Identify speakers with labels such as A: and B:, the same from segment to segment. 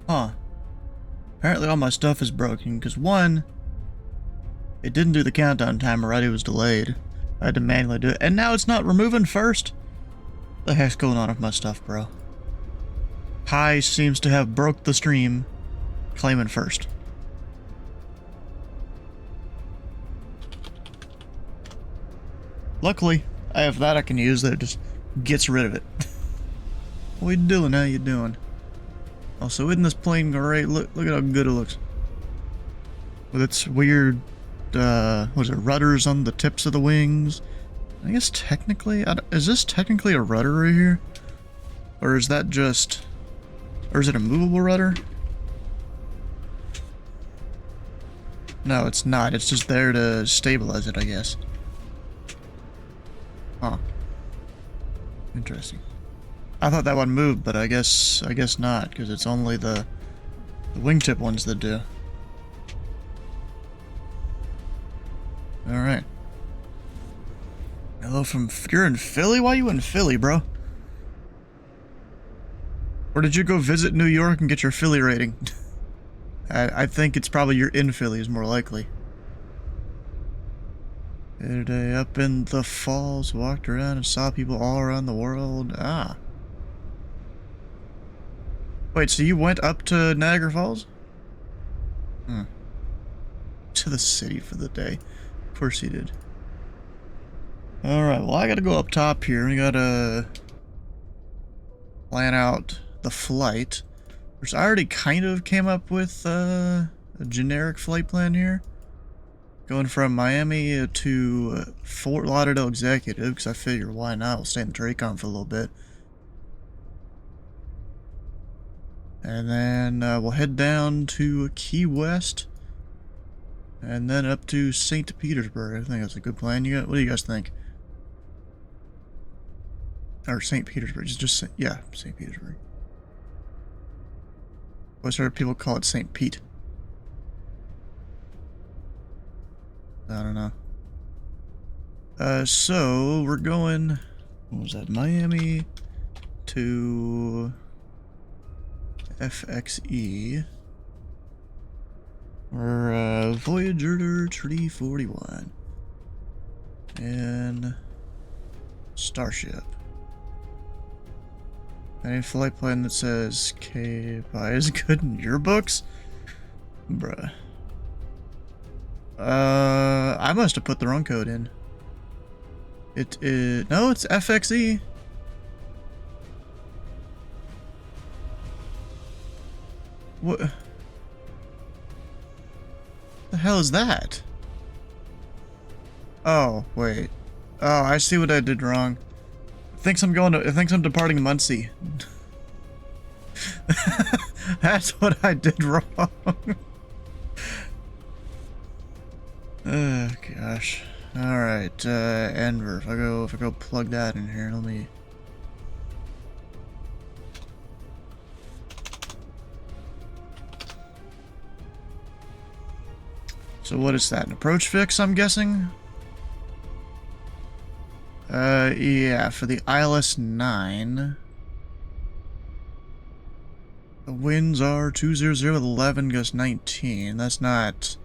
A: Huh. Apparently all my stuff is broken, because one, it didn't do the countdown timer right, it was delayed. I had to manually do it, and now it's not removing first? The heck's going on with my stuff, bro? Pi seems to have broke the stream, claiming first. Luckily, I have that I can use that just gets rid of it. What you doing? How you doing? Also, isn't this plane great? Look at how good it looks. With its weird, what is it, rudders on the tips of the wings. I guess technically, is this technically a rudder right here? Or is that just, or is it a movable rudder? No, it's not. It's just there to stabilize it, I guess. Huh. Interesting. I thought that one moved, but I guess not, because it's only the wingtip ones that do. Alright. Hello from... You're in Philly? Why are you in Philly, bro? Or did you go visit New York and get your Philly rating? I think it's probably you're in Philly is more likely. The other day up in the falls, walked around and saw people all around the world. Ah. Wait, so you went up to Niagara Falls? Hmm. To the city for the day. Of course he did. Alright, well I gotta go up top here. We gotta plan out the flight. Which I already kind of came up with a generic flight plan here. Going from Miami to Fort Lauderdale Executive, because I figure why not? We'll stay in the Tracon for a little bit. And then we'll head down to Key West. And then up to St. Petersburg. I think that's a good plan. What do you guys think? Or St. Petersburg. It's just, yeah, St. Petersburg. I've heard people call it St. Pete. I don't know. So we're going, what was that, Miami to FXE. We're Voyager 341 and Starship. Any flight plan that says K-Pi is good in your books? Bruh. I must have put the wrong code in. It is... No, it's FXE. What? The hell is that? Oh, wait. Oh, I see what I did wrong. I think I'm departing Muncie. That's what I did wrong. Oh gosh. Alright, Enver. If I go plug that in here, let me... So what is that? An approach fix, I'm guessing? Yeah, for the ILS-9. The winds are 200 with 11 gust 19. That's not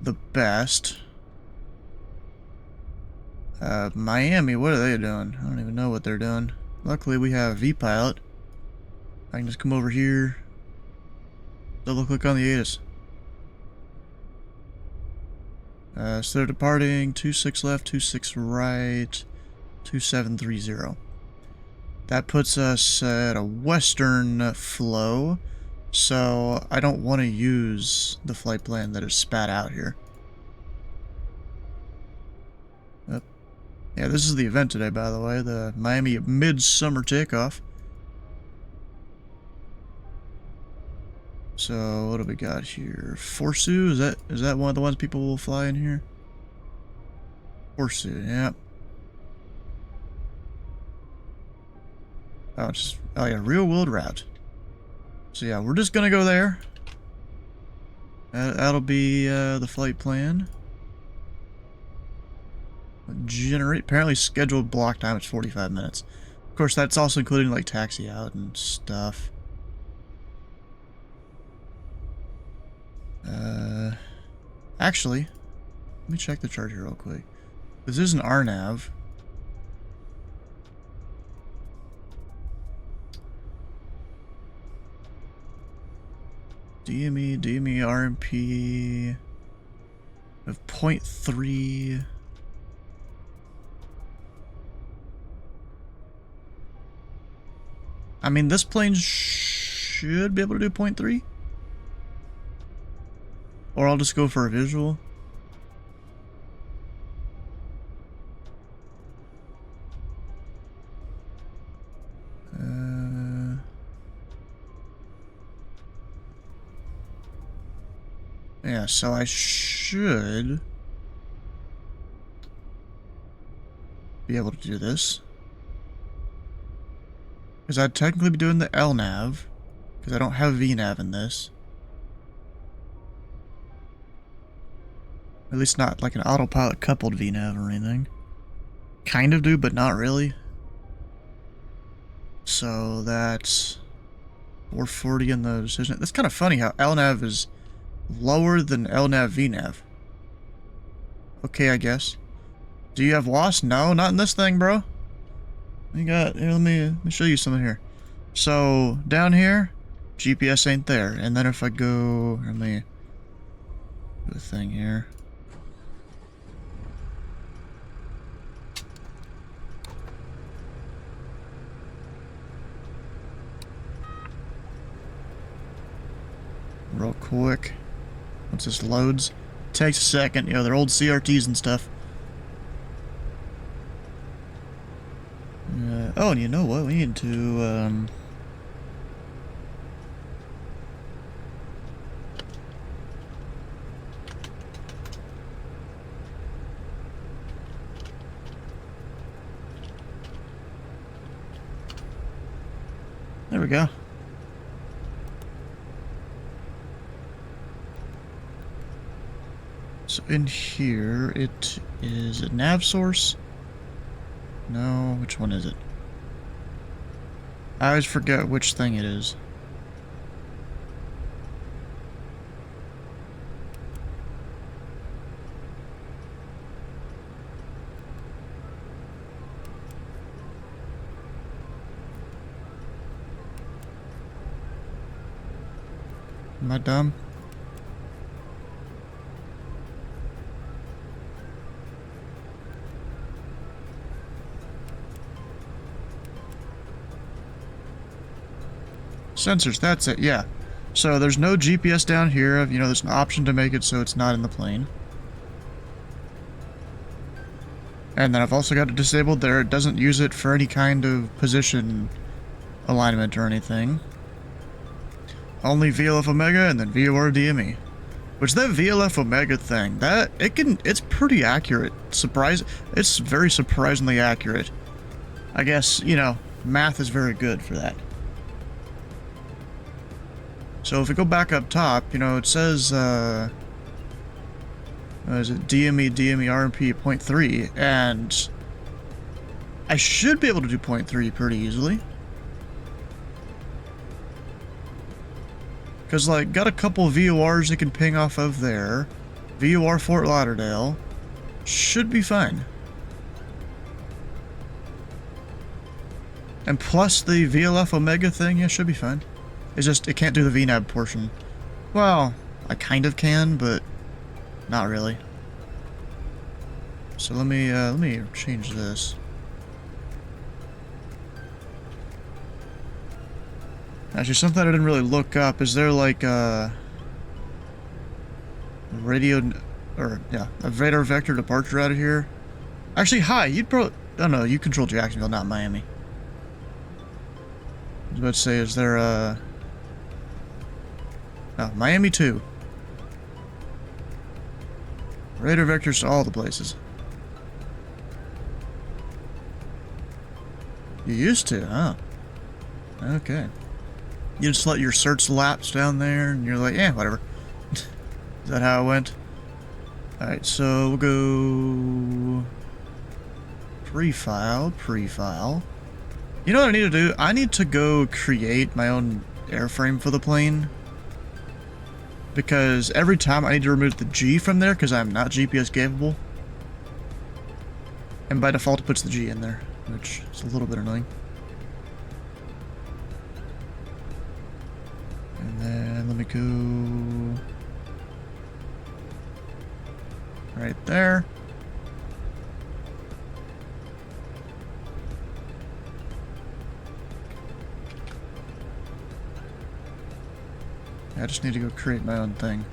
A: the best. Miami, what are they doing? I don't even know what they're doing. Luckily, we have V-Pilot. I can just come over here. Double click on the ATIS. So they're departing 26 left, 26 right, 2730. That puts us at a western flow, so I don't want to use the flight plan that is spat out here. Yeah, this is the event today, by the way, the Miami Midsummer takeoff. So what do we got here? Forsu, is that one of the ones people will fly in here? Forsu, yeah. Oh, yeah, real world route. So yeah, we're just gonna go there. That'll be the flight plan. Generate, apparently scheduled block time is 45 minutes. Of course, that's also including like taxi out and stuff. Actually, let me check the chart here real quick. This is an RNAV. DME, RMP of 0.3. I mean, this plane should be able to do 0.3. Or I'll just go for a visual. Yeah, so I should be able to do this. Because I'd technically be doing the LNAV, because I don't have VNAV in this. At least not like an autopilot coupled VNAV or anything. Kind of do, but not really. So that's 440 in the decision. That's kind of funny how LNAV is lower than LNAV VNAV. Okay, I guess. Do you have WASP? No, not in this thing, bro. You got here, let me show you something here. So down here, GPS ain't there. And then if I go, let me do a thing here. Real quick. Once this loads, takes a second. You know, they're old CRTs and stuff. Oh, and you know what? We need to, there we go. So in here, it is a nav source. No, which one is it? I always forget which thing it is. Am I dumb? Sensors, that's it, yeah. So there's no GPS down here. You know, there's an option to make it so it's not in the plane. And then I've also got it disabled there. It doesn't use it for any kind of position alignment or anything. Only VLF Omega and then VOR DME. Which that VLF Omega thing, it's pretty accurate. It's very surprisingly accurate. I guess, you know, math is very good for that. So if we go back up top, you know, it says, is it DME, RMP 0.3, and I should be able to do 0.3 pretty easily. Because, like, got a couple VORs that can ping off of there. VOR Fort Lauderdale. Should be fine. And plus the VLF Omega thing, yeah, should be fine. It's just, it can't do the VNAV portion. Well, I kind of can, but not really. So let me change this. Actually, something I didn't really look up. Is there like a radio, or yeah, a radar vector departure out of here? Actually, hi, you'd probably, oh no, you control Jacksonville, not Miami. I was about to say, is there a... Oh, Miami 2. Radar vectors to all the places. You used to, huh? Okay. You just let your certs lapse down there, and you're like, yeah, whatever. Is that how it went? Alright, so we'll go... Pre-file. You know what I need to do? I need to go create my own airframe for the plane. because every time I need to remove the G from there because I'm not GPS capable. And by default it puts the G in there, which is a little bit annoying. And then let me go right there. I just need to go create my own thing.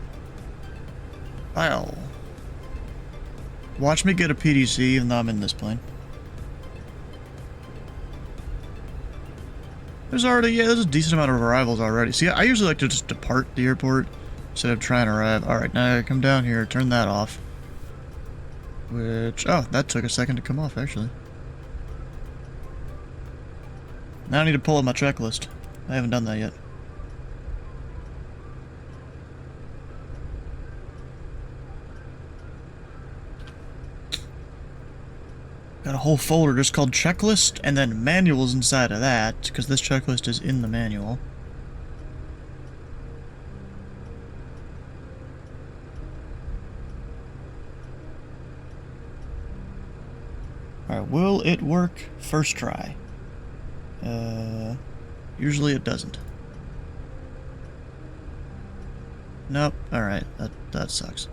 A: File. Watch me get a PDC even though I'm in this plane. There's already, yeah, there's a decent amount of arrivals already. See, I usually like to just depart the airport instead of trying to arrive. Alright, now I come down here, turn that off. Which, oh, that took a second to come off, actually. Now I need to pull up my checklist. I haven't done that yet. Got a whole folder just called checklist, and then manuals inside of that, because this checklist is in the manual. Alright, will it work first try? Usually it doesn't. Nope, alright, that sucks.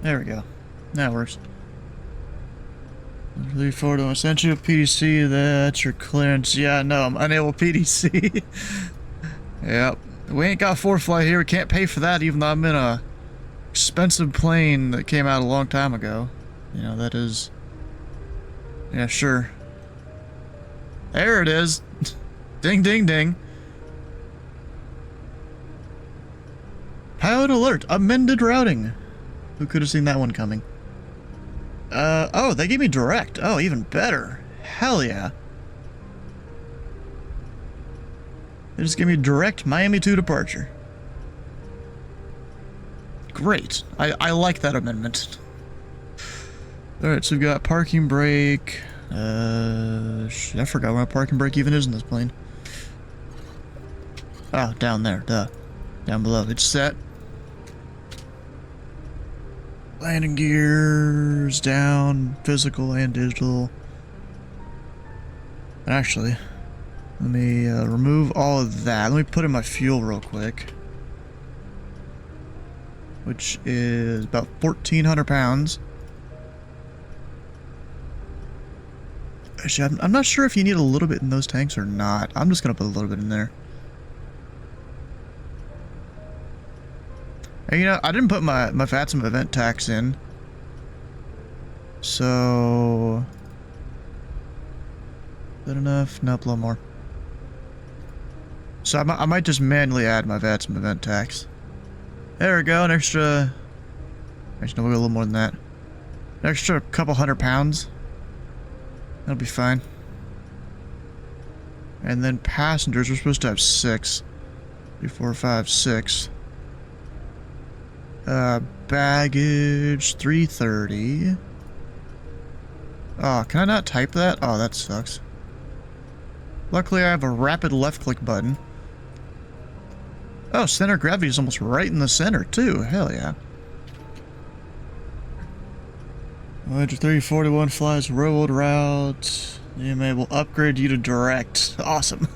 A: There we go. That works. 3 forward, I sent you a PDC, that's your clearance. Yeah, no, I'm unable PDC. Yep. We ain't got ForeFlight here, we can't pay for that even though I'm in a expensive plane that came out a long time ago. You know, that is... Yeah, sure. There it is. Ding, ding, ding. Pilot alert, amended routing. Who could have seen that one coming? Oh, they gave me direct. Oh, even better. Hell yeah. They just gave me direct Miami to departure. Great. I like that amendment. Alright, so we've got parking brake. I forgot where my parking brake even is in this plane. Oh, down there. Duh. Down below. It's set. Landing gears down, physical and digital. And actually, let me remove all of that. Let me put in my fuel real quick, which is about 1,400 pounds. Actually, I'm not sure if you need a little bit in those tanks or not. I'm just gonna put a little bit in there. And, you know, I didn't put my FATSUM event tax in. So... Is that enough? Nope, a little more. So I might just manually add my FATSUM event tax. There we go, an extra... Actually, no, we'll go a little more than that. An extra couple 100 pounds. That'll be fine. And then passengers, we're supposed to have 6. 3, 4, 5, 6. Baggage 330. Oh, can I not type that? Oh, that sucks. Luckily, I have a rapid left click button. Oh, center of gravity is almost right in the center, too. Hell yeah. Voyager 341 flies railroad route. EMA will upgrade you to direct. Awesome.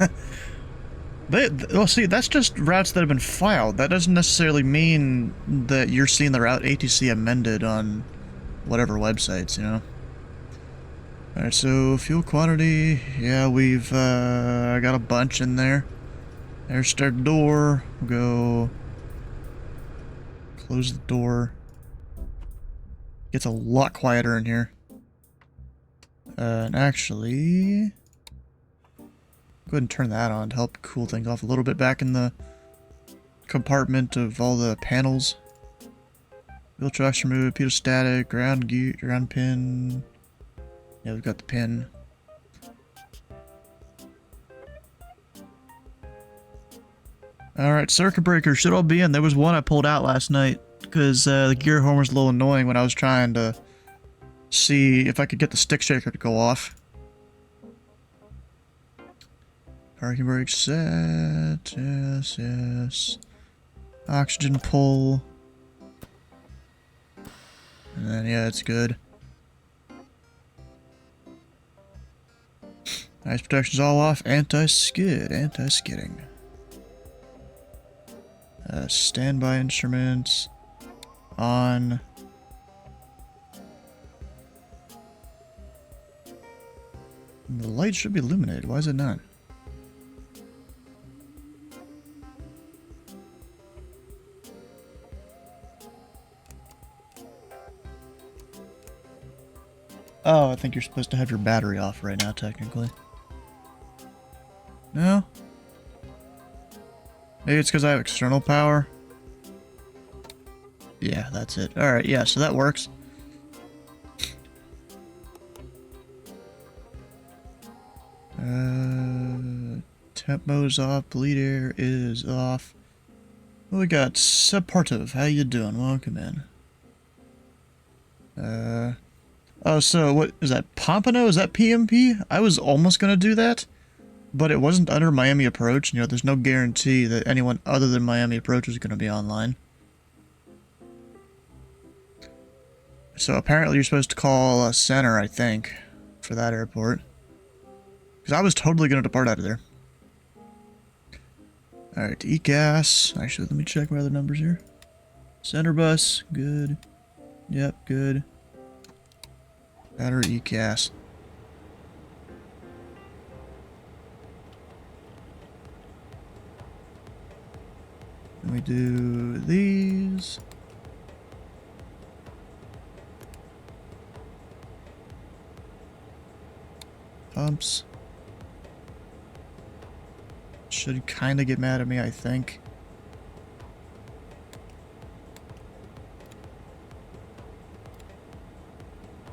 A: Well, see, that's just routes that have been filed. That doesn't necessarily mean that you're seeing the route ATC amended on whatever websites, you know? Alright, so fuel quantity. Yeah, we've got a bunch in there. There's start door. We'll go close the door. Gets a lot quieter in here. And actually... Go ahead and turn that on to help cool things off a little bit back in the compartment of all the panels. Wheel tracks removed, pitot static, ground gear, ground pin. Yeah, we've got the pin. Alright, circuit breaker should all be in. There was one I pulled out last night because the gear horn was a little annoying when I was trying to see if I could get the stick shaker to go off. Parking brake set. Yes, yes. Oxygen pull. And then, yeah, it's good. Ice protection's all off. Anti-skid. Anti-skidding. Standby instruments. On. The light should be illuminated. Why is it not? Oh, I think you're supposed to have your battery off right now, technically. No? Maybe it's because I have external power? Yeah, that's it. Alright, yeah, so that works. Temp mode's off, bleed air is off. Well, we got Supportive. How you doing? Welcome in. Oh, so what is that? Pompano? Is that PMP? I was almost gonna do that, but it wasn't under Miami Approach. You know, there's no guarantee that anyone other than Miami Approach is gonna be online. So apparently you're supposed to call Center, I think, for that airport. Because I was totally gonna depart out of there. Alright, E-gas. Actually, let me check my other numbers here. Center bus, good. Yep, good. Battery E-gas. Then we do these. Pumps. Should kind of get mad at me, I think.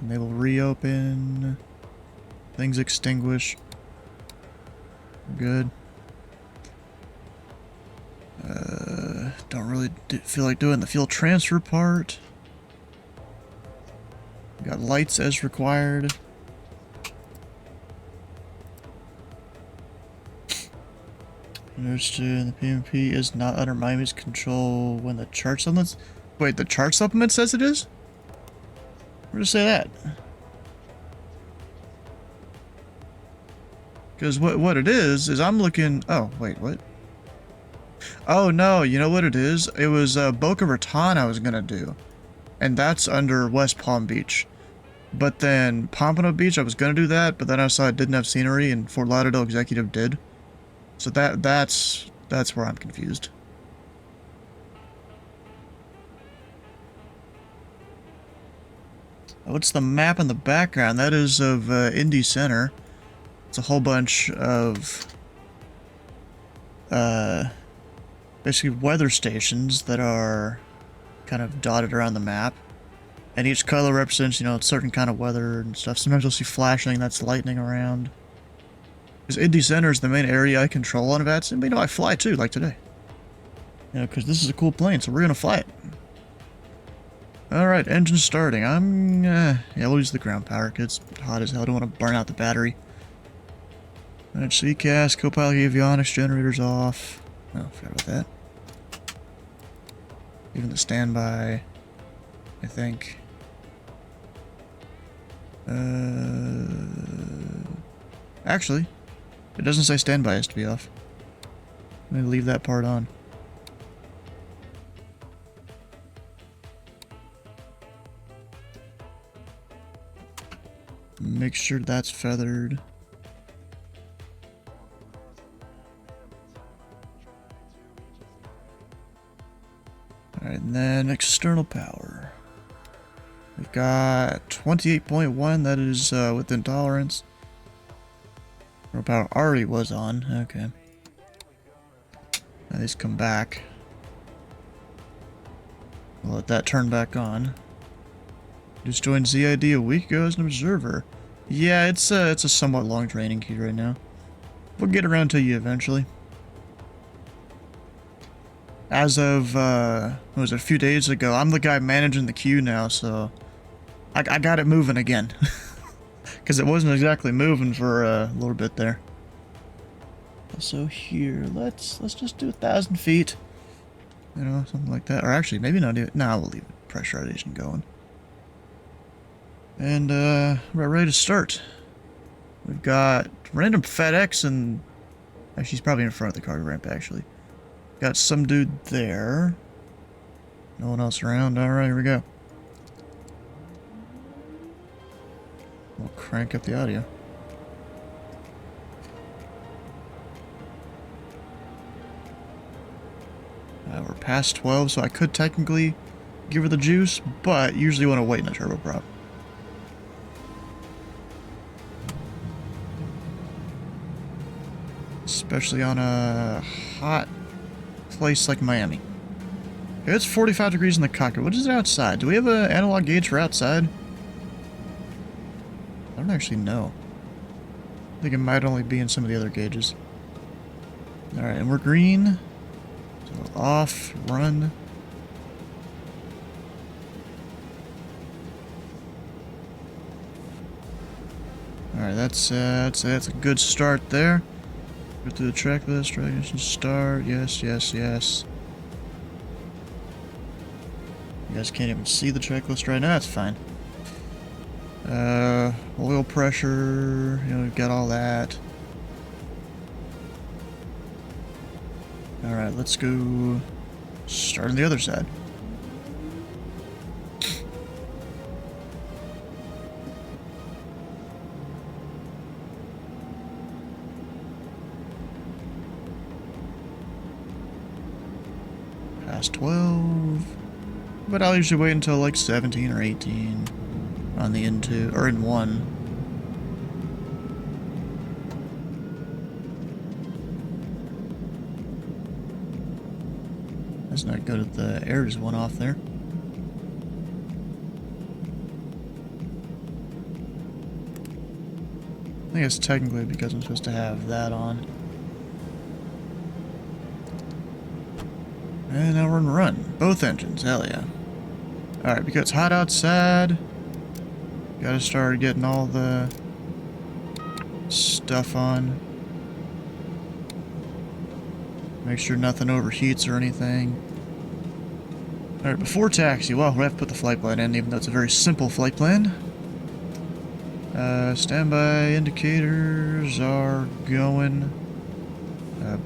A: And they will reopen. Things extinguish. Good. Don't really feel like doing the fuel transfer part. Got lights as required. Understood. The PMP is not under Miami's control when the chart supplements... Wait, the chart supplement says it is? Where does it say that? Because what it is I'm looking... Oh, wait, what? Oh, no, you know what it is? It was Boca Raton I was gonna do. And that's under West Palm Beach. But then Pompano Beach, I was gonna do that, but then I saw it didn't have scenery, and Fort Lauderdale Executive did. So that's where I'm confused. What's the map in the background? That is of Indy Center. It's a whole bunch of basically weather stations that are kind of dotted around the map. And each color represents, you know, a certain kind of weather and stuff. Sometimes you'll see flashing, that's lightning around. Because Indy Center is the main area I control on VATS, and you know, I fly too, like today. You know, because this is a cool plane, so we're gonna fly it. Alright, engine starting. Yeah, we'll use the ground power, because it's hot as hell. I don't want to burn out the battery. Alright, CCAS, Copilot avionics, generators off. Oh, forgot about that. Even the standby, I think. Actually, it doesn't say standby has to be off. I'm going to leave that part on. Make sure that's feathered. Alright, and then external power. We've got 28.1, that is within tolerance. External power already was on, okay. Now these come back. We'll let that turn back on. Just joined ZID a week ago as an observer. Yeah, it's a somewhat long training queue right now. We'll get around to you eventually. As of, what was it, a few days ago, I'm the guy managing the queue now, so I got it moving again. Because it wasn't exactly moving for a little bit there. So here, let's just do 1,000 feet. You know, something like that. Or actually, maybe not even. Nah, we'll leave it. Pressurization going. And we're ready to start. We've got random FedEx and actually, he's probably in front of the cargo ramp. Actually, got some dude there. No one else around. All right, here we go. We'll crank up the audio. We're past 12, so I could technically give her the juice, but usually want to wait in a turboprop. Especially on a hot place like Miami. Okay, it's 45 degrees in the cockpit. What is it outside? Do we have an analog gauge for outside? I don't actually know. I think it might only be in some of the other gauges. Alright, and we're green. So off, run. Alright, that's a good start there. Go through the checklist, recognition start, yes, yes, yes. You guys can't even see the checklist right now, that's fine. Oil pressure, you know, we've got all that. Alright, let's go start on the other side. Past 12. But I'll usually wait until like 17 or 18 on the N2, or N1. That's not good if the air just went off there. I think it's technically because I'm supposed to have that on. And now we're gonna run. Both engines, hell yeah. Alright, because it's hot outside, gotta start getting all the stuff on. Make sure nothing overheats or anything. Alright, before taxi, well, we have to put the flight plan in, even though it's a very simple flight plan. Standby indicators are going.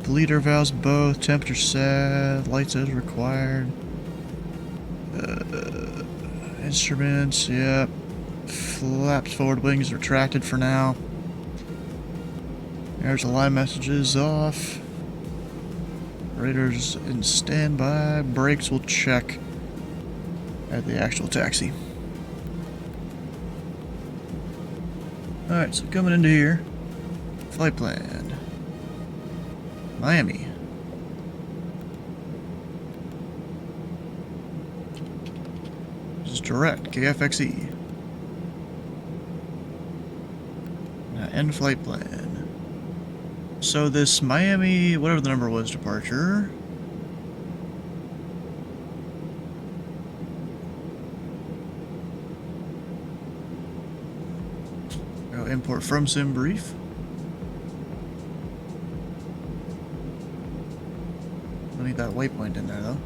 A: Bleeder valves both, temperature set, lights as required. Instruments, yep. Flaps forward wings retracted for now. There's the line messages off. Radar's in standby. Brakes will check at the actual taxi. Alright, so coming into here. Flight plan. Miami. This is direct, KFXE. Now end flight plan. So this Miami, whatever the number was, departure. Go import from sim brief. Don't need that waypoint in there though.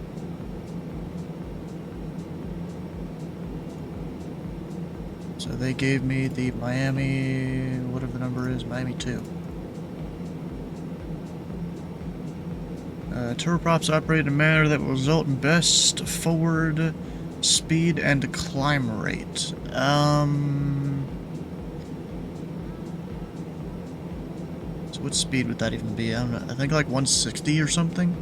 A: So they gave me the Miami, whatever the number is, Miami 2. Turboprops operate in a manner that will result in best forward speed and climb rate. So what speed would that even be? I don't know. I think like 160 or something.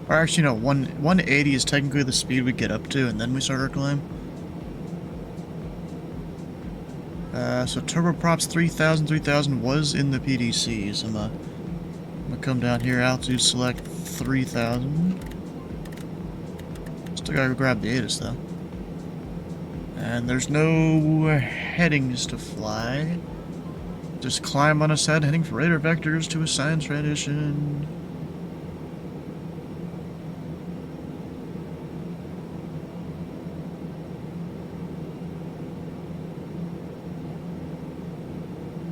A: Or actually no, 180 is technically the speed we get up to, and then we start our climb. So turboprops 3000 was in the PDCs. I'm gonna come down here, altitude select 3000. Still gotta go grab the ATIS though. And there's no headings to fly. Just climb on a set, heading for radar vectors to assign transition.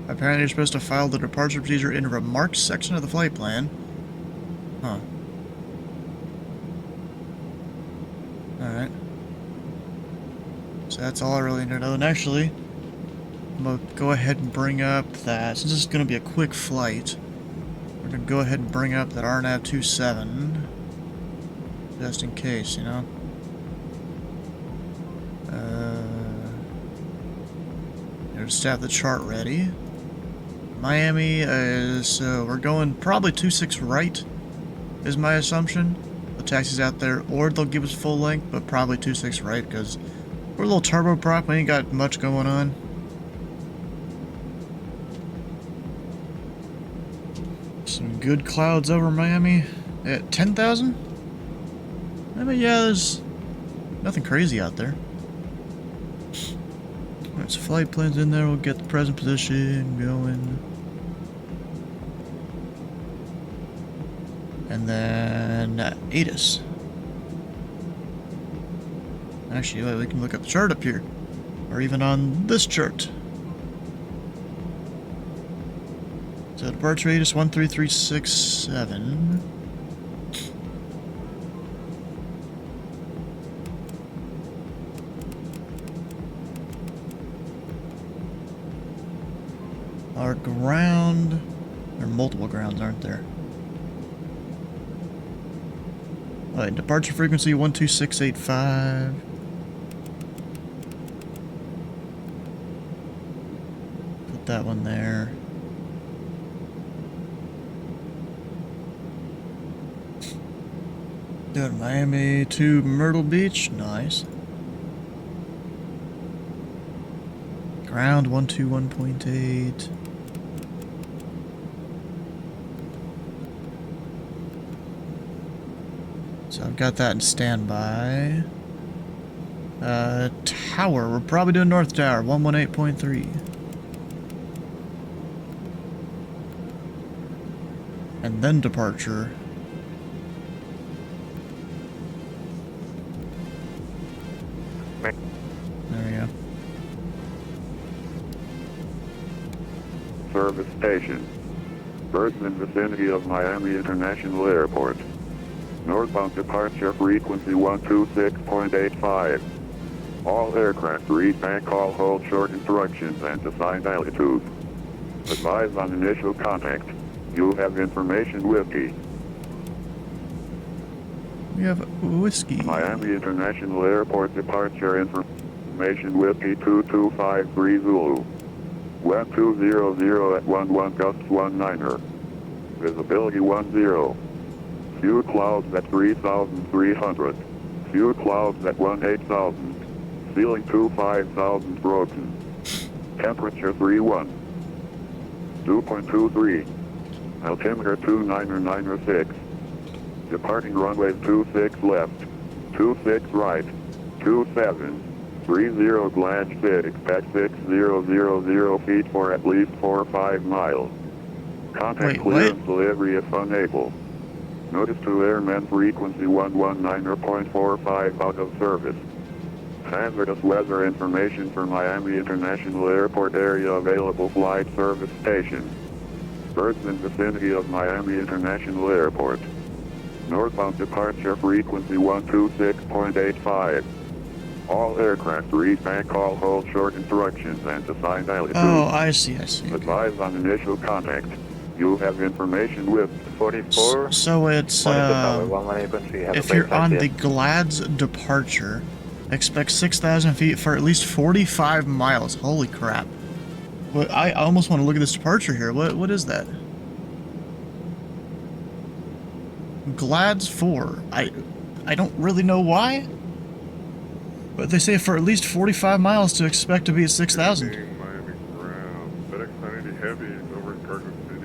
A: Apparently you're supposed to file the departure procedure in remarks section of the flight plan. Huh. Alright. So that's all I really need to know. And actually, I'm going to go ahead and bring up that, since this is going to be a quick flight, we're going to go ahead and bring up that RNAV 27, just in case, you know? Just have the chart ready. Miami is, so we're going probably 26 right, is my assumption. The taxi's out there, or they'll give us full length, but probably 26 right, because we're a little turboprop, we ain't got much going on. Some good clouds over Miami at 10,000? I mean, yeah, there's nothing crazy out there. Alright, so flight plan's in there, we'll get the present position going. And then ATIS. Actually, wait, we can look up the chart up here. Or even on this chart. So departure ATIS 13367. Our ground... There are multiple grounds, aren't there? Alright, departure frequency 12685. Put that one there. Go to Miami to Myrtle Beach. Nice. Ground 121.8. So I've got that in standby. Tower. We're probably doing North Tower. 118.3. And then departure. There we go.
B: Service station. Birds in vicinity of Miami International Airport. Northbound departure frequency 126.85. All aircraft read bank call hold short instructions and assigned altitude. Advise on initial contact. You have information whiskey.
A: We have whiskey.
B: Miami International Airport departure information whiskey 2253 Zulu. Wind 200 at 11 gusts 19er. Visibility 10. Few clouds at 3,300. Few clouds at 18,000. Ceiling 25,000 broken. Temperature 31. 2.23. Altimeter 29906. Departing runway 26 left. 26 right. 27. 30 glide fit. Expect 6000 feet for at least 4 or 5 miles. Contact clearance delivery if unable. Notice to airmen frequency 119.45 out of service. Hazardous weather information for Miami International Airport area available flight service station. Birds in vicinity of Miami International Airport. Northbound departure frequency 126.85. All aircraft read bank call hold short instructions and assigned altitude.
A: Oh, I see.
B: Advise on initial contact. You have information with
C: 44.
A: So it's, if you're on the GLAD's departure, expect 6,000 feet for at least 45 miles. Holy crap. Well, I almost want to look at this departure here. What is that? GLAD's 4. I don't really know why. But they say for at least 45 miles to expect to be at 6,000.
C: Miami ground. FedEx 980 Heavy is over in Cargo City.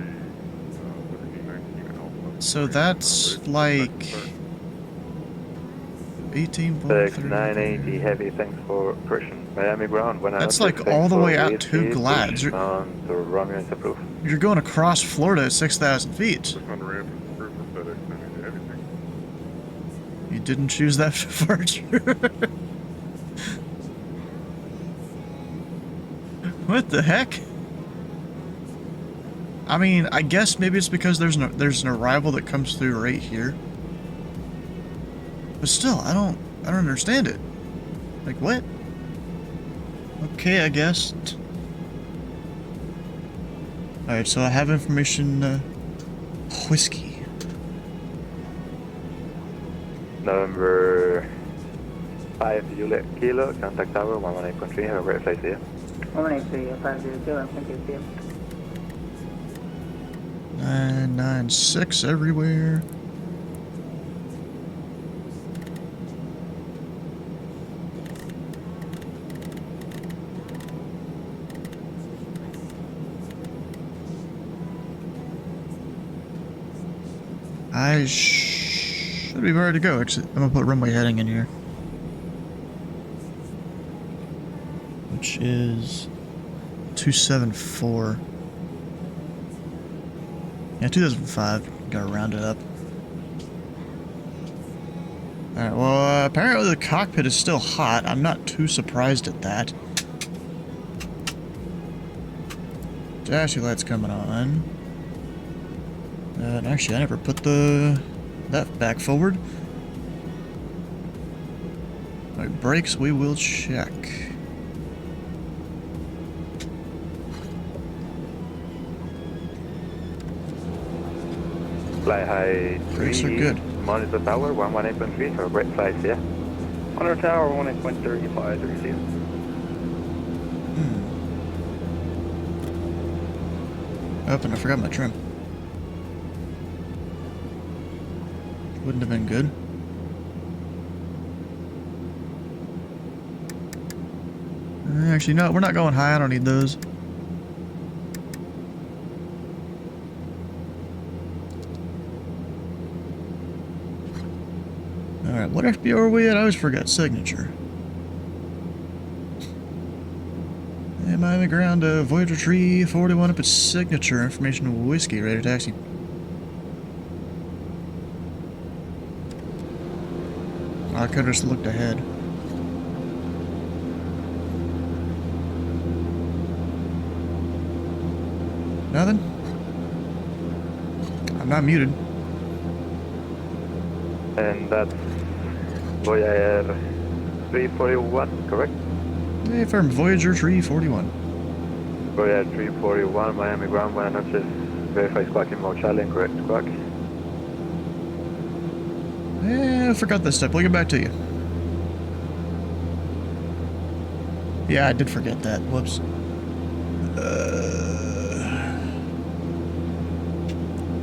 C: 1519 Alpha.
A: So that's like 18.3.
D: FedEx 980 Heavy, thanks for pushing Miami ground.
A: That's like all the way out to GLAD's. You're going across Florida at 6,000 feet.
C: This one ran through for FedEx 980 Heavy, thanks.
A: You didn't choose that departure. What the heck? I mean, I guess maybe it's because there's an arrival that comes through right here. But still, I don't understand it. Like, what? Okay, I guess. Alright, so I have information, whiskey.
D: November 5 Juliet Kilo, contact tower 118.3, have a great flight, see ya.
E: 183, 500, thank you, see you.
A: 996 everywhere. I should be ready to go. Actually, I'm gonna put runway heading in here, which is 274. Yeah, 2005. Gotta round it up. Alright, well, apparently the cockpit is still hot. I'm not too surprised at that. Dashy light's coming on. And actually, I never put that back forward. Alright, brakes we will check.
D: Fly high 3,
A: Brakes are good.
D: monitor tower 118.3, have a great flight, see ya.
E: Monitor tower, 118.35, see you.
A: Oh, and I forgot my trim. Wouldn't have been good. Actually, no, we're not going high. I don't need those. Alright, what FBO are we at? I always forgot signature. Am I on the ground? Voyager 341 up its signature. Information whiskey, ready to taxi. I could have just looked ahead. Nothing? I'm not muted.
D: And that's Voyager 341, correct?
A: Hey, firm Voyager 341.
D: Voyager 341, Miami ground, buenas noches. Verify squawking mode Charlie, correct squawk.
A: I forgot this step. We'll get back to you. Yeah, I did forget that. Whoops.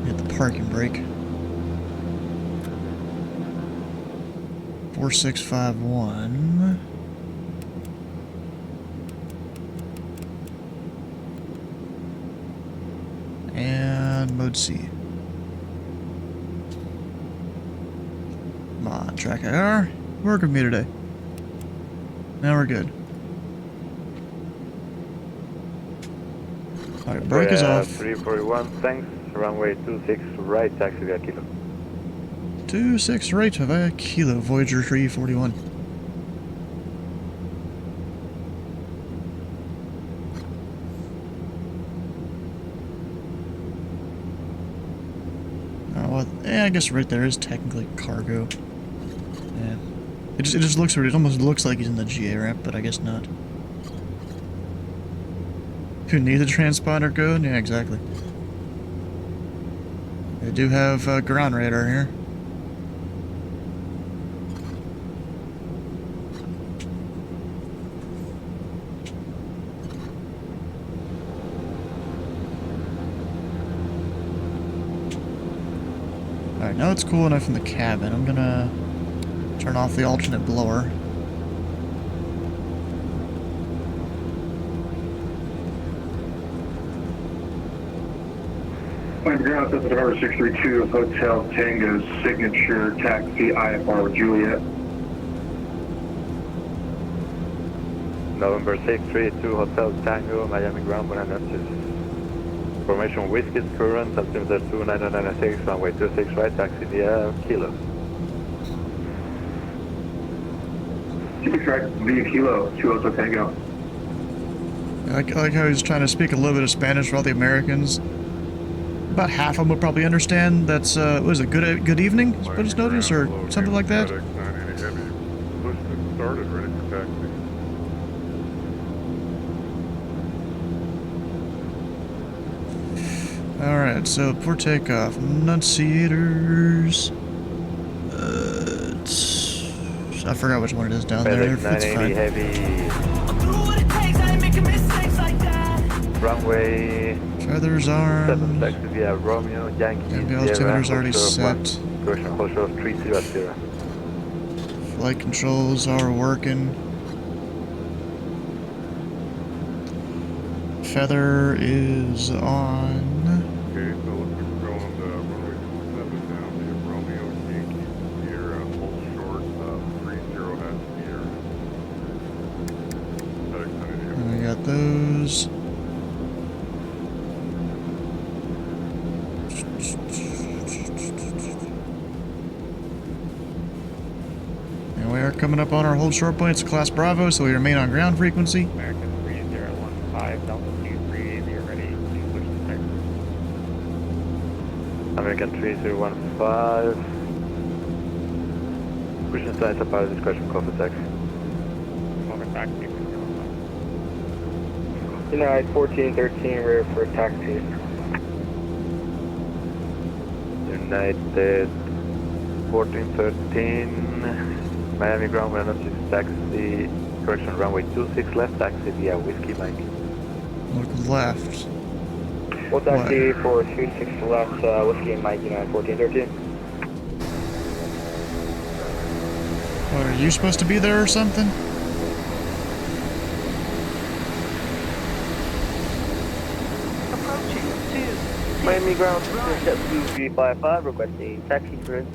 A: Hit the parking brake. 4651. And mode C. Come on, track IR. Work with me today. Now we're good. Alright, brake is off.
D: 341, thanks. Runway 26 right, taxi via Kilo.
A: 26 right via Kilo, Voyager 341. Oh, well, yeah, I guess right there is technically cargo. Yeah. It just looks weird. It almost looks like he's in the GA ramp, but I guess not. Who needs a transponder code? Yeah, exactly. They do have ground radar here. Alright, now it's cool enough in the cabin. I'm gonna turn off the alternate blower.
F: Point ground, this is November 632, Hotel Tango, signature taxi IFR with Juliet.
D: November 632, Hotel Tango, Miami ground, buenas noches. Formation Whiskey current, altimeter 2996, runway 26 right, taxi via Kilo.
F: 26 right via Kilo, 2 Hotel Tango.
A: I like how he's trying to speak a little bit of Spanish for all the Americans. about half of them would probably understand that's, what is it, good evening? Put us notice or something like that?
C: FedEx 980 Heavy. Pushed and started, ready for taxi.
A: Alright, so for takeoff, enunciators. I forgot which one it is down there.
D: FedEx
A: It's
D: 980
A: fine.
D: Heavy. Runway
A: Feathers
D: 7
A: armed.
D: taxi via Romeo, Yankee,
A: And the
D: Sierra,
A: altimeter's already
D: Hotel
A: set.
D: 1, correction, hold 300.
A: Flight controls are working. Feather is on.
C: Okay, so looks like we're going runway 27 now via Romeo, Yankee, Sierra, hold short, 30 at Sierra. FedEx 980 Heavy.
A: And we got those. And we are coming up on our hold short point. It's class Bravo, so we remain on ground frequency.
G: American 3015, Delta 23, if you're ready to push the start.
D: American 3015. Pushing signs up out of discretion, call for taxi.
G: Over taxi.
E: United 1413, rear for taxi.
D: United 1413, Miami ground, we're not just taxi, correction, runway 26 left, taxi via Whiskey Mike.
A: Look left.
E: We'll taxi for 26 left, Whiskey and Mike, United 1413.
A: What, are you supposed to be there or something?
E: Miami ground, JetBlue 355, requesting taxi for it.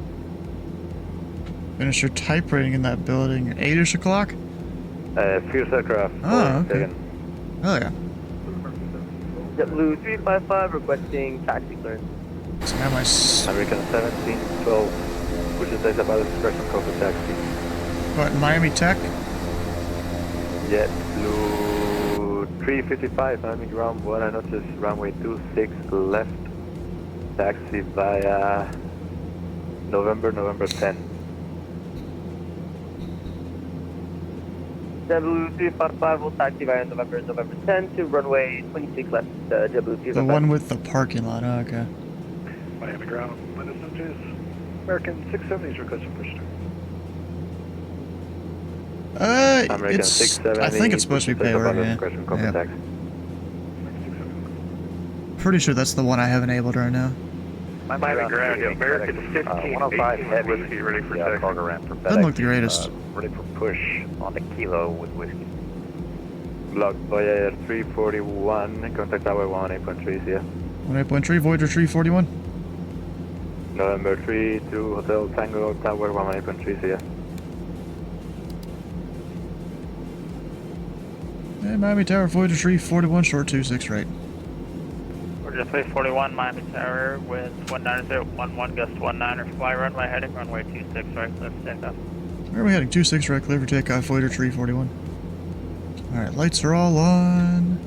A: Finish your type rating in that building at 8-ish o'clock?
D: Fierce aircraft,
A: Oh, okay.
D: second.
A: Oh yeah.
E: JetBlue 355, requesting taxi clearance.
A: So now my
D: American 1712, pushing signs up out of discretion, call for taxi.
A: what, Miami Tech?
D: JetBlue 355, Miami ground, one and notice, runway 26 left, taxi via November 10.
E: JetBlue 355 will taxi via November 10 to runway 26 left, JetBlue 355.
A: The one with the parking lot, oh, okay.
F: Miami ground, Buenos Noches. American 670 is requesting push start.
D: American
A: It's,
D: 670,
A: I think it's supposed to be
D: pushing signs up out
A: payload,
D: of
A: yeah.
D: discretion, call for
A: Yeah.
D: taxi.
A: Pretty sure that's the one I have enabled right now.
D: Miami ground, American 105 heavy,
C: Whiskey, ready for
D: yeah,
C: taxi.
D: cargo ramp for
A: Doesn't look the
D: FedEx,
A: greatest.
D: ready for push on the kilo with whiskey. Block Voyager 341, contact tower 18.3, yeah.
A: 18.3, Voyager 341.
D: November 3 to Hotel Tango Tower 18.3, yeah.
A: Hey, Miami Tower, Voyager 341, short 26 right.
G: We're just 341 Miami Tower with 19011, gust 19er, fly runway heading runway 26 right, clear for takeoff.
A: Where are we heading? 26 right, clear for takeoff, Voyager 341. Alright, lights are all on.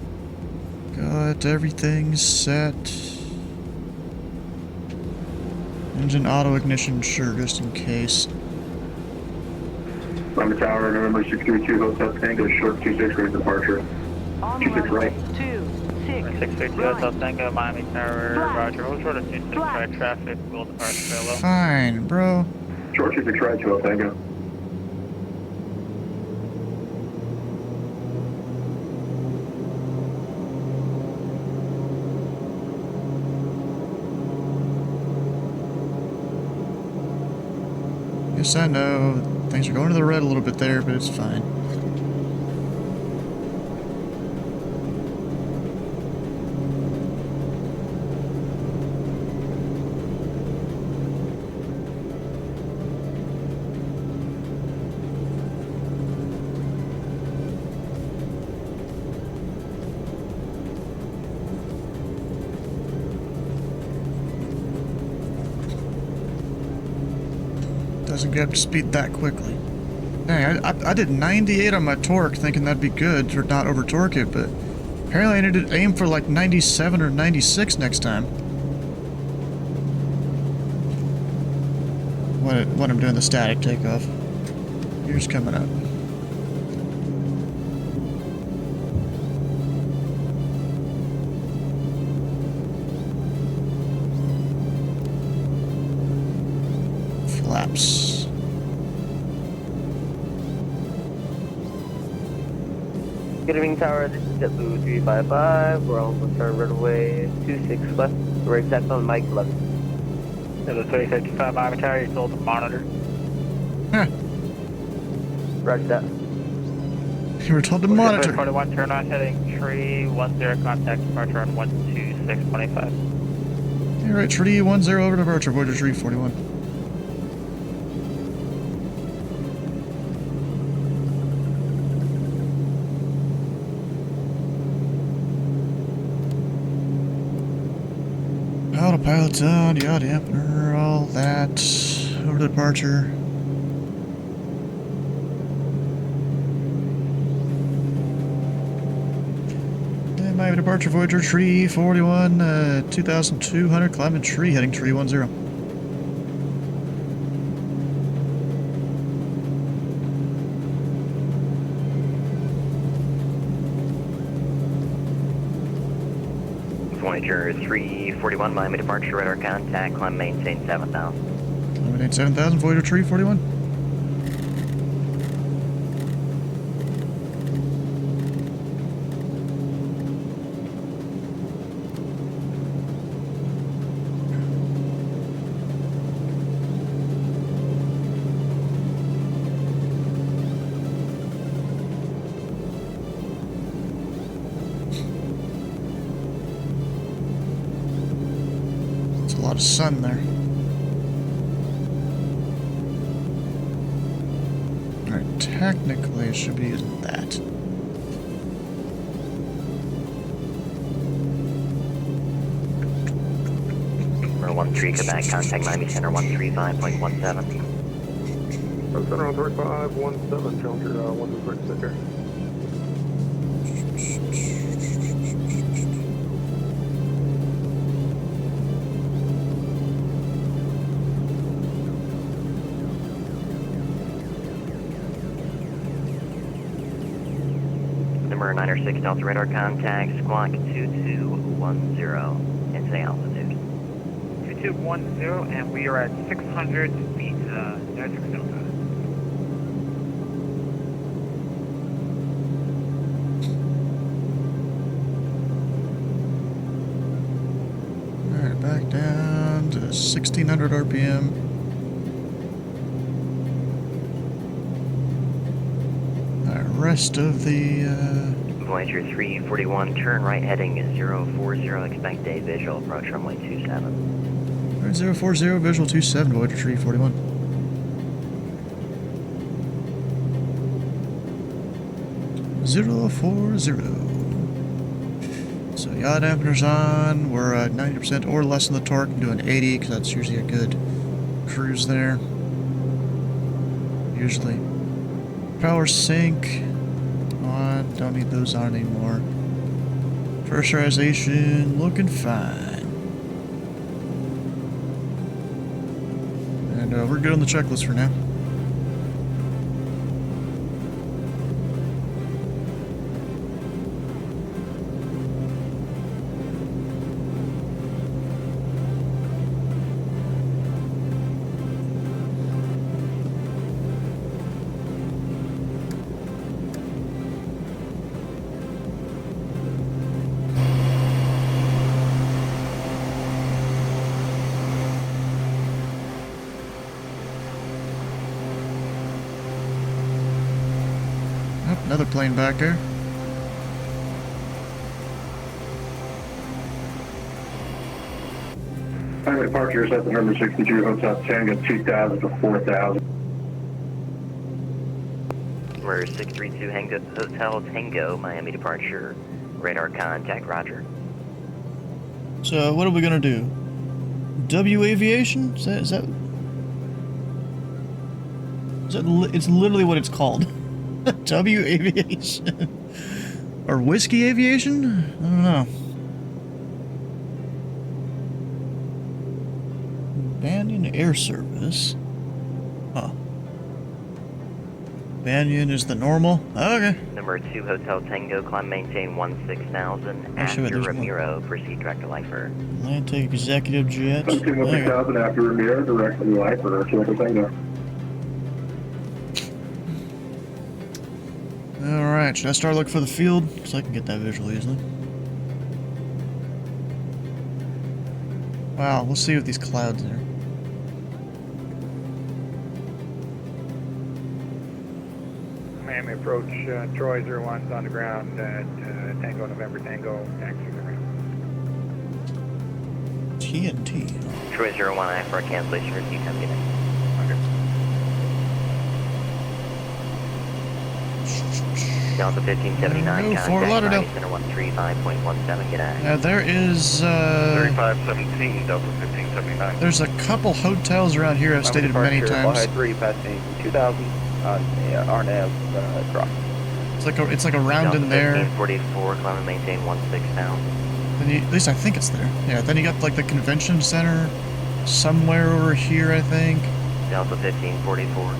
A: Got everything set. Engine auto ignition, sure, just in case.
F: Miami Tower, November 632, Hotel Tango, short 26 right departure. 26 right.
G: 632 Hotel Tango, Miami Tower, roger, hold short of 26 right, traffic, will depart parallel.
A: Fine, bro.
F: Short 26 right, Hotel Tango.
A: Yes, I know. Things are going to the red a little bit there, but it's fine. Doesn't get up to speed that quickly. Dang, I did 98 on my torque thinking that'd be good, or not over torque it, but apparently I need to aim for like 97 or 96 next time. when I'm doing the static takeoff. Here's coming up. Flaps.
E: Good evening, Tower. This is JetBlue 355. We're almost our runway 26 left. We're exact on Mike 11.
G: There's a 355 Miami Tower, you're told to monitor.
A: Huh.
E: Roger that.
A: You were told to monitor.
G: 41, turn on heading tree 10, contact departure on 12625.
A: Alright, tree 10 over departure, Voyager 341. Autopilot's on, yaw dampener, all that. Over to departure. And my departure, Voyager tree 41, 2200, climbing tree, heading tree 10.
H: Voyager 341, Miami departure, radar contact, climb maintain 7000.
A: Maintain 7000, Voyager tree 41. It's a lot of sun there. Alright, technically it should be using that.
H: Number 13 Quebec, contact Miami Center 135.17.
C: Center 13517, Challenger 126 here.
H: Number 906 Delta radar contact, squawk 2210, and say altitude.
G: 2210, and we are at 600 feet, 96 Delta.
A: Alright, back down to 1600 RPM. Alright, rest of the,
H: Voyager 341, turn right heading 040, expect a visual approach runway 27.
A: alright, 040, visual 27, Voyager 341. Zero 40. So yaw dampener's on. We're at 90% or less than the torque. I'm doing 80 because that's usually a good cruise there. Usually. Power sync on. Don't need those on anymore. Pressurization looking fine. And we're good on the checklist for now. Oh, another plane back there.
F: Miami departure is at the number 62 Hotel Tango 2000 to 4000.
H: Number 632 Hotel Tango, Miami departure, radar contact, roger.
A: So what are we gonna do? W Aviation? Is that it's literally what it's called. W Aviation. Or Whiskey Aviation? I don't know. Abandoned air service. Huh. Banyan is the normal? Okay.
H: Number 2 Hotel Tango, climb maintain 16,000.
A: Oh, shit,
H: After
A: there's more.
H: Ramiro, proceed direct to Lifer.
A: Atlantic Executive Jet.
F: 16,000 after Ramiro, directly live for Tobu Tango.
A: Alright, should I start looking for the field? So I can get that visual easily. Wow, we'll see what these clouds are.
I: Miami approach, Troy 01's on the ground at Tango November Tango, taxi around.
A: TNT.
H: Troy 01, I for a cancellation receipt, have a good night. Delta 1579,
A: No, Fort
H: contact
A: Lauderdale.
H: Miami Center 135.17, good night.
A: There is,
D: 3517, Delta 1579.
A: there's a couple hotels around here I've stated many times.
I: 3 passing 2000 on RNAV cross.
A: It's like around
H: Delta
A: in there.
H: 1544, climb and maintain 16,000.
A: Then at least I think it's there. Yeah, then you got like the convention center somewhere over here, I think.
H: Delta 1544.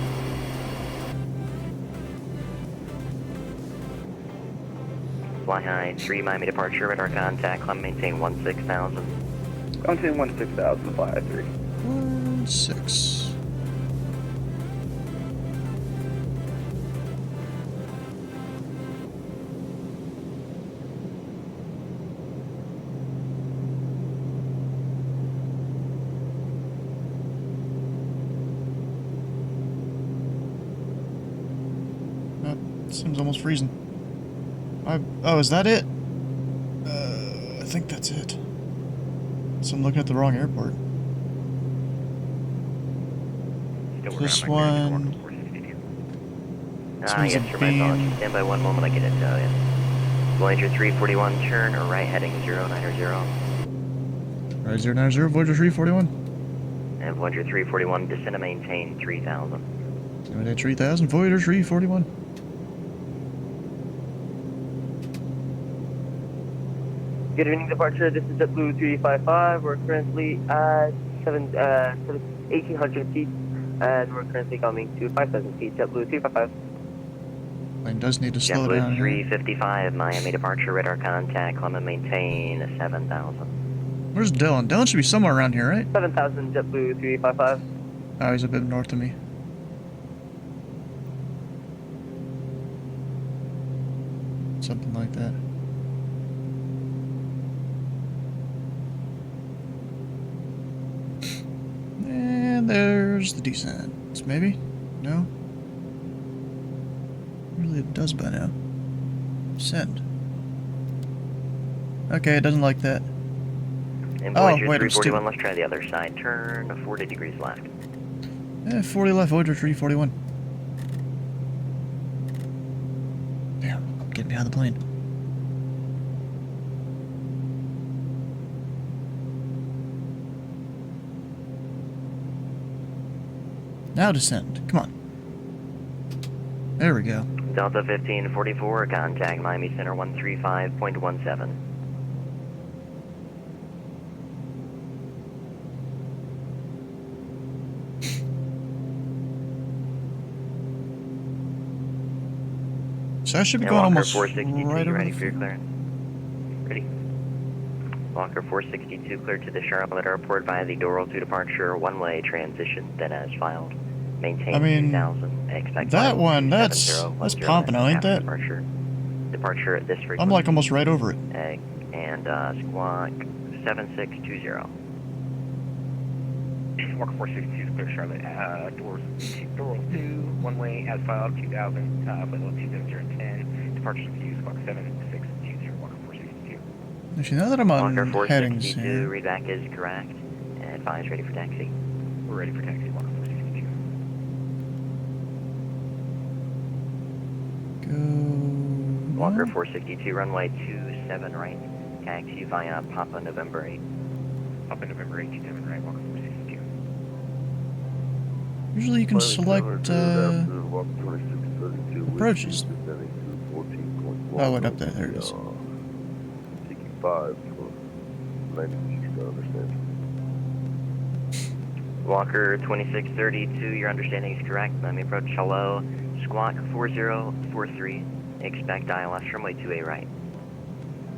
H: Fly high, 3 Miami departure, radar contact, climb maintain 16,000.
I: Maintain 16,000, fly high 3.
A: 6. Seems almost freezing. Oh, is that it? I think that's it. So I'm looking at the wrong airport. This one. This one's
H: yes,
A: a
H: sir, my apologies.
A: beam.
H: Stand by 1 moment, I get it, yeah. Voyager 341, turn or right, heading 090.
A: Right, 090, Voyager 341.
H: And Voyager 341, descend and maintain 3,000.
A: Simulate 3000, Voyager 341.
E: Good evening, departure. This is JetBlue 355. We're currently at 1,800 feet, and we're currently coming to 5,000 feet. JetBlue 355.
A: Plane does need to slow
H: JetBlue
A: down.
H: 355, Miami departure, radar contact, climb and maintain 7,000.
A: Where's Dylan? Dylan should be somewhere around here, right?
E: 7,000, JetBlue 355.
A: Oh, he's a bit north of me. Something like that. And there's the descent. Maybe? No? Really it does by now. Send. Okay, it doesn't like that.
H: And
A: Oh,
H: Voyager
A: wait, I'm
H: 341, let's try the other side. Turn 40 degrees left.
A: 40 left, Voyager 341. Damn, I'm getting behind the plane. Now descend. Come on. There we go.
H: Delta 1544, contact Miami Center 135.17.
A: So I should be
H: And
A: going
H: Walker
A: almost
H: 462,
A: right
H: you
A: over
H: ready
A: the
H: for your clearance? Ready. Walker 462, cleared to the Charlotte Airport via the Doral 2 departure, one-way transition, then as filed. Maintain
A: I mean,
H: 2,000, expect
A: that one, that's
H: 7010
A: Pompano, ain't that?
H: Departure at this frequency.
A: I'm like almost right over it.
H: And squawk 7620.
I: Walker 462, clear Charlotte, doors 2, one-way as filed, 2000, flight level 27010, departure view, squawk 7620, Walker 462.
A: Actually, now that I'm on
H: Walker
A: headings
H: 462,
A: here.
H: readback is correct, and advise ready for taxi.
I: We're ready for taxi, Walker 462.
A: Go.
H: Walker 462, runway 27 right, taxi via Papa November 8.
I: Papa November 8, 27 right, Walker 462.
A: Usually you can select approaches. Oh, wait, up there. There it is.
H: Walker 2632, your understanding is correct. Let me approach hello. Squawk 4043. Expect ILS runway 28 right.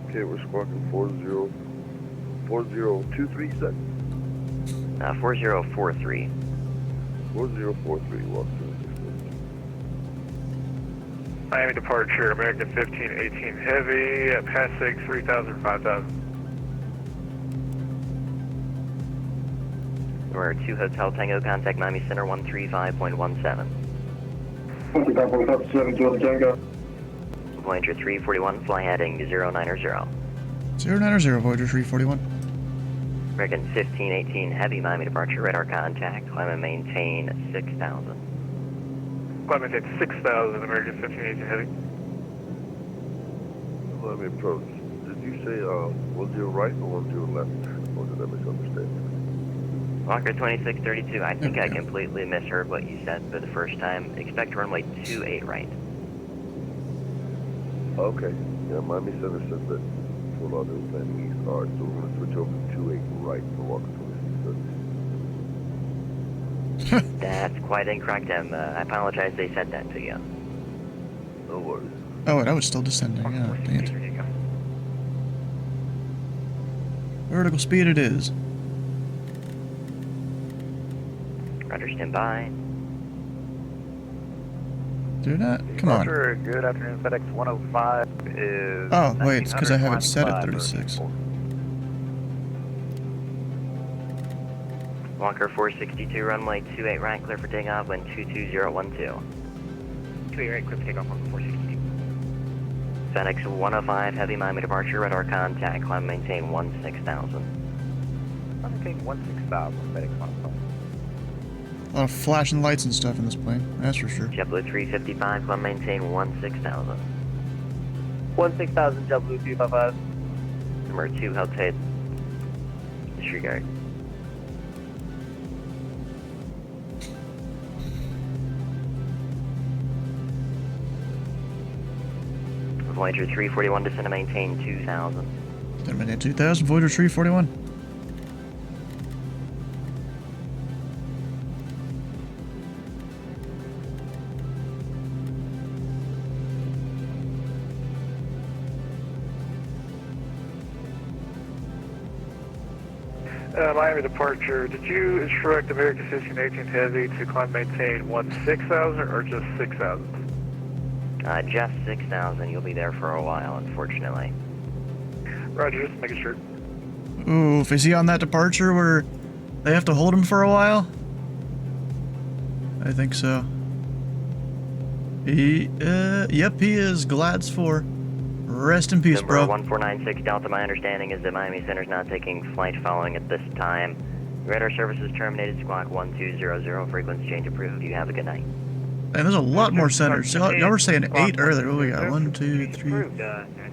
J: Okay, we're squawking 4023 set.
H: 4043.
J: 4043, walk to
C: Miami departure, American 1518 Heavy, at pass 6, 3000, 5000.
H: We're 2 Hotel Tango, contact Miami Center 135.17.
F: 135.7 to Tango.
H: Voyager 341, fly heading 090.
A: 090, Voyager 341.
H: American 1518 Heavy, Miami departure, radar contact, climb and maintain 6000.
C: Climb and maintain 6000, American 1518 Heavy.
J: Let me approach. Did you say 10 right or 10 left? Or did I misunderstand?
H: Walker 2632, I think I completely misheard what you said for the first time. Expect runway 28 right.
J: Okay. Yeah, Miami Center said that full auto landing east. Alright, so we're going to switch over to 28 right for Walker 2632.
H: That's quite incorrect, I apologize they said that to you.
J: No worries.
A: Oh, and I was still descending. Yeah, dang it.
I: There you go.
A: Vertical speed it is.
H: Roger, stand by.
A: Do not. Come on.
D: Good afternoon, FedEx 105 is...
A: Oh, wait, it's because I have it set at 36.
H: Walker 462, runway 28 right, clear for takeoff, wind 22012.
I: 28 right, clear for takeoff, Walker 462.
H: FedEx 105, heavy Miami departure, radar contact, climb maintain 16,000.
D: Maintain 16,000, FedEx 105.
A: A lot of flashing lights and stuff in this plane, that's for sure.
H: JetBlue 355, climb maintain 16,000.
E: 16,000, JetBlue 355.
H: Number 2, Hotel. Disregard. Voyager 341, descend to maintain 2,000.
A: Terminate 2000, Voyager 341.
C: Miami departure, did you instruct American 1518 Heavy to climb maintain 16,000 or just 6,000?
H: Just 6,000. You'll be there for a while, unfortunately.
C: Roger, just making sure.
A: Oof, is he on that departure where they have to hold him for a while? I think so. Yep, he is. Glads 4. Rest in peace,
H: Number
A: bro.
H: 1496 Delta, my understanding is that Miami Center is not taking flight following at this time. Radar services terminated, squawk 1200, frequency change approved. You have a good night.
A: And there's a lot more centers. Y'all were saying 8 earlier. What we got? 1, 2, 3,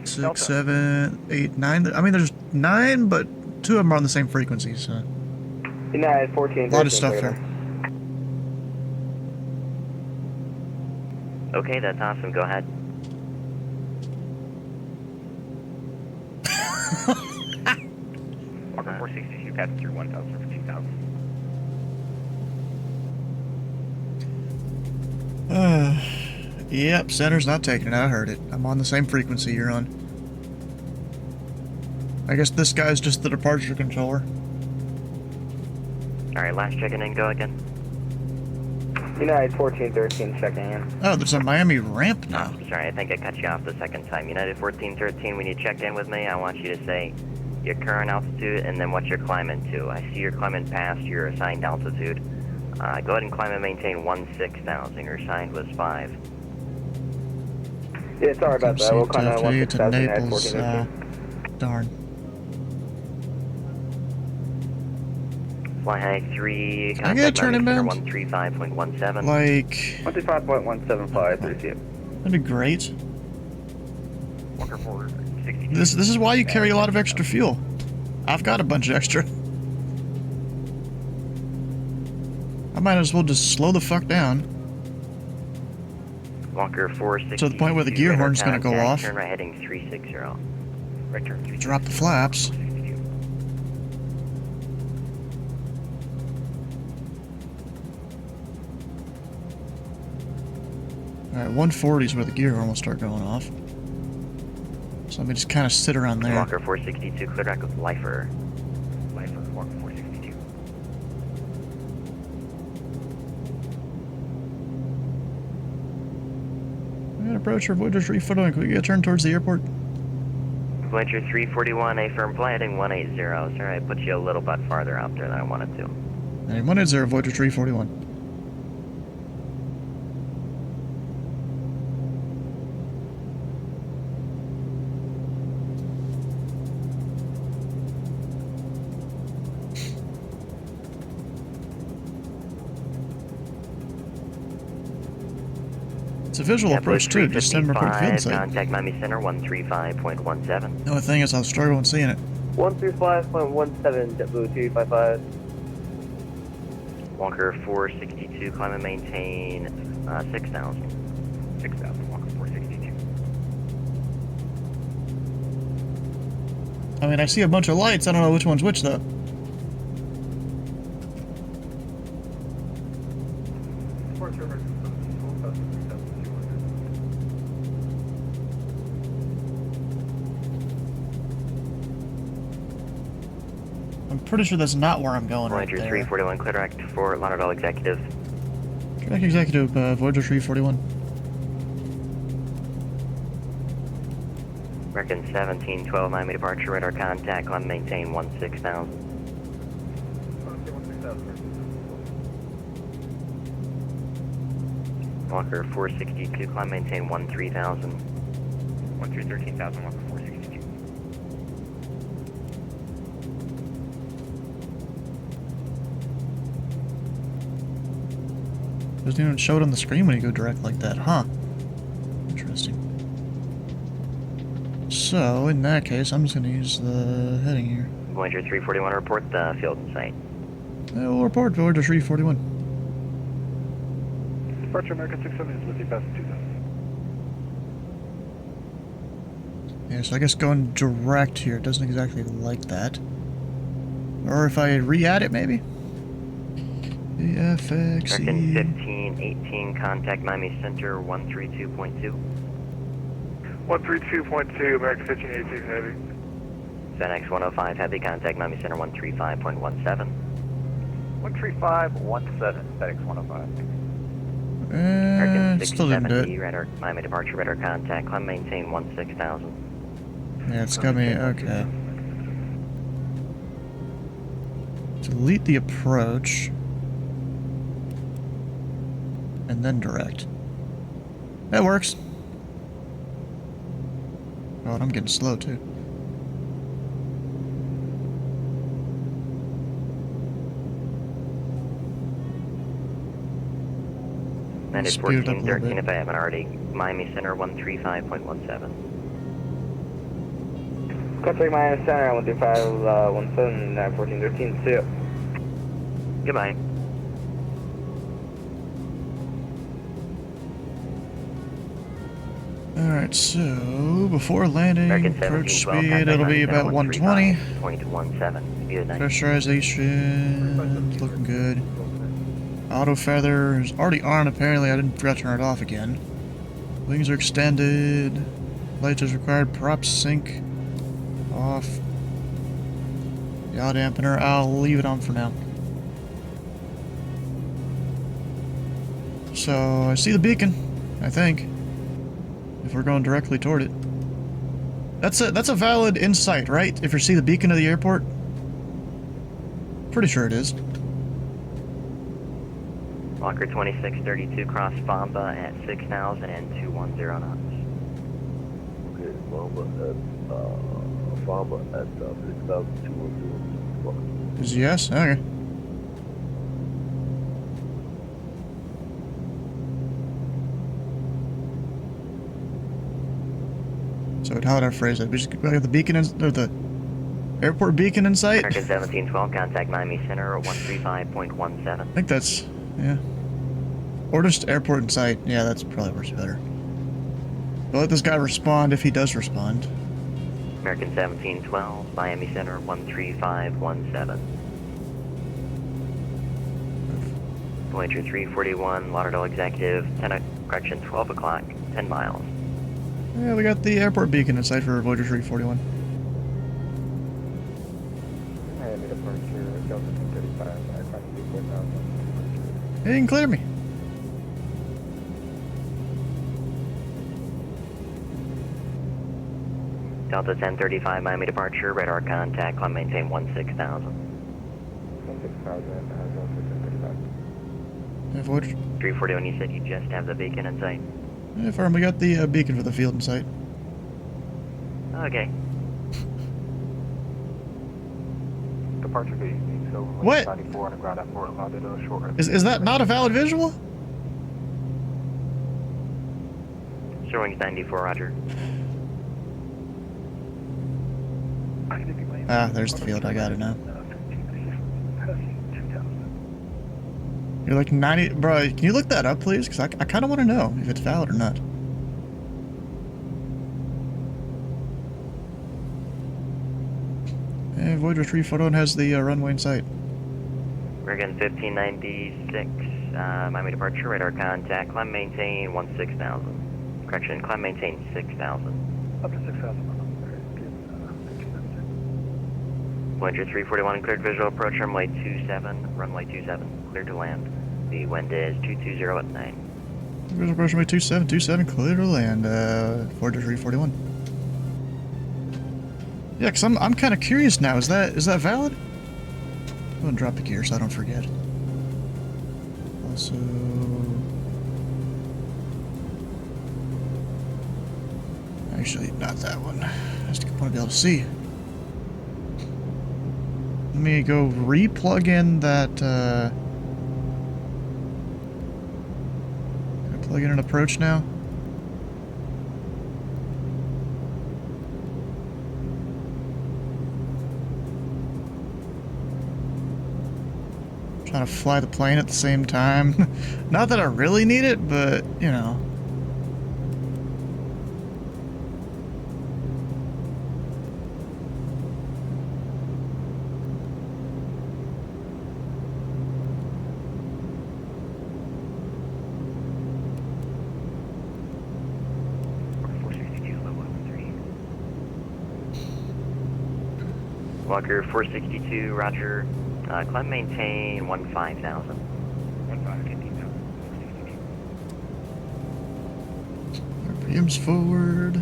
A: 6, 7, 8, 9. I mean, there's 9, but 2 of them are on the same frequency, so.
E: United 14.
A: A lot of stuff there.
H: Okay, that's awesome. Go ahead.
I: Walker 462, passing through 1,000 for 2,000.
A: Yep, center's not taking it. I heard it. I'm on the same frequency you're on. I guess this guy's just the departure controller.
H: Alright, last check-in and go again.
E: United 1413, checking in.
A: Oh, there's a Miami ramp now.
H: Sorry, I think I cut you off the second time. United 1413, when you check in with me, I want you to say your current altitude and then what you're climbing to. I see you're climbing past your assigned altitude. Go ahead and climb and maintain 16,000. Your assigned was 5.
E: Yeah, sorry about that. We'll climb
A: to
E: 16,000, United
A: Naples.
E: 1413.
A: Darn.
H: Fly high 3,
A: I get a turn inbound?
H: 135.17.
A: Like,
E: 135.175, 30.
A: that'd be great.
I: Walker 462.
A: This is why you carry a lot of extra fuel. I've got a bunch of extra. I might as well just slow the fuck down.
H: Walker 460.
A: To the point where the gear horn's gonna go off.
H: Turn right heading 360.
I: Right turn 360.
A: Drop the flaps. Alright, 140 is where the gear almost start going off. So let me just kind of sit around there.
H: Walker 462, clear back with Lifer. Lifer, Walker 462.
A: I'm gonna approach our Voyager 341. Can we get a turn towards the airport?
H: Voyager 341, a firm flight heading 180. Sir, I put you a little bit farther out there than I wanted to.
A: Hey, 180, Voyager 341. It's a visual approach too, just send report field site.
H: Contact Miami Center 135.17.
A: The only thing is I was struggling seeing it.
E: 135.17, JetBlue 355.
H: Walker 462, climb and maintain 6,000. 6,000, Walker 462.
A: I mean, I see a bunch of lights, I don't know which one's which though. I'm pretty sure that's not where I'm going right
H: Voyager
A: there.
H: 341, clear direct for Lauderdale Executive.
A: Track Executive, Voyager 341.
H: American 1712, Miami departure, radar contact, climb maintain 16,000. Walker 462, climb maintain 13,000. 13,000, Walker 462.
A: Doesn't even show it on the screen when you go direct like that, huh? Interesting. So, in that case, I'm just going to use the heading here.
H: Voyager 341, report the field in sight.
A: We'll report Voyager 341.
D: Departure American 67 is lifting past 2,000.
A: Yeah, so I guess going direct here doesn't exactly like that. Or if I re-add it, maybe?
H: American
A: TheFatRat.
H: 1518, contact Miami Center 132.2.
C: 132.2, American 1518 heavy.
H: FedEx 105, heavy, contact Miami Center 135.17.
D: 13517, FedEx 105.
H: American
A: Still didn't do
H: 670,
A: it.
H: radar, Miami departure, radar contact, climb maintain 16,000.
A: Yeah, it's got me, okay. Delete the approach. And then direct. That works. Oh, and I'm getting slow too.
H: And it's
A: Speed it up a little
H: 1413
A: bit.
H: if I haven't already. Miami Center 135.17.
E: Contact Miami Center 135.17, 1413, see ya.
H: Goodbye.
A: Alright, so before landing,
H: American
A: approach
H: 1712,
A: speed,
H: contact
A: it'll
H: Miami
A: be
H: Center
A: about 120.
H: 135.17. Speed of 90.
A: Pressurization, looking good. Auto feather is already on apparently, I didn't forget to turn it off again. Wings are extended. Lights as required, props sync off. Yaw dampener, I'll leave it on for now. So, I see the beacon, I think. If we're going directly toward it. That's a valid insight, right? If you see the beacon of the airport? Pretty sure it is.
H: Walker 2632, cross Famba at 6,000 and 210 knots.
J: Okay, Famba at 6,210.
A: Is yes? Okay. So how would I phrase it? We just have the beacon in, or the airport beacon in sight?
H: American 1712, contact Miami Center 135.17.
A: I think that's, yeah. Or just airport in sight. Yeah, that's probably works better. We'll let this guy respond if he does respond.
H: American 1712, Miami Center 135.17. Voyager 341, Lauderdale Executive, 12 o'clock, 10 miles.
A: Yeah, we got the airport beacon in sight for Voyager 341.
D: Miami departure, Delta 1035, aircraft 4000.
A: Hey, you can clear me.
H: Delta 1035, Miami departure, radar contact, climb maintain 16,000.
D: 16,000, Delta 1035.
A: Yeah, Voyager.
H: 341, you said you just have the beacon in sight?
A: Yeah, firm, we got the beacon for the field in sight.
H: Okay.
D: Departure good evening, so
A: What?
D: 94 on the ground at Fort Lauderdale, short.
A: Is that not a valid visual?
H: Wings 94, roger.
A: Ah, there's the field. I got it now. You're like 90... Bro, can you look that up, please? Because I kind of want to know if it's valid or not. And Voyager 341 has the runway in sight.
H: American 1596, Miami departure, radar contact, climb maintain 16,000. Correction, climb maintain 6,000.
D: Up to 6,000.
H: Voyager 341, cleared visual approach, runway 27, runway 27, cleared to land. The wind is 220 at 9.
A: Visual approach runway 27, clear to land, Voyager 341. Yeah, because I'm kind of curious now, is that valid? I'm going to drop the gear so I don't forget. Also... Actually, not that one. Just want to be able to see. Let me go re-plug in that, plug in an approach now. Trying to fly the plane at the same time. Not that I really need it, but, you know.
H: Walker 462, roger. Climb maintain 15,000.
D: 15,000.
A: RPM's forward.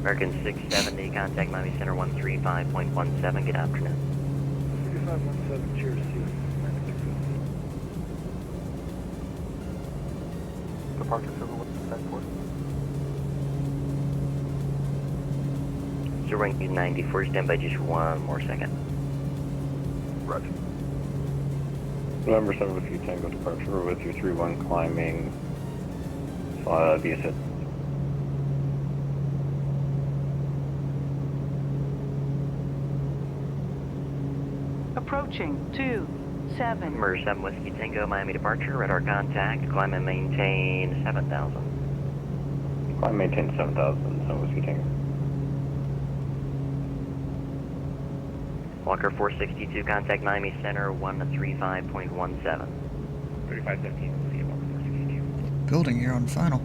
H: American 670, contact Miami Center 135.17, good afternoon.
D: 3517, cheers, see you. Departure civil with the port.
H: So ranking 94, stand by just one more second.
D: Roger.
K: November 7 with you, Tango departure with your 31 climbing via set.
L: Approaching 27.
H: Number 7 Whiskey Tango, Miami departure, radar contact, climb and maintain 7,000.
K: Climb maintain 7,000, 7 Whiskey Tango.
H: Walker 462, contact Miami Center 135.17.
I: 3517, we'll see you, Walker 462.
A: Building here on final.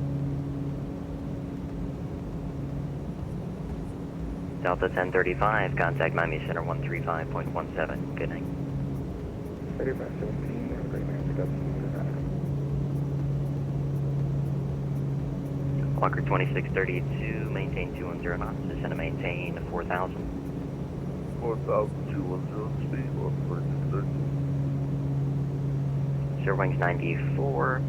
H: Delta 1035, contact Miami Center 135.17, good night.
D: 3517, have a great night, pick up Nirvana.
H: Walker 2632, maintain 210 knots, descend and maintain 4,000.
J: 4,210 speed, Walker 2630.
H: Zero wings 94,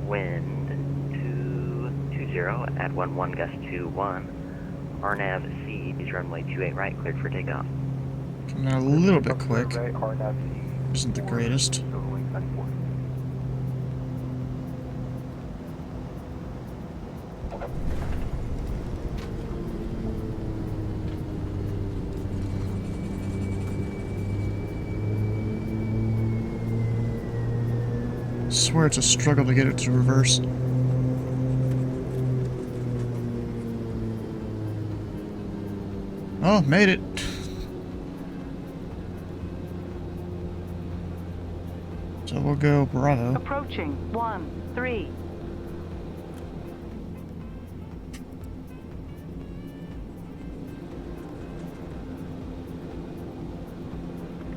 H: wind 220 at 11 gust 21. RNAV C is runway 28 right, cleared for takeoff.
A: Coming out a little bit quick.
D: Right, RNAV C.
A: Isn't the greatest.
D: Silver Wings 94.
A: I swear it's a struggle to get it to reverse. Oh, made it. So we'll go Bravo.
L: Approaching 1-3.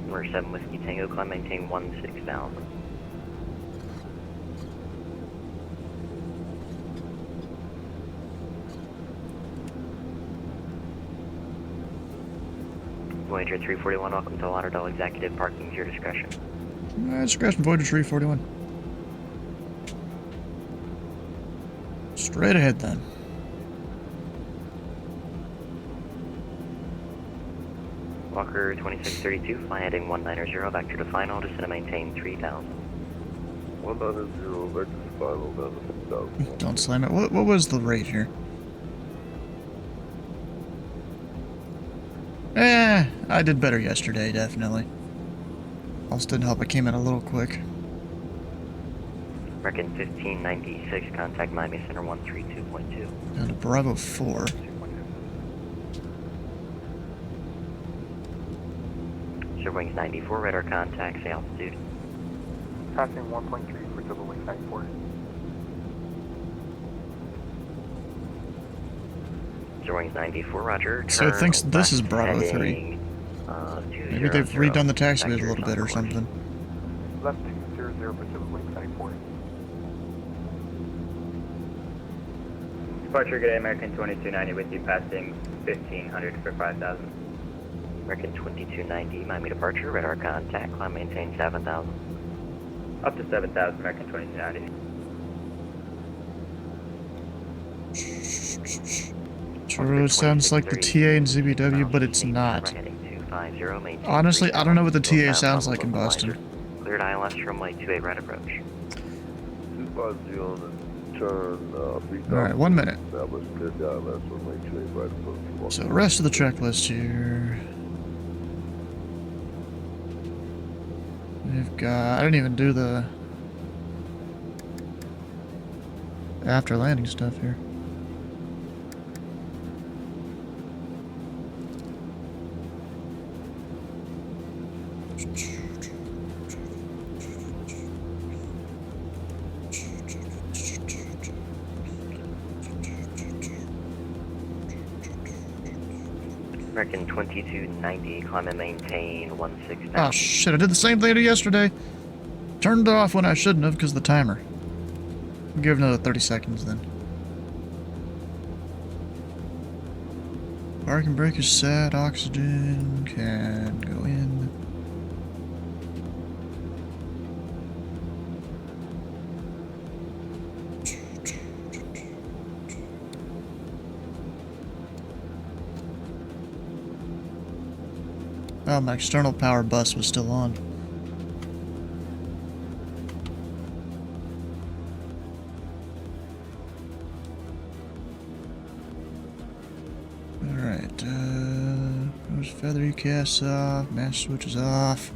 H: We're 7 Whiskey Tango, climb maintain 16,000. Voyager 341, welcome to Lauderdale Executive. Parking is your discretion.
A: Discretion, Voyager 341. Straight ahead then.
H: Walker 2632, fly heading 190, vector to final, descend to maintain 3,000.
J: 190, vector to final, down to 6,000.
A: Don't slam it. What was the rate here? I did better yesterday, definitely. Also didn't help I came in a little quick.
H: American 1596, contact Miami Center 132.2.
A: Down to Bravo 4.
H: Wings 94, radar contact, say altitude.
M: Passing 1.3 for double wings 94.
H: Wings 94, roger.
A: So it thinks this is Bravo 3. Maybe they've redone the taxiway a little bit or something.
M: Left 200 for double wings 94.
N: Departure, good day, American 2290 with you, passing 1500 for 5,000.
H: American 2290, Miami departure, radar contact, climb maintain 7,000.
N: Up to 7,000, American 2290.
A: True, it sounds like the TA and ZBW, but it's not. Honestly, I don't know what the TA sounds like in Boston.
H: Cleared ILS runway 28 right approach.
J: 250 on the turn, 3,000.
A: Alright, 1 minute.
J: That was cleared ILS runway 28 right approach.
A: So the rest of the checklist here. We've got... I didn't even do the... after landing stuff here.
H: American 2290, climb and maintain 16,000.
A: Oh shit, I did the same thing I did yesterday. Turned it off when I shouldn't have because of the timer. I'll give it another 30 seconds then. Parking brake is set, oxygen can go in. Oh, my external power bus was still on. Alright, those feather casts off, mass switch is off.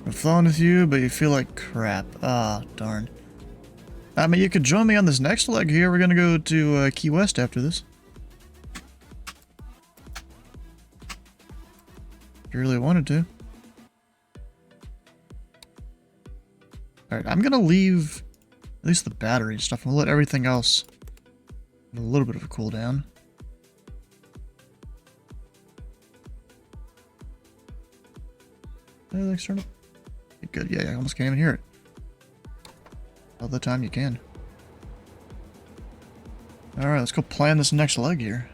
A: I've flown with you, but you feel like crap. Ah, darn. I mean, you could join me on this next leg here. We're gonna go to Key West after this. If you really wanted to. Alright, I'm gonna leave at least the battery stuff. I'm gonna let everything else a little bit of a cooldown. External. Good, yeah, I almost can't even hear it. All the time you can. Alright, let's go plan this next leg here.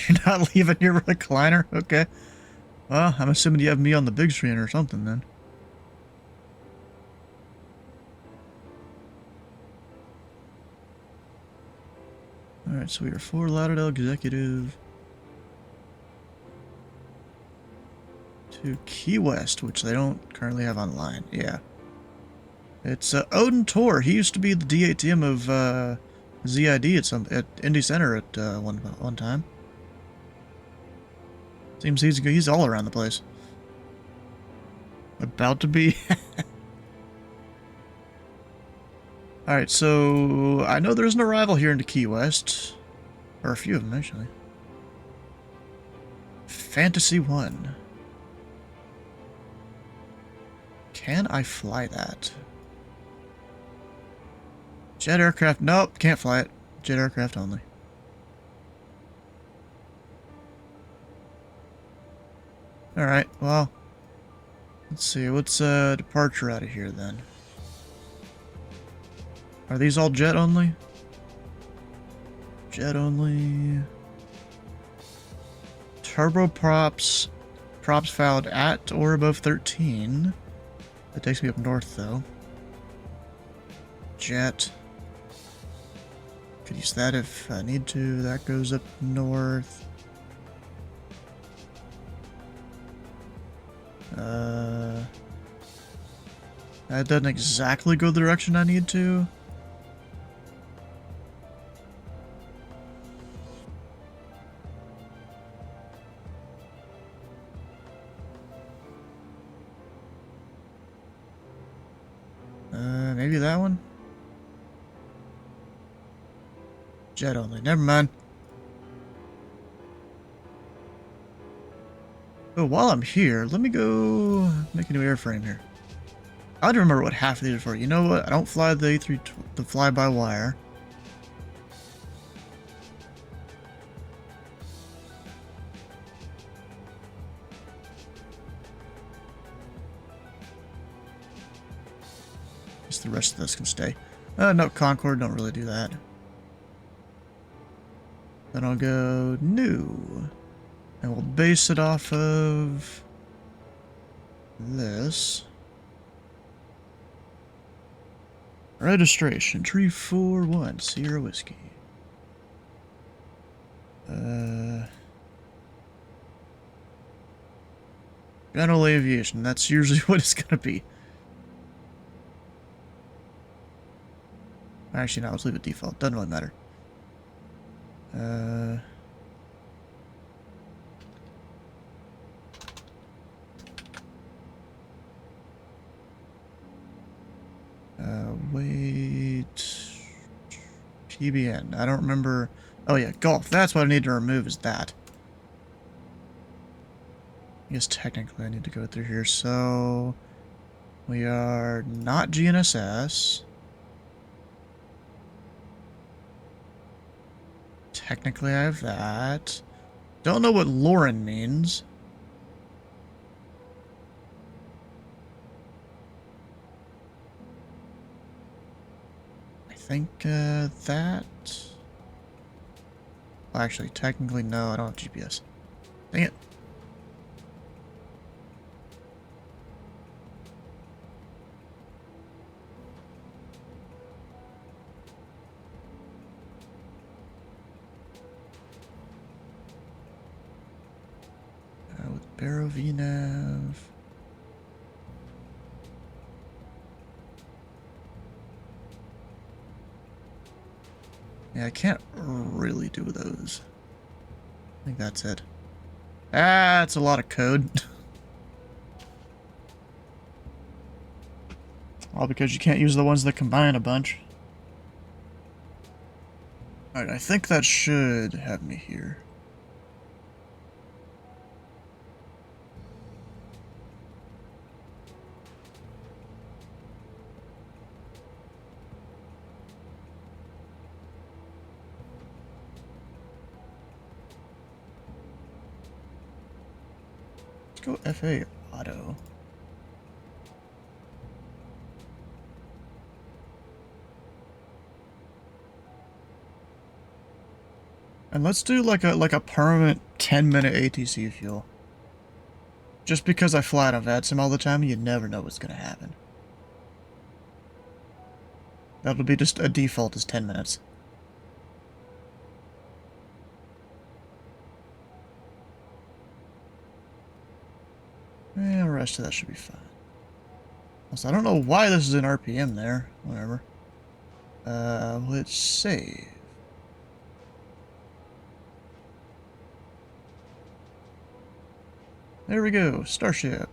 A: You're not leaving your recliner? Okay. Well, I'm assuming you have me on the big screen or something then. Alright, so we are for Lauderdale Executive to Key West, which they don't currently have online. Yeah. It's Odin Tor. He used to be the DATM of ZID at Indy Center at one time. Seems he's all around the place. About to be. Alright, so I know there's an arrival here into Key West. Or a few of them, actually. Fantasy 1. Can I fly that? Jet aircraft. Nope, can't fly it. Jet aircraft only. Alright, well. Let's see, what's departure out of here then? Are these all jet only? Jet only. Turboprops. Props fouled at or above 13. That takes me up north though. Jet. Could use that if I need to. That goes up north. That doesn't exactly go the direction I need to. Maybe that one? Jet only. Never mind. Oh, while I'm here, let me go make a new airframe here. I don't remember what half of these are for. You know what? I don't fly the A3, the fly-by-wire. Guess the rest of this can stay. No, Concorde, don't really do that. Then I'll go new. And we'll base it off of this. Registration, 341, Sierra Whiskey. General aviation, that's usually what it's gonna be. Actually, no, let's leave it default, doesn't really matter. Wait. PBN. I don't remember. Oh yeah, golf. That's what I need to remove is that. I guess technically I need to go through here. So we are not GNSS. Technically I have that. Don't know what Lauren means. I think that... Well, actually, technically no, I don't have GPS. Dang it. With Barrow VNav. Yeah, I can't really do those. I think that's it. That's a lot of code. All because you can't use the ones that combine a bunch. Alright, I think that should have me here. Go FA auto. And let's do like a permanent 10-minute ATC fuel. Just because I fly out of VATSIM all the time, you never know what's gonna happen. That'll be just a default is 10 minutes. And the rest of that should be fine. Also, I don't know why this is in RPM there. Whatever. Let's save. There we go. Starship.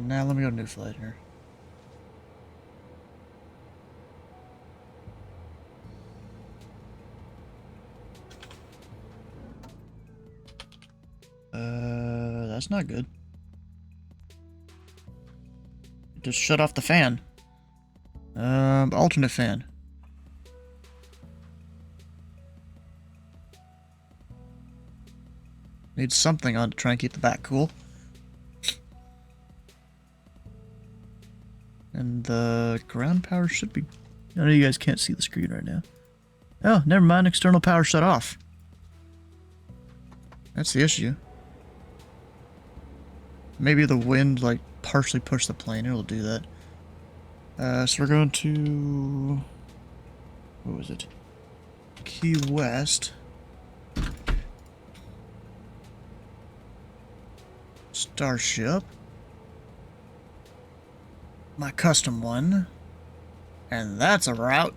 A: now let me go to new flight here. That's not good. Just shut off the fan. Alternate fan. Need something on to try and keep the back cool. And the ground power should be... I know you guys can't see the screen right now. Oh, never mind. External power shut off. That's the issue. Maybe the wind, like, partially pushed the plane. It'll do that. So we're going to... What was it? Key West. Starship. My custom one. And that's a route.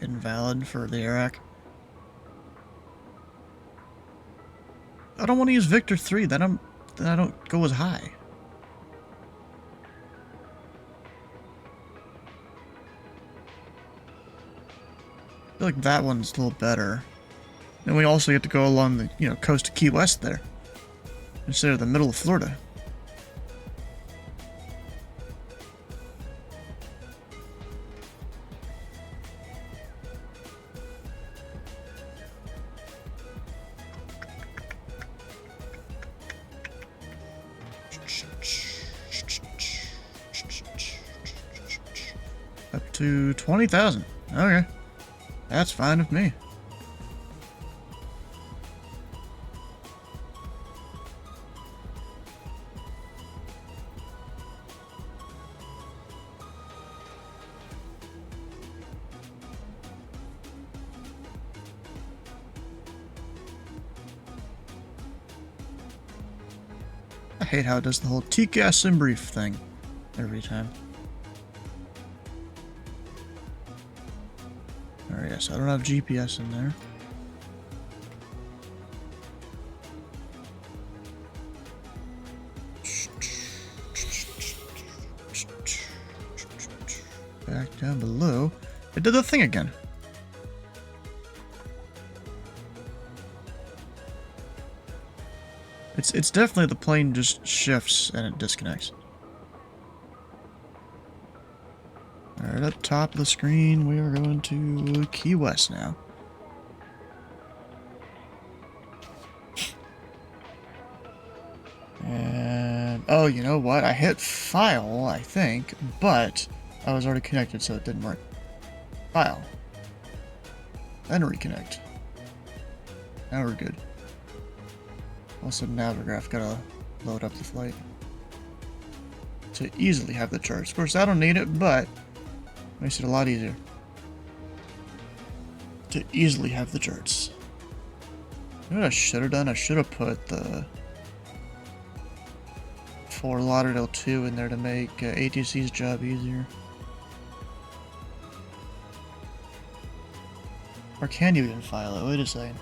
A: Invalid for the Iraq. I don't want to use Victor 3, then I don't go as high. I feel like that one's a little better. And we also get to go along the, coast of Key West there. Instead of the middle of Florida. Up to 20,000. Okay. That's fine with me. I hate how it does the whole TCAS and brief thing every time. Alright, yes, I don't have GPS in there. Back down below. It did the thing again. It's definitely the plane just shifts and it disconnects. Alright, up top of the screen, we are going to Key West now. And, oh, you know what? I hit file, I think, but I was already connected, so it didn't work. File. Then reconnect. Now we're good. Also, Navigraph gotta load up the flight to easily have the charts. Of course, I don't need it, but makes it a lot easier to easily have the charts. You know what I should have done? I should have put the Fort Lauderdale 2 in there to make ATC's job easier. Or can you even file it? Wait a second.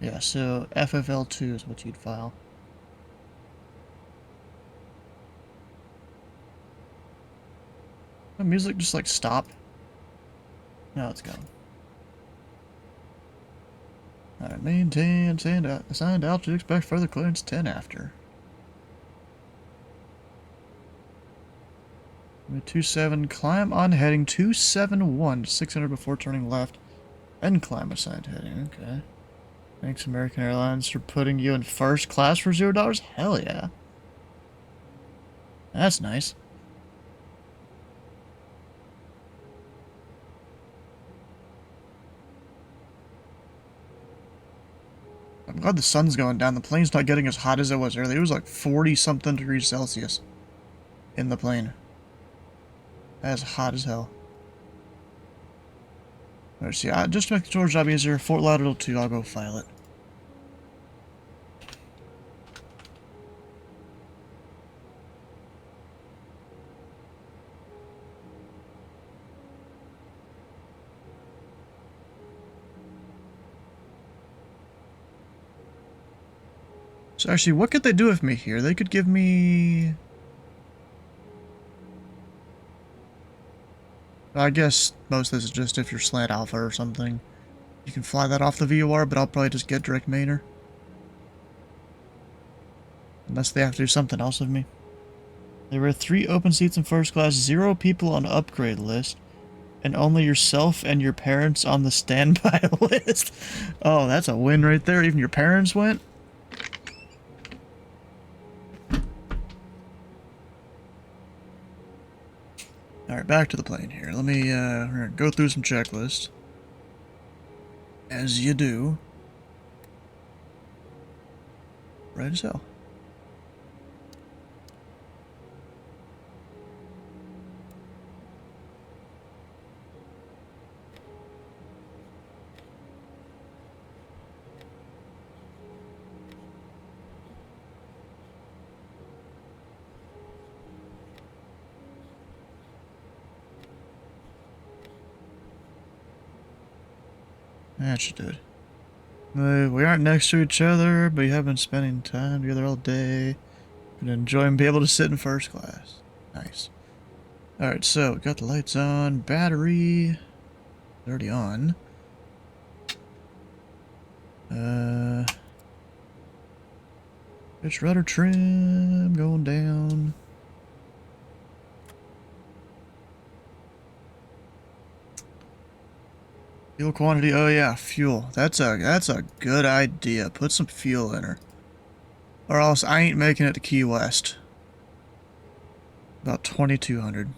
A: Yeah, so FFL2 is what you'd file. The music just like stop. Now it's gone. Alright, maintain assigned altitude, expect further clearance 10 after. 27, climb on heading 271 to 600 before turning left, and climb assigned heading, okay. Thanks American Airlines for putting you in first class for $0? Hell yeah. That's nice. glad the sun's going down. The plane's not getting as hot as it was earlier. It was like 40-something degrees Celsius in the plane. That's hot as hell. Let's see. Just to make the tour job easier, Fort Lauderdale 2, I'll go file it. So actually, what could they do with me here? They could give me... I guess most of this is just if you're slant alpha or something. You can fly that off the VOR, but I'll probably just get direct mainer. Unless they have to do something else with me. There were 3 open seats in first class, 0 people on upgrade list, and only yourself and your parents on the standby list. Oh, that's a win right there. Even your parents went? Alright, back to the plane here. Let me, we're gonna go through some checklists. As you do. Right as hell. That should do it. We aren't next to each other, but we have been spending time together all day. Gonna enjoy and be able to sit in first class. Nice. Alright, so, got the lights on. Battery... already on. Pitch rudder trim going down. Fuel quantity, oh yeah, fuel. That's a good idea. Put some fuel in her. Or else I ain't making it to Key West. About 2,200.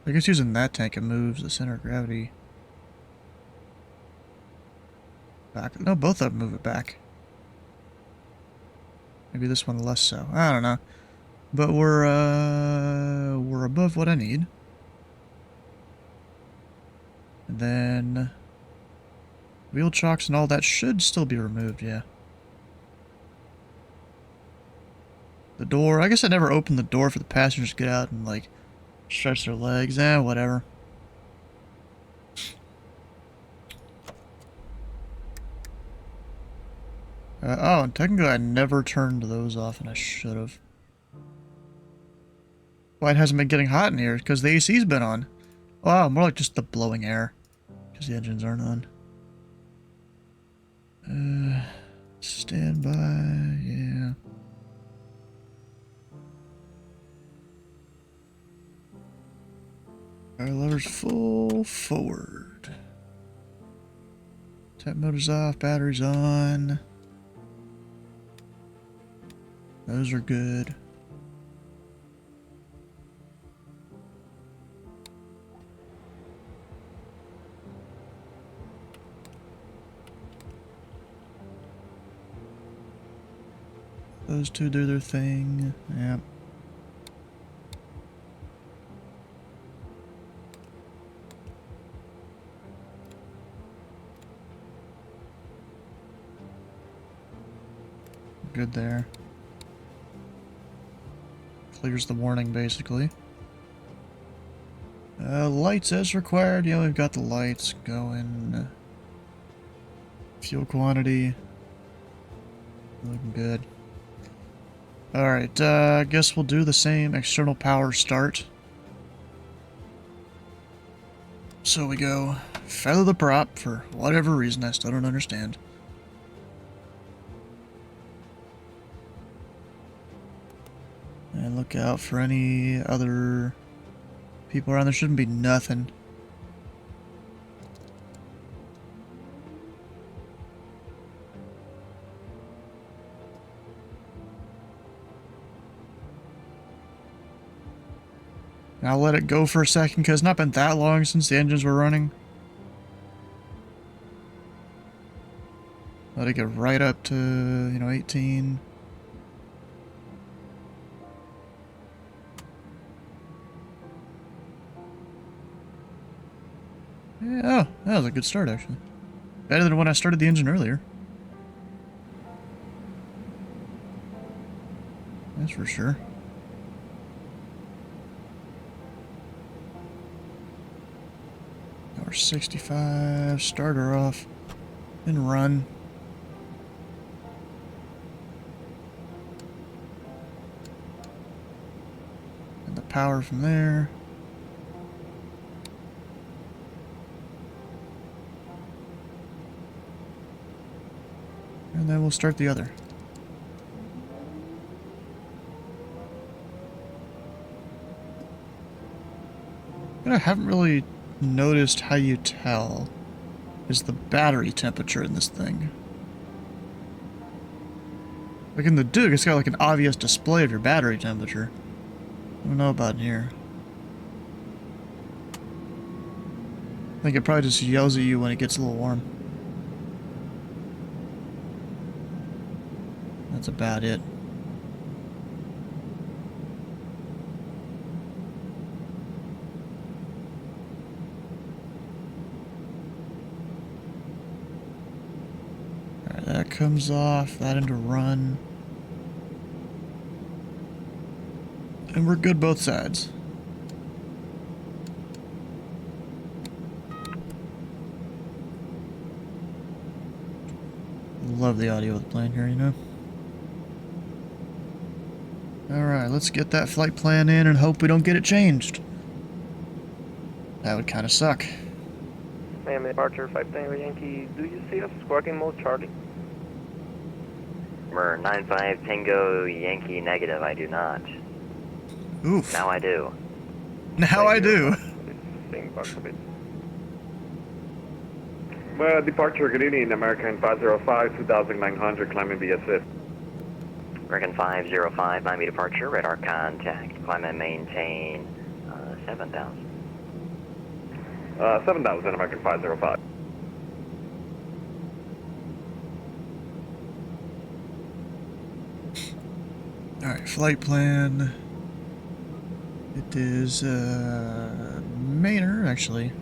A: I guess using that tank, it moves the center of gravity back. No, both of them move it back. Maybe this one less so. I don't know. But we're above what I need. And then wheel chocks and all that should still be removed, yeah. The door, I guess I never opened the door for the passengers to get out and like stretch their legs. Whatever. Oh, and technically I never turned those off, and I should have. Why it hasn't been getting hot in here? Because the AC's been on. Wow, more like just the blowing air. Because the engines aren't on. Standby, yeah. Our lever's full forward. Tap motor's off, battery's on. Those are good. Those two do their thing. Yep. Good there. Clears the warning, basically. Lights as required. Yeah, we've got the lights going. Fuel quantity. Looking good. Alright, I guess we'll do the same external power start. So we go feather the prop for whatever reason, I still don't understand. And look out for any other people around. There shouldn't be nothing. I'll let it go for a second because it's not been that long since the engines were running. Let it get right up to, 18. Yeah, oh, that was a good start, actually. Better than when I started the engine earlier. That's for sure. Hour 65, start her off, and run. And the power from there. And then we'll start the other. What I haven't really noticed how you tell is the battery temperature in this thing. Like in the Duke, it's got like an obvious display of your battery temperature. I don't know about in here. I think it probably just yells at you when it gets a little warm. That's about it. Alright, that comes off, that into run. And we're good both sides. Love the audio of the plane here, you know? Alright, let's get that flight plan in and hope we don't get it changed. That would kind of suck.
M: Miami departure 5 Tango Yankee, do you see us squawking mode Charlie?
H: We're 95 Tango Yankee negative, I do not.
A: Oof.
H: Now I do.
A: Now I do.
K: Well, departure, good evening, American 505, 2900, climbing VSF.
H: American 505, Miami departure, radar contact, climb and maintain 7,000.
K: 7,000, American 505.
A: Alright, flight plan. It is, Maynard, actually.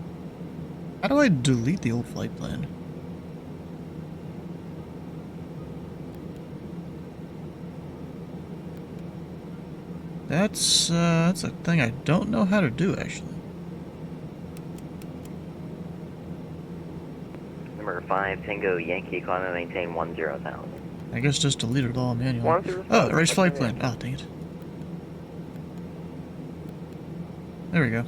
A: How do I delete the old flight plan? That's a thing I don't know how to do, actually.
H: Number 5 Tango Yankee, climb and maintain 10,000.
A: I guess just delete it all manually. Oh, erase flight plan. Oh, dang it. There we go.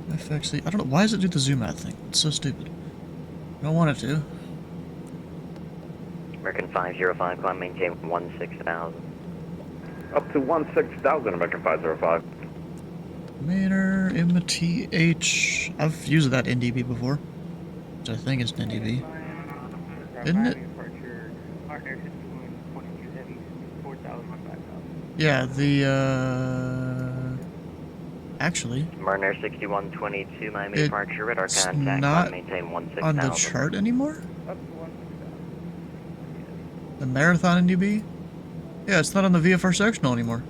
A: FXC. I don't know. Why does it do the zoom out thing? It's so stupid. I don't want it to.
H: American 505, climb maintain 16,000.
K: Up to 16,000, American 505.
A: Manor, MTH. I've used that NDB before. Which I think is an NDB. Isn't it? Yeah, actually,
H: Mariner 6122, Miami departure, radar
A: it's
H: contact,
A: not
H: maintain 16,000.
A: on the chart anymore? The Marathon NDB? Yeah, it's not on the VFR sectional anymore.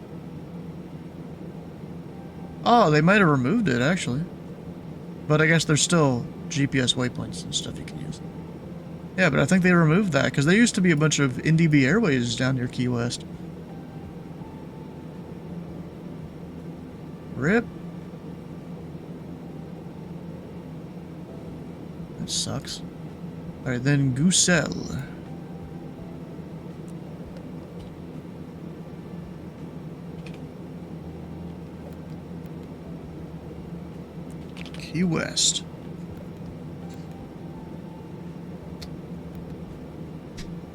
A: Oh, they might have removed it, actually. But I guess there's still GPS waypoints and stuff you can use. Yeah, but I think they removed that, because there used to be a bunch of NDB airways down near Key West. RIP. That sucks. Alright, then Goosell. Key West.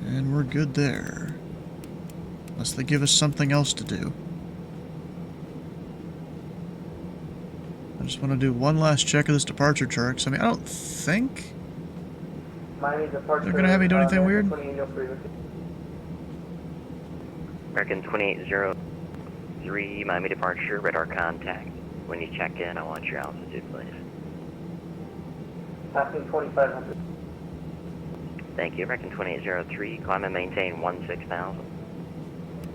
A: And we're good there. Unless they give us something else to do. I just want to do one last check of this departure chart, 'cause I mean, I don't think
E: Miami departure,
A: they're going to have me do anything weird.
H: American 2803, Miami departure, radar contact. When you check in, I want your altitude, please.
M: Passing 2500.
H: Thank you. American 2803, climb and maintain 16,000.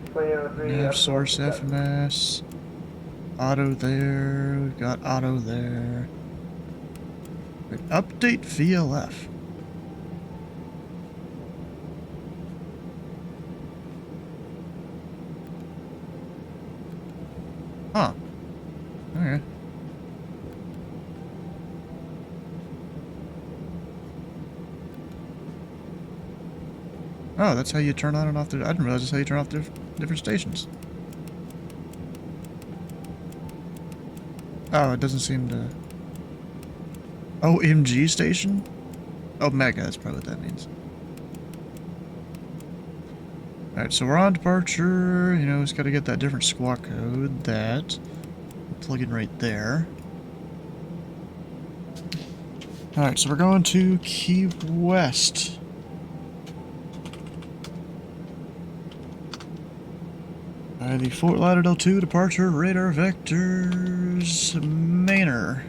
M: 2803.
A: Nav source FMS. Auto there. We've got auto there. Wait, update VLF. Huh. Okay. Oh, that's how you turn on and off the... I didn't realize that's how you turn off different stations. Oh, it doesn't seem to... Oh, MG station? Oh, Mega, that's probably what that means. Alright, so we're on departure. You know, it's got to get that different squawk code. That. Plug in right there. Alright, so we're going to Key West. The Fort Lauderdale 2 departure radar vectors Manor.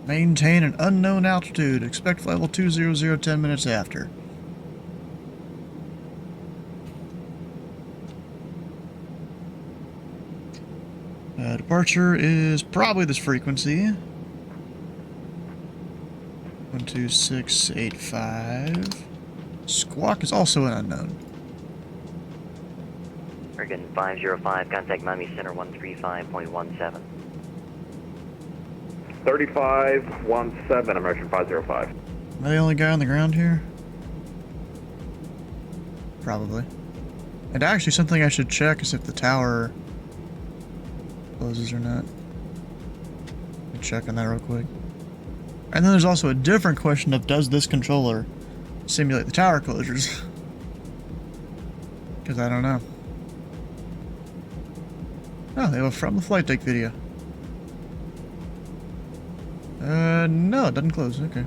A: Maintain an unknown altitude. Expect level 200 10 minutes after. Departure is probably this frequency. 12685. Squawk is also an unknown.
H: American 505, contact Miami Center 135.17.
K: 3517, American 505.
A: Am I the only guy on the ground here? Probably. And actually, something I should check is if the tower closes or not. Let me check on that real quick. And then there's also a different question of, does this controller simulate the tower closures? Because I don't know. Oh, they have a from the flight deck video. No, it doesn't close. Okay.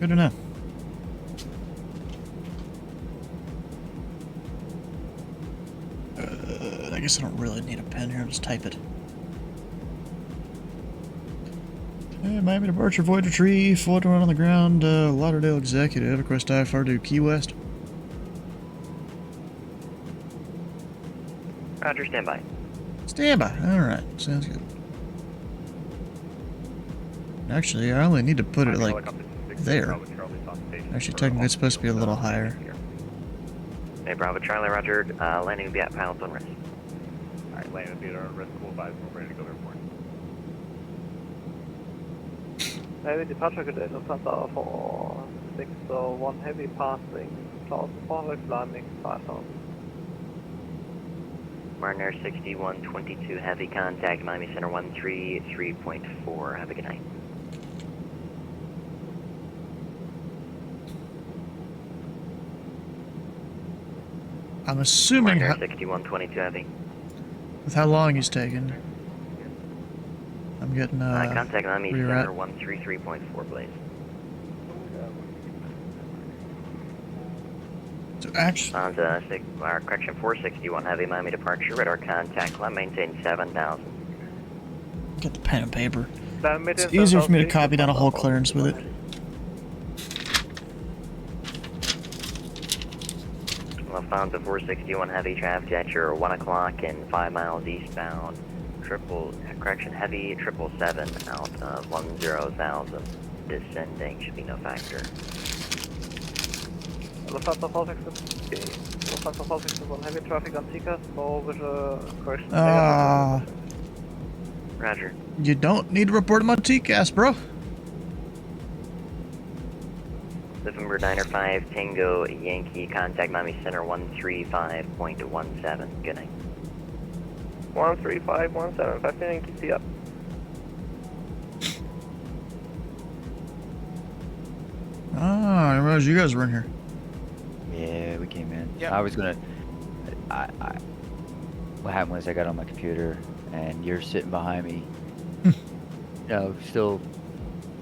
A: Good enough. I guess I don't really need a pen here. I'll just type it. Miami departure, Voyager Tree, floating around on the ground, Lauderdale Executive, request IFR to Key West.
H: Roger, standby.
A: Standby, alright, sounds good. Actually, I only need to put it like there. Actually, technically it's supposed to be a little higher.
H: Hey, Bravo Charlie, Roger, landing will be at pilots on risk.
C: Alright, landing will be at our risk, cool vibes, we're ready to go to airport.
M: Heavy departure today, Lufthansa for 601 heavy passing, 1004 climbing 5000.
H: Mariner 6122, heavy contact, Miami Center 133.4, have a good night.
A: I'm assuming
H: Mariner 6122, heavy.
A: with how long he's taking. I'm getting
H: contact Miami
A: where you're
H: Center
A: at.
H: 133.4, please.
A: So actually,
H: correction 461 heavy Miami departure, radar contact, climb maintain 7,000.
A: get the pen and paper. It's easier for me to copy down a whole clearance with it.
H: Lufthansa 461 heavy traffic at your 1 o'clock and 5 miles eastbound. Heavy 777 out of 10,000. Descending should be no factor.
M: Lufthansa 461 heavy traffic on Tika, so with correction.
H: Roger.
A: You don't need to report him on TCAS, bro.
H: November 905 Tango Yankee, contact Miami Center 135.17. Good night.
M: 13517, 15 Yankee, see up.
A: Ah, I didn't realize you guys were in here.
O: Yeah, we came in.
M: Yep.
O: I was gonna. What happened was I got on my computer and you're sitting behind me. You know, still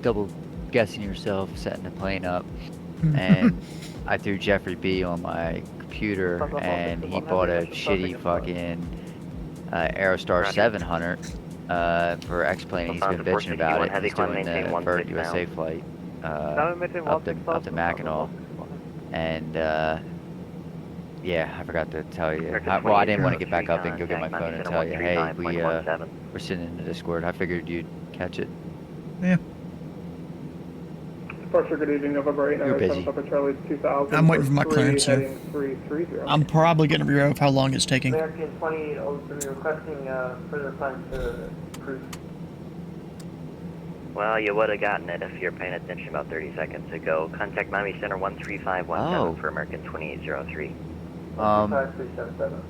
O: double guessing yourself, setting the plane up, and I threw Jeffrey B on my computer, and he bought a shitty fucking Aerostar 700 for X-Plane. He's been bitching about it. He's doing the first USA flight up to Mackinac, and yeah, I forgot to tell you. Well, I didn't want to get back up and go get my phone and tell you, hey, we're sitting in the Discord. I figured you'd catch it.
A: Yeah.
M: Departure, good evening, November 8,
O: You're busy.
M: Papa Charlie 2000.
A: I'm waiting for my clearance here.
M: Heading 330.
A: I'm probably getting a review of how long it's taking.
E: American 2803 requesting further climb to cruise.
H: Well, you would have gotten it if you're paying attention about 30 seconds ago. Contact Miami Center 13517 for American 2803.
M: 135-377.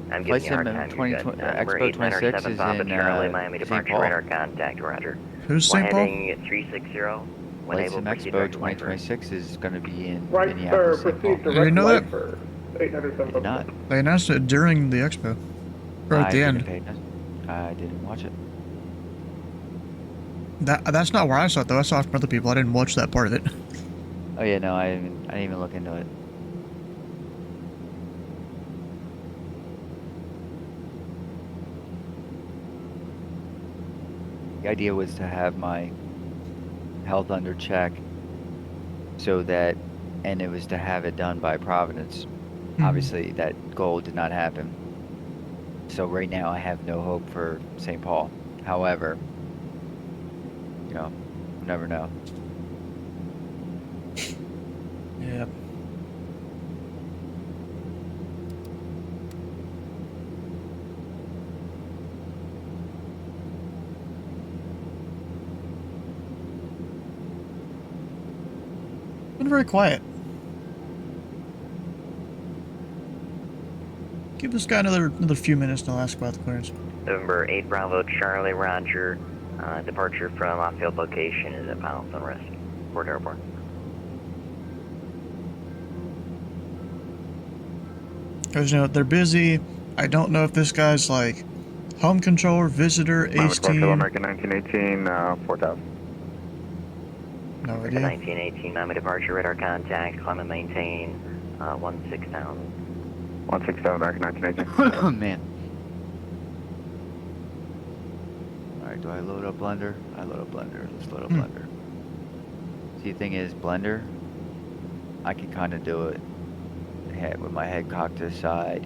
H: I'm
O: Flight
H: giving you a hard
O: Sim
H: time.
O: 20,
H: You're good. Number
O: Expo 26
H: 897
O: is
H: Papa
O: in
H: Charlie, Miami
O: St.
H: departure
O: Paul.
H: radar contact, roger.
A: Who's St. Paul?
H: Heading 360. When
O: Flight
H: able,
O: Sim
H: proceed
O: Expo
H: direct to Whitebird.
O: 2026 is going to be in
M: Right,
O: Minneapolis,
M: sir,
O: St. Paul.
M: proceed
A: You
M: direct
A: know
M: to
A: that?
M: Whitebird. 897
O: Did not.
A: They announced it during the expo. Or at the end.
O: I didn't watch it.
A: That's not where I saw it though. I saw it from other people. I didn't watch that part of it.
O: Oh yeah, no, I didn't even look into it. The idea was to have my health under check so that, and it was to have it done by Providence. Obviously, that goal did not happen. So right now I have no hope for St. Paul. However, you know, you never know.
A: Yeah. Been very quiet. Give this guy another few minutes and I'll ask about the clearance.
H: November 8 Bravo Charlie, roger. Departure from off-field location is at Pilots on Risk. Port Airport.
A: Because, you know, they're busy. I don't know if this guy's like home controller, visitor, ace team.
C: American 1918, 4000.
A: No
H: American
A: idea.
H: 1918, Miami departure, radar contact, climb and maintain, 16,000.
C: 167, American 1918.
O: Oh man. Alright, do I load up Blender? I load up Blender. Let's load up Blender. See, the thing is, Blender, I can kind of do it with my head cocked to the side.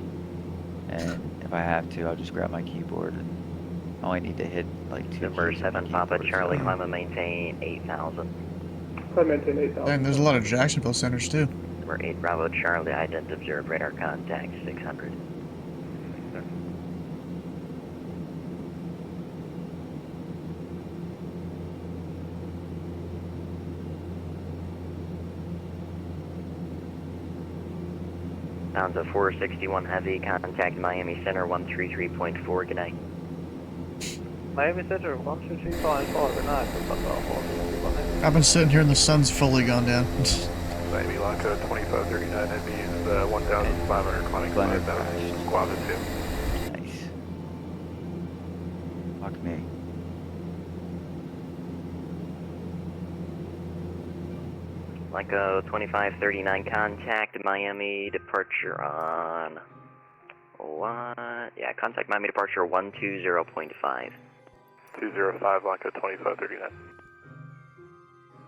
O: And if I have to, I'll just grab my keyboard and I only need to hit like 2
H: Number
O: keys on
H: 7
O: my
H: Papa
O: keyboard,
H: Charlie,
O: so-
H: climb and maintain 8,000.
M: I maintain 8,000.
A: And there's a lot of Jacksonville centers too.
H: Number 8 Bravo Charlie, ident observed, radar contact 600. Sounds of 461 heavy, contact Miami Center 133.4, good night.
M: Miami Center 123.4, good night.
A: I've been sitting here and the sun's fully gone down.
C: Miami Lanka 2539, heavy is 1,500, climbing 5,000, squad 2.
O: Nice. Fuck me.
H: Lanka 2539, contact Miami departure on what? Yeah, contact Miami departure 120.5.
C: 205, Lanka 2539.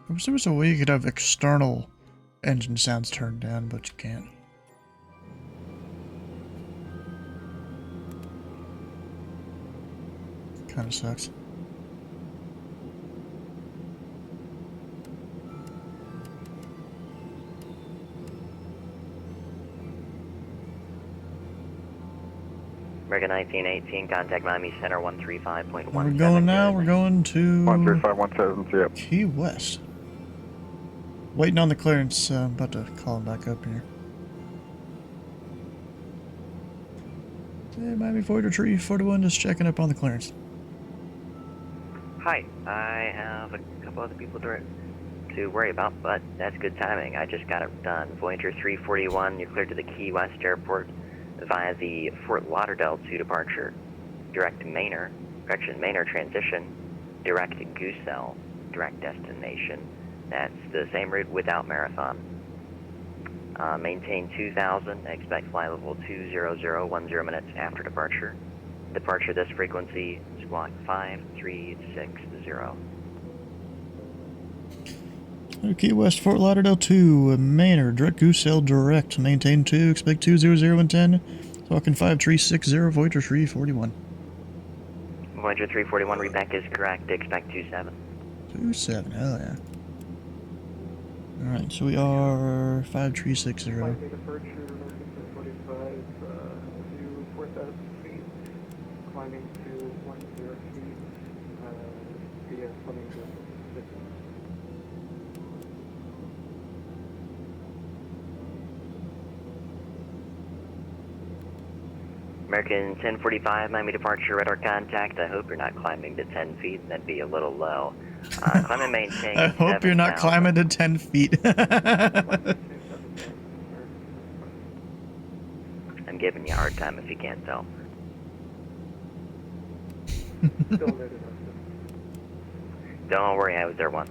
A: I wish there was a way you could have external engine sounds turned down, but you can't. Kinda sucks.
H: American 1918, contact Miami Center 135.17.
A: Where we're going now, we're going to
C: 13517,
A: Key West. Waiting on the clearance, I'm about to call him back up here. Hey, Miami Voyager Tree 41, just checking up on the clearance.
H: Hi, I have a couple other people to worry about, but that's good timing. I just got it done. Voyager 341, you're cleared to the Key West Airport via the Fort Lauderdale 2 departure. Direct to Manor, correction, Manor transition. direct Goosell, direct destination. That's the same route without Marathon. Maintain 2000, expect flight level 200, 10 minutes after departure. Departure this frequency, squawk 5360.
A: Key West, Fort Lauderdale 2, Manor, direct Goosell direct, maintain 2, expect 200 and 10, talking 5360, Voyager 341.
H: Voyager 341, readback is correct, expect 27.
A: 27, hell yeah. Alright, so we are 5360.
M: Flight departure, American 1045, view 4,000 feet, climbing to 10 feet, via Flemington.
H: American 1045, Miami departure, radar contact. I hope you're not climbing to 10 feet, that'd be a little low. Climb and maintain
A: I hope you're not
H: 7,000.
A: climbing to 10 feet.
H: I'm giving you a hard time if you can't tell. Don't worry, I was there once.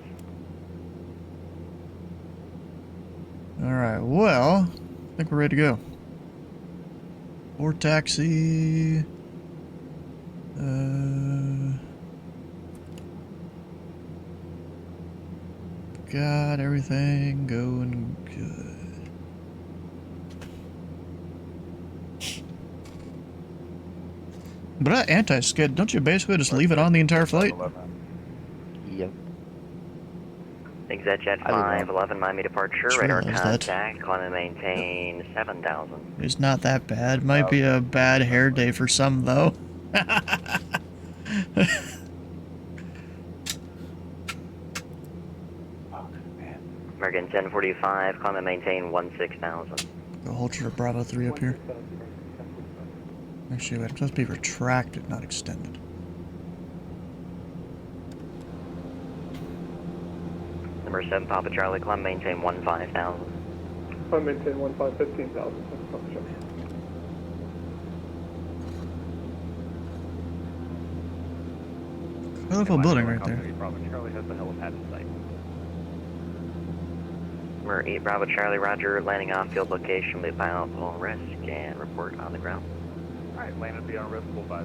A: Alright, well, I think we're ready to go. Or taxi. Got everything going good. But that anti-skid, don't you basically just leave it on the entire flight?
O: Yep.
H: ExitJet 511, Miami departure,
A: Just
H: radar
A: realized that.
H: contact, climb and maintain 7,000.
A: It's not that bad. Might be a bad hair day for some, though.
H: American 1045, climb and maintain 16,000.
A: Go hold your Bravo 3 up here. Actually, it's supposed to be retracted, not extended.
H: Number 7, Papa Charlie, climb and maintain 15,000.
M: Climb maintain 15,000.
A: Colorful building right there.
N: Charlie has the helipad in sight.
H: Number 8, Bravo Charlie, roger, landing off field location, lead pilot full risk, and report on the ground.
N: Alright, landed the unrisk, full by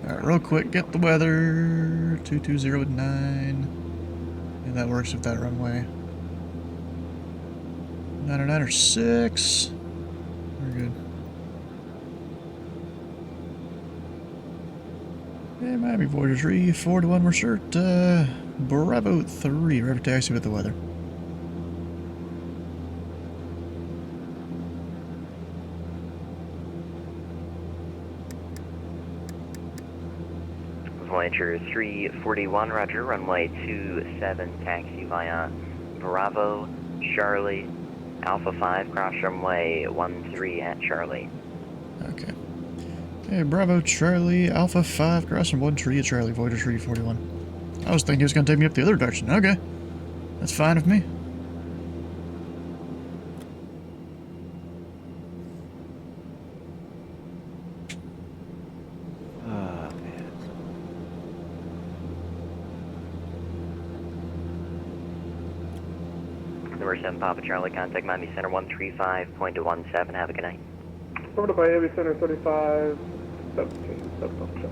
A: Alright, real quick, get the weather. 220.9. Yeah, that works with that runway. 909 or 6. We're good. Hey, Miami Voyager 3, 4 to 1, we're short. Bravo 3, ready for taxi with the weather.
H: Voyager 341, roger, runway 27, taxi via Bravo, Charlie, Alpha 5, cross runway 13 at Charlie.
A: Okay. Hey, Bravo, Charlie, Alpha 5, crossing 13 at Charlie, Voyager 341. I was thinking he was going to take me up the other direction. Okay. That's fine with me.
H: Number 7, Papa Charlie, contact Miami Center 135.17, have a good night.
M: Over to Miami Center 35, 17, 7.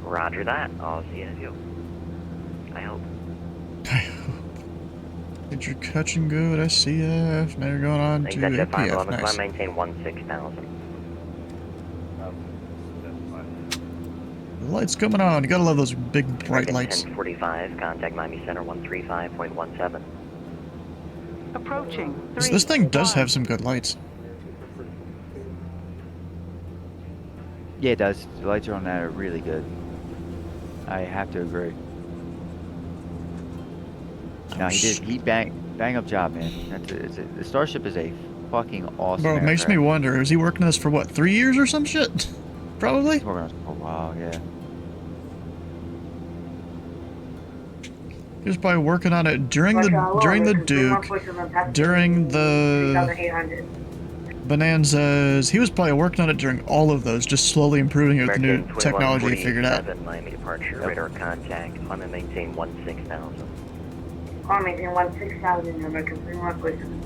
H: Roger that, I'll see you as you. I hope.
A: Did your catch and go at SCF? Now you're going on to
H: ExitJet
A: APF.
H: 511,
A: Nice.
H: climb maintain 16,000.
A: The light's coming on. You gotta love those big bright lights.
H: 1045, contact Miami Center 135.17.
L: Approaching.
A: This thing does have some good lights.
O: Yeah, it does. The lights are on that are really good. I have to agree. No, he bang up job, man. The Starship is a fucking awesome
A: Bro, it makes me
O: aircraft.
A: wonder, is he working on this for what, 3 years or some shit? Probably?
O: He's working on this for a while, yeah.
A: He was probably working on it during the Duke, during the Bonanzas. He was probably working on it during all of those, just slowly improving it with new technology he figured out.
H: Miami departure, radar contact, climb and maintain 16,000.
L: Climb maintain 16,000, American 3147.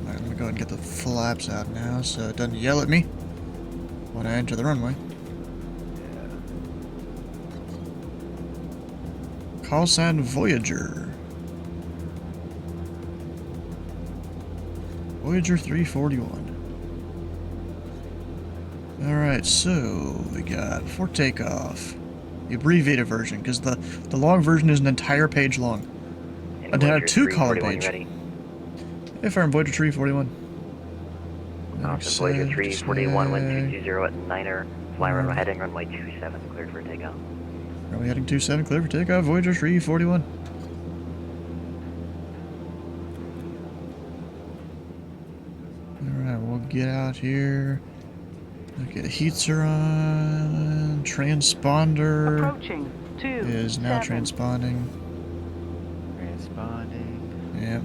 A: Alright, I'm gonna go ahead and get the flaps out now so it doesn't yell at me when I enter the runway. Call sign Voyager. Voyager 341. Alright, so we got for takeoff. The abbreviated version, because the long version is an entire page long. And then a 2-column page. Hey, Farm Voyager 341.
H: Awesome, Voyager 341, wind 220 at 9er, fly runway heading runway 27, cleared for takeoff.
A: Runway heading 27, clear for takeoff, Voyager 341. Alright, we'll get out here. Okay, the heats are on. Transponder
L: Approaching.
A: is now transponding.
O: Transponding.
A: Yep.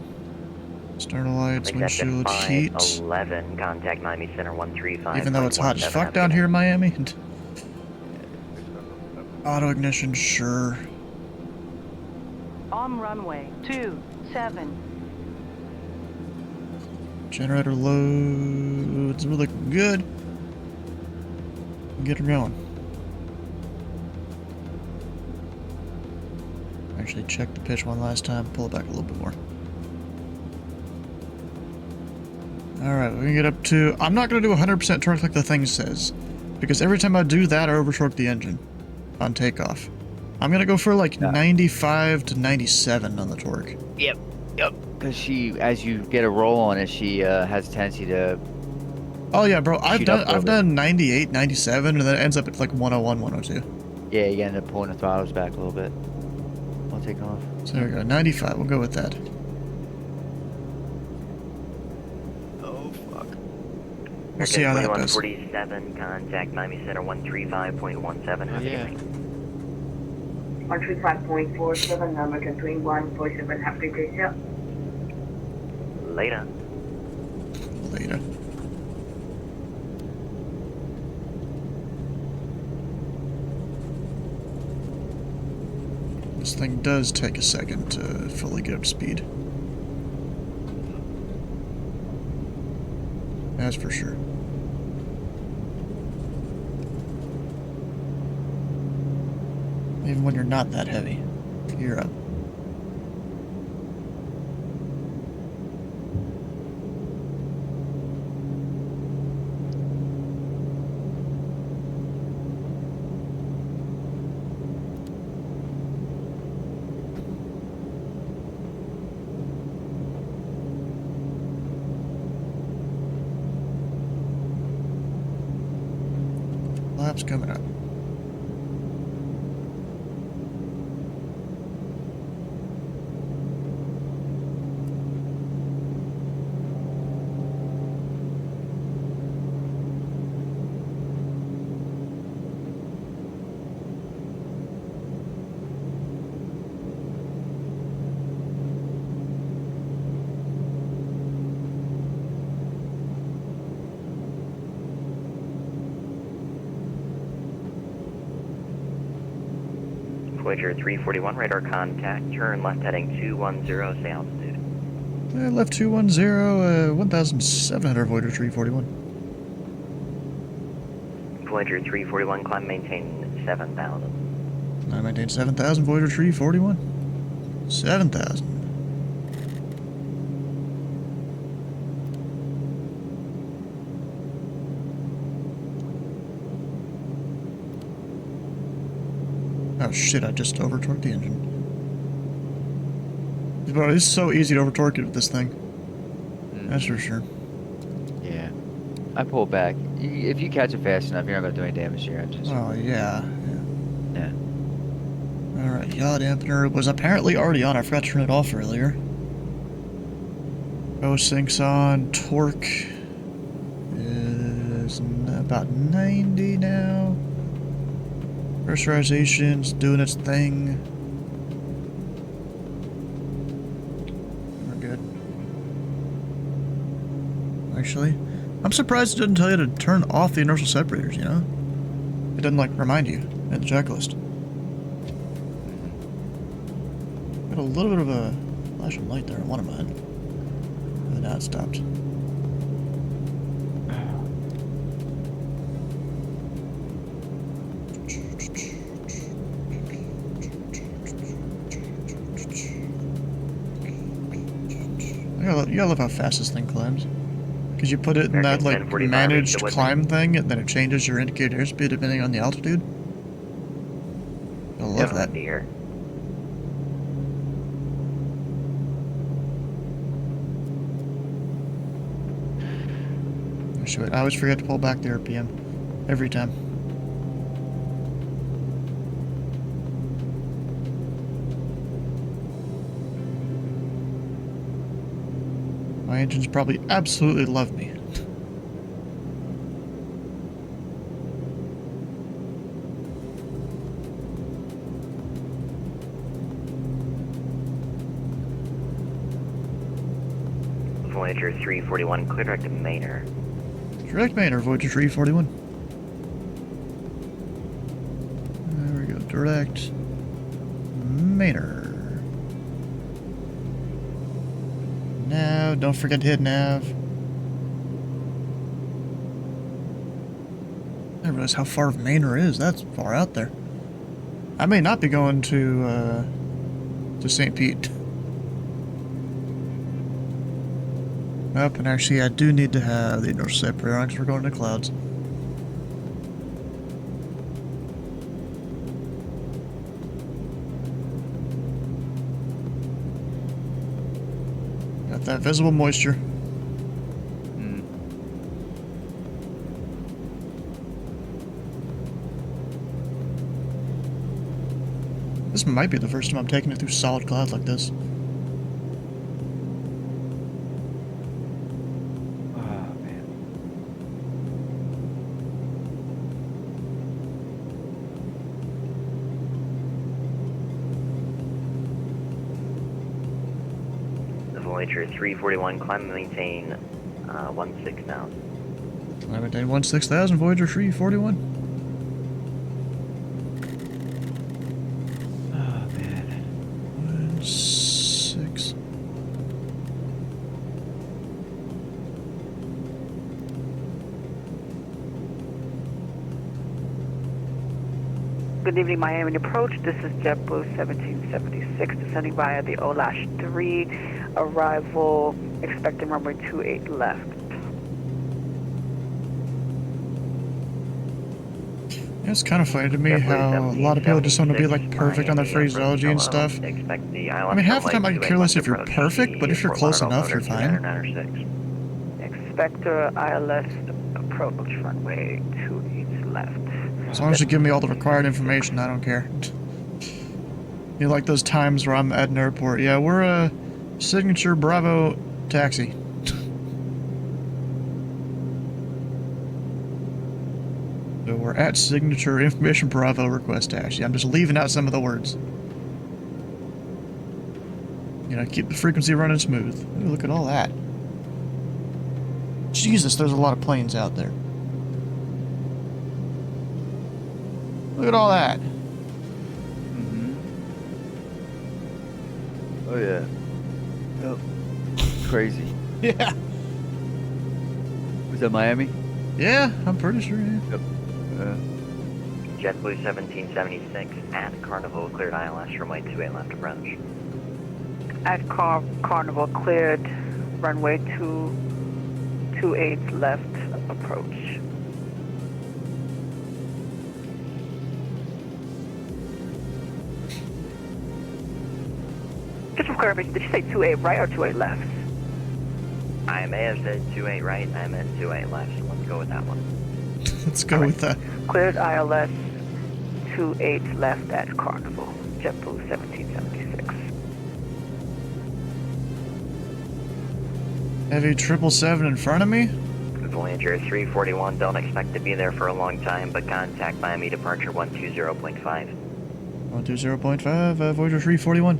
A: External lights, windshield heat.
H: 11, contact Miami Center 135.
A: Even though it's hot as fuck down here in Miami. Auto ignition, sure.
L: On runway 27.
A: Generator loads. We're looking good. Get her going. Actually, check the pitch one last time. Pull it back a little bit more. Alright, we can get up to... I'm not going to do 100% torque like the thing says. Because every time I do that, I over-torque the engine on takeoff. I'm going to go for like 95 to 97 on the torque.
O: Yep. Because she, as you get a roll on it, she has a tendency to...
A: Oh yeah, bro, I've done 98, 97, and then it ends up at like 101, 102.
O: Yeah, you end up pulling the throttles back a little bit. I'll take off.
A: So there we go, 95, we'll go with that.
O: Oh, fuck.
A: We'll see how that goes.
H: 2147, contact Miami Center 135.17.
O: Oh, yeah.
L: 135.47, American 2147, happy to sir.
H: Later.
A: Later. This thing does take a second to fully get up to speed. That's for sure. Even when you're not that heavy, you're up. Laps coming up.
H: Voyager 341, radar contact, turn left heading 210, say altitude.
A: Left 210, 1,700 Voyager 341.
H: Voyager 341, climb maintain 7,000.
A: I maintain 7,000 Voyager 341. 7,000. Oh shit, I just over-torqued the engine. Bro, it's so easy to over-torque it with this thing. That's for sure.
O: Yeah. I pull back. If you catch it fast enough, you're not going to do any damage to your engine.
A: Oh, yeah.
O: Yeah.
A: Alright, yaw dampener was apparently already on. I forgot to turn it off earlier. Go syncs on. Torque is about 90 now. Pressurization's doing its thing. We're good. Actually, I'm surprised it didn't tell you to turn off the inertial separators, you know? It doesn't, like, remind you in the checklist. Got a little bit of a flashing light there on one of mine. And now it stopped. You gotta love how fast this thing climbs. Because you put it in that, like, managed climb thing, and then it changes your indicator airspeed depending on the altitude. I love that.
H: Here.
A: I always forget to pull back the RPM. Every time. My engines probably absolutely love me.
H: Voyager 341, clear direct to Maynard.
A: Direct Maynard, Voyager 341. There we go, direct Maynard. Nav, don't forget to hit nav. I didn't realize how far Maynard is. That's far out there. I may not be going to St. Pete. Nope, and actually I do need to have the inertial separator on because we're going to clouds. Got that visible moisture. This might be the first time I'm taking it through solid clouds like this.
H: Voyager 341, climb and maintain 16 now.
A: Climb and maintain 16,000, Voyager 341.
O: Oh, man.
A: 16.
P: Good evening, Miami approach. This is JetBlue 1776 descending via the OLASH-3. Arrival expecting runway 28 left.
A: Yeah, it's kind of funny to me how a lot of people just want to be like perfect on their phraseology and stuff. I mean, half the time I could care less if you're perfect, but if you're close enough, you're fine.
P: Expect ILS approach runway 28 left.
A: As long as you give me all the required information, I don't care. You know, like those times where I'm at an airport. Yeah, we're a signature Bravo taxi. So we're at signature information Bravo request taxi. I'm just leaving out some of the words. You know, keep the frequency running smooth. Ooh, look at all that. Jesus, there's a lot of planes out there. Look at all that.
O: Oh, yeah. Yep. Crazy.
A: Yeah.
O: Was that Miami?
A: Yeah, I'm pretty sure, yeah.
O: Yep.
H: JetBlue 1776 at Carnival, cleared ILS, runway 28 left approach.
P: At Carnival, cleared runway 28 left approach. Just for clarification, did you say 28 right or 28 left?
H: I may have said 28 right, I meant 28 left, so let's go with that one.
A: Let's go with that.
P: Cleared ILS 28 left at Carnival, JetBlue 1776.
A: Heavy 777 in front of me?
H: Voyager 341, don't expect to be there for a long time, but contact Miami departure 120.5.
A: 120.5, Voyager 341.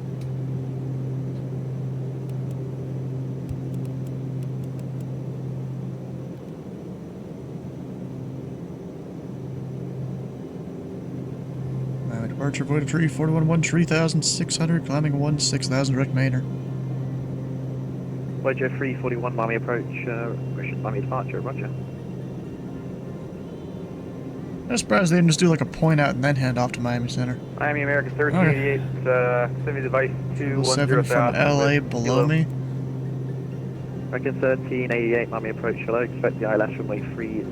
A: Miami departure, Voyager 341, 3,600, climbing 16,000, direct Manor.
D: Voyager 341, Miami approach, Miami departure, roger.
A: I'm surprised they didn't just do like a point out and then hand off to Miami Center.
M: Miami American 1388, send me device
A: 7 from LA below me.
D: American 1388, Miami approach, hello, expect the eyelash runway 30.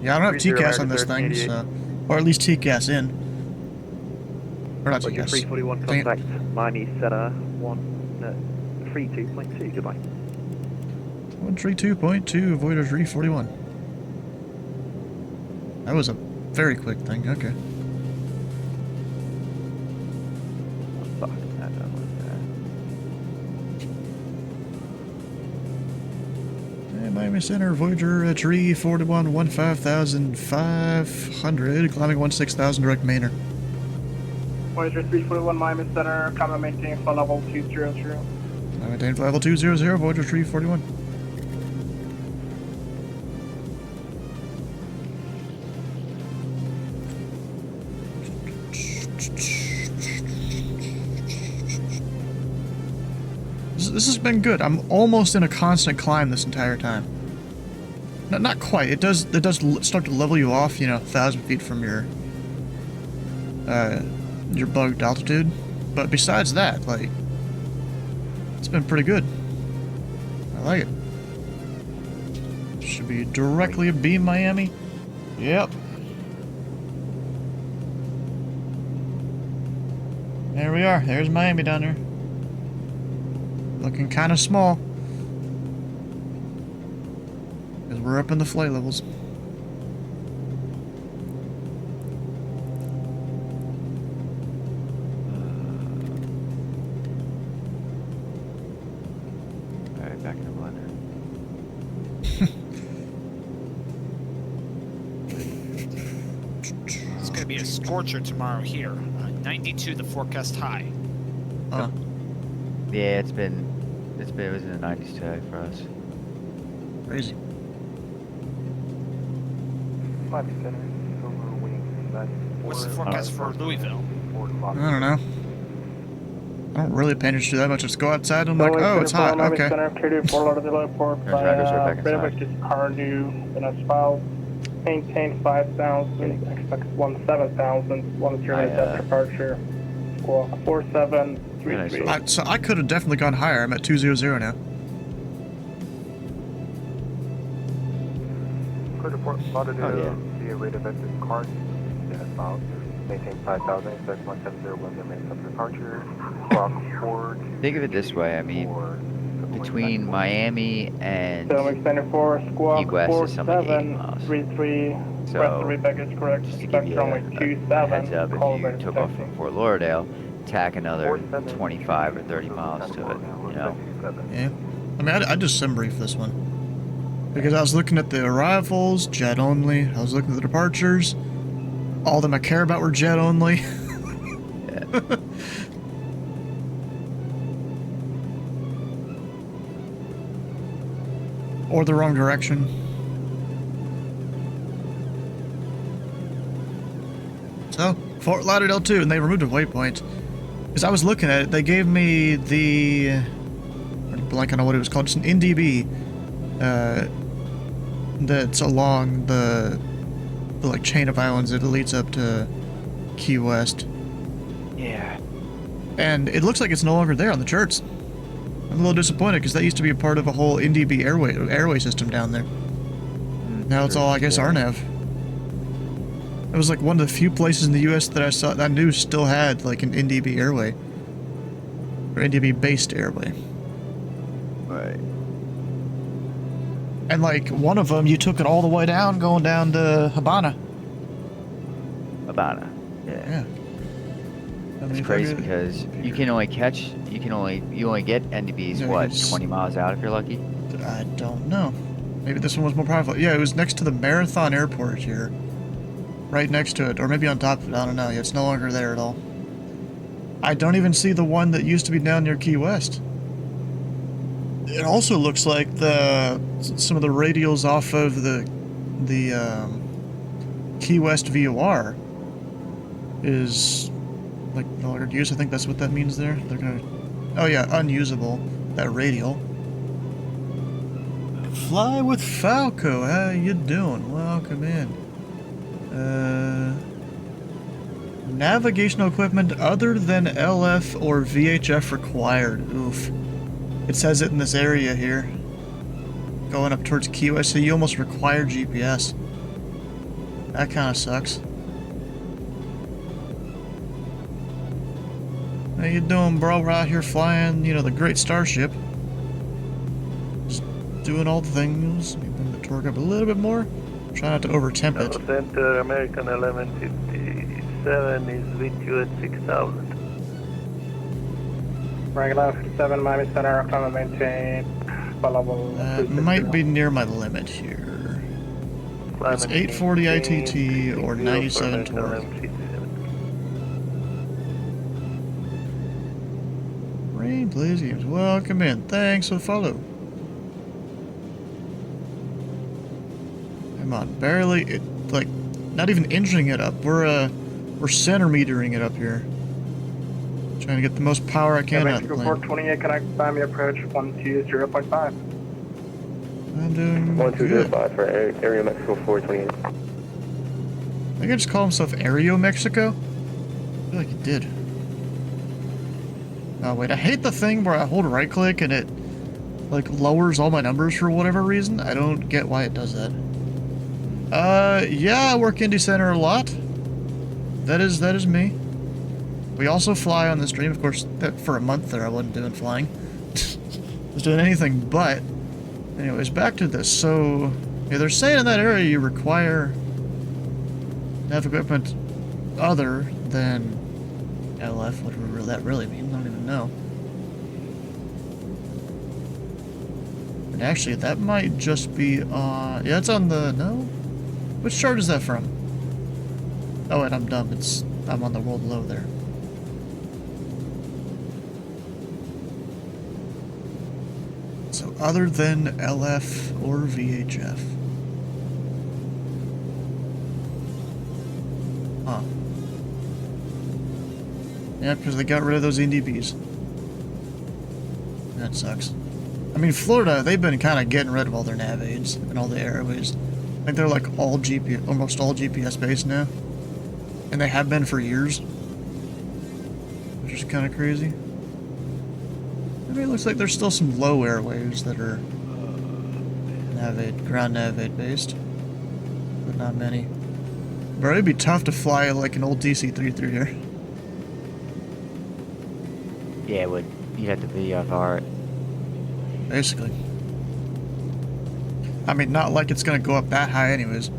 A: Yeah, I don't have TCAS on this thing, so, or at least TCAS in. Or not
D: Voyager
A: TCAS.
D: 341, contact Miami Center 132.2, goodbye.
A: 132.2, Voyager 341. That was a very quick thing, okay.
D: Fuck, that
A: Hey, Miami Center, Voyager 341, 15,500, climbing 16,000, direct Manor.
M: Voyager 341, Miami Center, comma maintain for level 200.
A: I maintain level 200, Voyager 341. This has been good. I'm almost in a constant climb this entire time. Not quite. It does start to level you off, you know, 1,000 feet from your bugged altitude. But besides that, like, it's been pretty good. I like it. Should be directly abeam Miami. Yep. There we are. There's Miami down there. Looking kind of small. Because we're up in the flight levels.
O: Alright, back in the blender.
Q: It's going to be a scorcher tomorrow here. 92 the forecast high.
A: Oh.
O: Yeah, it was in the 90s today for us.
A: Crazy.
Q: What's the forecast for Louisville?
A: I don't know. I don't really pay attention to that much. Just go outside and I'm like, oh, it's hot. Okay.
M: Maintain 5,000, expect 17,000, 109 departure, squawk 4733.
A: So I could have definitely gone higher. I'm at 200 now.
C: Clear to Port Lauderdale, via rate of exit car, south, maintain 5,000, expect 1701, maintain departure, squawk 4.
O: Think of it this way, I mean, between Miami and Key West is something like 80 miles. So, just to give you a heads up, if you took off from Fort Lauderdale, tack another 25 or 30 miles to it, you know?
A: Yeah. I mean, I just sim briefed this one. Because I was looking at the arrivals, jet only. I was looking at the departures. All of them I care about were jet only. Or the wrong direction. So, Fort Lauderdale 2, and they removed a waypoint. Because I was looking at it, they gave me the... I'm blanking on what it was called, just an NDB. That's along the like chain of islands that leads up to Key West.
O: Yeah.
A: And it looks like it's no longer there on the charts. I'm a little disappointed because that used to be a part of a whole NDB airway system down there. Now it's all, I guess, RNAV. It was like one of the few places in the U.S. that I saw that I knew still had like an NDB airway. Or NDB based airway.
O: Right.
A: And like one of them, you took it all the way down, going down to Habana.
O: Habana.
A: Yeah.
O: I mean, it's crazy because you only get NDBs, what, 20 miles out if you're lucky?
A: I don't know. Maybe this one was more powerful. Yeah, it was next to the Marathon Airport here. Right next to it, or maybe on top of it, I don't know. Yeah, it's no longer there at all. I don't even see the one that used to be down near Key West. It also looks like some of the radials off of the Key West VOR is like no longer used. I think that's what that means there. They're gonna, oh yeah, unusable, that radial. Fly with Falco, how you doing? Welcome in. Navigational equipment other than LF or VHF required. Oof. It says it in this area here. Going up towards Key West, so you almost require GPS. That kind of sucks. How you doing, bro? We're out here flying, you know, the great Starship. Just doing all the things. Maybe bring the torque up a little bit more. Try not to over-temp it.
F: Center American 1157 is with you at 6,000.
M: Regular 57, Miami Center, climb and maintain.
A: That might be near my limit here. It's 840 ITT or 97 torque. Rain plays games. Welcome in. Thanks for the follow. Come on, barely, like, not even inching it up. We're centimetering it up here. Trying to get the most power I can out of the plane.
M: 428, connect Miami approach 120.5.
A: I'm doing
K: 1205 for Aero Mexico 428.
A: I think I just call himself Aero Mexico? I feel like he did. Oh wait, I hate the thing where I hold right click and it like lowers all my numbers for whatever reason. I don't get why it does that. Yeah, I work Indy Center a lot. That is me. We also fly on the stream, of course. That for a month there, I wasn't doing flying. I was doing anything but. Anyways, back to this. So, yeah, they're saying in that area you require nav equipment other than LF, whatever that really means. I don't even know. And actually, that might just be on. Yeah, it's on the. No? Which chart is that from? Oh, wait, I'm dumb. I'm on the world low there. So other than LF or VHF. Huh. Yeah, because they got rid of those NDBs. That sucks. I mean, Florida, they've been kind of getting rid of all their nav aids and all the airways. I think they're like all GPS, almost all GPS based now. And they have been for years. Which is kind of crazy. I mean, it looks like there's still some low airwaves that are ground nav aid based. But not many. Bro, it'd be tough to fly like an old DC-3 through here.
O: Yeah, it would. You'd have to VFR it.
A: Basically. I mean, not like it's gonna go up that high anyways.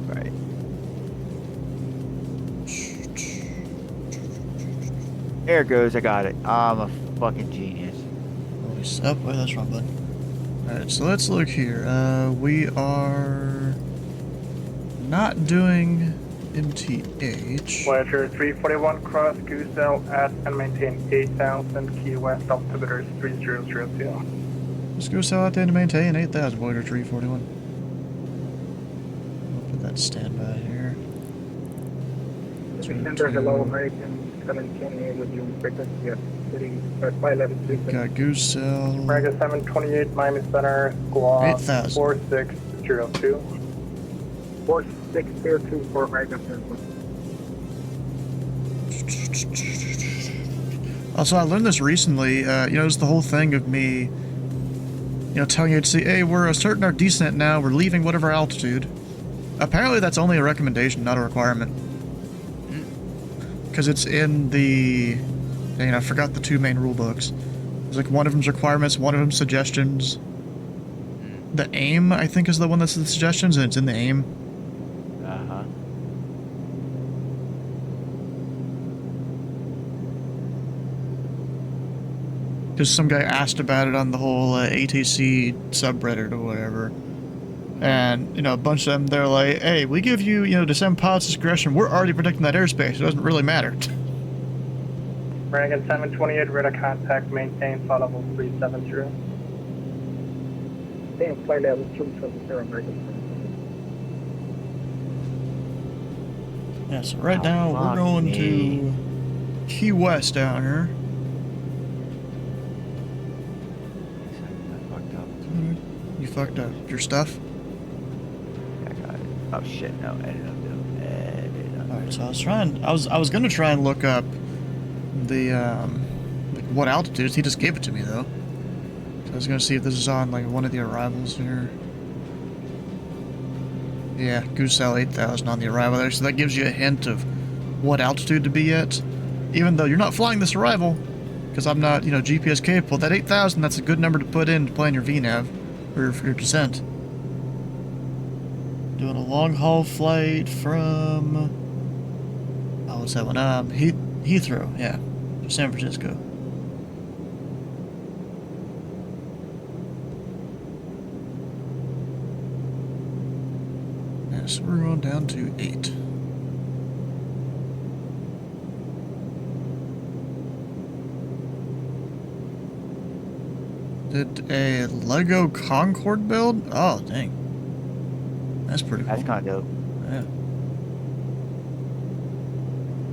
O: Right. There it goes, I got it. I'm a fucking genius.
A: Oh, wait, that's wrong button. Alright, so let's look here. We are not doing MTH.
M: Voyager 341, cross Goosell at and maintain 8,000, Key West, altimeter is 3002.
A: Let's go sell out there to maintain 8,000, Voyager 341. We'll put that standby here.
M: Center, hello, American 728 with you, frequency at city, 511.
A: Got Goosell.
M: America 728, Miami Center, squad
A: 8,000.
M: 4602. 4602 for America Center.
A: Also, I learned this recently. You know, it's the whole thing of me, you know, telling you to see, hey, we're starting our descent now, we're leaving whatever altitude. Apparently that's only a recommendation, not a requirement. Because it's in the, dang, I forgot the two main rule books. There's like one of them's requirements, one of them's suggestions. The aim, I think, is the one that's the suggestions, and it's in the aim.
O: Uh-huh.
A: Because some guy asked about it on the whole ATC subreddit or whatever. And, you know, a bunch of them, they're like, hey, we give you, you know, descend pilot's discretion. We're already protecting that airspace. It doesn't really matter.
M: American 728, radar contact, maintain flight level 370.
F: Damn, flight level 370, American.
A: Yeah, so right now we're going to Key West down here. You fucked up. Your stuff?
O: I got it. Oh shit, no, edit up.
A: Alright, so I was gonna try and look up the, like what altitudes. He just gave it to me, though. So I was gonna see if this is on, like, one of the arrivals here. Yeah, Goose L 8000 on the arrival there, so that gives you a hint of what altitude to be at. Even though you're not flying this arrival, because I'm not, you know, GPS capable, that 8000, that's a good number to put in to plan your VNAV, or for your descent. Doing a long-haul flight from... oh, what's that one? Heathrow, yeah. To San Francisco. Yeah, so we're going down to 8. Did a Lego Concorde build? Oh, dang. That's pretty cool.
O: That's kind of dope.
A: Yeah.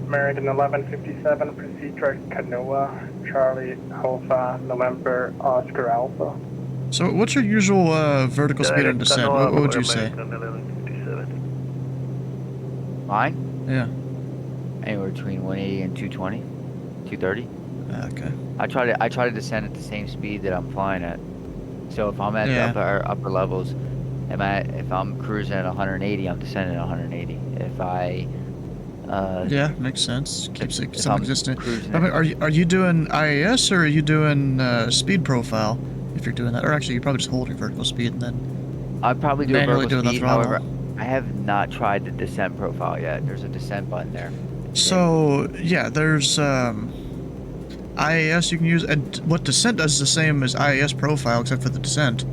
M: American 1157, proceed direct Canoa, Charlie Alpha, November, Oscar Alpha.
A: So what's your usual vertical speed on descent? What would you say?
O: Mine?
A: Yeah.
O: Anywhere between 180 and 220, 230.
A: Okay.
O: I try to descend at the same speed that I'm flying at. So if I'm at the upper levels, if I'm cruising at 180, I'm descending at 180. If I
A: yeah, makes sense. Keeps it some existent. I mean, are you doing IAS or are you doing speed profile? If you're doing that, or actually, you're probably just holding vertical speed and then
O: I'd probably do
A: manually
O: a vertical
A: doing
O: speed.
A: the throttle.
O: However, I have not tried the descent profile yet. There's a descent button there.
A: So yeah, there's IAS you can use, and what descent does is the same as IAS profile except for the descent.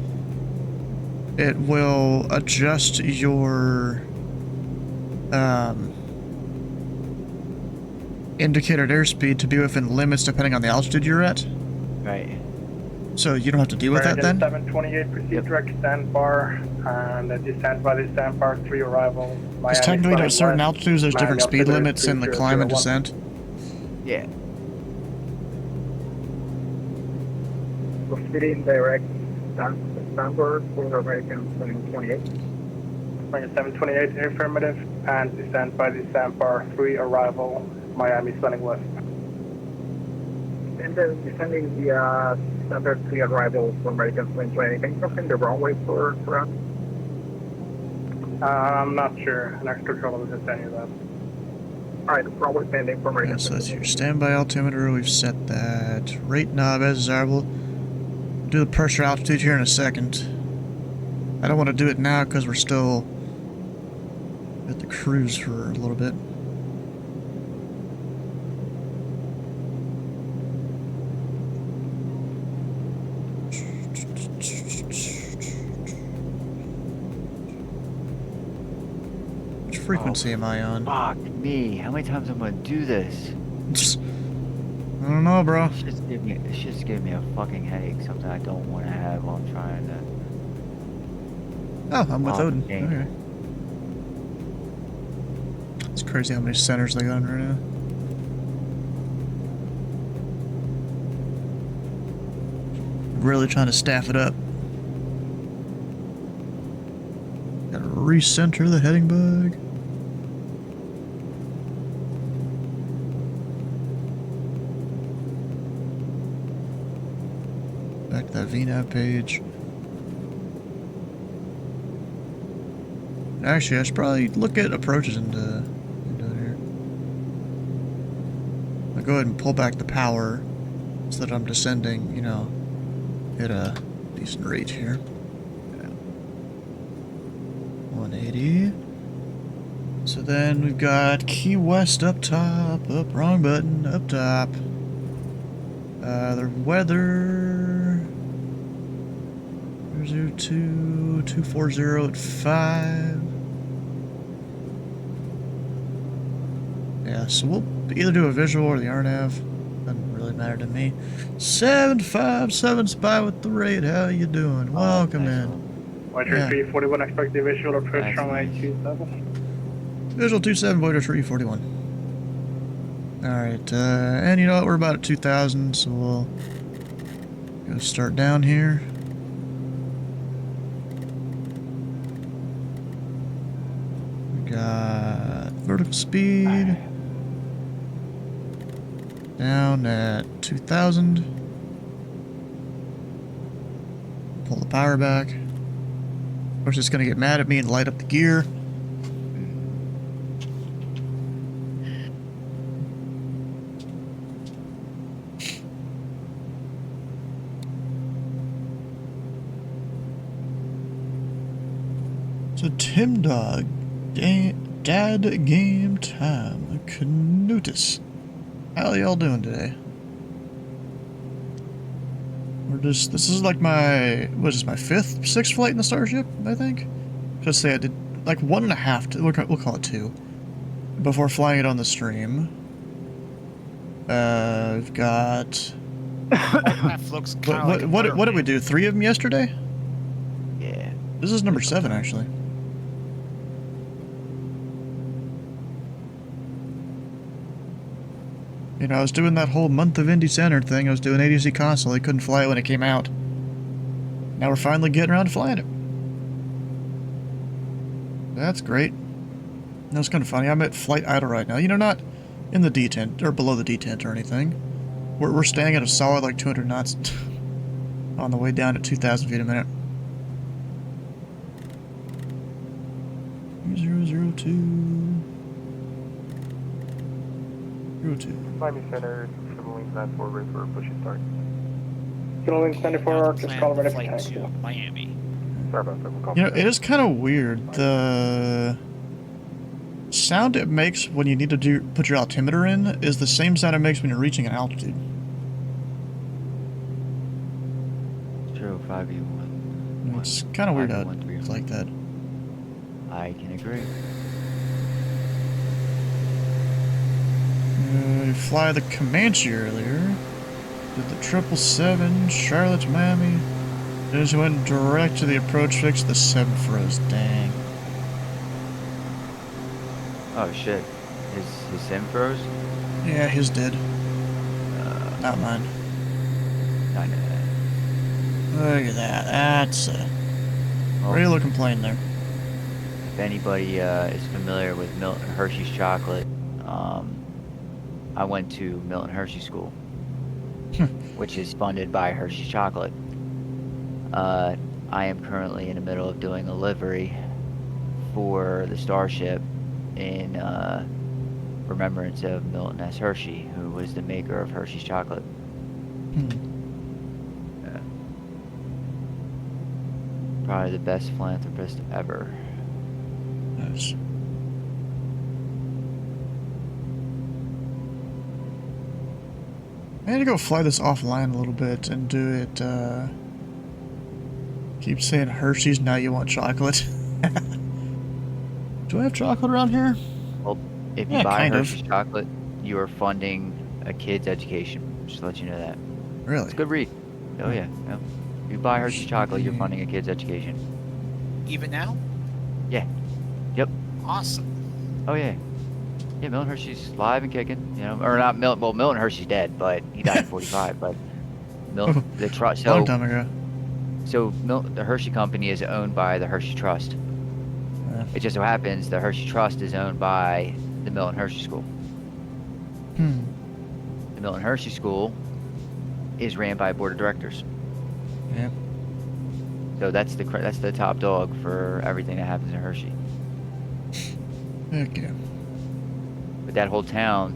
A: It will adjust your indicated airspeed to be within limits depending on the altitude you're at.
O: Right.
A: So you don't have to deal with that then?
M: 728, proceed direct sandbar, and descend by the sandbar 3 arrival.
A: Because technically at certain altitudes there's different speed limits in the climb and descent.
O: Yeah.
F: Proceeding direct sandbar for American 728.
M: American 728, affirmative, and descend by the sandbar 3 arrival, Miami sending west.
F: And then descending the standard 3 arrival for American 720. Can you confirm the runway for us?
M: I'm not sure. An extra control doesn't tell you that.
F: Alright, runway pending for American.
A: Yeah, so that's your standby altimeter. We've set that. Rate knob as desirable. Do the pressure altitude here in a second. I don't want to do it now because we're still at the cruise for a little bit. Which frequency am I on?
O: Fuck me. How many times am I gonna do this?
A: I don't know, bro.
O: It's just giving me a fucking headache. Something I don't want to have while I'm trying to.
A: Oh, I'm with Odin.
O: game.
A: Okay. It's crazy how many centers they got on right now. Really trying to staff it up. Gotta recenter the heading bug. Back to that VNAV page. Actually, I should probably look at approaches into here. I'll go ahead and pull back the power so that I'm descending, you know, at a decent rate here. Yeah. 180. So then we've got Key West up top. Wrong button. Up top. Their weather. 02, 240 at 5. Yeah, so we'll either do a visual or the RNAV. Doesn't really matter to me. 757 Spy with the raid. How you doing? Welcome in.
M: Voyager 341, expect the visual approach runway 27.
A: Visual 27, Voyager 341. Alright, and you know what? We're about at 2,000, so we'll go start down here. We got vertical speed down at 2,000. Pull the power back. Of course, it's going to get mad at me and light up the gear. So Tim Dog, Dad Game Time, Canutus. How y'all doing today? This is like my, what is this, my 5th, 6th flight in the Starship, I think? Just say I did like 1.5, we'll call it 2, before flying it on the stream. We've got... what did we do, 3 of them yesterday?
O: Yeah.
A: This is number 7, actually. You know, I was doing that whole month of Indy Center thing. I was doing ADC console. I couldn't fly it when it came out. Now we're finally getting around to flying it. That's great. That's kind of funny. I'm at flight idle right now. You know, not in the detent, or below the detent or anything. We're staying at a solid like 200 knots on the way down at 2,000 feet a minute. 002. 02.
M: Miami Center, Civil Wings 94, ready for a pushing start. Civil Wings 94, just call ready for taxi.
Q: Miami.
M: Sorry about that, we'll call.
A: You know, it is kind of weird. The sound it makes when you need to put your altimeter in is the same sound it makes when you're reaching an altitude.
O: 05E1.
A: It's kind of weird how it's like that.
O: I can agree.
A: We fly the Comanche earlier. Did the 777, Charlotte to Miami. Just went direct to the approach fix. The 7 froze. Dang.
O: Oh shit. His sim froze?
A: Yeah, his did. Not mine.
O: I know that.
A: Look at that. That's a great looking plane there.
O: If anybody is familiar with Milton Hershey's chocolate, I went to Milton Hershey School, which is funded by Hershey's Chocolate. I am currently in the middle of doing a livery for the Starship in remembrance of Milton S. Hershey, who was the maker of Hershey's Chocolate. Probably the best philanthropist ever.
A: Nice. I need to go fly this offline a little bit and do it, keep saying Hershey's, now you want chocolate. Do I have chocolate around here?
O: Well, if you buy Hershey's chocolate, you are funding a kid's education. Just to let you know that.
A: Really?
O: It's a good read. Oh yeah. Yeah. If you buy Hershey's chocolate, you're funding a kid's education.
Q: Even now?
O: Yeah. Yep.
Q: Awesome.
O: Oh yeah. Yeah, Milton Hershey's live and kicking, you know, or not Milton. Well, Milton Hershey's dead, but he died in '45. But Milton, the trust. So,
A: long time ago.
O: So the Hershey Company is owned by the Hershey Trust.
A: Yeah.
O: It just so happens the Hershey Trust is owned by the Milton Hershey School. The Milton Hershey School is ran by a board of directors.
A: Yeah.
O: So that's the top dog for everything that happens in Hershey.
A: Heck yeah.
O: But that whole town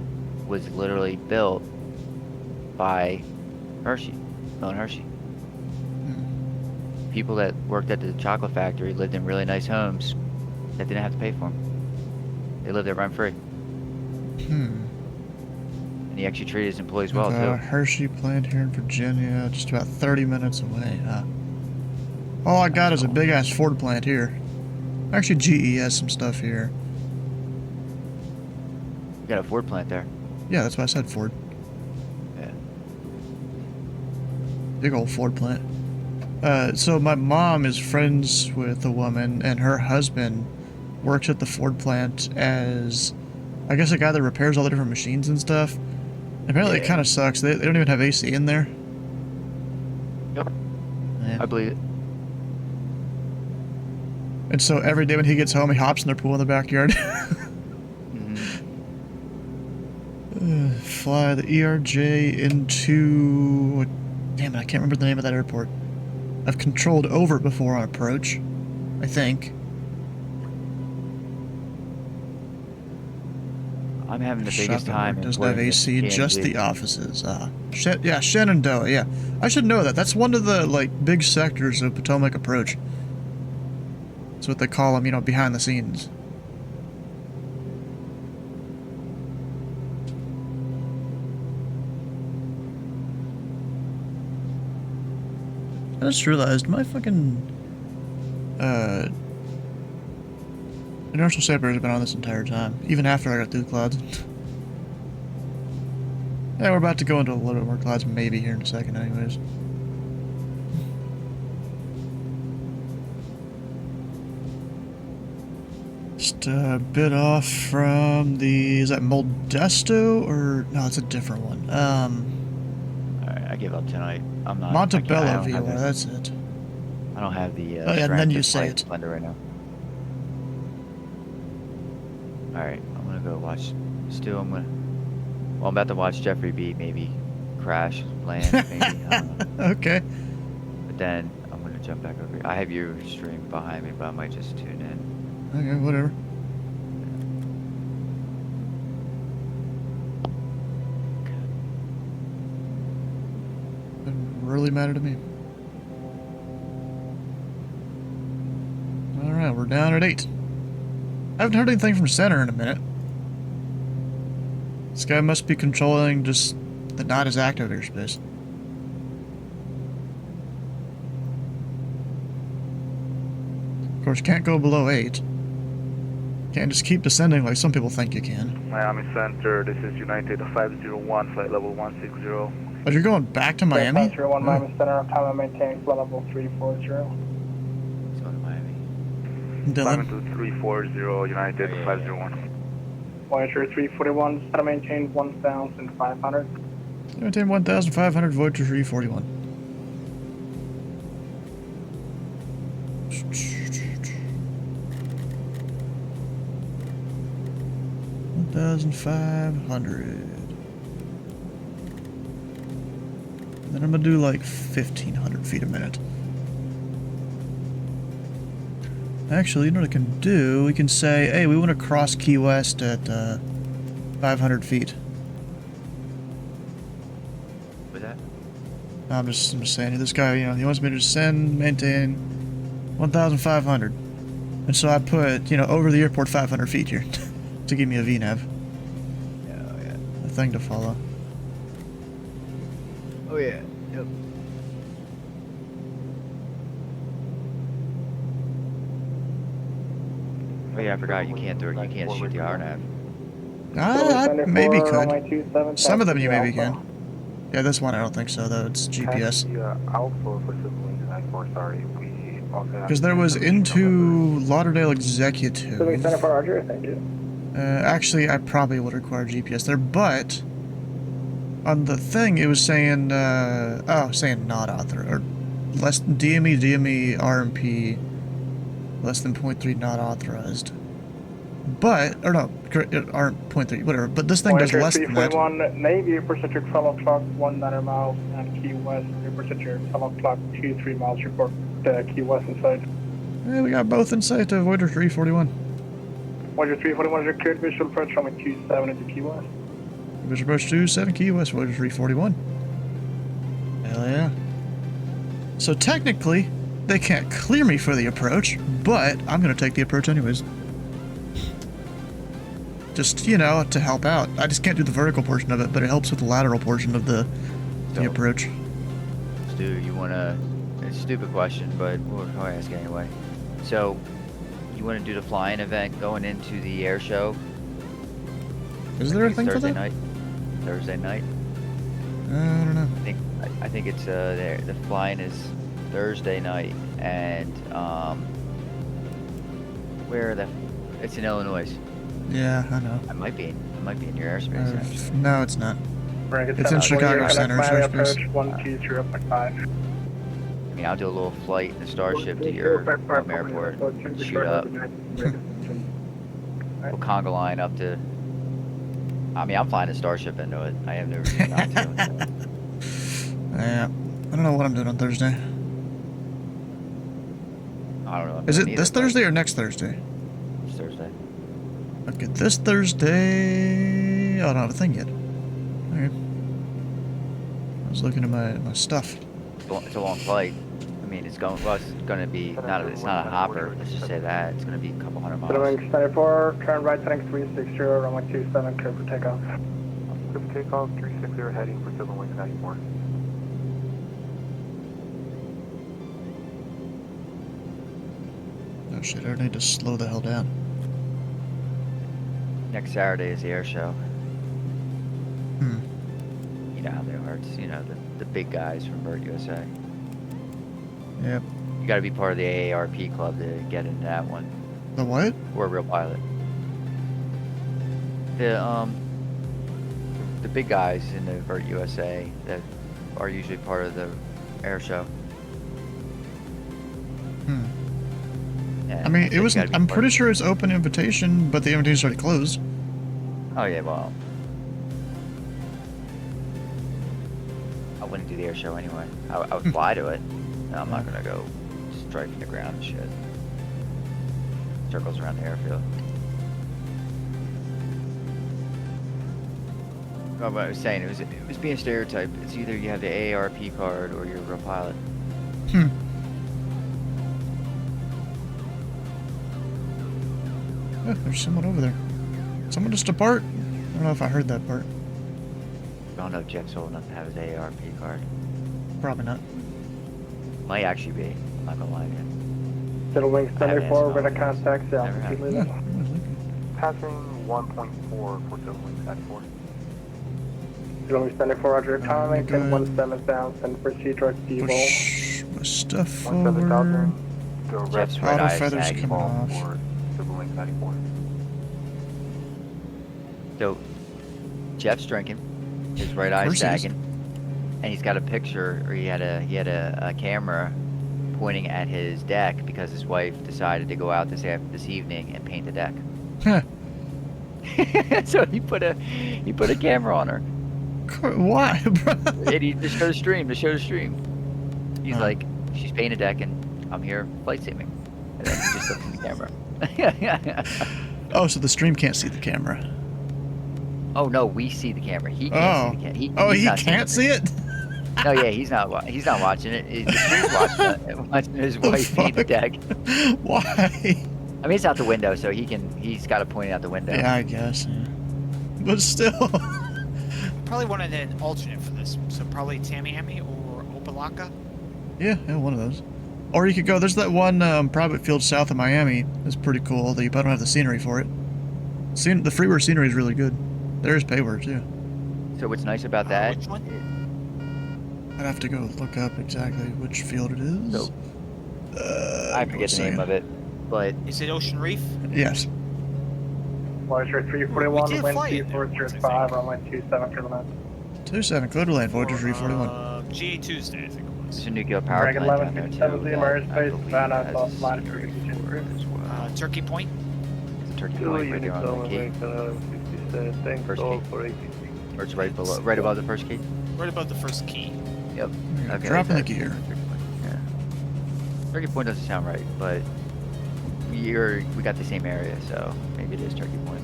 O: was literally built by Hershey, Milton Hershey. People that worked at the chocolate factory lived in really nice homes that didn't have to pay for them. They lived there rent free. And he actually treated his employees well,
A: The
O: too.
A: Hershey plant here in Virginia, just about 30 minutes away. All I got is a big-ass Ford plant here. Actually, GE has some stuff here.
O: You got a Ford plant there.
A: Yeah, that's why I said Ford.
O: Yeah.
A: Big old Ford plant. So my mom is friends with a woman, and her husband works at the Ford plant as, I guess, a guy that repairs all the different machines and stuff. Apparently it kind of sucks. They don't even have AC in there.
O: Yep.
A: Yeah.
O: I believe it.
A: And so every day when he gets home, he hops in their pool in the backyard. Fly the ERJ into... Damn it, I can't remember the name of that airport. I've controlled over before on approach, I think.
O: I'm having the biggest time.
A: Doesn't have AC, just the offices. Yeah, Shenandoah, yeah. I should know that. That's one of the, like, big sectors of Potomac Approach. That's what they call them, you know, behind the scenes. I just realized my fucking, inertial separator has been on this entire time, even after I got through the clouds. Yeah, we're about to go into a little bit more clouds, maybe here in a second anyways. Just a bit off from the, is that Modesto, or, no, it's a different one.
O: Alright, I give up tonight. I'm not.
A: Montebello VOR, that's it.
O: I don't have the,
A: oh yeah, and then you say it.
O: Splendor right now. Alright, I'm gonna go watch, well, I'm about to watch Jeffrey B. maybe crash, land, maybe, I don't know.
A: Okay.
O: But then, I'm gonna jump back over here. I have your stream behind me, but I might just tune in.
A: Okay, whatever. Doesn't really matter to me. Alright, we're down at 8. I haven't heard anything from center in a minute. This guy must be controlling just the not as active airspace. Of course, can't go below 8. Can't just keep descending like some people think you can.
R: Miami Center, this is United 501, flight level 160.
A: But you're going back to Miami?
M: 501 Miami Center, time and maintain flight level 340.
O: Let's go to Miami.
A: Dylan?
R: 52340, United 501.
M: Voyager 341, time and maintain 1,500.
A: Maintain 1,500, Voyager 341. $1,500. Then I'm gonna do like 1,500 feet a minute. Actually, you know what I can do? We can say, hey, we want to cross Key West at 500 feet.
O: What's that?
A: I'm just saying, this guy, you know, he wants me to descend, maintain 1,500. And so I put, you know, over the airport 500 feet here to give me a VNAV.
O: Yeah.
A: A thing to follow.
O: Oh yeah, yep. Oh yeah, I forgot, you can't do it, you can't shoot the RNAV.
A: Maybe could. Some of them you maybe can. Yeah, this one I don't think so, though. It's GPS. Because there was into Lauderdale Executive. Actually, I probably would require GPS there, but on the thing it was saying, saying not authorized, or less than DME, RMP, less than 0.3 not authorized. But, or no, aren't 0.3, whatever, but this thing does less than that.
M: Navy, approach at 12 o'clock, 19 miles, and Key West, approach at 12 o'clock, 23 miles, report Key West inside.
A: Yeah, we got both in sight of Voyager 341.
M: Voyager 341 is your cleared visual approach from 27 into Key West.
A: Visual approach 27 Key West, Voyager 341. Hell yeah. So technically, they can't clear me for the approach, but I'm going to take the approach anyways. Just, you know, to help out. I just can't do the vertical portion of it, but it helps with the lateral portion of the approach.
O: Stu, you wanna? It's a stupid question, but we'll ask anyway. So, you want to do the flying event going into the air show?
A: Is there a thing for that?
O: Thursday night.
A: I don't know.
O: I think it's the flying is Thursday night, and it's in Illinois.
A: Yeah, I know.
O: It might be in your airspace. Actually.
A: No, it's not. It's in Chicago Center airspace.
M: 120.5.
O: I mean, I'll do a little flight in the Starship to your home airport, shoot up. We'll conga line up to. I mean, I'm flying the Starship into it. I have no reason not to.
A: Yeah, I don't know what I'm doing on Thursday.
O: I don't know.
A: Is it this Thursday or next Thursday?
O: It's Thursday.
A: Okay, this Thursday. Oh, I don't have a thing yet. Okay. I was looking at my stuff.
O: It's a long flight. I mean, it's going to be it's not a hopper. Let's just say that it's going to be a couple hundred miles.
M: Wings 94, turn right heading 360, runway 27, clear for takeoff.
C: Clear for takeoff, 360 heading for 7 wings 94.
A: Oh shit, I need to slow the hell down.
O: Next Saturday is the air show.
A: Hmm.
O: You know how they are. It's, you know, the big guys from Bird USA.
A: Yep.
O: You got to be part of the AARP club to get into that one.
A: The what?
O: Or a real pilot. The big guys in the Bird USA that are usually part of the air show.
A: Hmm.
O: And
A: I mean, it was. I'm pretty
O: part
A: sure it's open invitation, but the invitation's already closed.
O: Oh yeah, well, I wouldn't do the air show anyway. I would fly to it. No, I'm not gonna go strafing the ground and shit. Circles around the airfield. Oh, but I was saying, it was being a stereotype. It's either you have the AARP card or you're a real pilot.
A: Hmm. Oh, there's someone over there. Someone just depart? I don't know if I heard that part.
O: I don't know if Jeff's old enough to have his AARP card.
A: Probably not.
O: Might actually be. I'm not gonna lie to you.
M: Middle wings 74, we're gonna contact altitude leader.
C: Passing 1.4 for 7 wings 94.
M: Middle wings 74, roger, timing, 1017 down, send proceed towards Devo.
A: Push my stuff
C: 17,000, go
O: Jeff's
C: red
O: red eye
A: feathers
O: sagging.
A: coming off.
C: for 7 wings 94.
O: So, Jeff's drinking, his right eye sagging, and he's got a picture, or he had a camera pointing at his deck because his wife decided to go out this evening and paint the deck.
A: Huh.
O: So he put a camera on her.
A: Why, bro?
O: And he to show the stream. He's like, she's painting a deck and I'm here flight simming. And then he just looks in the camera.
A: Oh, so the stream can't see the camera.
O: Oh no, we see the camera. He can't see the camera.
A: He can't see it?
O: No, yeah, he's not watching it. The stream's watching his wife paint the deck.
A: Why?
O: I mean, it's out the window, so he's got to point it out the window.
A: Yeah, I guess. But still.
Q: Probably wanted an alternate for this, so probably Tamiami or Opelika.
A: Yeah, one of those. Or you could go, there's that one private field south of Miami. It's pretty cool, though you probably don't have the scenery for it. The freeware scenery is really good. There's payware, too.
O: So what's nice about that...
Q: Which one?
A: I'd have to go look up exactly which field it is.
O: So, I forget the name of it, but...
Q: Is it Ocean Reef?
A: Yes.
M: Voyager 341, wind 2405, runway 27, clear to land.
A: 27, clear to land, Voyager 341.
Q: GA Tuesday, I think it was.
O: There's a nuclear power
M: Dragon
O: plant down there,
M: 11,
O: too.
M: airspace, Savannah,
O: has
M: south line,
O: scenery for it as well.
Q: Turkey Point?
O: It's a Turkey Point right there on the key. First key. Or it's right above the first key?
Q: Right above the first key.
O: Yep. Okay,
A: Dropping the gear.
O: Yeah. Turkey Point doesn't sound right, but we got the same area, so maybe it is Turkey Point.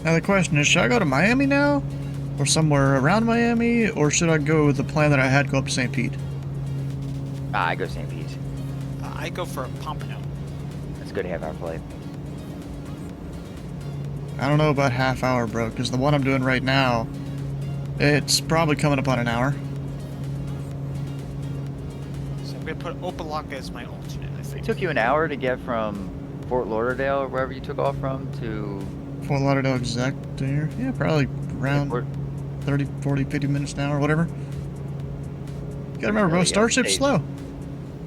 A: Now the question is, should I go to Miami now? Or somewhere around Miami? Or should I go with the plan that I had, go up to St. Pete?
O: I go St. Pete.
Q: I go for Pompano.
O: That's a good half-hour flight.
A: I don't know about half hour, bro, because the one I'm doing right now, it's probably coming up on an hour.
Q: So I'm gonna put Opelika as my alternate, I think.
O: It took you an hour to get from Fort Lauderdale or wherever you took off from to...
A: Fort Lauderdale exact here? Yeah, probably around 30, 40, 50 minutes an hour, whatever. You gotta remember, bro, Starship's slow.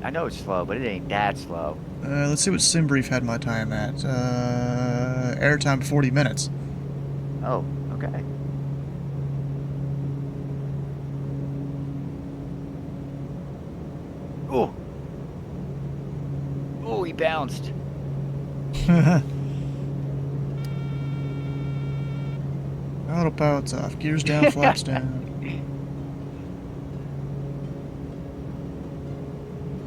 O: I know it's slow, but it ain't that slow.
A: Let's see what SimBrief had my time at. Airtime 40 minutes.
O: Oh, okay. Oh! Oh, he bounced.
A: Autopilot's off. Gears down, flaps down.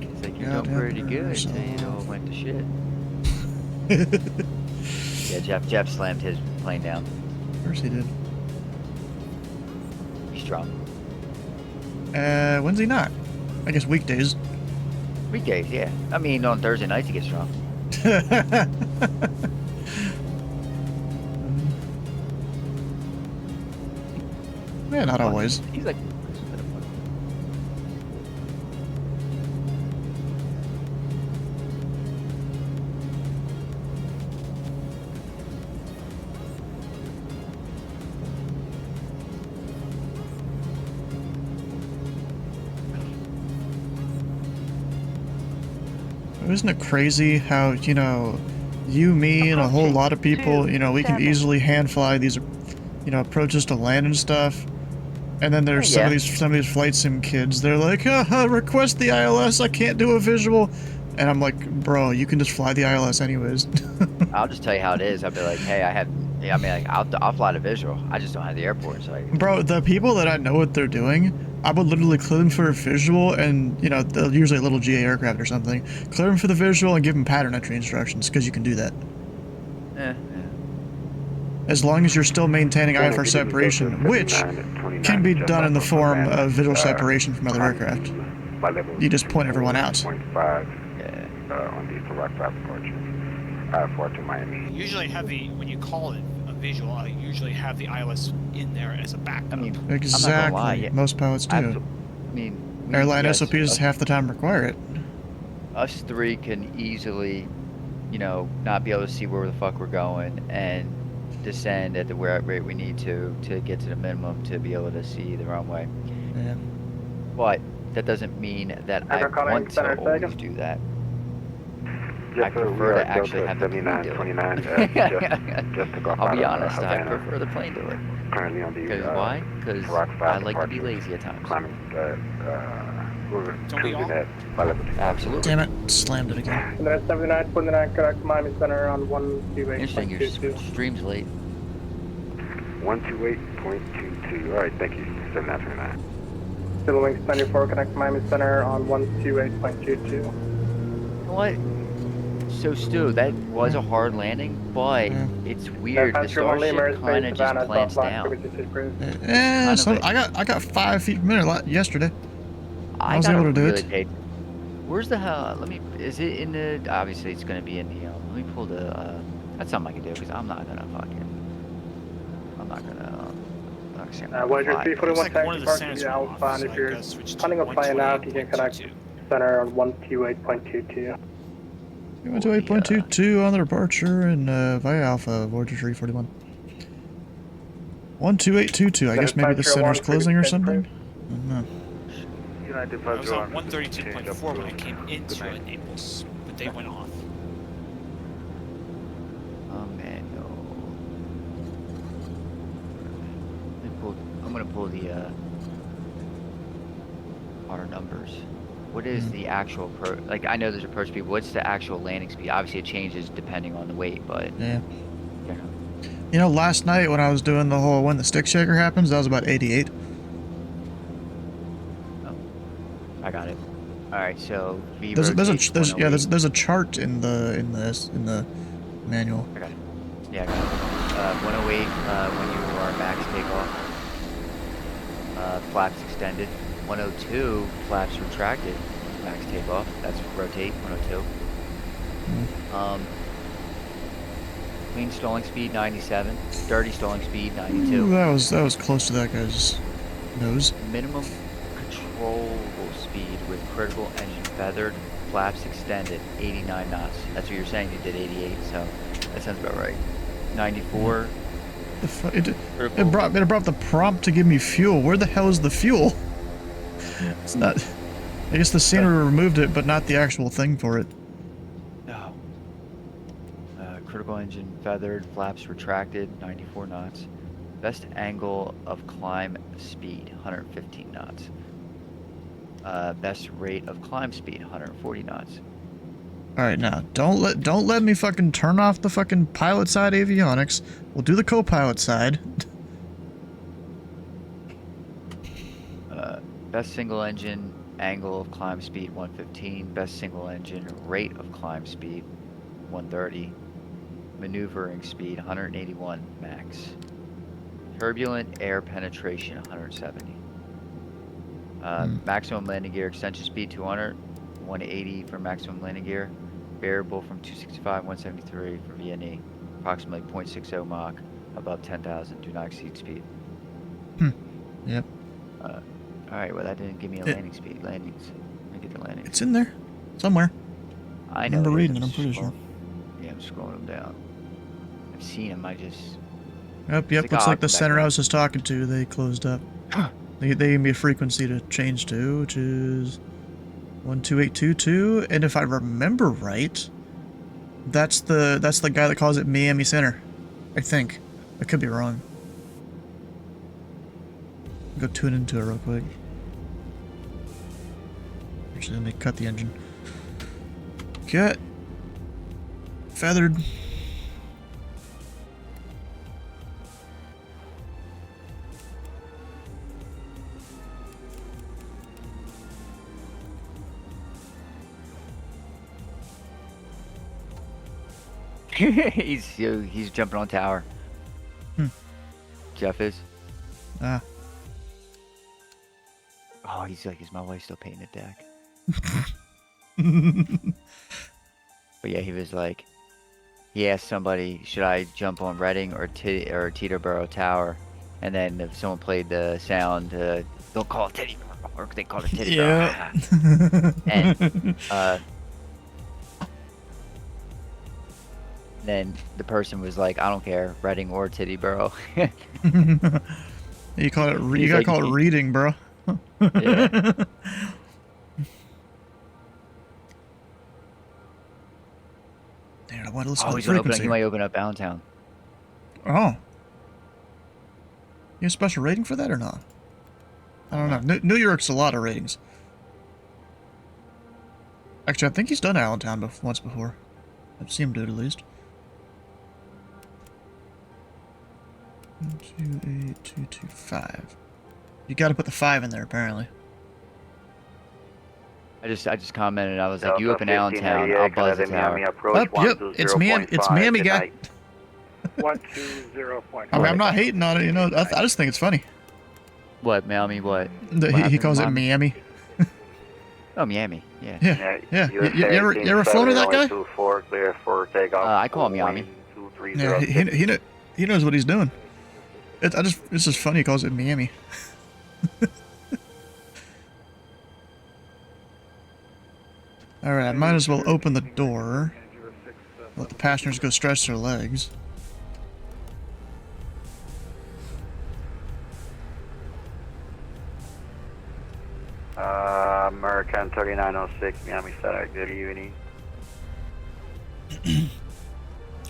O: It's like you're doing pretty good, so it all went to shit. Yeah, Jeff slammed his plane down.
A: Of course he did.
O: He's drunk.
A: When's he not? I guess weekdays.
O: Weekdays, yeah. I mean, on Thursday nights he gets drunk.
A: Yeah, not always.
O: He's like...
A: Isn't it crazy how, you know, you, me, and a whole lot of people, you know, we can easily hand fly these, you know, approaches to land and stuff. And then there's some of these flight sim kids. They're like, request the ILS. I can't do a visual. And I'm like, bro, you can just fly the ILS anyways.
O: I'll just tell you how it is. I'll be like, hey, I'll fly the visual. I just don't have the airport, so
A: Bro, the people that I know what they're doing, I would literally clear them for a visual, and, you know, they're usually a little GA aircraft or something. Clear them for the visual and give them pattern entry instructions, because you can do that.
O: Yeah.
A: As long as you're still maintaining IFR separation, which can be done in the form of visual separation from other aircraft. You just point everyone out.
R: On the correct approaches. I-4 to Miami.
Q: Usually have when you call it a visual, I usually have the ILS in there as a backup.
O: I mean,
A: Exactly. Most pilots do.
O: I mean,
A: airline SOPs half the time require it.
O: Us three can easily, you know, not be able to see where the fuck we're going and descend at the rate we need to get to the minimum to be able to see the runway.
A: Yeah.
O: But that doesn't mean that I want to always do that. I prefer to actually have the plane do it. I'll be honest, I prefer the plane do it.
R: Currently on the
O: Because why? Because I like to be lazy at times. Absolutely.
A: Damn it, slammed it again.
M: 7929, correct Miami Center on 128.
O: Interesting, your stream's late.
R: 128.22. Alright, thank you. 7929.
M: Civil Wings 94, connect Miami Center on 128.22.
O: You know what? So Stu, that was a hard landing, but it's weird. The Starship kind of just plants down.
A: Yeah, so I got 5 feet per minute yesterday. I was able to do it.
O: Where's the hell? Let me. Is it in the? Obviously, it's gonna be in the. Let me pull the. That's something I can do because I'm not gonna fucking. I'm not gonna.
M: Voyager 341 taxi park to the outbound. If you're planning on flying out, you can connect center on 128.22.
A: 128.22 on the departure and via Alpha, Voyager 341. 12822, I guess maybe the center's closing or something? I don't know.
Q: I was on 132.4 when I came into Naples, but they went off.
O: Oh man, no. I'm gonna pull the our numbers. What is the actual like? I know there's approach speed. What's the actual landing speed? Obviously, it changes depending on the weight, but
A: yeah. You know, last night when I was doing the whole when the stick shaker happens, that was about 88.
O: Oh, I got it. All right, so V
A: there's a chart in the manual.
O: I got it. Yeah, I got it. 108 when you are max takeoff. Flaps extended. 102 flaps retracted. Max takeoff. That's rotate. 102. Clean stalling speed 97. Dirty stalling speed
A: Ooh,
O: 92.
A: that was close to that guy's nose.
O: Minimum controllable speed with critical engine feathered, flaps extended, 89 knots. That's what you're saying. You did 88, so that sounds about right. 94.
A: It brought the prompt to give me fuel. Where the hell is the fuel? It's not. I guess the scenery removed it, but not the actual thing for it.
O: No. Critical engine feathered, flaps retracted, 94 knots. Best angle of climb speed, 115 knots. Best rate of climb speed, 140 knots.
A: All right, now don't let me fucking turn off the fucking pilot side avionics. We'll do the co-pilot side.
O: Best single engine angle of climb speed, 115. Best single engine rate of climb speed, 130. Maneuvering speed, 181 max. Turbulent air penetration, 170. Maximum landing gear extension speed, 200. 180 for maximum landing gear. Variable from 265, 173 for VNE. Approximately 0.60 Mach. Above 10,000. Do not exceed speed.
A: Yep.
O: Alright, well that didn't give me a landing speed. Landings. Let me get the landings.
A: It's in there. Somewhere.
O: I know.
A: remember reading it, I'm pretty sure.
O: Yeah, I'm scrolling them down. I've seen them, I just...
A: Yep, looks like the center I was just talking to, they closed up. They gave me a frequency to change to, which is 12822, and if I remember right, that's the guy that calls it Miami Center. I think. I could be wrong. Go tune into it real quick. Actually, let me cut the engine. Cut. Feathered.
O: he's jumping on tower. Jeff is.
A: Ah.
O: Oh, he's like, is my wife still painting the deck? But yeah, he was like, he asked somebody, should I jump on Reading or Teterboro Tower? And then if someone played the sound, they'll call it Teterboro, or they call it Teterboro.
A: Yeah.
O: And then the person was like, I don't care, Reading or Teterboro.
A: You call it. You gotta call it reading, bro.
O: Yeah.
A: Damn, I want to listen
O: Oh,
A: to the
O: he's gonna
A: frequency.
O: he might open up Downtown.
A: Oh. You have a special rating for that or not? I don't know. New York's a lot of ratings. Actually, I think he's done Allentown once before. I've seen him do it at least. 128225. You got to put the 5 in there, apparently.
O: I just commented. I was like, you open Allentown, I'll buzz the tower.
A: Yep, it's Miami guy.
M: 120.5.
A: I mean, I'm not hating on it, you know. I just think it's funny.
O: What, Miami? What?
A: He calls it Miami.
O: Oh, Miami. Yeah.
A: Yeah. You ever flown to that guy?
O: I call him Miami.
A: Yeah, he knows what he's doing. It's just funny. He calls it Miami. All right, I might as well open the door. Let the passengers go stretch their legs.
D: American 3906, Miami Center, good evening.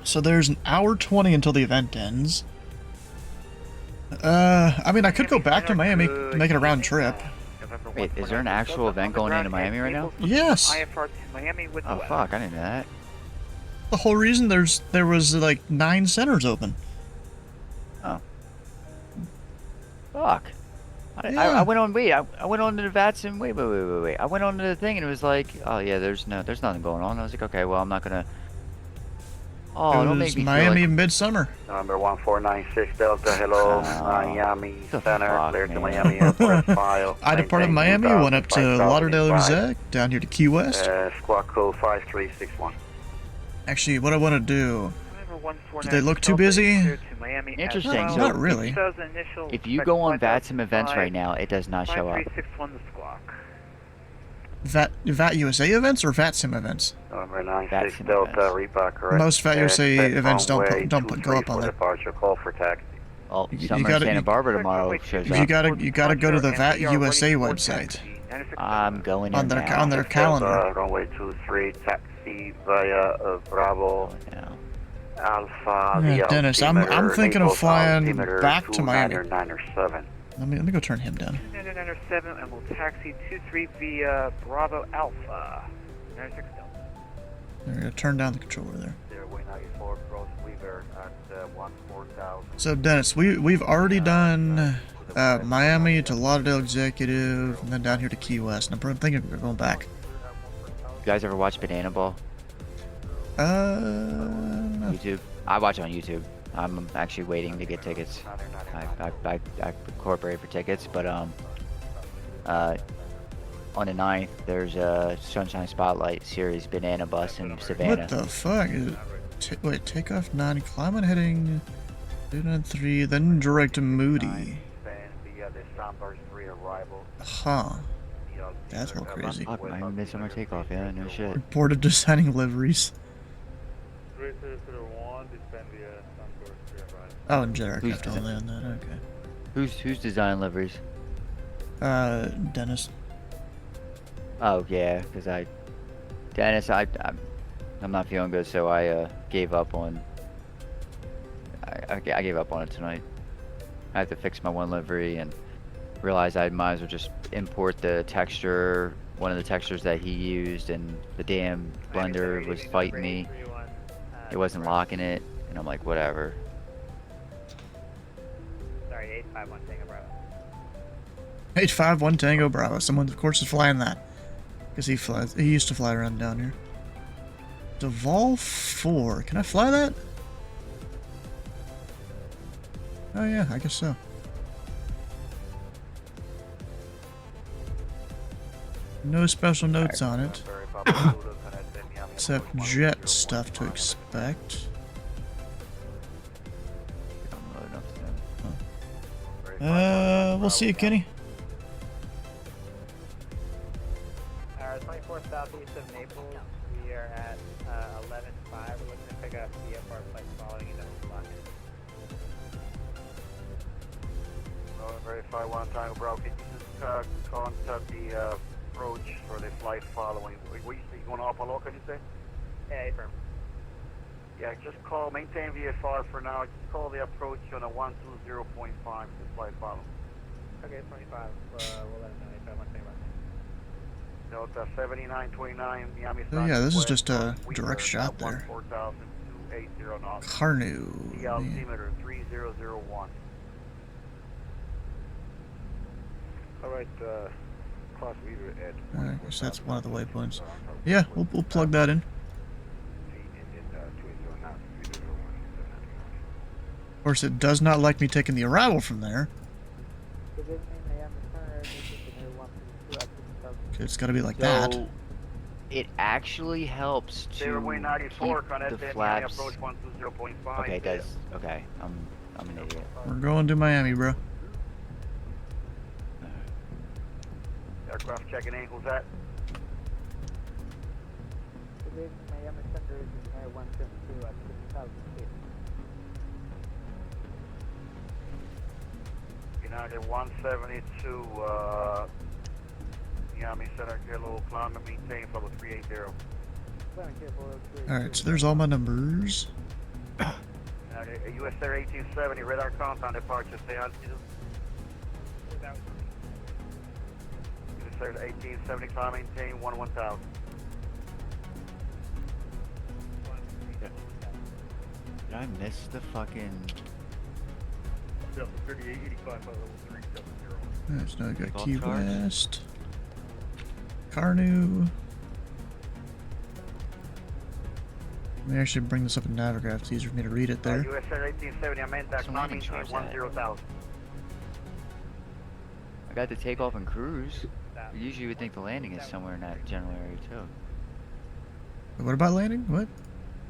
A: So there's an hour 20 until the event ends. I mean, I could go back to Miami, make it a round trip.
O: Wait, is there an actual event going into Miami right now?
A: Yes.
O: Oh fuck, I didn't know that.
A: The whole reason there was like 9 centers open.
O: Oh. Fuck. I went on. Wait, I went on to the VATS and wait. I went on to the thing and it was like, oh yeah, there's nothing going on. I was like, okay, well I'm not gonna. Oh, don't make me
A: Miami
O: feel like...
A: Midsummer.
D: Number 1496 Delta, hello, Miami Center,
O: fuck,
D: clear to
O: man.
D: Miami Airport, file.
A: I departed Miami, went up to Lauderdale, Zec, down here to Key West.
D: Squawk code 5361.
A: Actually, what I want to do Do they look too busy?
O: Interesting. So
A: Not really.
O: if you go on VATSIM events right now, it does not show up.
A: VAT USA events or VATSIM events?
K: Number 96
O: VATSIM
K: Delta,
O: events.
K: Reebok, correct.
A: Most VAT USA events don't
K: runway
A: go up on
K: 23 for
A: there.
K: departure, call for taxi.
O: Oh,
A: You
O: Summer
A: gotta-
O: Santa
A: you-
O: Barbara tomorrow shows
A: You
O: up.
A: gotta go to the VAT USA website.
O: I'm going
A: on
O: in
A: their
O: now.
A: on their calendar.
K: Runway 23, taxi via Bravo, Alpha,
A: Yeah,
K: the
A: Dennis, I'm
K: altimeter,
A: thinking of
K: Naples
A: flying
K: altimeter
A: back to Miami.
K: 2997.
A: Let me go turn him down.
I: 997, and we'll taxi 23 via Bravo Alpha. 96 Delta.
A: We're gonna turn down the controller there.
K: Airway 94, cross Weaver at 14,000.
A: So Dennis, we've already done Miami to Lauderdale Executive, and then down here to Key West. And I'm thinking we're going back.
O: You guys ever watch Banana Ball? YouTube. I watch it on YouTube. I'm actually waiting to get tickets. I incorporate for tickets, but on the 9th there's a Sunshine Spotlight series Banana Bus in Savannah.
A: What the fuck? Wait, takeoff 9, climate heading 293, then direct to Moody. Huh. That's a little crazy.
O: Fuck, Miami Midsummer takeoff, yeah, no shit.
A: Reported designing liveries. Oh, and jet aircraft only on that, okay.
O: Who's designing liveries?
A: Dennis.
O: Oh yeah, because Dennis, I'm not feeling good, so I gave up on. I gave up on it tonight. I have to fix my one livery and realized I might as well just import the texture, one of the textures that he used, and the damn blender was fighting me. It wasn't locking it, and I'm like, whatever.
N: Sorry, 851 Tango Bravo.
A: 851 Tango Bravo. Someone, of course, is flying that. Because he used to fly around down here. Deval 4. Can I fly that? Oh yeah, I guess so. No special notes on it. Except jet stuff to expect. We'll see you, Kenny.
N: 24 southeast of Naples. We are at 11.5. We're looking to pick up VFR flight following you down the block.
K: Verify 1 Tango Bravo. Can you just contact the approach for the flight following? What you going off a local, you say?
N: Yeah, affirm.
K: Yeah, just call, maintain VFR for now. Just call the approach on a 120.5 for the flight following.
N: Okay, 25. We'll let him know. 851 Tango Bravo.
K: Delta 7929, Miami.
A: Oh yeah, this is just a direct shot there. Carnu.
K: The altimeter 3001.
C: Alright, cross Weaver at
A: I guess that's one of the waypoints. Yeah, we'll plug that in. Of course, it does not like me taking the arrival from there. It's got to be like that.
O: So, it actually helps to keep the flaps. Okay, it does. Okay, I'm an idiot.
A: We're going to Miami, bro.
K: Aircraft checking angles at. United 172, Miami Center, Kilo, climb and maintain level 380.
A: Alright, so there's all my numbers.
K: US Air 1870, radar compound departure, stay on. US Air 1870, climb, maintain 1000.
O: Did I miss the fucking...
C: Delta 3885 level 370.
A: There's no good. Key West. Carnu. Let me actually bring this up in Navigraph. It's easier for me to read it there.
K: US Air 1870, I'm in that, climb, maintain 10,000.
O: I got the takeoff and cruise. Usually you would think the landing is somewhere in that general area too.
A: What about landing? What?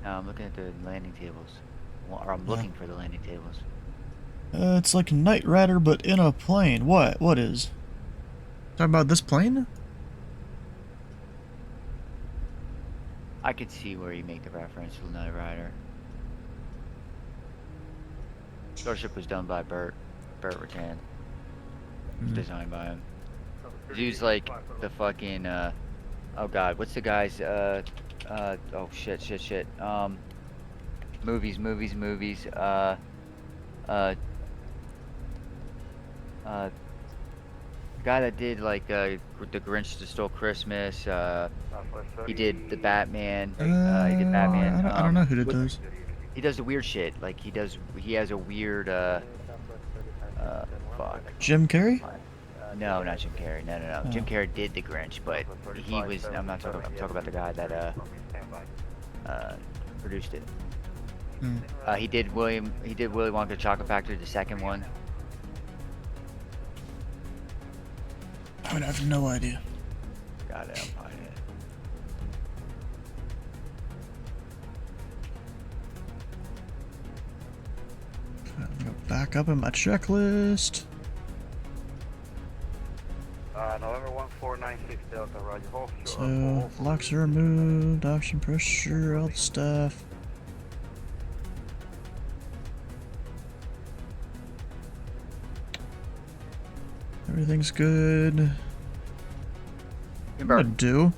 O: No, I'm looking at the landing tables. or I'm looking for the landing tables.
A: It's like Knight Rider, but in a plane. What? What is? Talking about this plane?
O: I could see where you make the reference to the Knight Rider. Starship was done by Burt Rutan. Designed by him. Dude's like the fucking, oh god, what's the guy's, oh shit. Movies. The guy that did like The Grinch That Stole Christmas. He did the Batman. He did Batman.
A: I don't know who did those.
O: He does the weird shit. Like he has a weird. Fuck.
A: Jim Carrey?
O: No, not Jim Carrey. No. Jim Carrey did the Grinch, but he was. I'm talking about the guy that produced it. He did Willy Wonka Chocolate Factory, the second one.
A: I would have no idea.
O: Got it. I'm finding it.
A: I'm gonna go back up in my checklist.
R: November 1496 Delta, Roger.
A: So, locks are removed, oxygen pressure, all the stuff. Everything's good. I'm gonna do.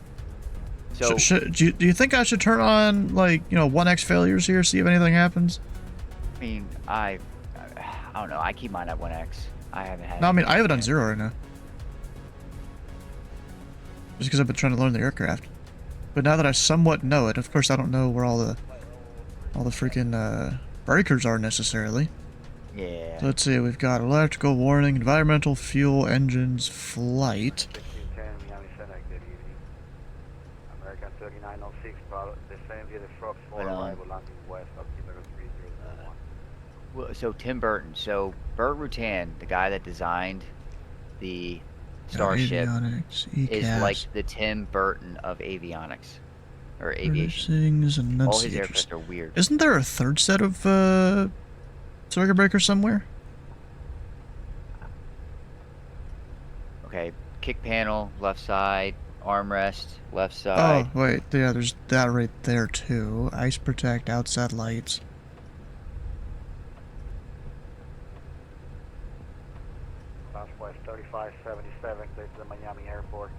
O: So,
A: do you think I should turn on, like, 1x failures here, see if anything happens?
O: I mean, I don't know. I keep mine at 1x. I haven't had.
A: No, I mean, I have it on 0 right now. Just because I've been trying to learn the aircraft. But now that I somewhat know it, of course I don't know where all the freaking breakers are necessarily.
O: Yeah.
A: So let's see, we've got electrical warning, environmental, fuel, engines, flight.
R: American 3906, descend via the Frog for arrival landing west of kilometer 3001.
O: Well, so Tim Burton. So Burt Rutan, the guy that designed the Starship, is like the Tim Burton of avionics or aviation. All his aircraft are weird.
A: Isn't there a third set of circuit breakers somewhere?
O: Okay, kick panel, left side, armrest, left side.
A: Oh, wait, yeah, there's that right there too. Ice protect, outside lights.
R: Southwest 3577, clear to the Miami airport.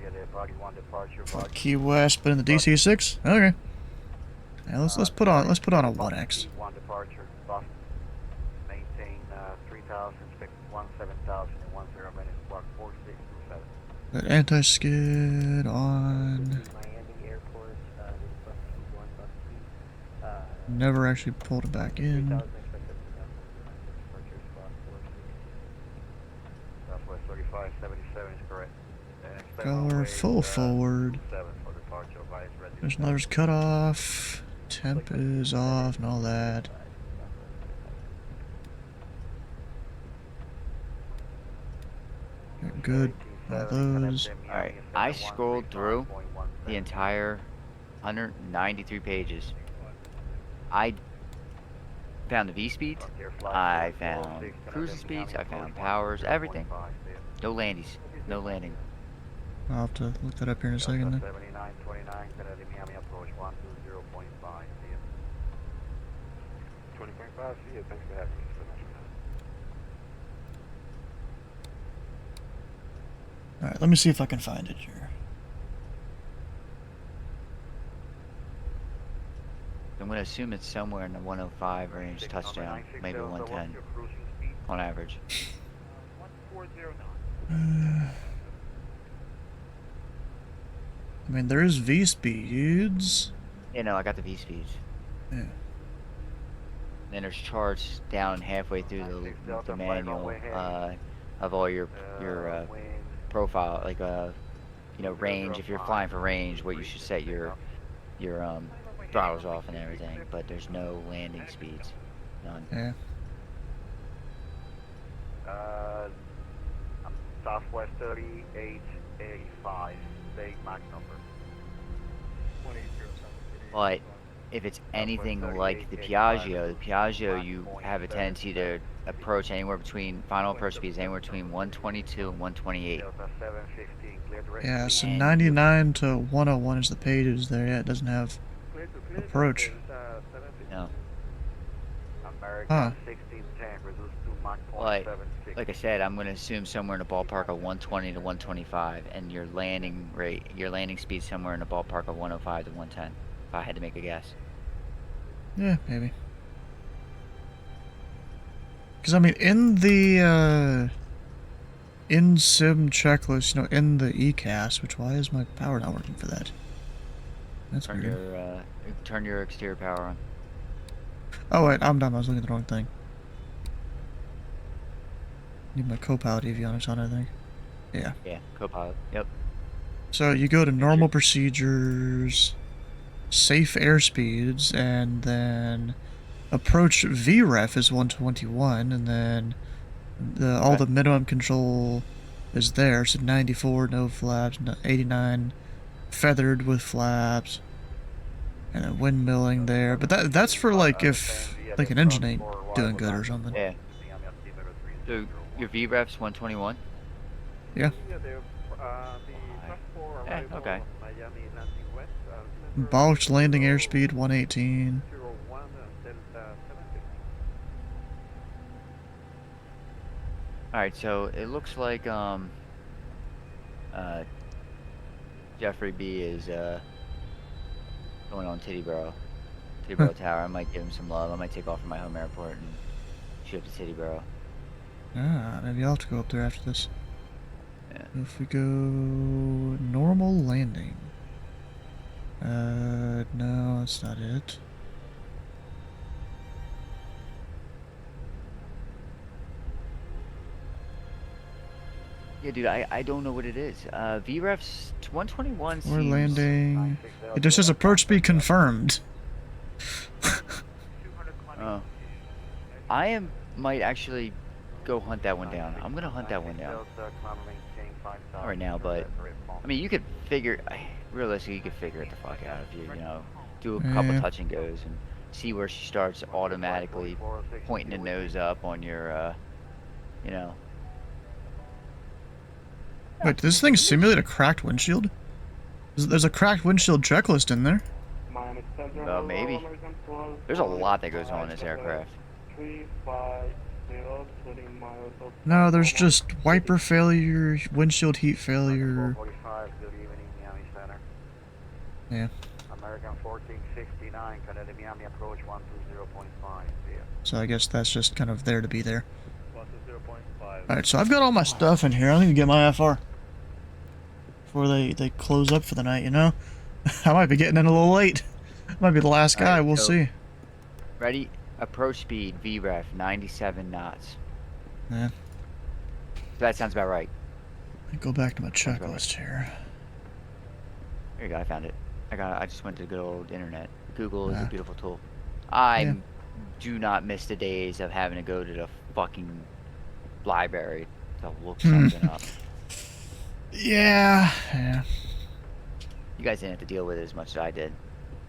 R: Via the Body 1 departure.
A: Key West, but in the DC-6? Okay. Yeah, let's put on a 1x.
R: 1 departure. Boston. Maintain 3000, expect 17,000 in 10 minutes. Squawk 4627.
A: That anti-skid on. Never actually pulled it back in.
R: Southwest 3577 is correct.
A: Color full forward. There's letters cut off. Temp is off and all that. Good. All those.
O: Alright, I scrolled through the entire 193 pages. I found the V-speeds, I found cruising speeds, I found powers, everything. No landies, no landing.
A: I'll have to look that up here in a second then.
R: 7929, Kennedy Miami approach 120.5, see you. 20.5, see you, thanks for having me.
A: Alright, let me see if I can find it here.
O: I'm going to assume it's somewhere in the 105 range touchdown, maybe 110 on average.
A: I mean, there is V-speeds.
O: Yeah, no, I got the V-speeds.
A: Yeah.
O: Then there's charts down halfway through the manual of all your profile, like range. If you're flying for range, what you should set your throttles off and everything. But there's no landing speeds, none.
A: Yeah.
R: Southwest 3885, state Mach number.
O: But if it's anything like the Piaggio, you have a tendency to approach anywhere between, final approach speed is anywhere between 122 and 128.
A: Yeah, so
O: And
A: 99 to 101 is the pages there. Yeah, it doesn't have approach.
O: No.
A: Huh.
R: 1610, reduced to Mach
O: Like
R: 0.76.
O: I said, I'm going to assume somewhere in the ballpark of 120 to 125, and your landing speed somewhere in the ballpark of 105 to 110, if I had to make a guess.
A: Yeah, maybe. Because, I mean, in the, in-sim checklist, you know, in the ECAS, which, why is my power not working for that? That's weird.
O: Turn your exterior power on.
A: Oh, wait, I'm dumb. I was looking at the wrong thing. Need my co-pilot avionics on, I think. Yeah.
O: Yeah, co-pilot. Yep.
A: So you go to normal procedures, safe airspeeds, and then approach VREF is 121, and then all the minimum control is there. So 94 no flaps, 89 feathered with flaps, and then windmilling there. But that's for like if like an engine ain't doing good or something.
O: Yeah. So your VREF's 121.
A: Yeah.
O: Okay.
A: Box landing airspeed 118.
O: Alright, so it looks like Jeffrey B is going on Tittyboro Tower. I might give him some love. I might take off from my home airport and shoot up to Tittyboro.
A: Ah, maybe I'll have to go up there after this.
O: Yeah.
A: If we go normal landing. No, that's not it.
O: Yeah, dude, I don't know what it is. VREF's 121
A: We're
O: seems...
A: landing. It just says approach speed confirmed.
O: Oh. Might actually go hunt that one down. I'm gonna hunt that one down. Not right now, but I mean, you could figure. Realistically, you could figure it the fuck out if you know, do a couple touch and goes and see where she starts automatically pointing the nose up on your, you know.
A: Wait, does this thing simulate a cracked windshield? There's a cracked windshield checklist in there.
O: Maybe. There's a lot that goes on in this aircraft.
A: No, there's just wiper failure, windshield heat failure. Yeah.
R: American 1469, Canada Miami approach 120.5.
A: So I guess that's just kind of there to be there. Alright, so I've got all my stuff in here. I need to get my FR before they close up for the night, you know? I might be getting in a little late. Might be the last guy, we'll see.
O: Ready? Approach speed, VREF, 97 knots.
A: Yeah.
O: So that sounds about right.
A: Let me go back to my checklist here.
O: There you go, I found it. I just went to the good old internet. Google is a beautiful tool. I do not miss the days of having to go to the fucking library to look something up.
A: Yeah.
O: You guys didn't have to deal with it as much as I did.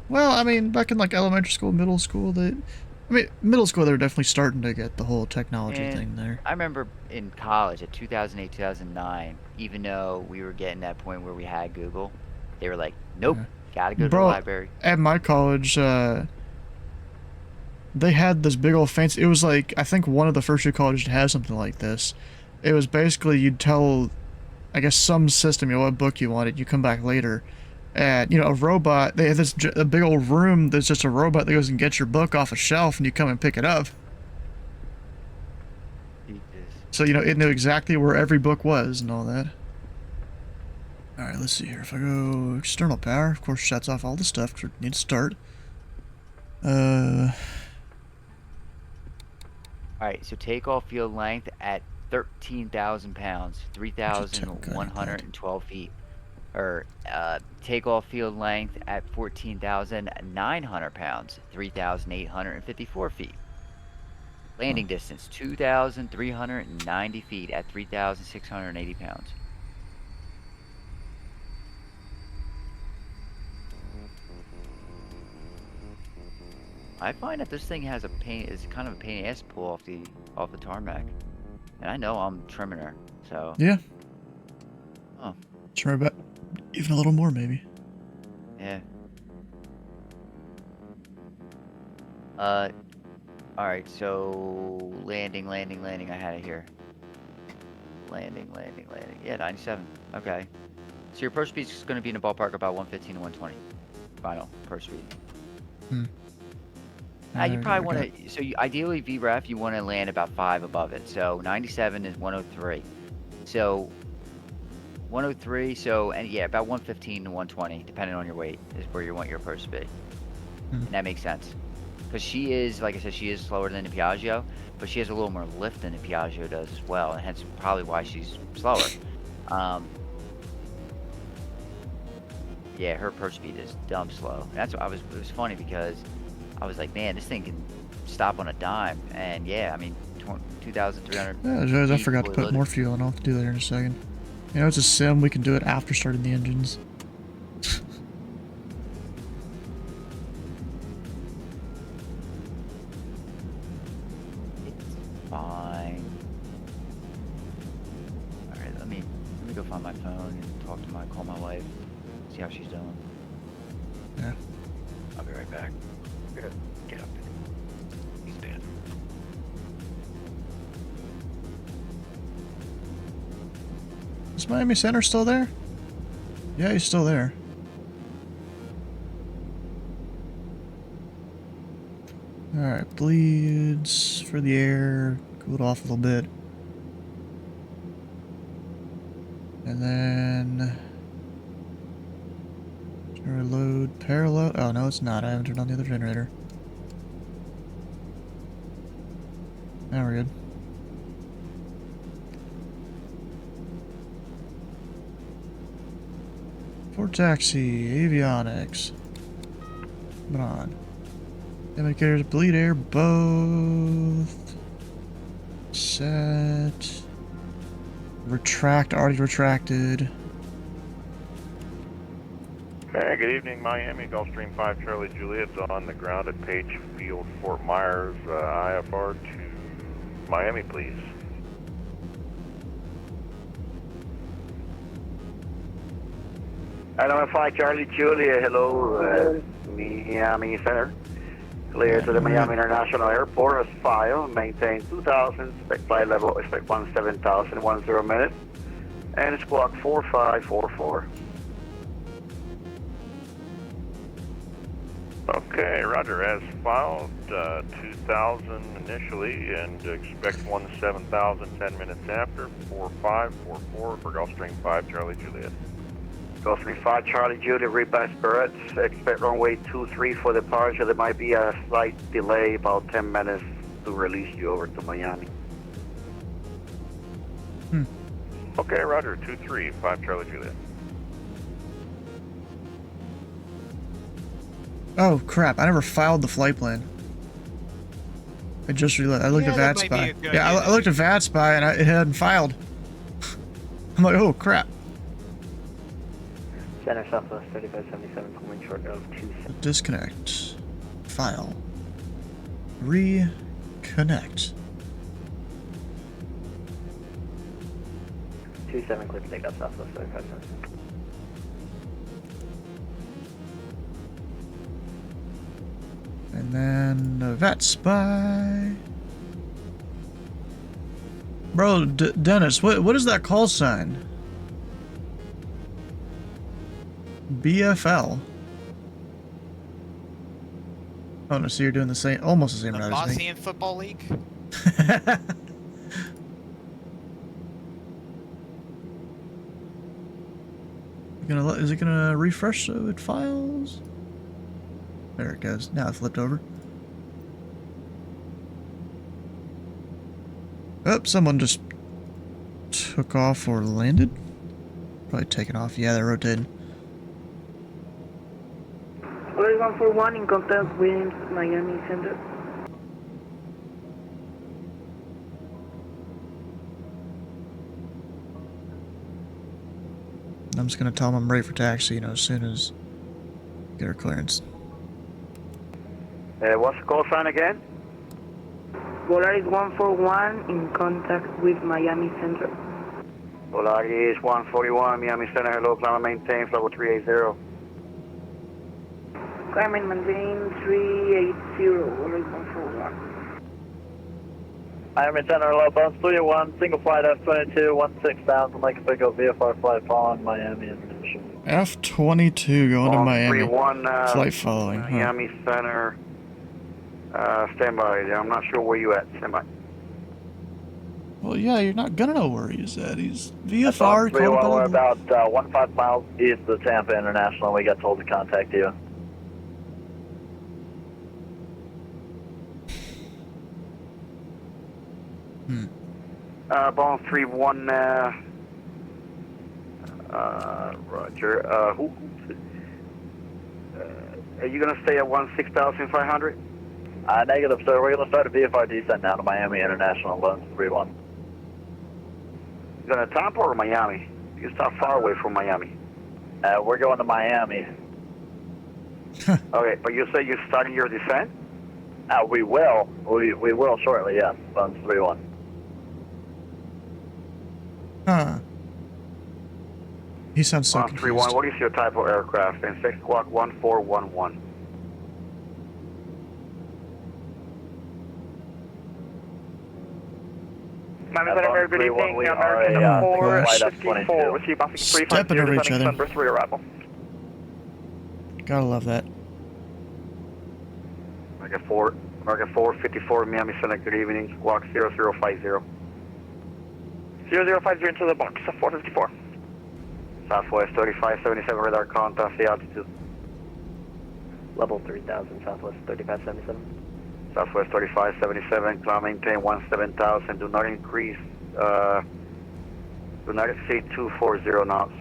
A: Well, I mean, back in like elementary school, middle school, middle school, they were definitely starting to get the whole technology thing there.
O: I remember in college at 2008, 2009, even though we were getting that point where we had Google, they were like, nope, gotta go to the library.
A: At my college, they had this big old fancy, it was like, I think one of the first few colleges to have something like this. It was basically, you'd tell, I guess, some system, you know, what book you wanted, you come back later, and, you know, a robot, they have this a big old room that's just a robot that goes and gets your book off a shelf, and you come and pick it up. So, you know, it knew exactly where every book was and all that. Alright, let's see here. If I go external power, of course, shuts off all the stuff because we need to start.
O: Alright, so takeoff field length at 13,000 pounds, 3,112 feet. Or takeoff field length at 14,900 pounds, 3,854 feet. Landing distance, 2,390 feet at 3,680 pounds. I find that this thing has a pain. It's kind of a pain in the ass to pull off the tarmac, and I know I'm trimming her, so.
A: Yeah.
O: Oh.
A: Trim her back even a little more, maybe.
O: Yeah. Alright, so landing. I had it here. Landing. Yeah, 97. Okay. So your approach speed is going to be in the ballpark about 115 to 120. Final approach speed. You probably want to. So ideally, VREF, you want to land about 5 above it. So 97 is 103. So 103. So and yeah, about 115 to 120, depending on your weight, is where you want your approach speed. And that makes sense. Because she is, like I said, she is slower than the Piaggio, but she has a little more lift than the Piaggio does as well, and hence probably why she's slower. Yeah, her approach speed is dumb slow. And that's what it was funny because I was like, man, this thing can stop on a dime. And yeah, I mean, 2,300.
A: Yeah, I forgot to put more fuel in. I'll have to do that here in a second. You know, it's a sim. We can do it after starting the engines.
O: Fine. Alright, let me go find my phone and call my wife, see how she's doing.
A: Yeah.
O: I'll be right back. Good. Get up. He's dead.
A: Is Miami Center still there? Yeah, he's still there. Alright, bleeds for the air, cool it off a little bit. And then reload parallel. Oh no, it's not. I haven't turned on the other generator. Now we're good. For taxi, avionics. Come on. Indicators, bleed air, both. Set. Retract, already retracted.
C: Hey, good evening, Miami. Gulfstream 5 Charlie Juliet's on the ground at Page Field, Fort Myers. IFR to Miami, please.
R: Item 5 Charlie Juliet, hello, Miami Center. Clear to the Miami International Airport as file, maintain 2,000, expect flight level, expect 17,000, 10 minutes, and squawk 4544.
C: Okay, roger, as filed, 2,000 initially, and expect 17,000 10 minutes after, 4544 for Gulfstream 5 Charlie Juliet.
R: Gulfstream 5 Charlie Juliet, repass Barrett, expect runway 23 for departure. There might be a slight delay, about 10 minutes to release you over to Miami.
C: Okay, roger, 23 5 Charlie Juliet.
A: Oh crap, I never filed the flight plan. I just realized. I looked at VATSPY. Yeah, I looked at VATSPY and it hadn't filed. I'm like, oh crap.
N: Center Southwest 3577, pulling short of 27.
A: Disconnect. File. Reconnect.
N: 27, clear to take up Southwest 3577.
A: And then VATSPY. Bro, Dennis, what is that call sign? BFL. Oh no, so you're doing the same, almost the same.
Q: The Bosnian Football League.
A: Is it gonna refresh so it files? There it goes. Now it flipped over. Oh, someone just took off or landed. Probably taking off. Yeah, they're rotating.
P: 141 in contact with Miami Center.
A: I'm just gonna tell them I'm ready for taxi, you know, as soon as I get our clearance.
R: What's the call sign again?
P: Polaris 141 in contact with Miami Central.
R: Polaris 141, Miami Center, hello, climb and maintain, level 380.
P: Climb and maintain 380, Polaris 141.
N: Miami Center, hello, Bones 301, single flight F22, 16,000, Lake Pico, VFR flight following Miami International.
A: F-22 going to Miami.
R: 131,
A: Flight following.
R: Miami Center, stand by. I'm not sure where you at, stand by.
A: Well, yeah, you're not gonna know where he's at. He's VFR.
N: We're about 15 miles east of Tampa International. We got told to contact you.
R: Bones 31, Roger. Are you going to stay at 16,500?
N: Negative, sir. We're going to start a VFR descent now to Miami International, Bones 31.
R: You going to Tampa or Miami? You start far away from Miami.
N: We're going to Miami.
R: Okay, but you say you're starting your descent?
N: We will. We will shortly, yes. Bones 31.
A: Huh. He sounds so
R: 131,
A: confused.
R: what is your type of aircraft? And 6 o'clock 1411.
G: Miami Center, good evening. American 454 with you, bouncing 350,
A: Stepping over each other.
G: Sunburst rearrival.
A: Gotta love that.
R: American 454, Miami Center, good evening. Squawk 0050.
G: 0050 into the box, 454.
R: Southwest 3577, radar contact, the altitude.
E: Level 3000, Southwest 3577.
R: Southwest 3577, climb maintain 17,000, do not increase, do not exceed 240 knots.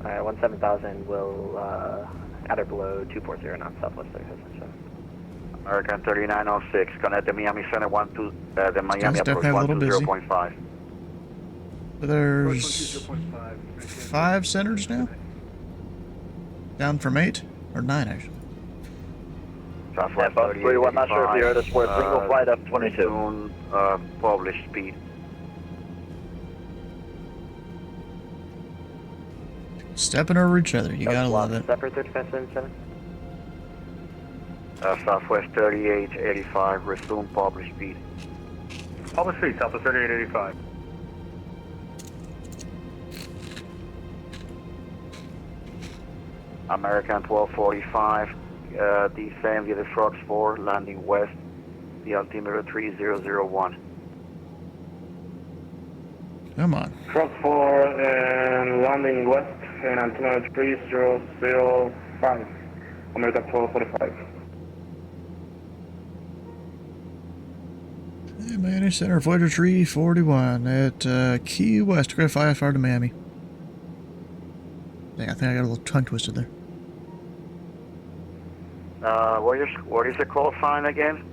E: Alright, 17,000 will at or below 240 knots, Southwest 3577.
R: American 3906, connect the Miami Center, the Miami approach
A: definitely a little busy.
R: 120.5.
A: There's 5 centers now? Down from 8? Or 9, actually.
R: Southwest
N: 31, not sure if you heard us, we're single flight F-22.
R: Soon, published speed.
A: Stepping over each other, you gotta love it.
E: Separate 3577.
R: Southwest 3885, resume published speed.
F: Public speed, Southwest 3885.
R: American 1245, descend via the Frogs 4, landing west, the altimeter 3001.
A: Come on.
M: Frog 4 and landing west and altimeter 3005. American 1245.
A: Hey, Miami Center, Voyager 341 at Key West, Graph IFR to Miami. Dang, I think I got a little tongue twisted there.
R: What is the call sign again?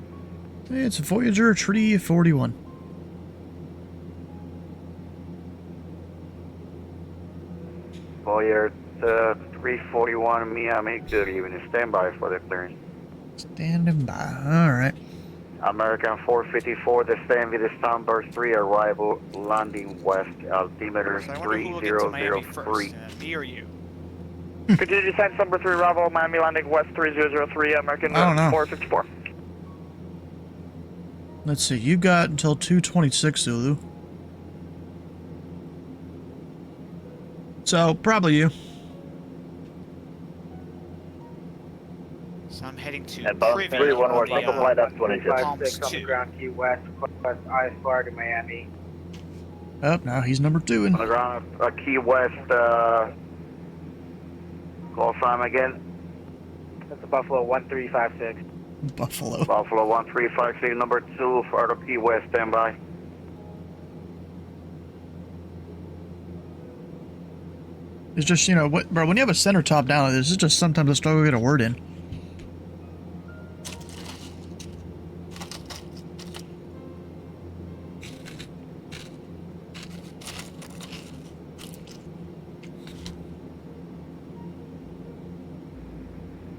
A: Hey, it's Voyager 341.
R: Voyager 341 Miami, good evening. Stand by for the clearance.
A: Standing by. Alright.
R: American 454, descend via the Sunburst 3, arrival, landing west, altimeter 3003.
Q: Me or you?
G: Continue to descend, Sunburst 3 arrival, Miami landing west 3003, American
A: I don't know.
G: 454.
A: Let's see, you got until 226, Zulu. So, probably you.
Q: So I'm heading to
N: And Bones
Q: Privy
N: 31, we're
Q: on
N: single
Q: the
N: flight F-22.
Q: Palms 2.
N: ground Key West, West IFR to Miami.
A: Oh, now he's number 2
R: On the ground, Key West, call sign again.
N: That's a Buffalo 1356.
A: Buffalo.
R: Buffalo 1356, number 2, for the Key West, stand by.
A: It's just, you know, bro, when you have a center top down like this, it's just sometimes a struggle to get a word in.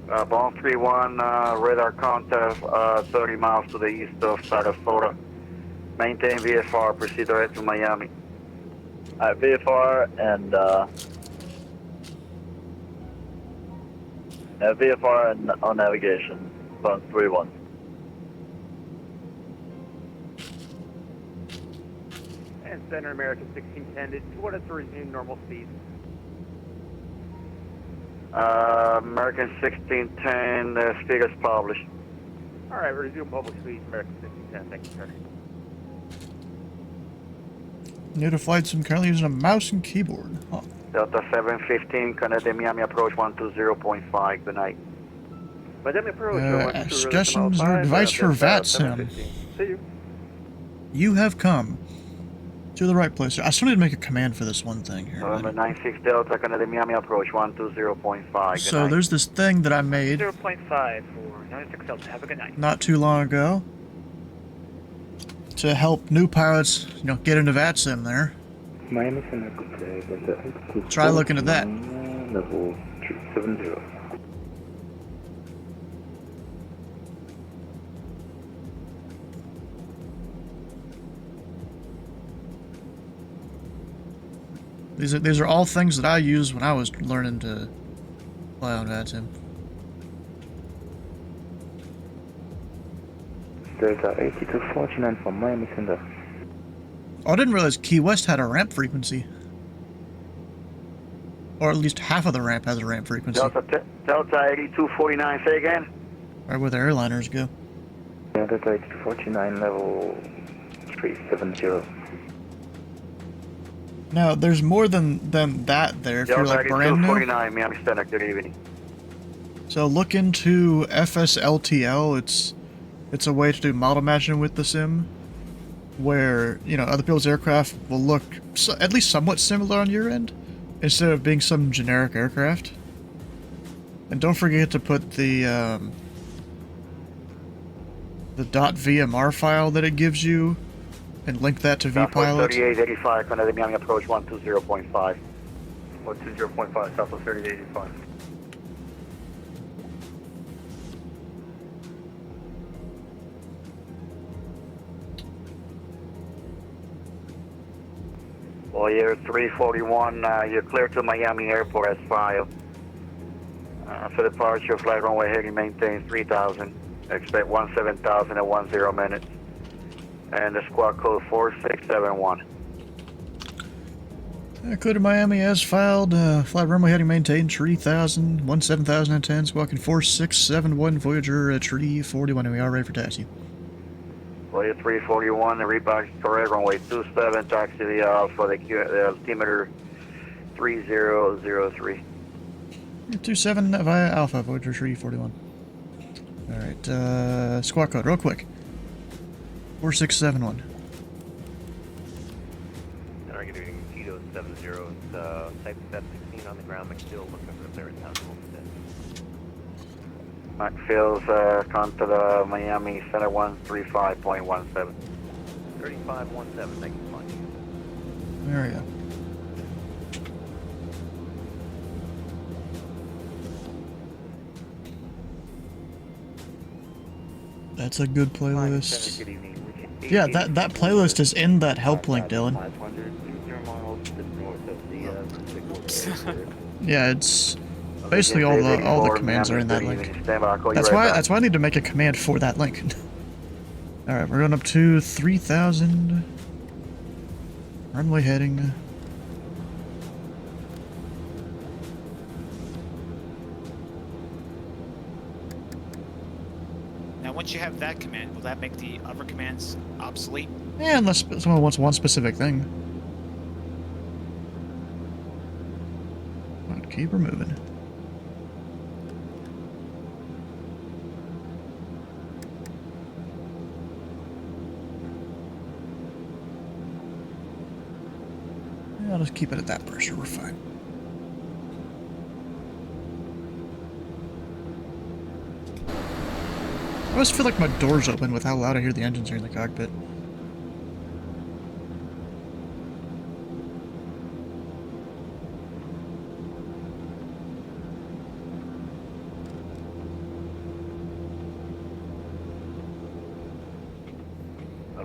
R: Bond 3-1, radar contact 30 miles to the east of Sarasota. Maintain VFR, proceed direct to Miami.
S: VFR and VFR and on navigation, Bond 3-1.
N: And Center American 1610, did you want us to resume normal speed?
R: American 1610, speed is published.
N: All right, resume public speed, American 1610. Thank you, sir.
A: New to flight sim, currently using a mouse and keyboard. Huh.
R: Delta 715, Canada Miami approach 120.5, good night.
N: Miami approach,
A: suggestions or device for VATSIM.
N: See you.
A: You have come to the right place. I still need to make a command for this one thing here.
R: November 96 Delta, Canada Miami approach 120.5,
A: So there's this thing that I made
G: 0.5 for 96 Delta. Have a good night.
A: not too long ago to help new pilots, you know, get into VATSIM there.
K: Miami
A: Try looking at that.
K: Level 370.
A: These are all things that I used when I was learning to fly on VATSIM.
K: Delta 8249 from Miami Center.
A: Oh, I didn't realize Key West had a ramp frequency. Or at least half of the ramp has a ramp frequency.
R: Delta 8249, say again?
A: Right where the airliners go.
K: Yeah, Delta 8249, level 370.
A: Now, there's more than that there if you're
R: Delta
A: like brand new.
R: 8249, Miami Center, good evening.
A: So look into FSLTL. It's a way to do model matching with the sim, where, you know, other people's aircraft will look at least somewhat similar on your end, instead of being some generic aircraft. And don't forget to put the .vmr file that it gives you, and link that to vPilot.
R: 3885, Canada Miami approach 120.5.
D: 120.5, Southwest 3885.
R: Well, you're 341, you're clear to Miami Airport as filed. For departure, flight runway heading maintain 3000. Expect 17,000 at 10 minutes. And the squad code 4671.
A: Clear to Miami as filed. Flight runway heading maintained 3000, 17,010, squawking 4671, Voyager at tree 41, and we are ready for taxi.
R: Well, you're 341, the rebox correct, runway 27, taxi the Alpha, the altimeter 3003.
A: 27 via Alpha, Voyager tree 41. Alright, squawk code, real quick. 4671.
N: Target reading Tito 70, type F-16 on the ground, McDill looking for clearance out Homestead.
R: McPhil's, come to the Miami Center 135.17.
N: 3517, thank you so much.
A: There we go. That's a good playlist. Yeah, that playlist is in that help link, Dylan. Yeah, it's basically all the commands are in that link. That's why I need to make a command for that link. All right, we're going up to 3000. Runway heading.
Q: Now, once you have that command, will that make the other commands obsolete?
A: Yeah, unless someone wants one specific thing. But keep her moving. Yeah, I'll just keep it at that pressure, we're fine. I always feel like my door's open with how loud I hear the engines here in the cockpit.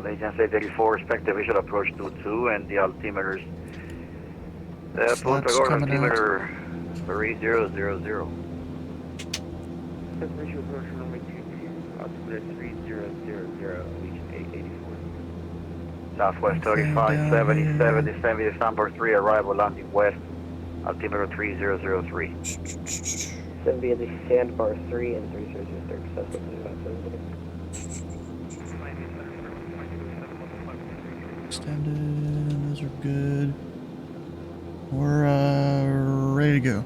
R: Allegiance 884, expect the visual approach 22 and the altimeters. Punta Gorda altimeter 3000.
N: Visual approach runway 22, altimeter 3000, Allegiance 884.
R: Southwest 3577, descending to number 3, arrival landing west, altimeter 3003.
N: Send via the sandbar 3 and 3003,
A: Extended, those are good. We're ready to go.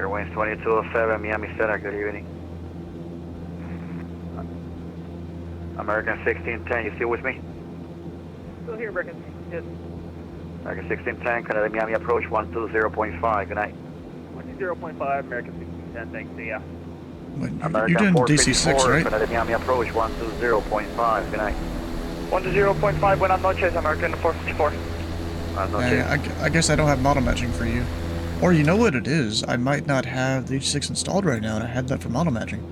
R: Winds 2207, Miami Center, good evening. American 1610, you still with me?
N: Still here, American. Yes.
R: American 1610, Canada Miami approach 120.5, good night.
N: 120.5, American 1610, thanks, see ya.
A: Wait,
R: American
A: you're doing DC6, right?
R: Canada Miami approach 120.5, good night.
G: 120.5, buenas noches, American 454.
A: Yeah, I guess I don't have model matching for you. Or you know what it is? I might not have the H6 installed right now, and I had that for model matching.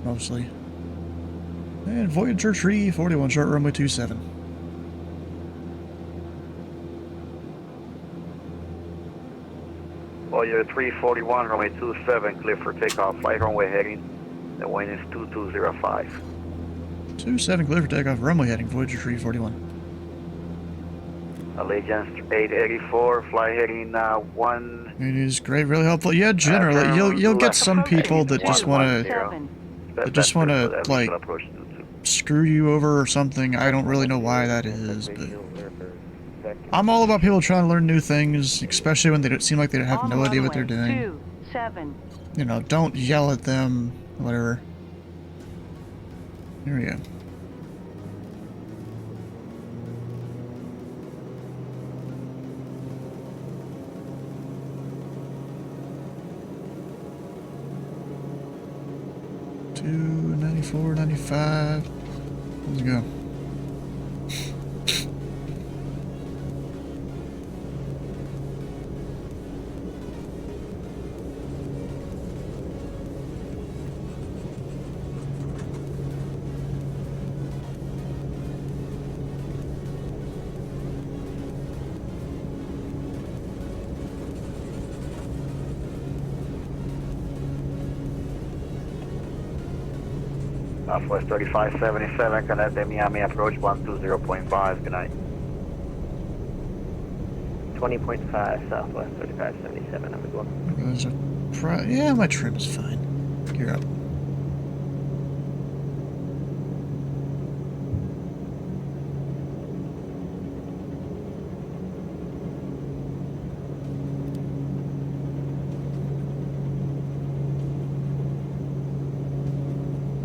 A: Mostly. And Voyager 341, short runway 27.
R: Voyager 341, runway 27, clear for takeoff, flight runway heading. The wind is 2205.
A: 27, clear for takeoff, runway heading, Voyager 341.
R: Allegiance 884, fly heading 1.
A: It is great, really helpful. Yeah, generally, you'll get some people that just want to like screw you over or something. I don't really know why that is, but I'm all about people trying to learn new things, especially when they don't seem like they have no idea what they're doing. You know, don't yell at them, whatever. Here we go. Two 94, 95. Let's go.
R: Southwest 3577, connect the Miami approach 120.5, good night.
N: 20.5, Southwest 3577, I'm going.
A: There's a yeah, my trim is fine. Gear up.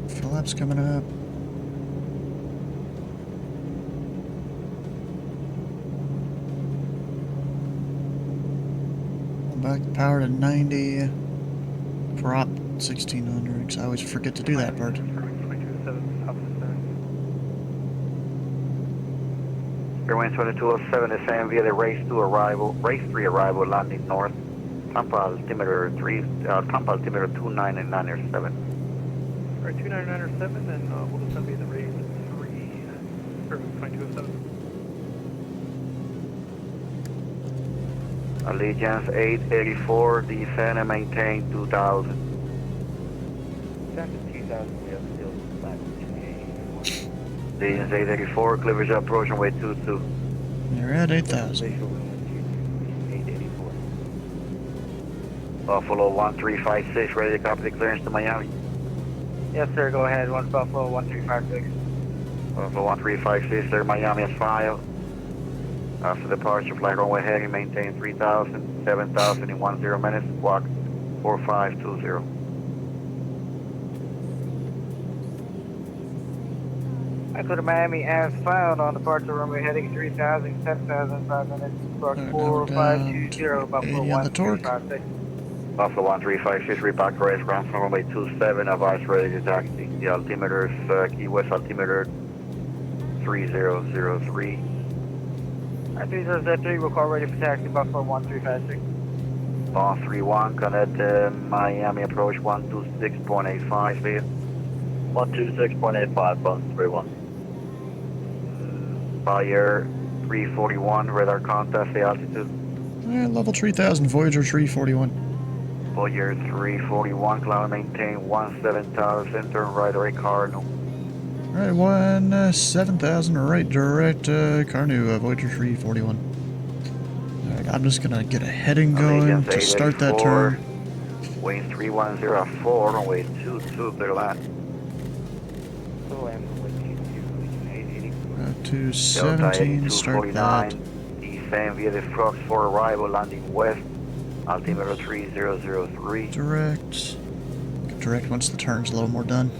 A: Phillips coming up. Back power to 90. Prop 1600, because I always forget to do that part.
R: Airway 2207 is saying via the race 3 arrival, landing north. Tampa altimeter 29907.
M: Alright, 29907, and we'll descend via the race 3, Airway 2207.
R: Allegiance 884, descend and maintain 2000.
N: Back to 2000, we have still flat.
R: Allegiance 884, cleavage approach on way 22.
A: You're at 8,000.
N: 884.
R: Buffalo 1356, ready to copy the clearance to Miami.
G: Yes, sir, go ahead. 1 Buffalo 1356.
R: Buffalo 1356, there Miami is filed. After departure, flight runway heading, maintain 3,000, 7,000 in 10 minutes, squawk 4520.
G: I go to Miami as filed on departure runway heading 3,000, 10,000, 5 minutes, squawk 4520, Buffalo 1356.
R: Buffalo 1356, repack race ground from runway 27, advice ready to taxi. The altimeter is Key West altimeter 3003.
G: 3003, we'll call ready for taxi, Buffalo 1356.
R: Ball 31, connect Miami approach 126.85 here.
S: 126.85, Bond 31.
R: Fire 341, radar contact, the altitude.
A: Level 3000, Voyager 341.
R: Voyager 341, climb maintain 17,000, turn right away, Cardinal.
A: Alright, 17,000, right direct, Carnu, Voyager 341. Alright, I'm just gonna get a heading going to start that turn.
R: Wind 3104, runway 22, clear land.
A: 217, start that.
R: Descend via the Frogs for arrival, landing west, altimeter 3003.
A: Direct. Direct once the turn's a little more done.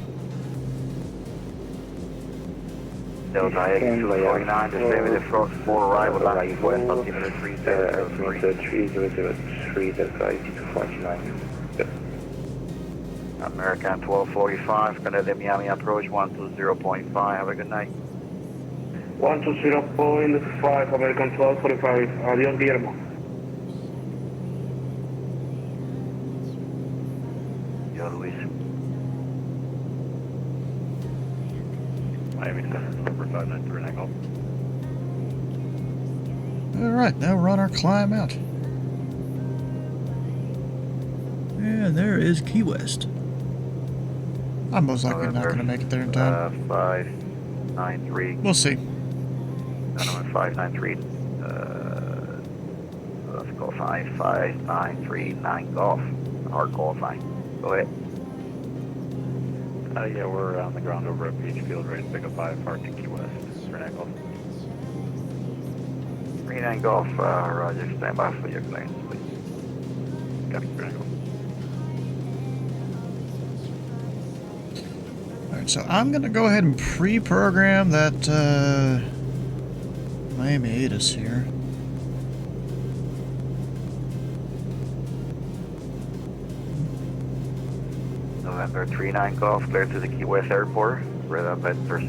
R: Delta X249, descend via the Frogs for arrival, landing west, altimeter 3003.
K: 3003, Delta X249.
R: American 1245, Canadian Miami approach 120.5, have a good night.
F: 120.5, American 1245, adios Guillermo.
R: Yo, Luis.
K: Miami Center, number 593, angle.
A: Alright, now we're on our climb out. And there is Key West. I'm most likely not going to make it there in time.
R: 593.
A: We'll see.
R: Number 593. Let's go 55939 golf. Hard call sign. Go ahead.
K: Yeah, we're on the ground over at Beach Field, ready to pick up 5 Park to Key West. 39 golf.
R: 39 golf, Roger. Stand by for your claims, please.
K: Copy, 39 golf.
A: Alright, so I'm going to go ahead and pre-program that Miami 8 here.
R: November 39 golf, clear to the Key West Airport. Right up at first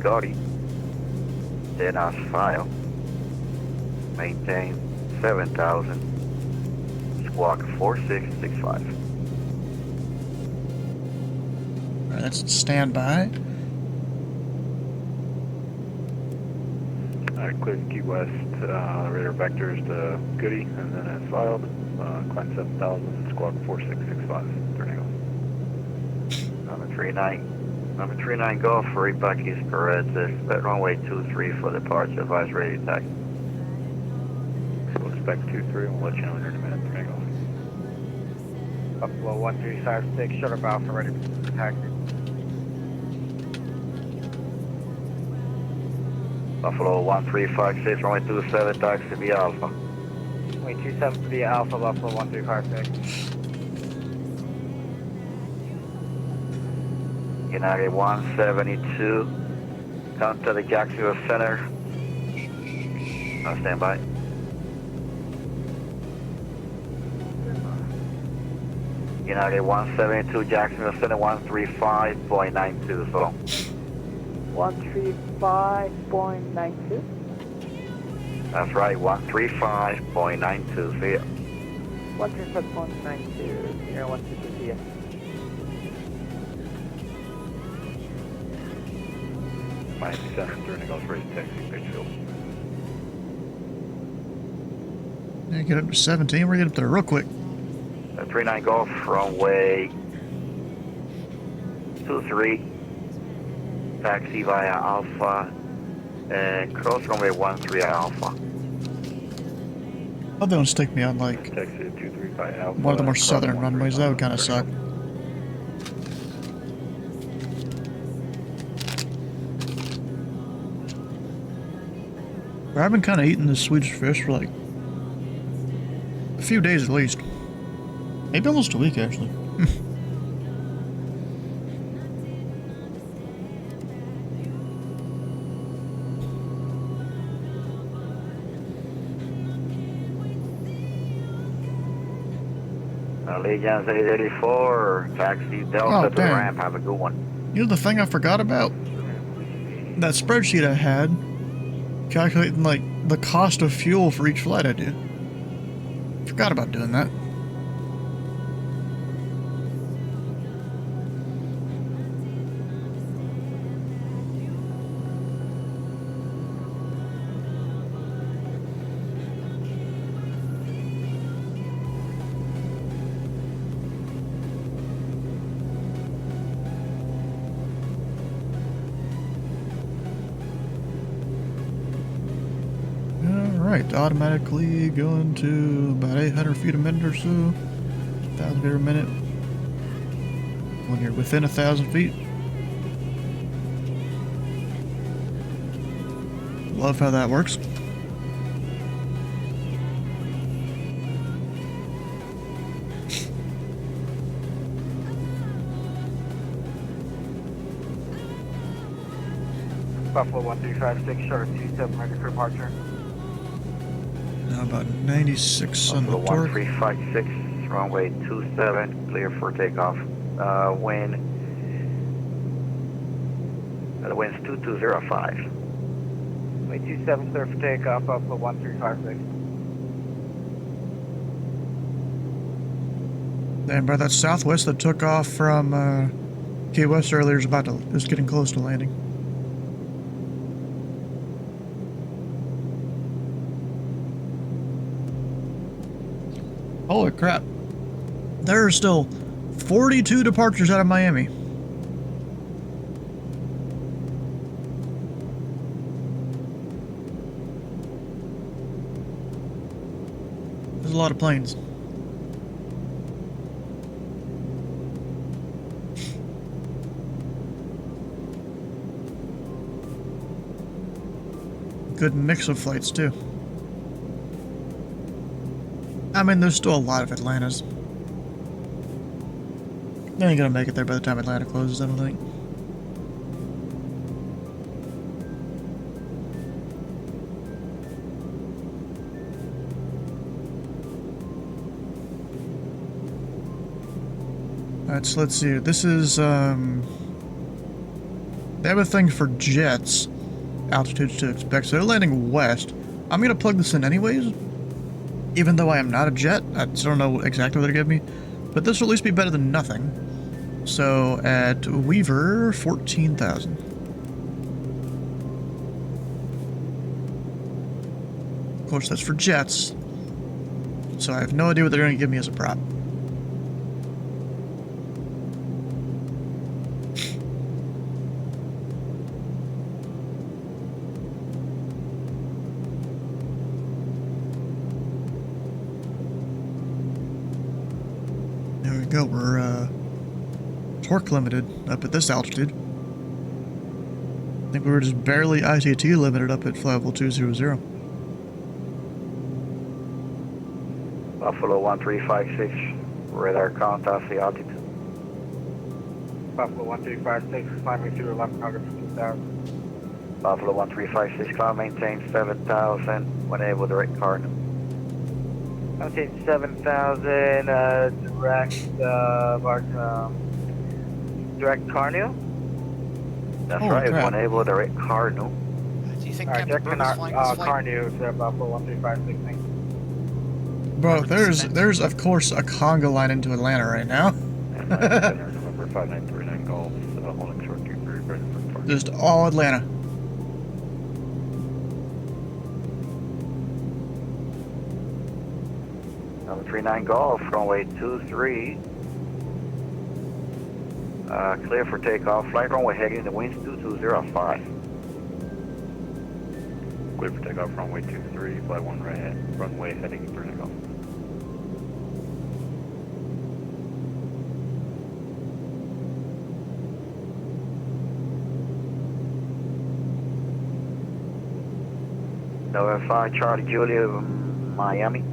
R: Gaudi. Then as file. Maintain 7,000. Squawk 4665.
A: Alright, that's standby.
K: Alright, clear to Key West, radar vectors to Goody, and then as filed, climb 7,000, squawk 4665, turning off.
R: Number 39 golf, repack is correct. Expect runway 23 for departure, advise ready to taxi.
K: So expect 23, and we'll let you know in a minute, turning off.
N: Buffalo 1356, shutter bow for ready for taxi.
R: Buffalo 1356, runway 27, taxi via Alpha.
N: Runway 27 via Alpha, Buffalo 1356.
R: United 172, come to the Jacksonville Center. Stand by. United 172, Jacksonville Center 135.92, so.
P: 135.92?
R: That's right, 135.92, see ya.
P: 135.92, 012, see ya.
K: Miami Center, turning off, ready to taxi, Pittsfield.
A: Yeah, get up to 17, we're getting up there real quick.
R: 39 golf, runway 23, taxi via Alpha, and cross runway 13 Alpha.
A: Other ones take me on like
K: Taxi to 23 by Alpha.
A: one of the more southern runways. That would kind of suck. I've been kind of eating this Swedish fish for like a few days at least. Maybe almost a week actually.
R: Allegiance 884, taxi Delta to the ramp, have a good one.
A: You know the thing I forgot about? That spreadsheet I had, calculating like the cost of fuel for each flight I do. Forgot about doing that. Alright, automatically going to about 800 feet a minute or so. 1,000 feet a minute. When you're within 1,000 feet. Love how that works.
G: Buffalo 1356, short 27 ready for departure.
A: Now about 96 on the
R: Buffalo
A: torque.
R: 1356, runway 27, clear for takeoff. Wind. The wind's 2205.
G: Runway 27, clear for takeoff, Buffalo 1356.
A: And by that southwest that took off from Key West earlier is getting close to landing. Holy crap. There are still 42 departures out of Miami. There's a lot of planes. Good mix of flights too. I mean, there's still a lot of Atlantas. They ain't gonna make it there by the time Atlanta closes, I don't think. Alright, so let's see. This is, they have a thing for jets, altitudes to expect, so they're landing west. I'm gonna plug this in anyways. Even though I am not a jet, I still don't know exactly what they're giving me, but this will at least be better than nothing. So at Weaver, 14,000. Of course, that's for jets, so I have no idea what they're going to give me as a prop. Go, we're torque limited up at this altitude. I think we were just barely ITT limited up at level 200.
R: Buffalo 1356, radar count off the altitude.
G: Buffalo 1356, climbing through 11,000.
R: Buffalo 1356, climb maintain 7,000 when able to direct cardinal.
G: Maintain 7,000, direct Carnew?
R: That's
A: Oh,
R: right,
A: crap.
R: when able to direct cardinal.
Q: Do you think
G: Alright,
Q: Captain
G: direct
Q: Bird is flying this flight?
G: Carnew to Buffalo 1356.
A: Bro, there's of course a conga line into Atlanta right now.
K: November 5939 Golf, holding short 23, ready for departure.
A: Just all Atlanta.
R: Number 39 Golf, runway 23. Clear for takeoff. Flight runway heading, the wind's 2205.
K: Clear for takeoff, runway 23, fly 1 right ahead, runway heading for takeoff.
R: November 5 Charlie Julia, Miami.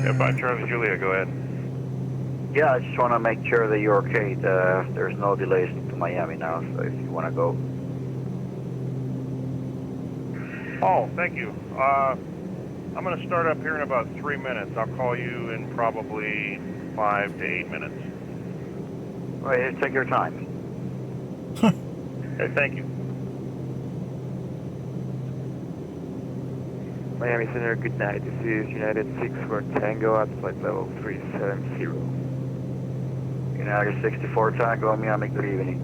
C: Yeah, by Charlie Julia, go ahead.
R: Yeah, I just want to make sure that you're okay. There's no delays to Miami now, so if you want to go.
C: Oh, thank you. I'm going to start up here in about 3 minutes. I'll call you in probably 5 to 8 minutes.
R: All right, take your time.
C: Okay, thank you.
D: Miami Center, good night. This is United 6 for Tango at flight level 370.
R: United 64 Tango, Miami, good evening.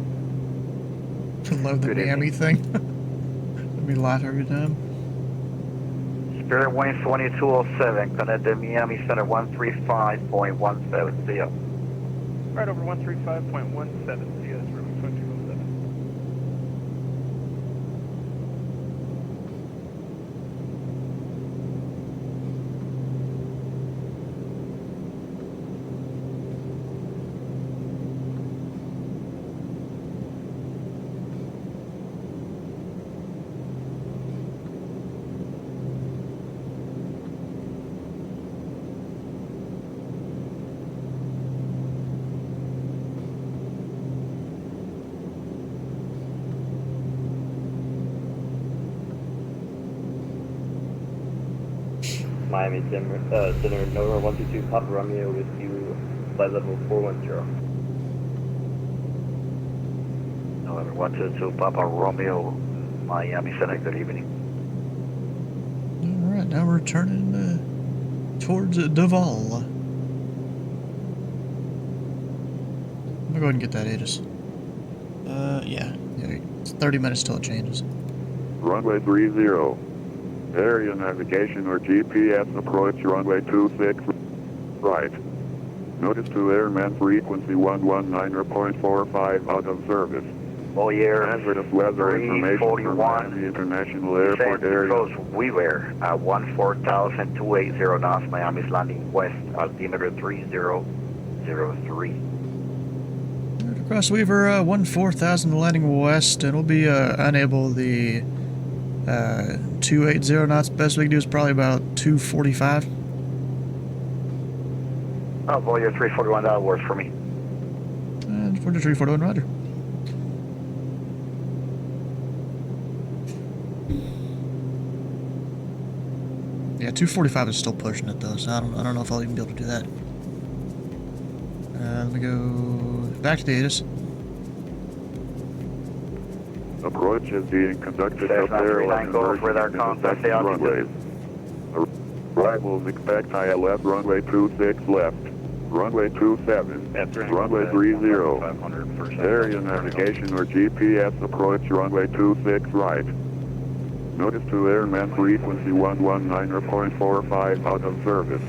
A: I love the
D: Good
A: Miami thing. Let me laugh every time.
R: Spirit wind 2207, connect the Miami Center 135.17. See ya.
K: Right over 135.17. See ya. It's room 2207.
S: Miami Center, Nova 122 Papa Romeo with you, flight level 410.
R: November 122 Papa Romeo, Miami Center, good evening.
A: Alright, now we're turning towards Duval. I'm gonna go ahead and get that, Aegis. Yeah, it's 30 minutes till it changes.
B: Runway 30. Area navigation or GPS approach runway 26 right. Notice to airman frequency 119.45 out of service.
R: Oh yeah.
B: Hazardous weather information from Miami International Airport area.
R: We were at 14,280 knots, Miami's landing west, altimeter 3003.
A: Cross Weaver, 14,000 landing west, and we'll be unable the 280 knots. Best we can do is probably about 245.
R: Oh, boy, you're 341, that works for me.
A: And 4341, roger. Yeah, 245 is still pushing it though, so I don't know if I'll even be able to do that. Let me go back to the Aegis.
B: Approach is being conducted up there on the runways. Arrivals expect ILS runway 26 left. Runway 27, runway 30. Area navigation or GPS approach runway 26 right. Notice to airman frequency 119.45 out of service.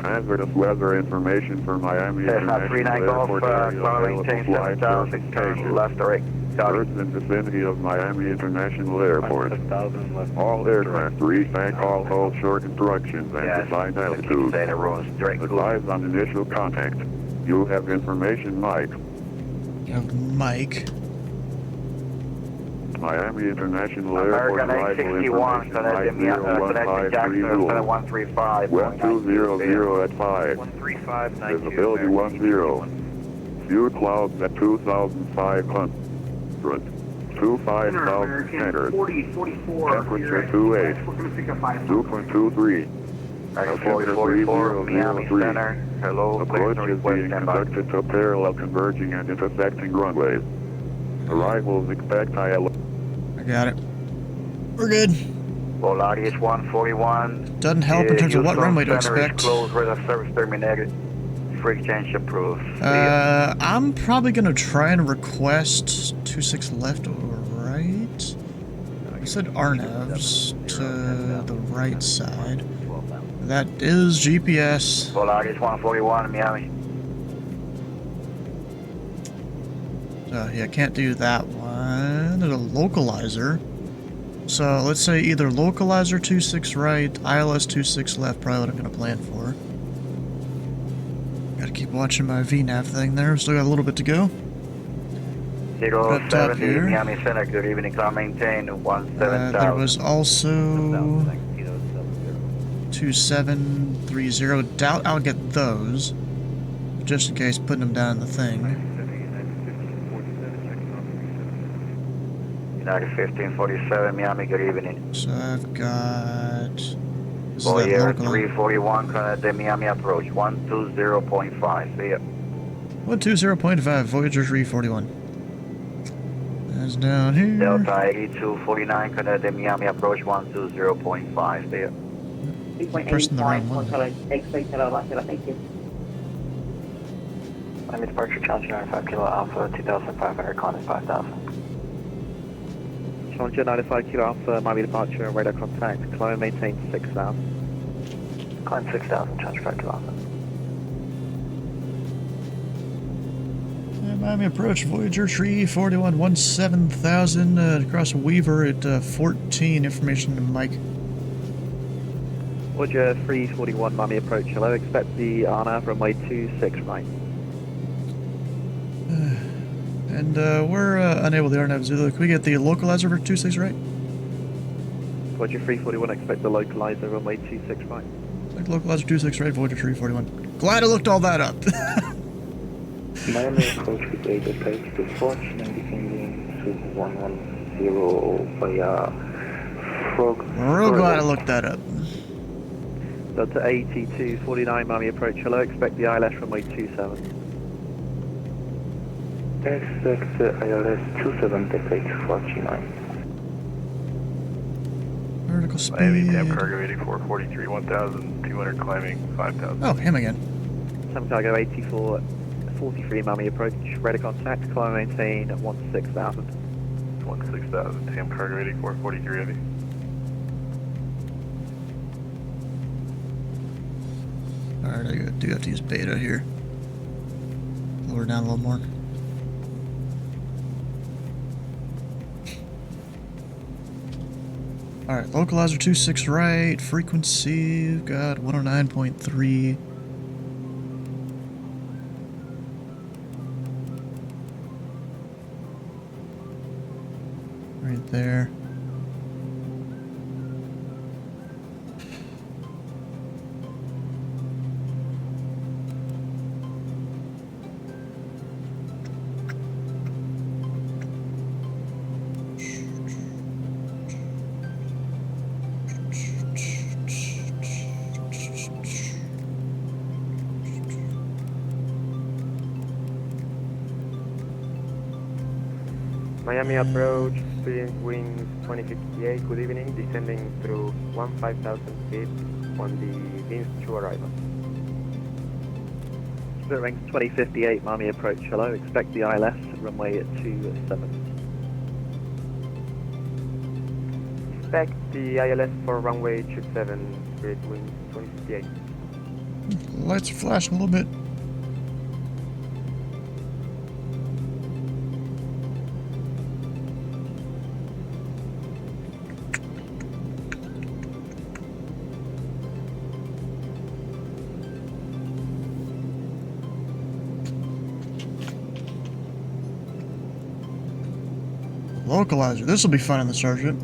B: Hazardous weather information for Miami International Airport area available flight certification.
R: Left or right.
B: First in vicinity of Miami International Airport. All aircraft reach all hold short instructions and assigned altitude. Advise on initial contact. You have information, Mike.
A: You have Mike.
B: Miami International Airport arrival information, Mike 01530. West 200 at 5. Visibility 10. Few clouds at 2,500. 25,000 standard.
L: 44.
B: Temperature 28. 2.23. Altimeter 3003.
R: Hello.
B: Approach is being conducted to parallel converging and intersecting runways. Arrivals expect ILS.
A: I got it. We're good.
R: Volaris 141.
A: Doesn't help in terms of what runway to expect.
R: Closed with a service terminated. Freak change approved.
A: I'm probably gonna try and request 26 left or right. I said RNAVs to the right side. That is GPS.
R: Volaris 141, Miami.
A: Yeah, can't do that one. There's a localizer. So let's say either localizer 26 right, ILS 26 left, probably what I'm gonna plan for. Gotta keep watching my VNAV thing there. Still got a little bit to go.
R: 070 Miami Center, good evening. Can maintain 17,000.
A: There was also 2730. Doubt I'll get those. Just in case, putting them down in the thing.
R: United 1547, Miami, good evening.
A: So I've got...
R: Boyer 341, the Miami approach, 120.5, see ya.
A: 120.5, Voyager 341. That's down here.
R: Delta 8249, the Miami approach, 120.5, see ya.
A: Pressing the wrong one.
L: Thank you.
D: Miami departure, challenge 95 Kilo Alpha, 2,500, climb 5,000. Challenger 95 Kilo Alpha, Miami departure, radar contact, climb and maintain 6,000.
T: Climb 6,000, Challenger 5 Kilo Alpha.
A: Miami approach, Voyager tree 41 17,000, across Weaver at 14, information to Mike.
D: Voyager 341 Miami approach, hello, expect the RNAV runway 26 right.
A: And we're unable to RNAV Zulu. Can we get the localizer for 26 right?
D: Voyager 341, expect the localizer runway 26 right.
A: Like localizer 26 right, Voyager 341. Glad I looked all that up.
T: Miami approach with 8 approach to Forge, and descending to 110 via Frog.
A: Real glad I looked that up.
D: Delta AT 49 Miami approach, hello, expect the ILS runway 27.
T: Expect ILS 27, take 49.
A: Vertical speed.
K: Miami, Tam Cargo 8443, 1,200 climbing, 5,000.
A: Oh, him again.
D: Tam Cargo 43 Miami approach, radar contact, climb and maintain 16,000.
K: 16,000, Tam Cargo 8443 heavy.
A: Alright, I do have to use beta here. Lower down a little more. Alright, localizer 26 right, frequency, we've got 109.3. Right there.
U: Miami approach, speeding wings 2058, good evening, descending through 15,000 feet on the Vince to arrival.
D: Split range 2058 Miami approach, hello, expect the ILS runway at 27.
U: Expect the ILS for runway 27, speed wings 2058.
A: Lights are flashing a little bit. Localizer. This will be fun in the Starship.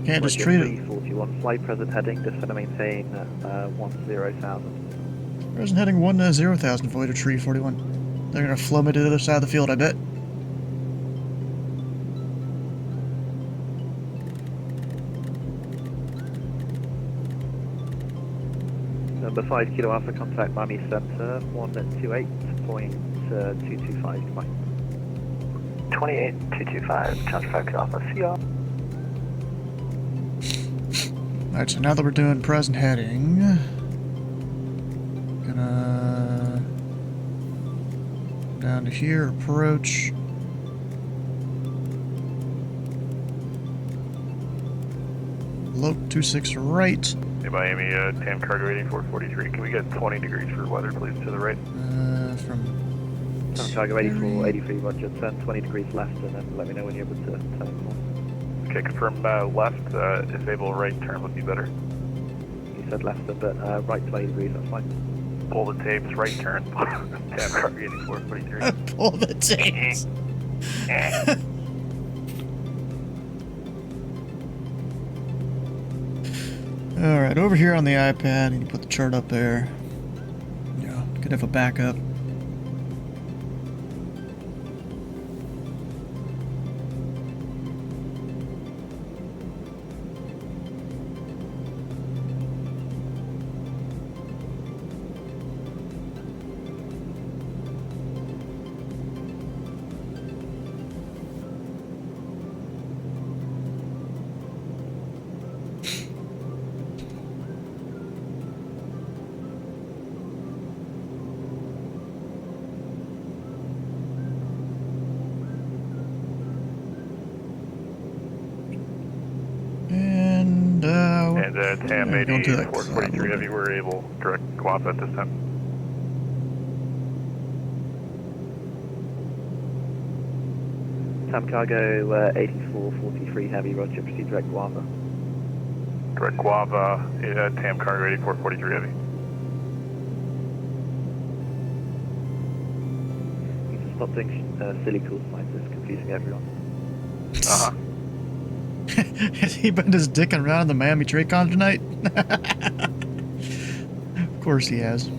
A: Can't just treat it.
D: 341 flight present heading, descend and maintain 10,000.
A: Present heading 10,000, Voyager tree 41. They're gonna flow me to the other side of the field, I bet.
D: Number 5 Kilo Alpha contact Miami Center 128.225 goodbye.
T: 28225, Challenger 5 Kilo Alpha, CR.
A: Alright, so now that we're doing present heading, gonna down to here, approach. Loc 26 right.
K: Hey Miami, Tam Cargo 8443, can we get 20 degrees for weather please to the right?
A: From
D: Tam Cargo 83, roger, turn 20 degrees left and then let me know when you're able to turn more.
K: Okay, confirm left, disable right turn would be better.
D: You said left, but right 20 degrees, that's fine.
K: Pull the tapes, right turn. Tam Cargo 8443.
A: Pull the tapes. Alright, over here on the iPad, you can put the chart up there. Yeah, could have a backup.
C: TAM
A: Yeah, going to that
C: 8443 Heavy, we're able to direct Guapa at this time.
D: TAM cargo 8443 Heavy, roger, proceed direct Guava.
C: Direct Guava, TAM cargo 8443 Heavy.
D: You can stop doing silly cool signs, it's confusing everyone.
C: Uh-huh.
A: Has he been just dicking around in the Miami Traycon tonight? Of course he has.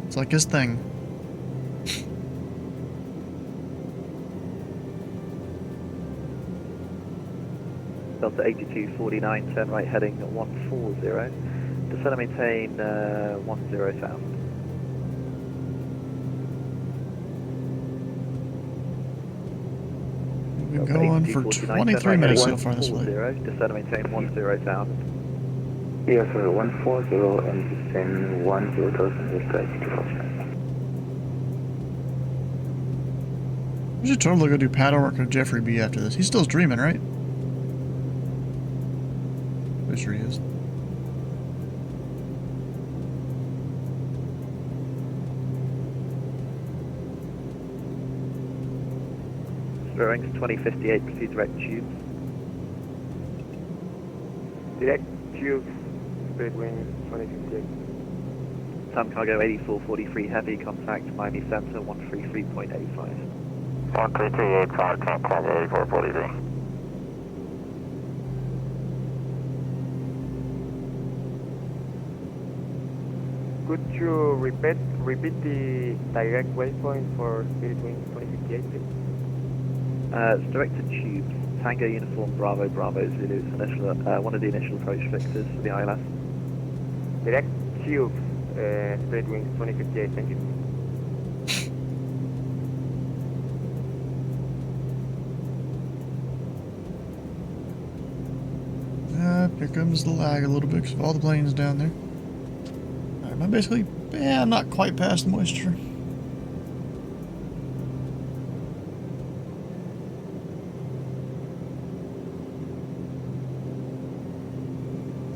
A: It's like his thing.
D: Delta 8249, turn right heading 140. Descend and maintain 10,000.
A: We've been going for 23 minutes so far this way.
D: Descend and maintain 10,000.
T: Yes, sir, 140 and descend 10,000 with 249.
A: We should totally go do paddle work with Jeffrey B after this. He's still streaming, right? I'm sure he is.
D: Bearings 2058, proceed direct tubes.
U: Direct tubes, speed wind 2058.
D: TAM cargo 8443 Heavy, contact Miami Center 133.85.
R: 13385, TAM cargo 8443.
U: Could you repeat the direct waypoint for speed wind 2058, please?
D: It's directed tubes. Tango Uniform Bravo Bravo Zulu. Initial, one of the initial approach fixes for the ILS.
U: Direct tubes, speed wind 2058, thank you.
A: Here comes the lag a little bit because of all the planes down there. Alright, I'm basically, I'm not quite past moisture.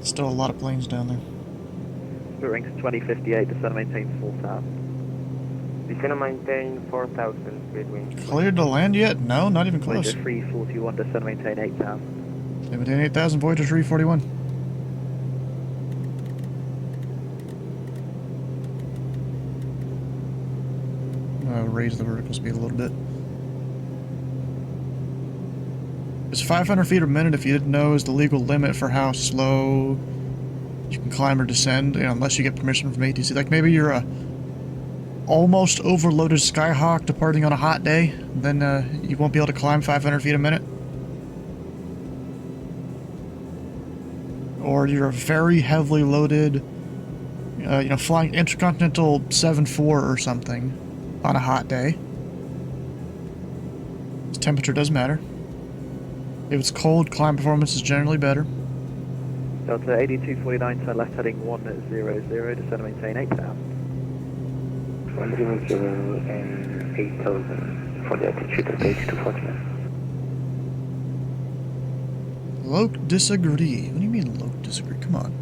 A: Still a lot of planes down there.
D: Bearings 2058, descend and maintain 4,000.
U: Descend and maintain 4,000, speed wind.
A: Cleared to land yet? No, not even close.
D: Voyager 341, descend and maintain 8,000.
A: Maintain 8,000, Voyager 341. Raise the vertical speed a little bit. It's 500 feet a minute, if you didn't know, is the legal limit for how slow you can climb or descend, unless you get permission from ATC. Like maybe you're a almost overloaded Skyhawk departing on a hot day, then you won't be able to climb 500 feet a minute. Or you're a very heavily loaded, flying Intercontinental 7-4 or something on a hot day. Temperature does matter. If it's cold, climb performance is generally better.
D: Delta 8249, turn left heading 100, descend and maintain 8,000.
T: 100 and 8,000 for the altitude of 8249.
A: Loc disagree. What do you mean Loc disagree? Come on.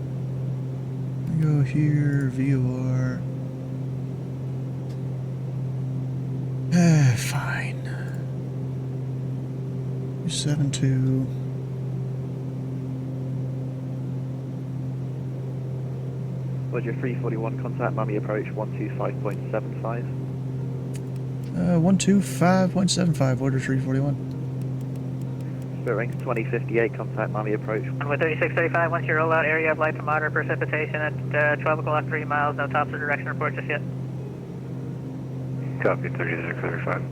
A: Go here, VOR. Fine. 272.
D: Roger 341, contact Miami approach 125.75.
A: 125.75, order 341.
D: Spirit Wings 2058, contact Miami approach.
N: With 3635, once you roll out, area of light to moderate precipitation at 12 o'clock, 3 miles, no tops or direction report just yet.
K: Copy 3635.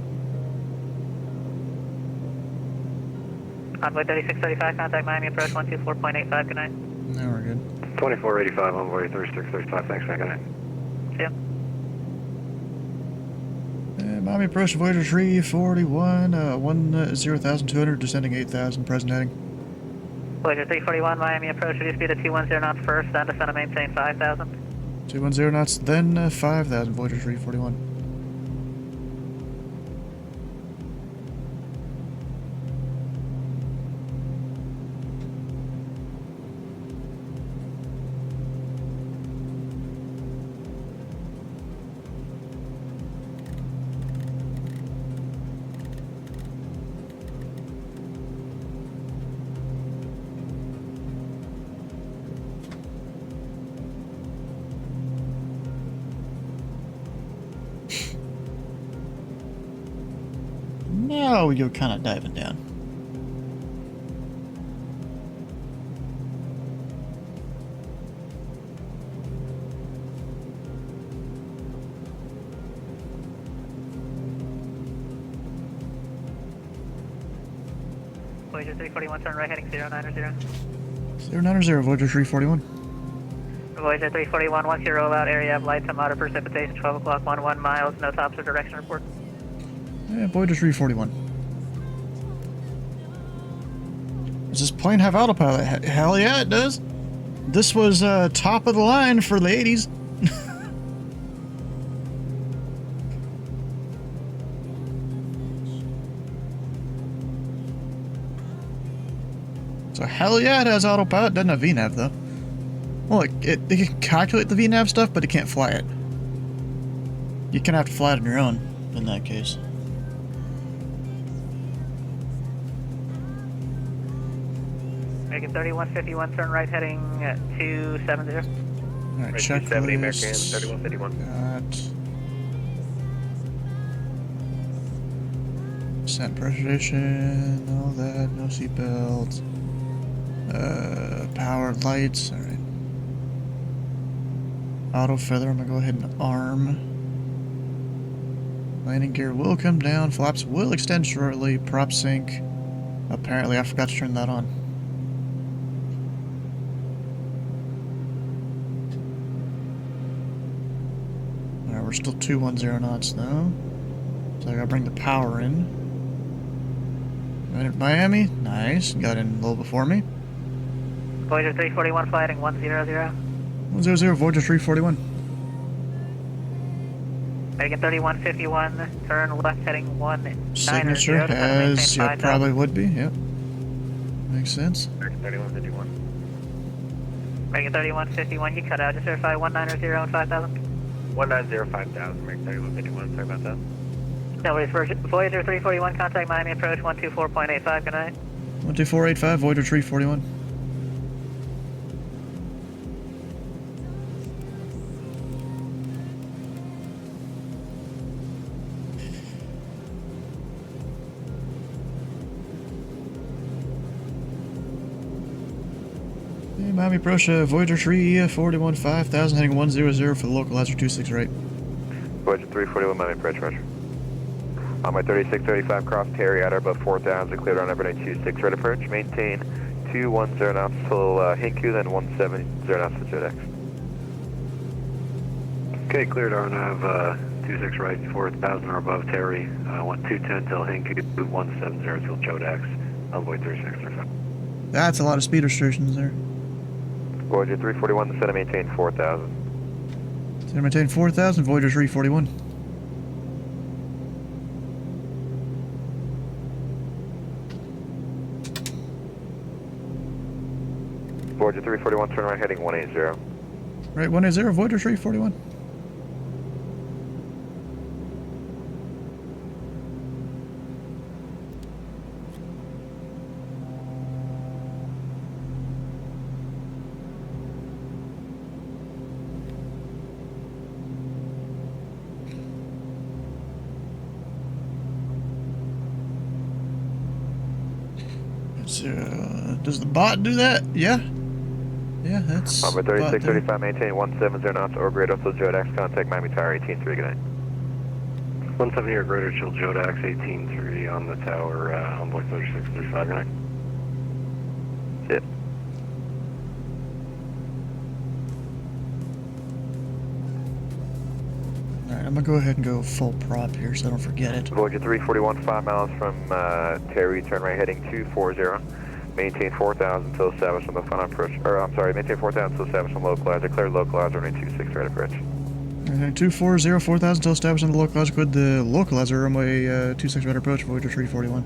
N: Envoy 3635, contact Miami approach 124.85, good night.
A: Now we're good.
K: 2485, Envoy 3635, thanks, man, good night.
N: See ya.
A: Miami approach Voyager 341, 10,200, descending 8,000, present heading.
N: Voyager 341, Miami approach, reduce speed at 210 knots first, then descend and maintain 5,000.
A: 210 knots, then 5,000, Voyager 341. Now we go kind of diving down.
N: Voyager 341, turn right heading 090.
A: 090, Voyager 341.
N: Voyager 341, once you roll out, area of light to moderate precipitation, 12 o'clock, 11 miles, no tops or direction report.
A: Yeah, Voyager 341. Does this plane have autopilot? Hell yeah, it does. This was top of the line for the 80s. So hell yeah, it has autopilot. Doesn't have VNAV though. Well, it can calculate the VNAV stuff, but it can't fly it. You kind of have to fly it on your own in that case.
N: American 3151, turn right heading 270.
A: Alright,
C: Right,
A: checklist.
C: 270, American 3151.
A: Got descent pressurization, all that, no seatbelt. Powered lights, alright. Auto feather, I'm gonna go ahead and arm. Landing gear will come down, flaps will extend shortly, prop sync. Apparently I forgot to turn that on. Alright, we're still 210 knots though. So I gotta bring the power in. Entered Miami, nice, got in a little before me.
N: Voyager 341, fly heading 100.
A: 100, Voyager 341.
N: American 3151, turn left heading 190.
A: Signature as you probably would be, yep. Makes sense.
C: American 3151.
N: American 3151, you cut out, just verify 190 and 5000.
C: 190, 5000, American 3151, sorry about that.
N: No worries, Voyager 341, contact Miami approach 124.85, good night.
A: 12485, Voyager 341. Miami approach Voyager 341 5000 heading 100 for the localizer 26 right.
C: Voyager 341, Miami approach, roger. On my 3635 cross Terry at or above 4000, cleared on number 26 right approach, maintain 210 knots till Hinku, then 170 knots to Jodex.
K: Okay, cleared RNAV 26 right, 4000 or above Terry, 210 till Hinku, 170 till Jodex, Envoy 3635.
A: That's a lot of speed restrictions there.
C: Voyager 341, the center maintain 4000.
A: Center maintain 4000, Voyager 341.
C: Voyager 341, turn right heading 180.
A: Right, 180, Voyager 341. Does the bot do that? Yeah. Yeah, that's...
C: Number 3635, maintain 170 knots or greater till Jodex, contact Miami Tower 18-3, good night.
K: 170 or greater till Jodex 18-3 on the tower, Envoy 3635, good night.
C: Shit.
A: Alright, I'm gonna go ahead and go full prop here so I don't forget it.
C: Voyager 341, 5 miles from Terry, turn right heading 240. Maintain 4000 until established on the final approach. Or, I'm sorry, maintain 4000 until established on localizer. Clear localizer, runway 26 right approach.
A: Alright, 240, 4000 until established on the localizer. Good, the localizer, runway 26 right approach, Voyager 341.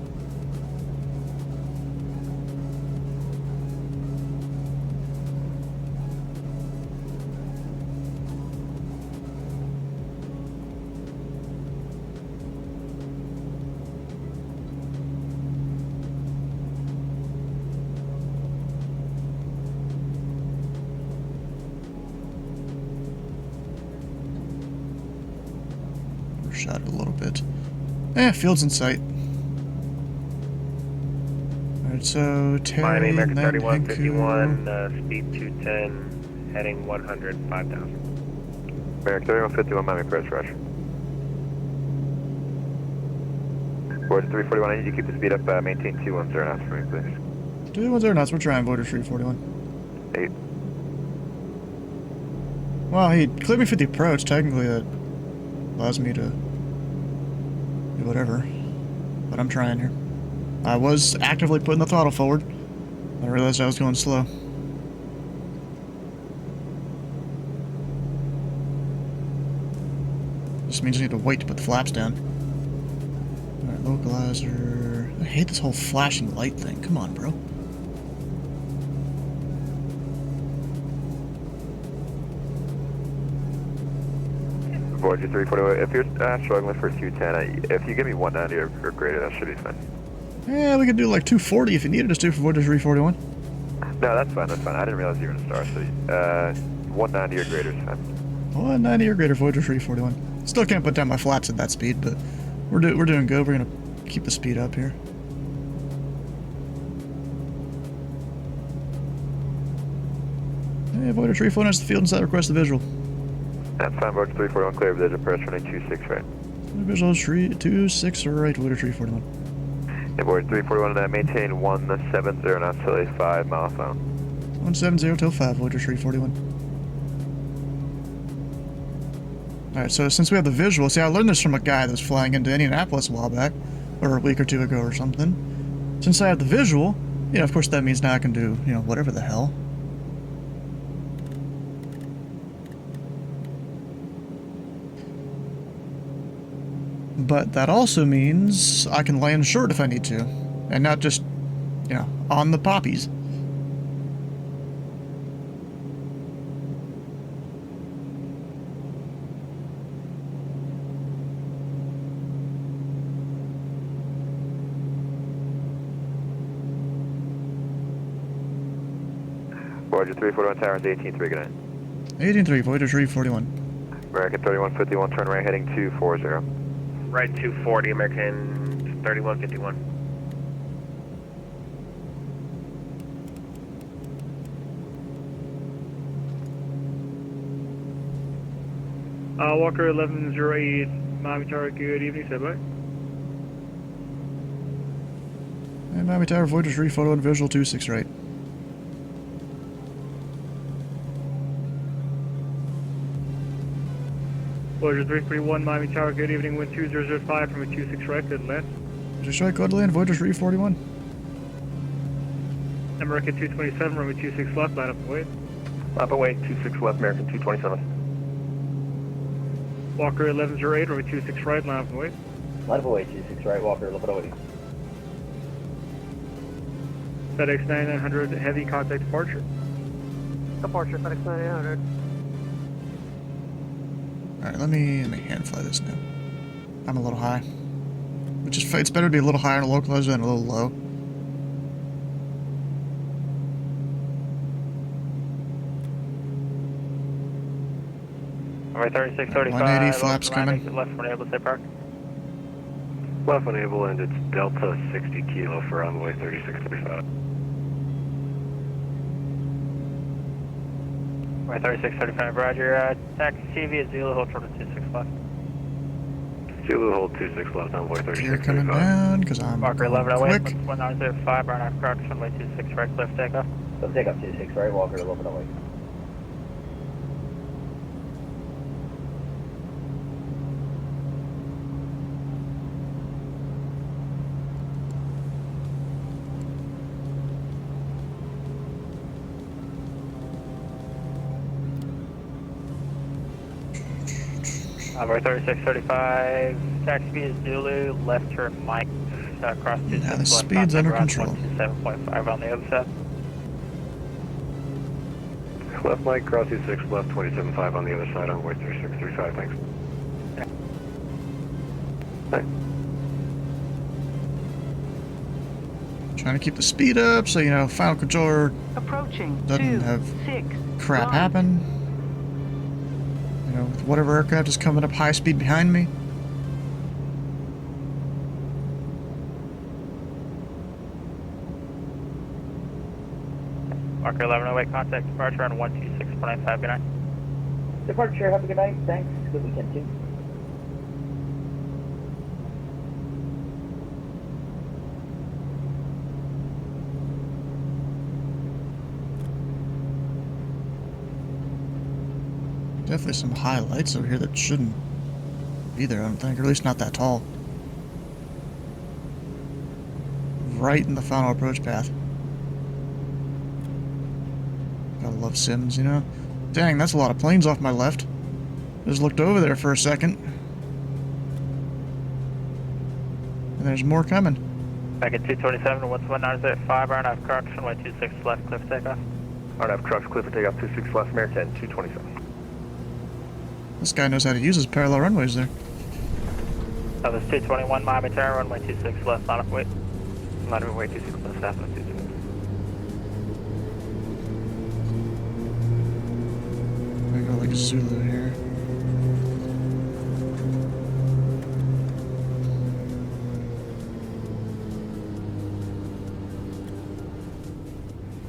A: Shot it a little bit. Field's in sight. Alright, so Terry
I: Miami, American
A: and then
I: 3151,
A: Hinku.
I: speed 210, heading 100, 5,000.
C: American 3151, Miami approach, Roger. Voyager 341, I need you to keep the speed up, maintain 210 knots for me, please.
A: 210 knots, we're trying Voyager 341.
C: 8.
A: Well, he cleared me for the approach. Technically, that allows me to do whatever. But I'm trying here. I was actively putting the throttle forward. I realized I was going slow. This means I need to wait to put the flaps down. Alright, localizer. I hate this whole flashing light thing. Come on, bro.
C: Voyager 341, if you're struggling for 210, if you give me 190 or greater, that should be fine.
A: Yeah, we could do like 240 if you needed us to for Voyager 341.
C: No, that's fine, that's fine. I didn't realize you were in a star, so 190 or greater is fine.
A: 190 or greater Voyager 341. Still can't put down my flaps at that speed, but we're doing good. We're gonna keep the speed up here. Hey, Voyager 341 has the field inside. Request the visual.
C: That's fine, Voyager 341, clear of the approach running 26 right.
A: Visual 26 right, Voyager 341.
C: Yeah, Voyager 341, maintain 170 knots till a 5 mile final.
A: 170 till 5, Voyager 341. Alright, so since we have the visual, see, I learned this from a guy that was flying into Indianapolis a while back, or a week or two ago or something. Since I have the visual, you know, of course that means now I can do, you know, whatever the hell. But that also means I can land short if I need to, and not just, you know, on the poppies.
C: Voyager 341, Towers 18-3, good night.
A: 18-3, Voyager 341.
C: American 3151, turn right heading 240.
I: Right 240, American 3151.
M: Walker 1108, Miami Tower, good evening, stand by.
A: And Miami Tower, Voyager 341, visual 26 right.
M: Voyager 341, Miami Tower, good evening, wind 2005 from a 26 right, good land.
A: Just right, go to land, Voyager 341.
M: American 227, runway 26 left, line up and wait.
I: Line up and wait, 26 left, American 227.
M: Walker 1108, runway 26 right, line up and wait.
S: Line up and wait, 26 right, Walker 1108.
M: FedEx 9900, heavy contact departure.
G: Departure, FedEx 9900.
A: Alright, let me hand fly this now. I'm a little high. Which is, it's better to be a little higher on a localizer than a little low.
I: Alright, 3635.
A: 180 flaps coming.
I: Left when able to stay park.
K: Left unable, and it's Delta 60 kilo for runway 3635.
I: Alright, 3635, roger. Taxi CV is Zulu, hold short of 26 left.
K: Zulu, hold 26 left, runway
A: Gear
K: 3635.
A: coming down, because I'm
I: Walker
A: going
I: 1108,
A: quick.
I: 1905, burn off Crocs, runway 26 right, clear for takeoff.
S: Let's take up 26 right, Walker 1108.
I: Alright, 3635, taxi is Zulu, left turn Mike, cross 26
A: Now the
I: left,
A: speed's under control.
I: 7.5 on the other side.
K: Left Mike, cross 26 left, 27.5 on the other side, runway 3635, thanks. Bye.
A: Trying to keep the speed up so, you know, final controller
P: Approaching
A: doesn't have crap happen. You know, with whatever aircraft is coming up high speed behind me.
N: Marker 1108, contact departure on 126.95, good night.
T: Departure, have a good night. Thanks. Good weekend, too.
A: Definitely some high lights over here that shouldn't be there, I don't think, or at least not that tall. Right in the final approach path. Gotta love Sims, you know? Dang, that's a lot of planes off my left. Just looked over there for a second. And there's more coming.
N: Back at 227, what's 1905, RNF Crocs, runway 26 left, cliff takeoff.
C: RNF Crocs, cliff takeoff 26 left, Mare 10, 227.
A: This guy knows how to use his parallel runways there.
N: That was 221, Miami Tower, runway 26 left, line up weight. Line up weight 26 left, staff on 26.
A: I go like Zulu here.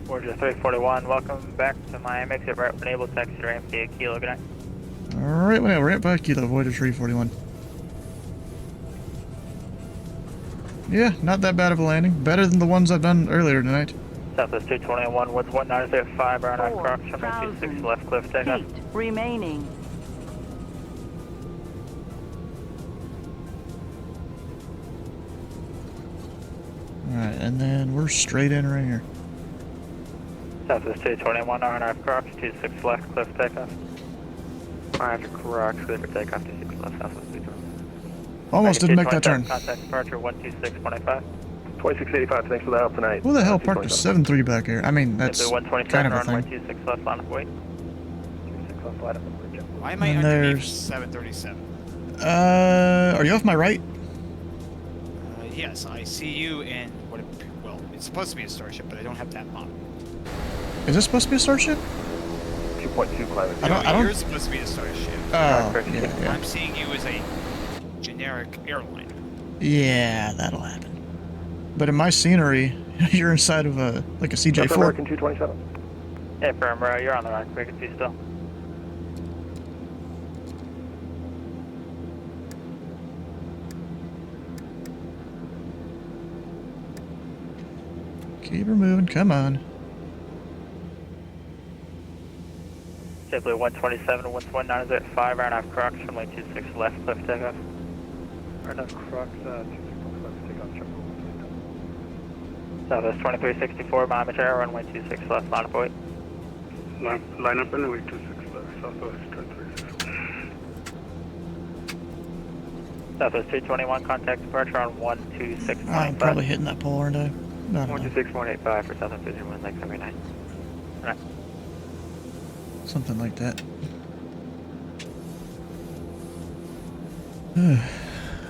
N: Voyager 341, welcome back to Miami, exit right when able, taxi to ramp via Kilo, good night.
A: Alright, well, right back Kilo, Voyager 341. Yeah, not that bad of a landing. Better than the ones I've done earlier tonight.
N: Southwest 221, woods 1905, RNF Crocs, runway 26 left, cliff takeoff.
J: Remaining.
A: Alright, and then we're straight in right here.
N: Southwest 221, RNF Crocs, 26 left, cliff takeoff. RNF Crocs, clear for takeoff, 26 left, Southwest 221.
A: Almost didn't make that turn.
N: Contact departure 126.5.
C: 2685, thanks for the help tonight.
A: Who the hell parked a 7.3 back here? I mean, that's kind of a thing.
N: 26 left, line of weight. 26 left, line of weight.
Q: Why am I underneath 737?
A: Are you off my right?
Q: Yes, I see you in what? Well, it's supposed to be a Starship, but I don't have that model.
A: Is this supposed to be a Starship?
C: 2.2 climate.
A: I don't.
Q: You're supposed to be a Starship.
A: Oh, yeah.
Q: I'm seeing you as a generic airline.
A: Yeah, that'll happen. But in my scenery, you're inside of a like a CJ4.
C: American 227.
N: Yeah, firm, you're on the right frequency still.
A: Keep her moving, come on.
N: JetBlue 127, what's 1905, RNF Crocs, runway 26 left, cliff takeoff. RNF Crocs, 26 left, takeoff, check. Southwest 2364, Miami Tower, runway 26 left, line up weight.
F: Line up runway 26 left, Southwest 2364.
N: Southwest 221, contact departure on 126.5.
A: I'm probably hitting that pole, aren't I? No,
N: 126.85 for Southwest 221, thanks, every night. Alright.
A: Something like that.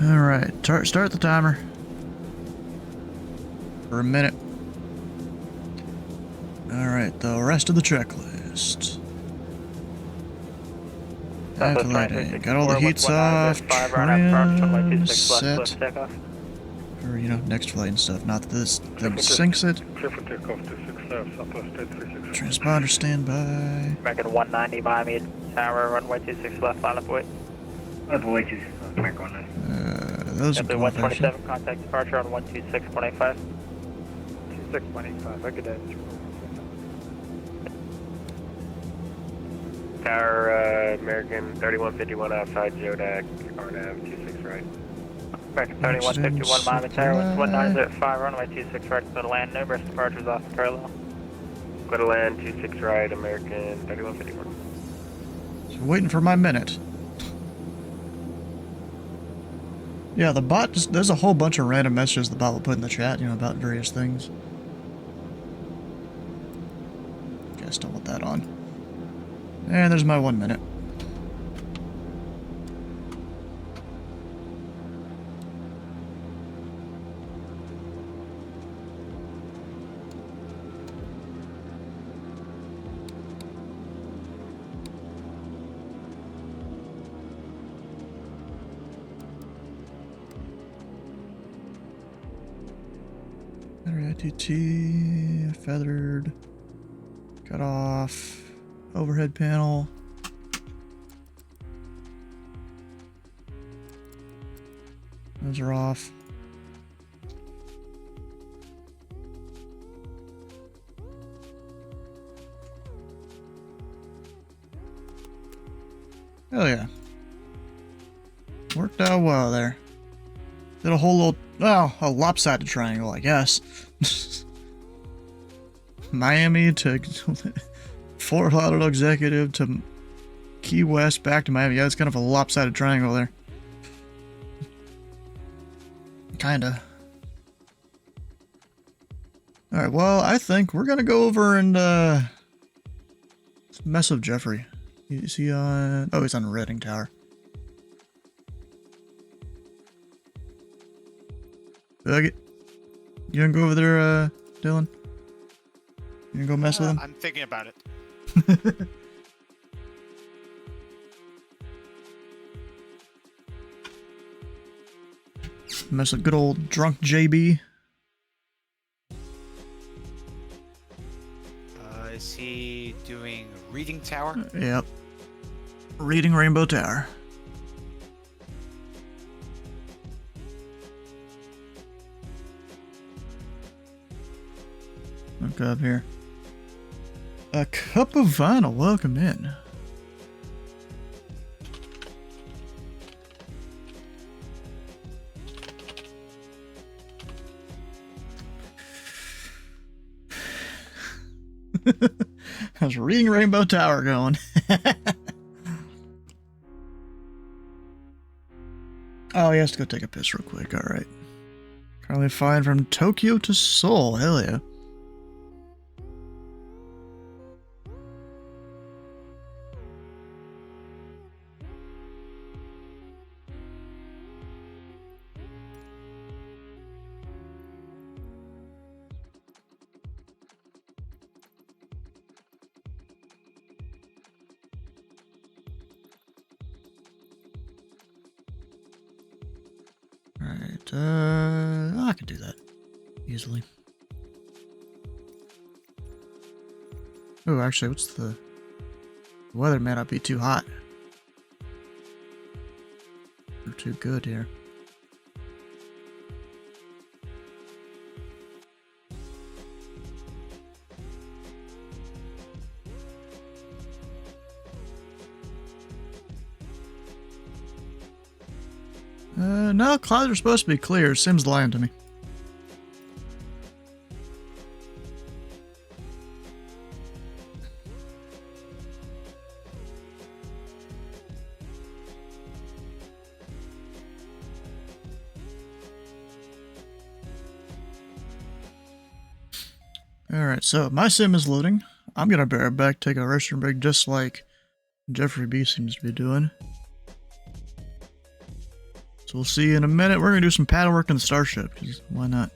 A: Alright, start the timer. For a minute. Alright, the rest of the checklist. Activating. Got all the heats off, trim, set. Or, you know, next flight and stuff. Not that this thing sinks it. Transponder standby.
N: American 190, Miami Tower, runway 26 left, line up weight.
T: Runway 26 left, American 190.
A: Those are cool.
N: 127, contact departure on 126.85. 26.85, good day.
C: Tower, American 3151 outside Jodak, RNAV 26 right.
N: American 3151, Miami Tower, 1905, runway 26 right, go to land, numerous departures off the parallel.
C: Go to land, 26 right, American 3151.
A: So waiting for my minute. Yeah, the bot, there's a whole bunch of random messages the bot will put in the chat, you know, about various things. Guess don't want that on. And there's my 1 minute. ITT, feathered. Cut off overhead panel. Those are off. Hell yeah. Worked out well there. Did a whole little, well, a lopsided triangle, I guess. Miami to Fort Lauderdale Executive to Key West back to Miami. Yeah, it's kind of a lopsided triangle there. Kinda. Alright, well, I think we're gonna go over and mess with Jeffrey. Is he on... Oh, he's on Reading Tower. You gonna go over there, Dylan? You gonna go mess with him?
Q: I'm thinking about it.
A: Mess with good old drunk JB.
Q: Is he doing Reading Tower?
A: Yep. Reading Rainbow Tower. Look up here. A cup of vinyl, welcome in. How's Reading Rainbow Tower going? Oh, he has to go take a piss real quick, alright. Currently flying from Tokyo to Seoul, hell yeah. Alright, I can do that easily. Oh, actually, what's the weather may not be too hot. We're too good here. No, clouds are supposed to be clear. Sim's lying to me. Alright, so my sim is loading. I'm gonna be right back, take a restroom break just like Jeffrey B seems to be doing. So we'll see you in a minute. We're gonna do some paddle work in the Starship, because why not?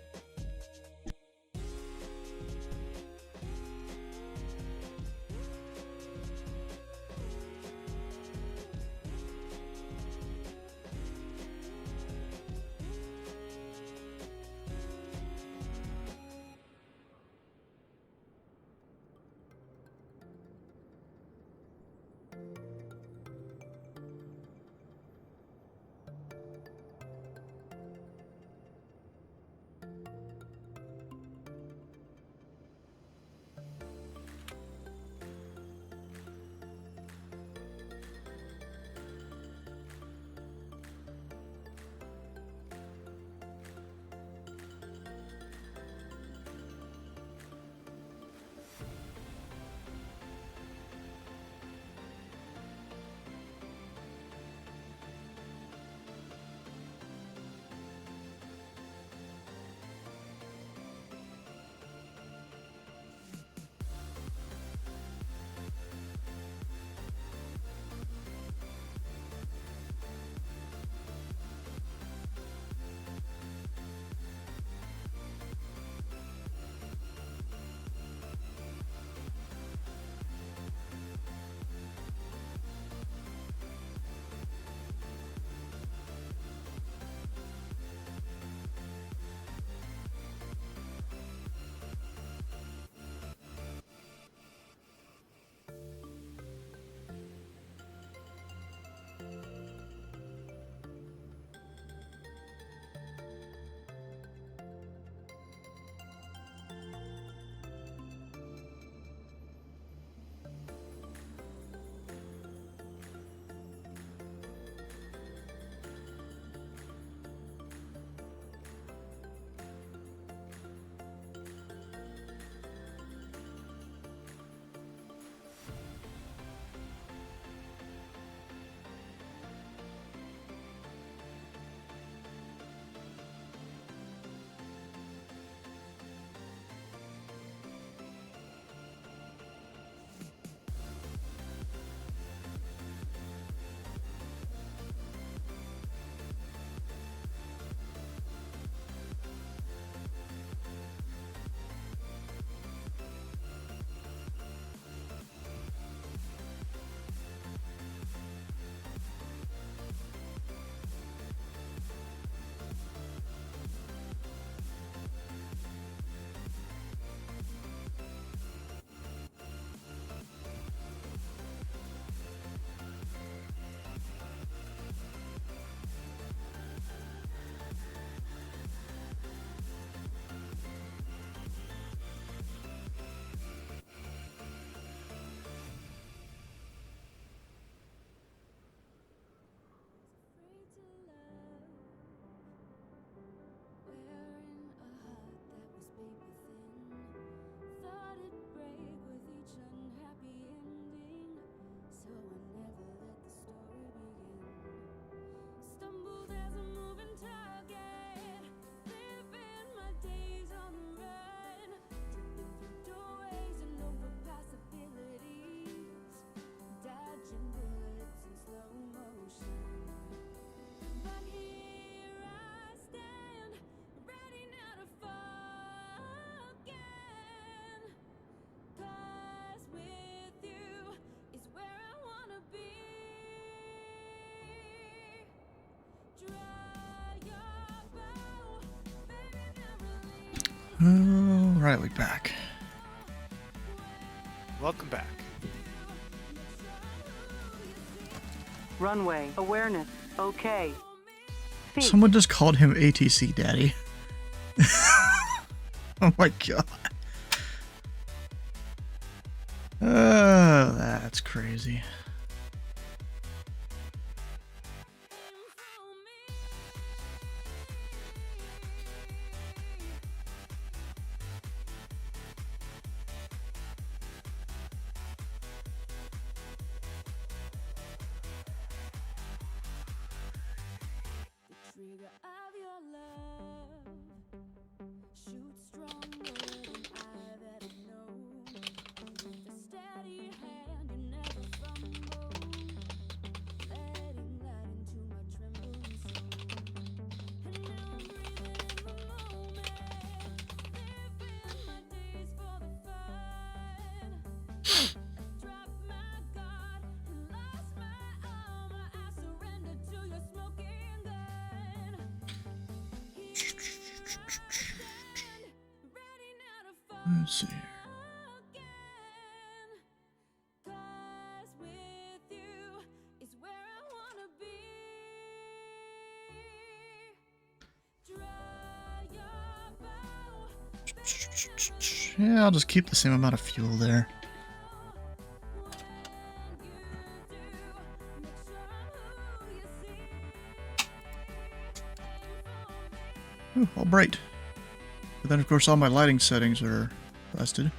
A: Alright, we back.
Q: Welcome back.
J: Runway, awareness, okay.
A: Someone just called him ATC Daddy. Oh my god. Oh, that's crazy. Let's see here. Yeah, I'll just keep the same amount of fuel there. Ooh, all bright. But then, of course, all my lighting settings are busted.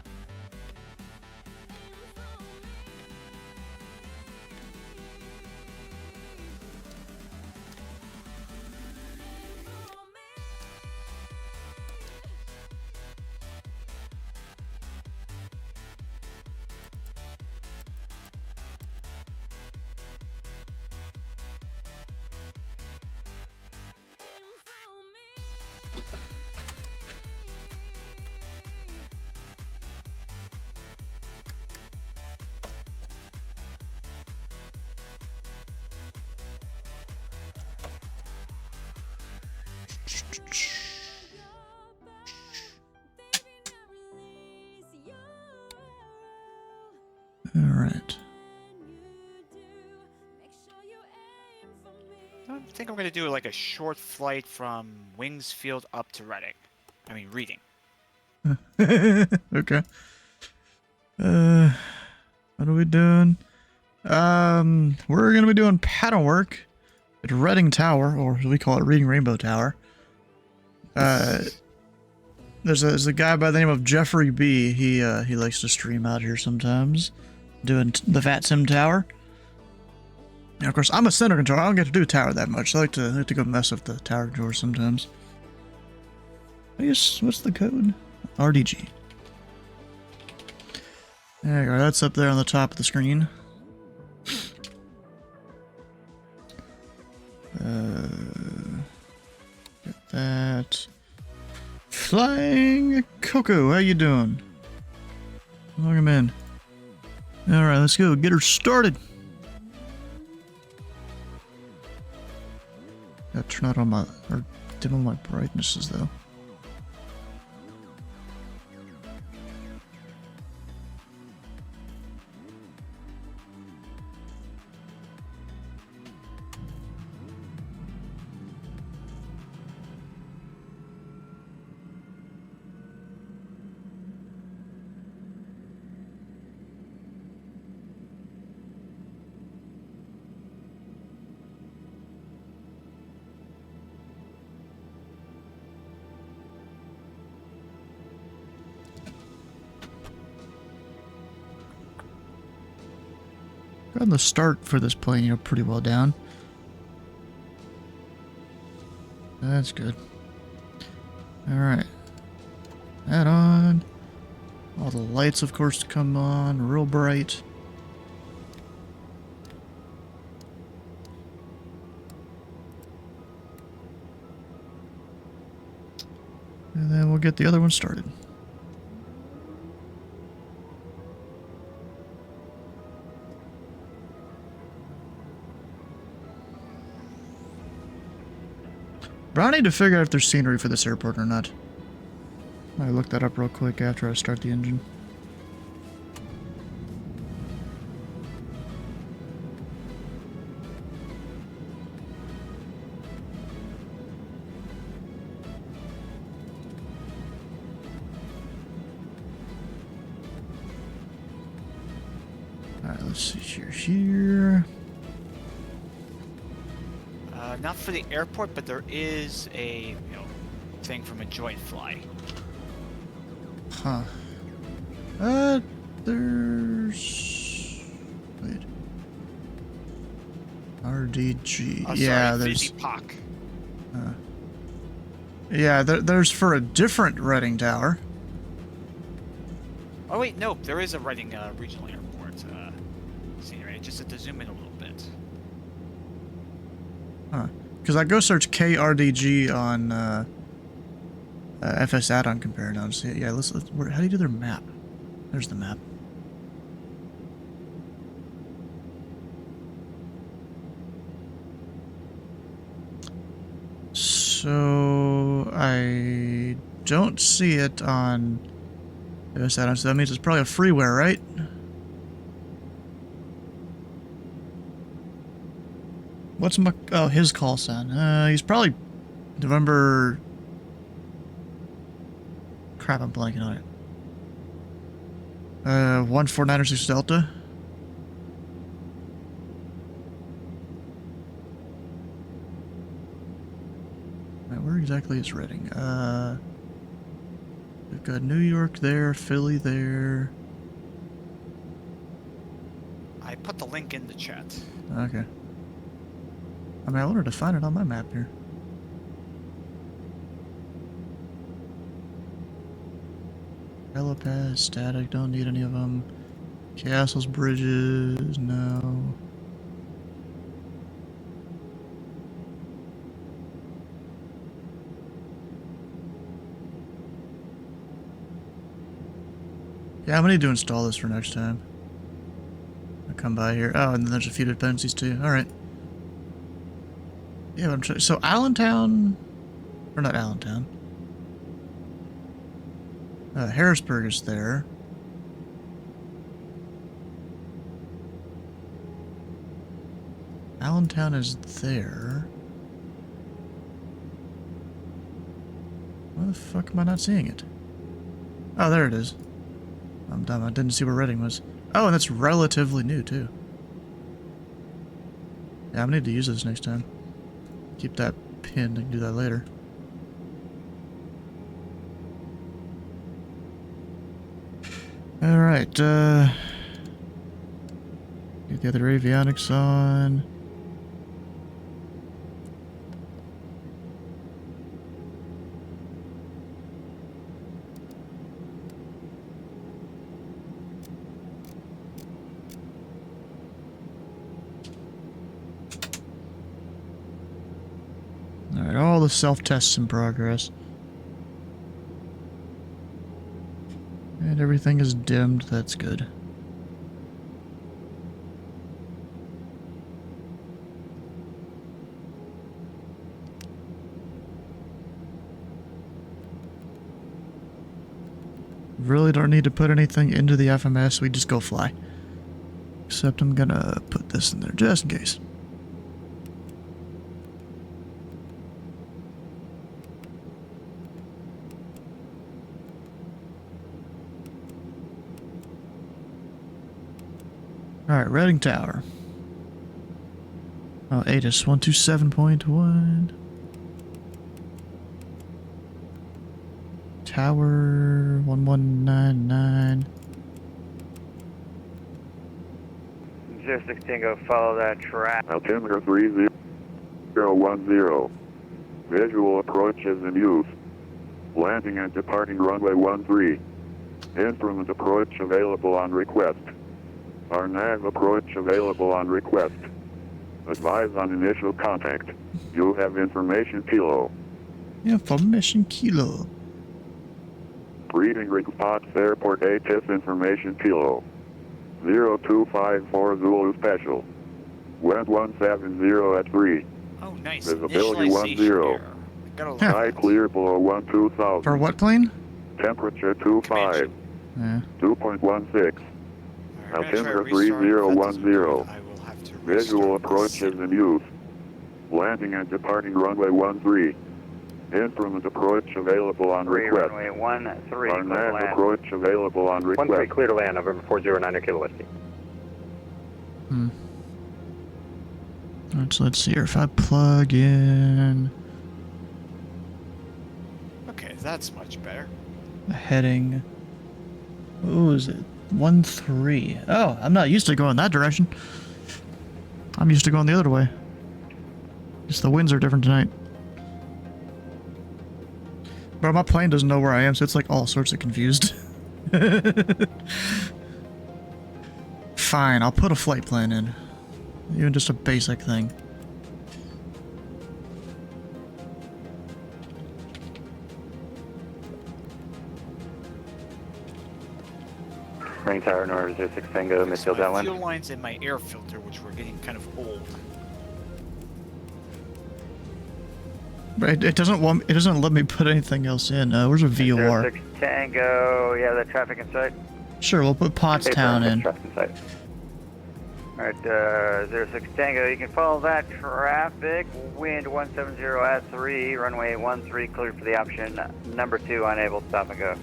A: Alright.
Q: I think I'm going to do like a short flight from Wingsfield up to Reading. I mean, Reading.
A: Okay. What are we doing? We're gonna be doing pattern work at Reading Tower, or as we call it, Reading Rainbow Tower. There's a guy by the name of Jeffrey B. He likes to stream out here sometimes, doing the Fat Sim Tower. And of course, I'm a center controller. I don't get to do tower that much. I like to go mess with the tower controller sometimes. I guess, what's the code? RDG. There you go. That's up there on the top of the screen. Get that. Flying Coco, how you doing? Welcome in. Alright, let's go. Get her started. Gotta turn out on my, or dim on my brightnesses though. Got the start for this plane, pretty well down. That's good. Alright. That on. All the lights, of course, come on, real bright. And then we'll get the other one started. But I need to figure out if there's scenery for this airport or not. I looked that up real quick after I start the engine. Alright, let's see here.
Q: Not for the airport, but there is a thing from a joint fly.
A: Huh. There's... Wait. RDG.
Q: Oh,
A: yeah,
Q: sorry,
A: there's...
Q: POC.
A: Yeah, there's for a different Reading Tower.
Q: Oh wait, no, there is a Reading regional airport. Scenery. Just have to zoom in a little bit.
A: Huh. Because I go search KRDG on FS add-on compare now to see it. Yeah, let's how do you do their map? There's the map. So I don't see it on FS add-on, so that means it's probably a freeware, right? What's his call sign? He's probably November... Crap, I'm blanking on it. 14906 Delta. Right, where exactly is Reading? We've got New York there, Philly there.
Q: I put the link in the chat.
A: Okay. I mean, I wanted to find it on my map here. Helipad, static, don't need any of them. Castles, bridges, no. Yeah, I'm gonna need to install this for next time. I'll come by here. Oh, and then there's a few dependencies too. Alright. Yeah, but I'm trying. So Allentown, or not Allentown. Harrisburg is there. Allentown is there. Why the fuck am I not seeing it? Oh, there it is. I'm dumb. I didn't see where Reading was. Oh, and that's relatively new too. Yeah, I'm gonna need to use this next time. Keep that pinned. I can do that later. Alright, get the other avionics on. Alright, all the self-tests in progress. And everything is dimmed, that's good. Really don't need to put anything into the FMS, we just go fly. Except I'm gonna put this in there just in case. Alright, Reading Tower. Oh, ATIS 127.1. Tower 1199.
C: 06 Tango, follow that track.
B: Altimeter 3010. Visual approach is in use. Landing and departing runway 13. Instrument approach available on request. Our nav approach available on request. Advise on initial contact. You have information kilo.
A: Information kilo.
B: Reading response airport ATIS information kilo. 0254 Zulu special. Wind 170 at 3.
Q: Oh, nice.
B: Visibility 10. Sky clear below 12,000.
A: For what plane?
B: Temperature 25.
A: Yeah.
B: 2.16. Altimeter
Q: restart. If that doesn't work,
B: 3010.
Q: I will have to
B: Visual
Q: restart
B: approach is in use. Landing and departing runway 13. Instrument approach available on request.
R: Runway 13.
B: Unmanned approach available on request.
K: 13 clear to land, November 409 Kilo Whiskey.
A: Alright, so let's see here. If I plug in
Q: Okay, that's much better.
A: the heading. What is it? 13. Oh, I'm not used to going that direction. I'm used to going the other way. Just the winds are different tonight. Bro, my plane doesn't know where I am, so it's like all sorts of confused. Fine, I'll put a flight plan in. Even just a basic thing.
K: Rain Tower, North 06 Tango, midfield
Q: My
K: downwind.
Q: fuel lines and my air filter, which were getting kind of old.
A: But it doesn't want. It doesn't let me put anything else in. Where's a VOR?
R: 06 Tango, yeah, the traffic in sight.
A: Sure, we'll put Pottstown in.
R: Alright, 06 Tango, you can follow that traffic. Wind 170 at 3, runway 13 cleared for the option. Number 2 unable to stop and go.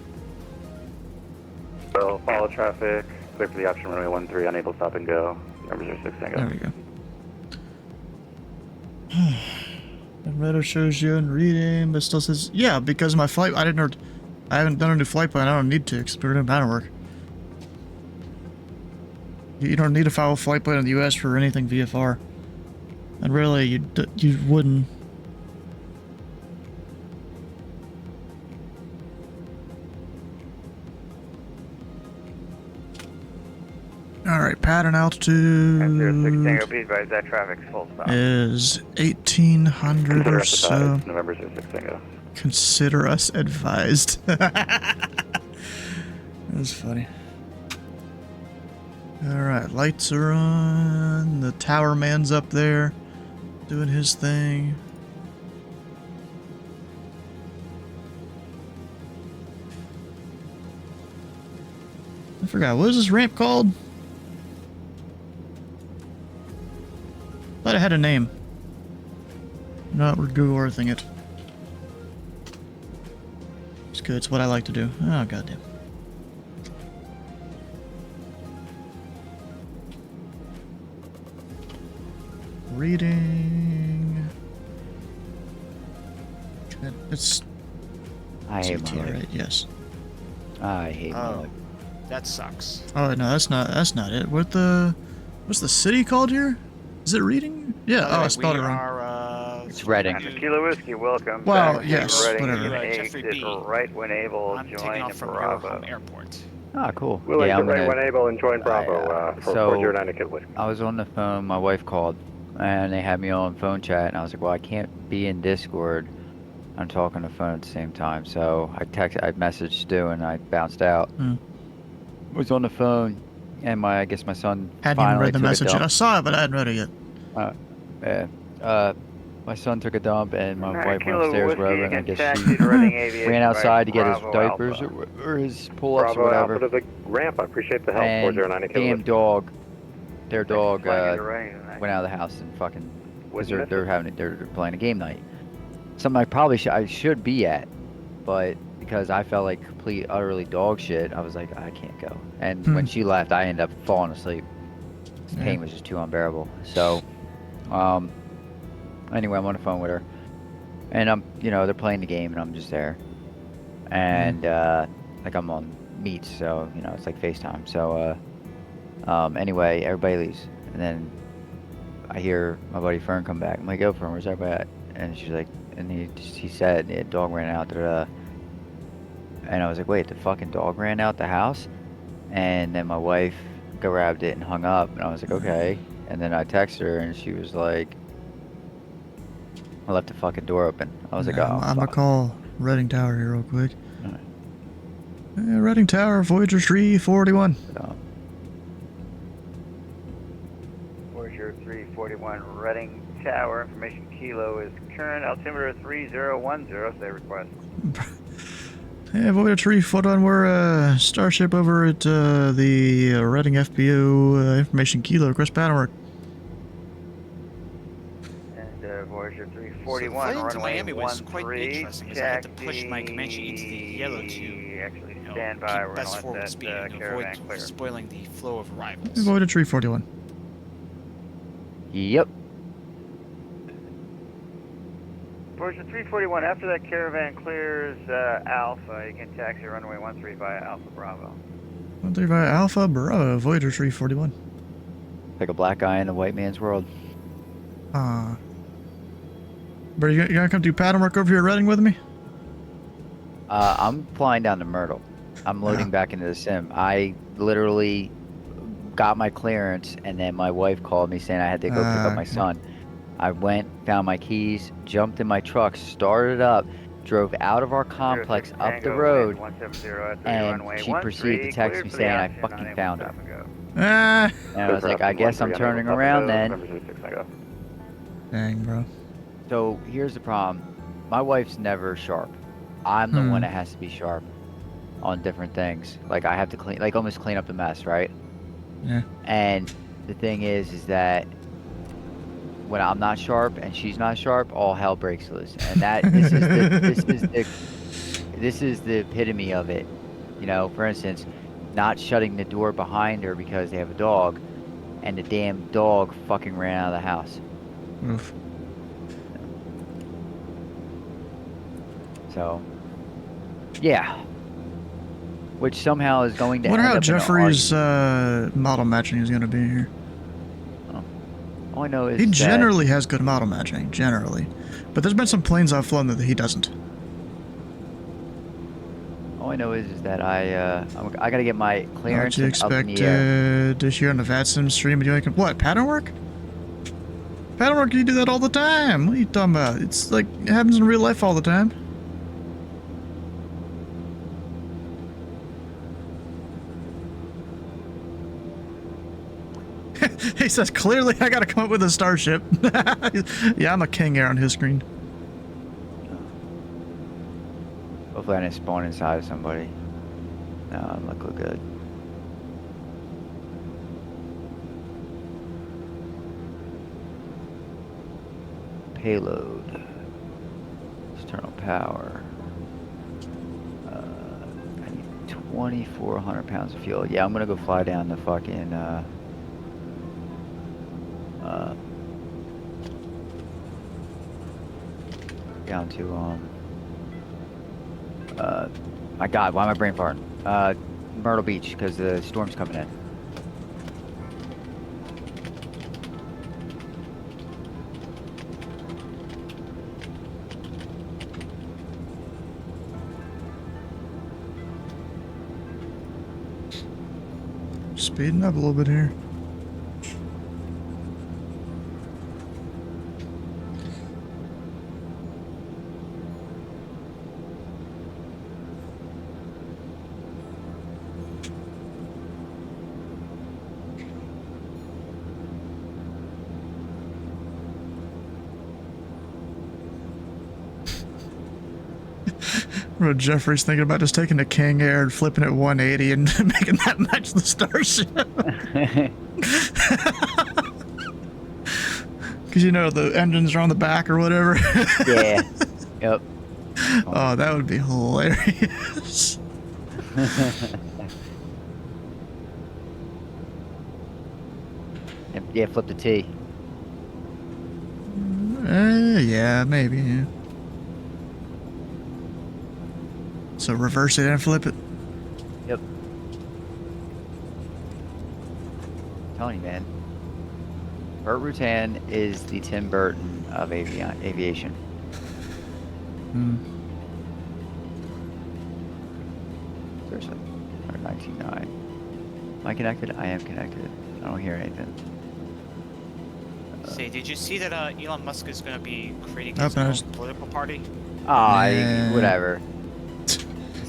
K: So follow traffic, clear for the option, runway 13, unable to stop and go. Number 06 Tango.
A: There we go. The radar shows you in reading, but still says yeah because my flight. I haven't done a new flight plan. I don't need to because we're doing pattern work. You don't need to file a flight plan in the U.S. for anything VFR, and really you wouldn't. Alright, pattern altitude
R: 06 Tango, please advise that traffic's full stop.
A: is 1800 or so.
K: November 06 Tango.
A: Consider us advised. That was funny. Alright, lights are on. The tower man's up there doing his thing. I forgot, what is this ramp called? Thought it had a name. No, we're Google Earthing it. It's good, it's what I like to do. Oh, goddamn. Reading. It's
O: I hate
A: CT,
O: my life.
A: right? Yes.
O: I hate my life.
Q: That sucks.
A: Oh no, that's not it. What's the city called here? Is it Reading? Yeah. Oh, I spelled it wrong.
O: It's Reading.
R: Kilo Whiskey, welcome.
A: Well,
R: back to
A: yes,
R: Reading.
A: whatever.
R: Exit right when able,
Q: I'm taking
R: join
Q: off from
R: Bravo.
Q: Home Airport.
O: Ah, cool.
K: We'll
O: yeah,
K: exit
O: I'm
K: right
O: gonna,
K: when able and join Bravo for
O: so
K: 409 Kilo Whiskey.
O: I was on the phone, my wife called, and they had me on phone chat, and I was like, well, I can't be in Discord. I'm talking on the phone at the same time, so I messaged Stu, and I bounced out. Was on the phone, and I guess my son
A: Hadn't even
O: finally
A: read the
O: took a
A: message yet.
O: dump.
A: I saw it, but I hadn't read it yet.
O: Yeah. My son took a dump, and my wife went
R: Kilo
O: upstairs,
R: Whiskey,
O: wherever, and I
R: get
O: guess
R: taxied
O: she
R: Reading Aviation
O: ran outside to get his
R: Bravo
O: diapers
R: Alpha.
O: or his pull-ups or
K: Bravo
O: whatever.
K: Alpha to the ramp. I appreciate the help.
O: And
K: 409 Kilo
O: damn
K: Whiskey.
O: dog, their dog
R: flying into Reading tonight.
O: went out of the house and fucking, because
K: Wouldn't
O: they're playing a game night. Something I probably should be at, but because I felt like complete utterly dog shit, I was like, I can't go. And when she left, I ended up falling asleep. The pain was just too unbearable. So, anyway, I'm on the phone with her, and they're playing the game, and I'm just there, and like I'm on Meets, so it's like FaceTime. So, anyway, everybody leaves, and then I hear my buddy Fern come back. I'm like, "Yo, Fern, where's everybody at?" And she's like, and he said, "The dog ran out." And I was like, "Wait, the fucking dog ran out the house?" And then my wife grabbed it and hung up, and I was like, "Okay." And then I texted her, and she was like, I left the fucking door open. I was like, oh,
A: I'm gonna call Reading Tower here real quick.
O: Alright.
A: Reading Tower, Voyager 341.
R: Voyager 341 Reading Tower. Information Kilo is current. Altimeter 3010. Say request.
A: Hey, Voyager 341, we're Starship over at the Reading FBO information kilo. Request pattern work.
H: And Voyager
Q: So
H: 341,
Q: flying to
H: runway
Q: Miami was quite
H: 13,
Q: interesting because I had to push my Comanche into the yellow to
H: actually
Q: you know,
H: stand by.
Q: keep
H: We're gonna
Q: best
H: let
Q: forward
H: that
Q: speed and
H: caravan
Q: avoid
H: clear.
Q: spoiling the flow of arrivals.
A: Voyager 341.
O: Yep.
H: Voyager 341, after that caravan clears Alpha, you can taxi runway 13 via Alpha Bravo.
A: 13 via Alpha Bravo, Voyager 341.
O: Like a black guy in a white man's world.
A: Bro, you gonna come do pattern work over here at Reading with me?
O: I'm flying down to Myrtle. I'm loading back into the sim. I literally got my clearance, and then my wife called me saying I had to go pick up my son. I went, found my keys, jumped in my truck, started up, drove out of our complex up the road, and she proceeded to text me saying I fucking found her. And I was like, I guess I'm turning around then.
A: Dang, bro.
O: So here's the problem. My wife's never sharp. I'm the one that has to be sharp on different things. Like I have to clean, like almost clean up the mess, right?
A: Yeah.
O: And the thing is that when I'm not sharp and she's not sharp, all hell breaks loose. And that this is the epitome of it. You know, for instance, not shutting the door behind her because they have a dog, and the damn dog fucking ran out of the house.
A: Oof.
O: So, yeah. Which somehow is going to
A: I wonder
O: end
A: how
O: up
A: Jeffrey's model matching is going to be here.
O: All I know is
A: he
O: that
A: generally has good model matching, generally. But there's been some planes I've flown that he doesn't.
O: all I know is that I gotta get my clearance
A: What you
O: and up in
A: expect
O: the air.
A: this year on the VATSIM stream? And you like, what, pattern work? Pattern work, you do that all the time. What are you talking about? It's like, it happens in real life all the time. He says, clearly I gotta come up with a Starship. Yeah, I'm a King Air on his screen.
O: Hopefully I didn't spawn inside of somebody. No, I'm looking good. Payload. External power. I need 2,400 pounds of fuel. Yeah, I'm gonna go fly down the fucking down to my God, why am I brain farting? Myrtle Beach, because the storm's coming in.
A: Speeding up a little bit here. Jeffrey's thinking about just taking the King Air and flipping it 180 and making that match the Starship. Because, you know, the engines are on the back or whatever.
O: Yeah. Yep.
A: Oh, that would be hilarious.
O: Yeah, flip the T.
A: Yeah, maybe, yeah. So reverse it and flip it.
O: Yep. I'm telling you, man. Burt Rutan is the Tim Burton of aviation.
A: Hmm.
O: Seriously. 119.9. Am I connected? I am connected. I don't hear anything.
Q: Say, did you see that Elon Musk is going to be creating
A: Oh,
Q: his own political party?
O: Whatever.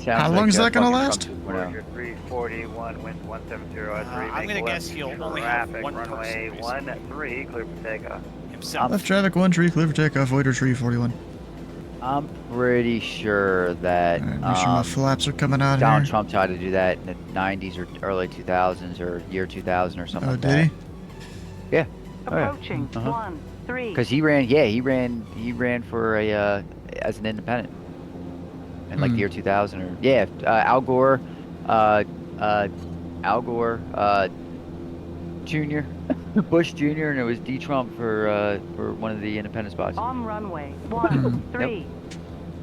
A: How long is that going to last?
H: Voyager 341, wind 170
Q: I'm going to guess he'll only have one
H: runway 13, clear for takeoff.
Q: Himself.
A: Left traffic 13, clear for takeoff, Voyager 341.
O: I'm pretty sure that
A: Make sure my flaps are coming out
O: Donald
A: here.
O: Trump tried to do that in the 90s or early 2000s or year 2000 or something
A: Oh,
O: like
A: did
O: that.
A: he?
O: Yeah.
J: Approaching.
O: Oh, yeah.
J: 1, 3.
O: Because he ran for a as an independent in like the year 2000 or Al Gore, Jr. Bush Jr. and it was D. Trump for one of the independent spots.
J: On runway. 1, 3.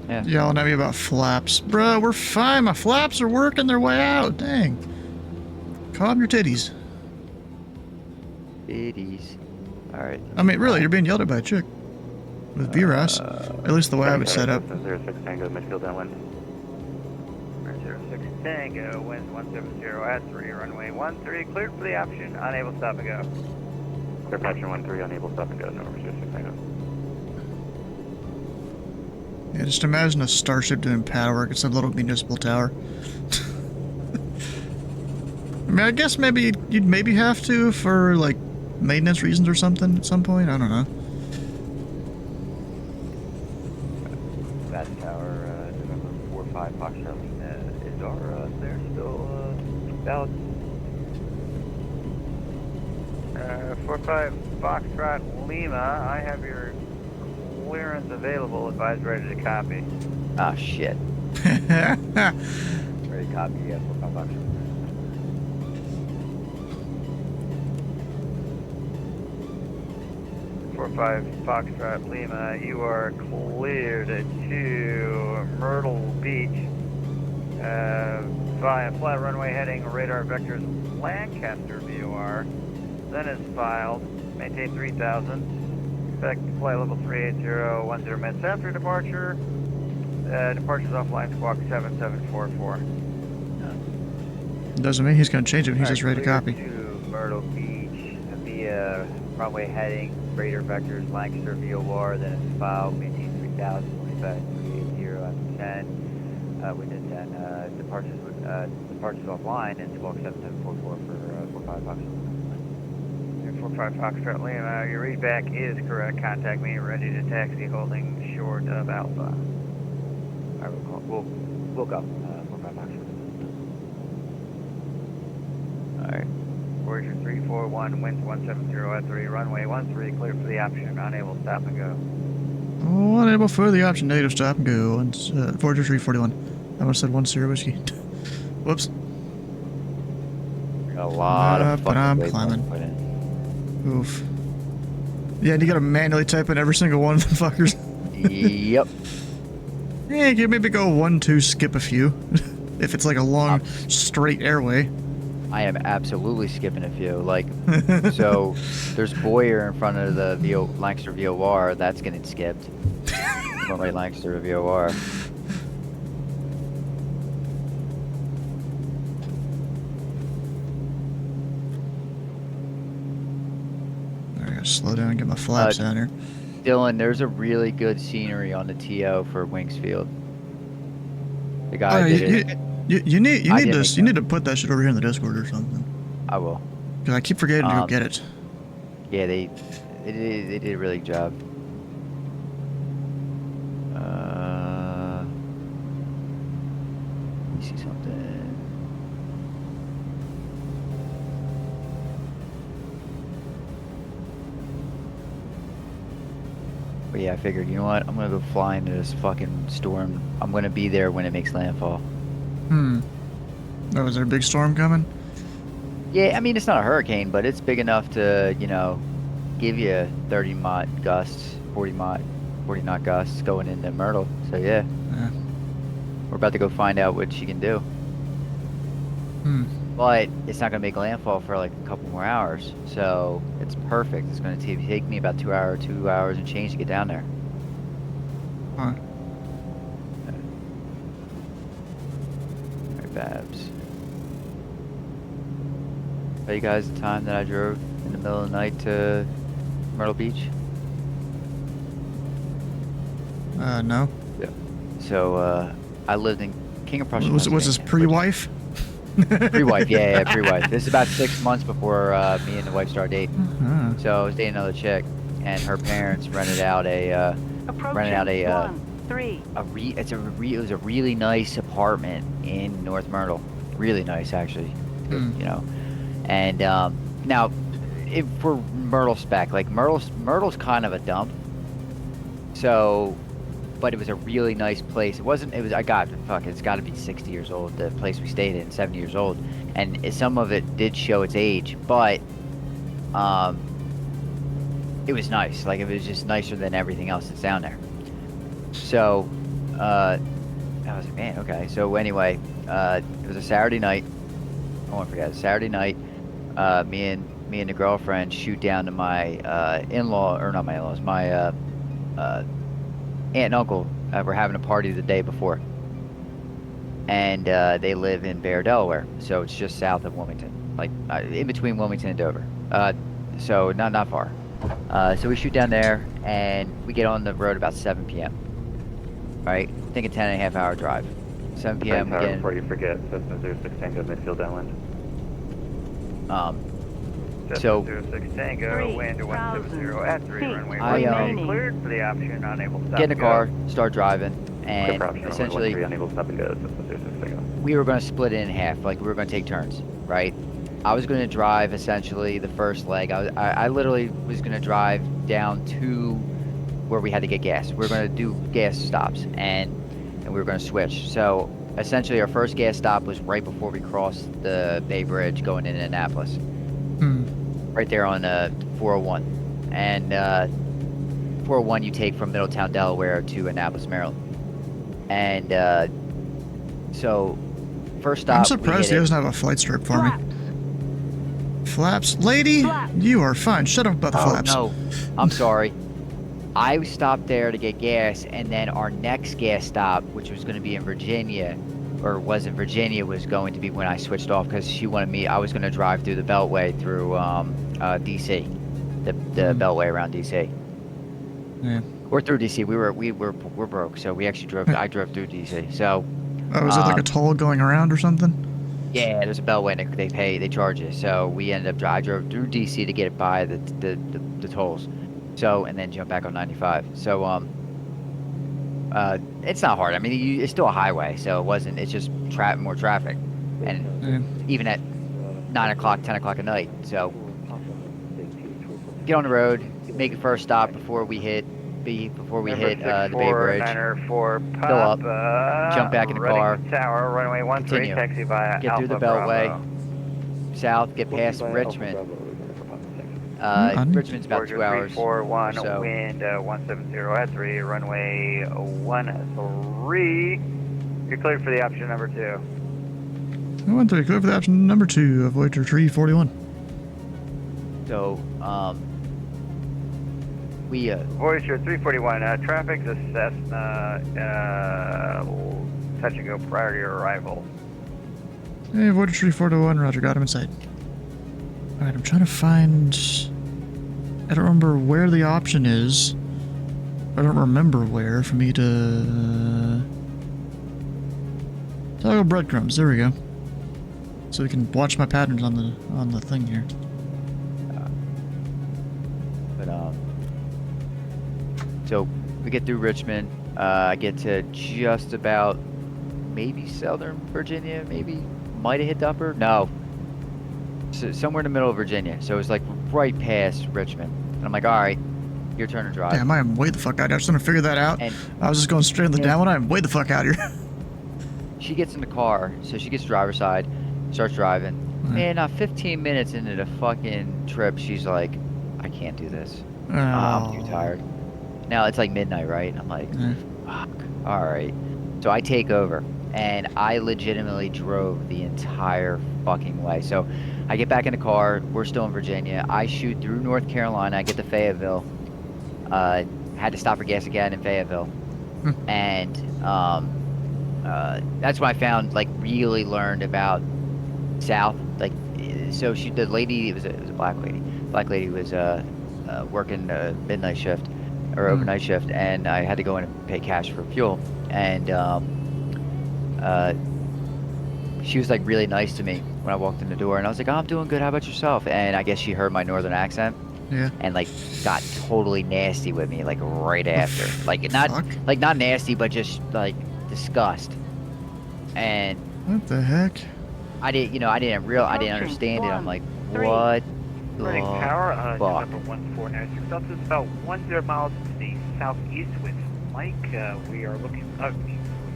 O: Yeah.
A: Yelling at me about flaps. Bruh, we're fine. My flaps are working their way out. Dang. Calm your titties.
O: Titties. Alright.
A: I mean, really, you're being yelled at by a chick. With VRAS. At least the way I would set up.
S: 06 Tango, midfield downwind.
H: 06 Tango, wind 170 at 3, runway 13, cleared for the option, unable stop and go.
S: Clear option 13, unable stop and go, no 06 Tango.
A: Yeah, just imagine a Starship doing pad work at some little municipal tower. I mean, I guess maybe you'd maybe have to for, like, maintenance reasons or something at some point. I don't know.
C: That tower, November 45 Foxtrot, is our there still valid?
H: 45 Foxtrot Lima, I have your clearance available, advised ready to copy.
O: Ah, shit.
C: Ready to copy, 45 Foxtrot.
H: 45 Foxtrot Lima, you are cleared to Myrtle Beach via flat runway heading radar vectors Lancaster VOR. Then is filed. Maintain 3000. Expect flight level 38010 minutes after departure. Departures offline squawk 7744.
A: Doesn't mean he's going to change it. He's just ready to copy.
C: To Myrtle Beach via runway heading radar vectors Lancaster VOR. Then it's filed. Maintain 3000. Expect 380 after 10. Within 10. Departures offline and squawk 7744 for 45 Fox. 45 Foxtrot Lima, your readback is correct. Contact me, ready to taxi, holding short of Alpha. All right, we'll go. 45 Foxtrot.
O: All right.
H: Voyager 341, winds 170 at 3, runway 13, clear for the option, unable to stop and go.
A: Oh, unable for the option, negative stop and go. And Voyager 341. I almost said 10 whiskey. Whoops.
O: A lot of
A: but I'm climbing. Oof. Yeah, and you gotta manually type in every single one of the fuckers.
O: Yep.
A: Yeah, you can maybe go 1, 2, skip a few. If it's like a long, straight airway.
O: I am absolutely skipping a few. Like, so there's Boyer in front of the Lancaster VOR. That's getting skipped. Runway Lancaster VOR.
A: Slow down and get my flaps down here.
O: Dylan, there's a really good scenery on the TO for Wingsfield. The guy did it.
A: You need to put that shit over here in the Discord or something.
O: I will.
A: Because I keep forgetting to go get it.
O: Yeah, they did a really good job. Let me see something. But yeah, I figured, you know what? I'm gonna go fly into this fucking storm. I'm gonna be there when it makes landfall.
A: Oh, is there a big storm coming?
O: Yeah, I mean, it's not a hurricane, but it's big enough to, you know, give you 30 knot gusts, 40 knot gusts going into Myrtle. So yeah. We're about to go find out what she can do. But it's not gonna make landfall for like a couple more hours, so it's perfect. It's gonna take me about 2 hours and change to get down there.
A: Huh.
O: Alright, Babs. Tell you guys the time that I drove in the middle of the night to Myrtle Beach?
A: No.
O: Yeah. So, I lived in King of Prussia.
A: Was this pre-wife?
O: Pre-wife, yeah, pre-wife. This is about 6 months before me and the wife started dating. So I was dating another chick, and her parents rented out a
J: 3.
O: It was a really nice apartment in North Myrtle. Really nice, actually. You know, and now for Myrtle spec, like Myrtle's kind of a dump. So, but it was a really nice place. It was. It's got to be 60 years old. The place we stayed in, 70 years old, and some of it did show its age, but it was nice. Like, it was just nicer than everything else that's down there. So, I was like, man, okay. So anyway, it was a Saturday night. I won't forget. Saturday night, me and the girlfriend shoot down to my in-law, or not my in-laws, my aunt and uncle. Were having a party the day before, and they live in Bear, Delaware. So it's just south of Wilmington, like in between Wilmington and Dover. So not far. So we shoot down there, and we get on the road about 7 p.m. Right? I think a 10.5 hour drive. 7 p.m.
T: Tower, before you forget, Cessna 06 Tango midfield downwind.
O: So
H: 06 Tango, wind 170 at 3, runway cleared for the option, unable to stop.
O: Get in the car, start driving, and essentially
T: unable to stop and go, Cessna 06 Tango.
O: We were going to split it in half, like we were going to take turns, right? I was going to drive essentially the first leg. I literally was going to drive down to where we had to get gas. We were going to do gas stops, and we were going to switch. So essentially our first gas stop was right before we crossed the Bay Bridge going into Annapolis. Right there on 401. And 401 you take from Middletown, Delaware to Annapolis, Maryland. And so first stop.
A: I'm surprised he doesn't have a flight strip for me. Flaps. Lady, you are fine. Shut up about the flaps.
O: No, I'm sorry. I stopped there to get gas, and then our next gas stop, which was going to be in Virginia, or was in Virginia, was going to be when I switched off because she wanted me. I was going to drive through the Beltway through DC, the Beltway around DC.
A: Yeah.
O: Or through DC. We're broke, so we actually drove. I drove through DC. So.
A: Oh, is it like a toll going around or something?
O: Yeah, there's a Beltway and they charge you. So we ended up I drove through DC to get it by the tolls. So, and then jump back on 95. So it's not hard. I mean, it's still a highway, so it's just more traffic. And even at 9 o'clock, 10 o'clock at night. So get on the road, make the first stop before we hit the Bay Bridge. Fill up, jump back in the car,
H: tower, runway 13,
O: continue.
H: Taxi via
O: get through the Beltway, south, get past Richmond. Richmond's about 2 hours.
H: 341,
O: so.
H: Wind 170 at 3, runway 13. You're cleared for the option number 2.
A: 13, clear for the option number 2 of Voyager 341.
O: So, we
H: Voyager 341, traffic's a Cessna, touch and go prior to your arrival.
A: Hey, Voyager 341, roger, got him inside. Alright, I'm trying to find... I don't remember where the option is. I don't remember where for me to... Toggle breadcrumbs, there we go. So we can watch my patterns on the thing here.
O: So we get through Richmond. I get to just about maybe Southern Virginia, maybe might have hit the upper. No, so somewhere in the middle of Virginia. So it was like right past Richmond. And I'm like, all right, your turn to drive.
A: Damn, I am way the fuck out here. I was trying to figure that out.
O: And
A: I was just going straight on the down one. I am way the fuck out here.
O: She gets in the car, so she gets driver's side, starts driving. Man, not 15 minutes into the fucking trip, she's like, I can't do this. I'm too tired. Now it's like midnight, right? I'm like, fuck. All right. So I take over, and I legitimately drove the entire fucking way. So I get back in the car. We're still in Virginia. I shoot through North Carolina. I get to Fayetteville. Had to stop for gas again in Fayetteville. And that's when I found, like, really learned about South. Like, so the lady, it was a black lady. Black lady was working midnight shift. Or overnight shift, and I had to go in and pay cash for fuel. And she was like really nice to me when I walked in the door, and I was like, oh, I'm doing good, how about yourself? And I guess she heard my northern accent,
A: Yeah.
O: And like got totally nasty with me like right after. Like not nasty, but just like disgust. And
A: what the heck?
O: I didn't understand it. I'm like, what the
N: Running power,
O: fuck?
N: November 1496 Delta is about 10 miles to the southeast with Mike. We are looking,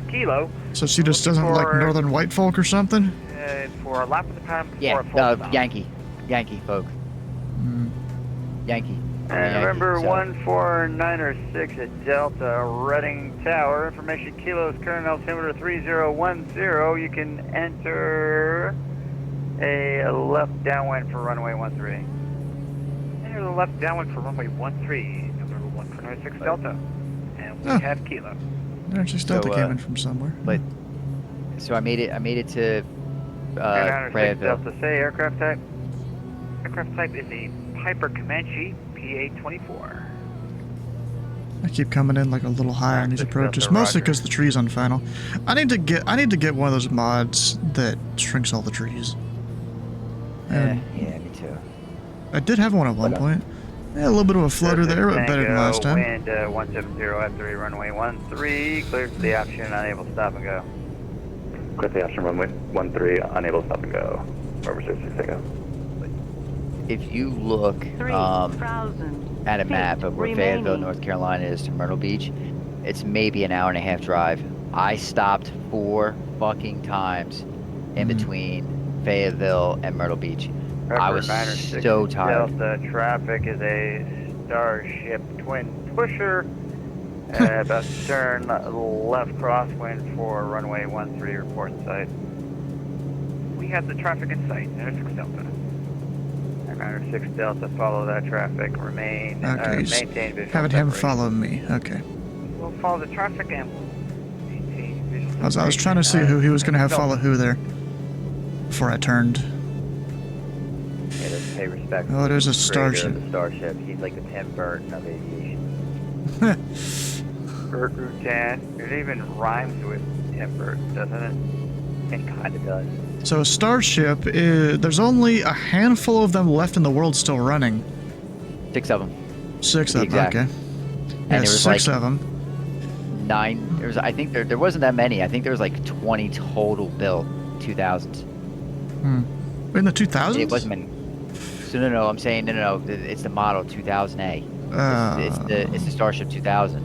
N: Kilo.
A: So she just doesn't like northern white folk or something?
N: For a lap of the pound before
O: Yeah,
N: it falls off.
O: Yankee folk. Yankee.
H: November 14906 at Delta, Reading Tower. Information kilos, current altimeter 3010. You can enter a left downwind for runway 13.
N: Enter the left downwind for runway 13, November 146 Delta. And we have Kilo.
A: They actually Delta came in from somewhere.
O: But so I made it to
H: 906 Delta, say aircraft type.
N: Aircraft type is a Piper Comanche PA-24.
A: I keep coming in like a little higher on these approaches, mostly because the tree's on final. I need to get one of those mods that shrinks all the trees.
O: Yeah, me too.
A: I did have one at one point. Yeah, a little bit of a flutter there, but better than last time.
H: Wind 170 F3, runway 13, cleared for the option, unable to stop and go.
T: Clear the option, runway 13, unable to stop and go. Over 66, take out.
O: If you look at a map of where Fayetteville, North Carolina is to Myrtle Beach, it's maybe an hour and a half drive. I stopped 4 fucking times in between Fayetteville and Myrtle Beach. I was so tired.
H: Delta traffic is a Starship twin pusher. About to turn left crosswind for runway 13 report site.
N: We have the traffic in sight, 96 Delta.
H: 906 Delta, follow that traffic, maintain visual
A: having him follow me, okay.
N: We'll follow the traffic and we'll maintain visual
A: I was trying to see who he was going to have follow who there before I turned.
O: Yeah, let's pay respect.
A: Oh, there's a Starship.
O: The Starship. He's like the Tim Burton of aviation.
H: Burt Rutan. It even rhymes with Tim Burton, doesn't it?
O: It kind of does.
A: So Starship, there's only a handful of them left in the world still running.
O: 6 of them.
A: 6 of them, okay.
O: And
A: Yeah,
O: there was
A: 6
O: like
A: of them.
O: 9. I think there wasn't that many. I think there was like 20 total built 2000s.
A: In the 2000s?
O: It wasn't many. So no, I'm saying no. It's the model 2000A. It's the Starship 2000.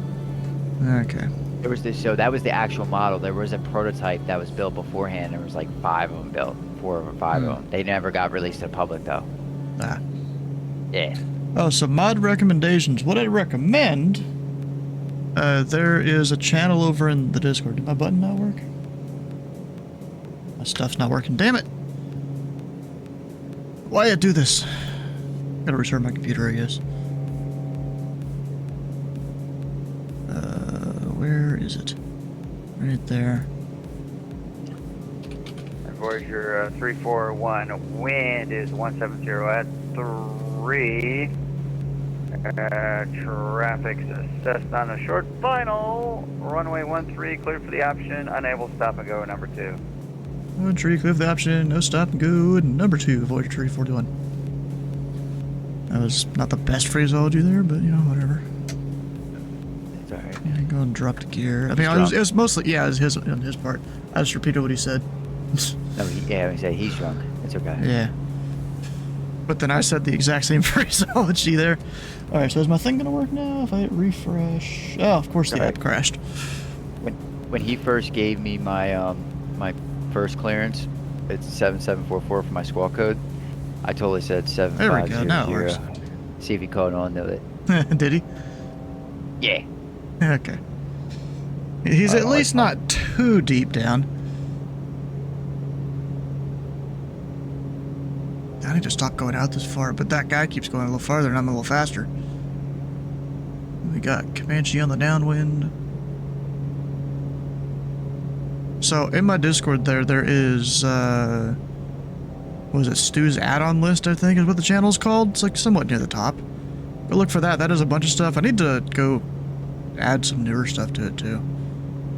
A: Okay.
O: There was this, so that was the actual model. There was a prototype that was built beforehand. There was like 5 of them built, 4 or 5 of them. They never got released to the public though. Yeah.
A: Oh, so mod recommendations. What I recommend, there is a channel over in the Discord. Did my button not work? My stuff's not working. Damn it! Why I do this? Gotta restart my computer, I guess. Where is it? Right there.
H: Voyager 341, wind is 170 at 3. Traffic's assessed on a short final. Runway 13, clear for the option, unable to stop and go, number 2.
A: 1 tree, clear for the option, no stop and go, and number 2, Voyager 341. That was not the best phraseology there, but you know, whatever.
O: It's alright.
A: Yeah, go and drop the gear. I mean, it was mostly, yeah, it was his, on his part. I just repeated what he said.
O: No, he said he's drunk. It's okay.
A: Yeah. But then I said the exact same phraseology there. Alright, so is my thing gonna work now if I hit refresh? Oh, of course the app crashed.
O: When he first gave me my my first clearance, it's 7744 for my squawk code. I totally said 7500.
A: There we go, now it works.
O: See if he caught on to it.
A: Did he?
O: Yeah.
A: Okay. He's at least not too deep down. I need to stop going out this far, but that guy keeps going a little farther and I'm a little faster. We got Comanche on the downwind. So in my Discord there is, what was it, Stu's add-on list, I think is what the channel's called. It's like somewhat near the top. But look for that, that is a bunch of stuff. I need to go add some newer stuff to it too,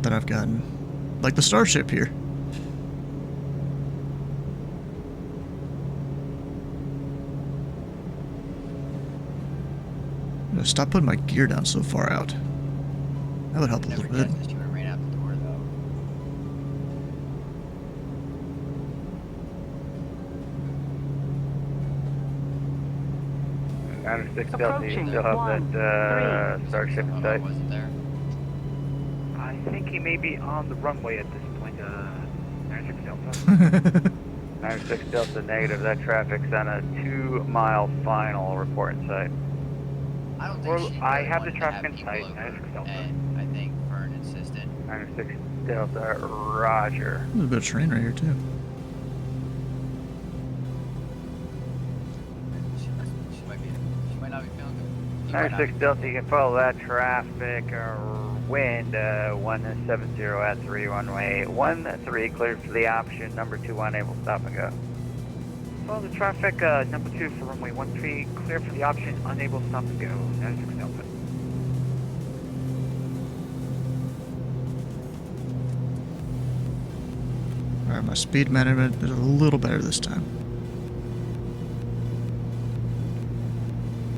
A: that I've gotten. Like the Starship here. gonna stop putting my gear down so far out. That would help a little bit.
O: She would have ran out the door though.
H: 96 Delta, you still have that Starship in sight? I think he may be on the runway at this point, 96 Delta. 96 Delta negative, that traffic's on a 2-mile final report in sight.
O: I don't think
H: I have the traffic in sight, 96 Delta.
O: And I think Fern insisted.
H: 96 Delta, roger.
A: There's a bit of terrain right here too.
O: She might not be feeling good.
H: 96 Delta, you can follow that traffic, wind 170 at 3, runway 13, cleared for the option, number 2, unable stop and go. Follow the traffic, number 2 for runway 13, cleared for the option, unable stop and go, 96 Delta.
A: Alright, my speed management is a little better this time.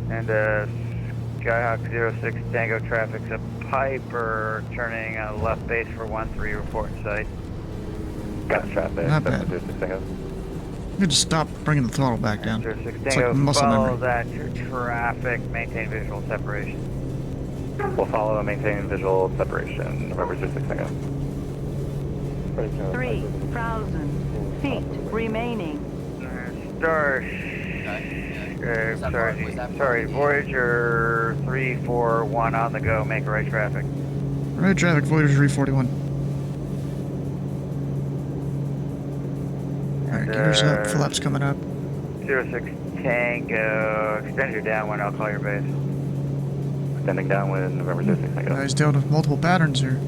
H: And Skyhawk 06 Tango traffic's a Piper turning left base for 13, report in sight.
C: Got traffic,
A: Not bad.
C: 726 Tango.
A: You can just stop bringing the throttle back down.
H: 06
A: It's
H: Tango,
A: like muscle
H: follow
A: memory.
H: that traffic, maintain visual separation.
C: We'll follow and maintain visual separation. November 06 Tango.
J: 3,000 feet remaining.
H: Sorry, Voyager 341 on the go, make right traffic.
A: Right traffic, Voyager 341. Alright, give yourself flaps coming up.
H: 06 Tango, extend your downwind, I'll call your base.
C: Extending downwind, November 06 Tango.
A: Guys dealt with multiple patterns here.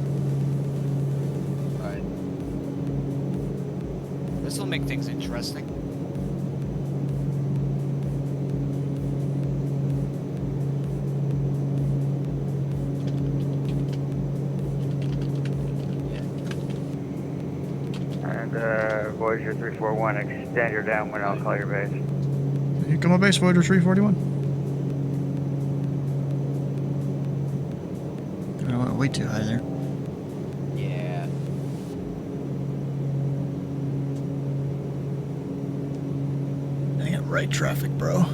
Q: This will make things interesting.
H: And Voyager 341, extend your downwind, I'll call your base.
A: You come on base, Voyager 341. I went way too high there.
O: Yeah.
A: Dang it, right traffic, bro.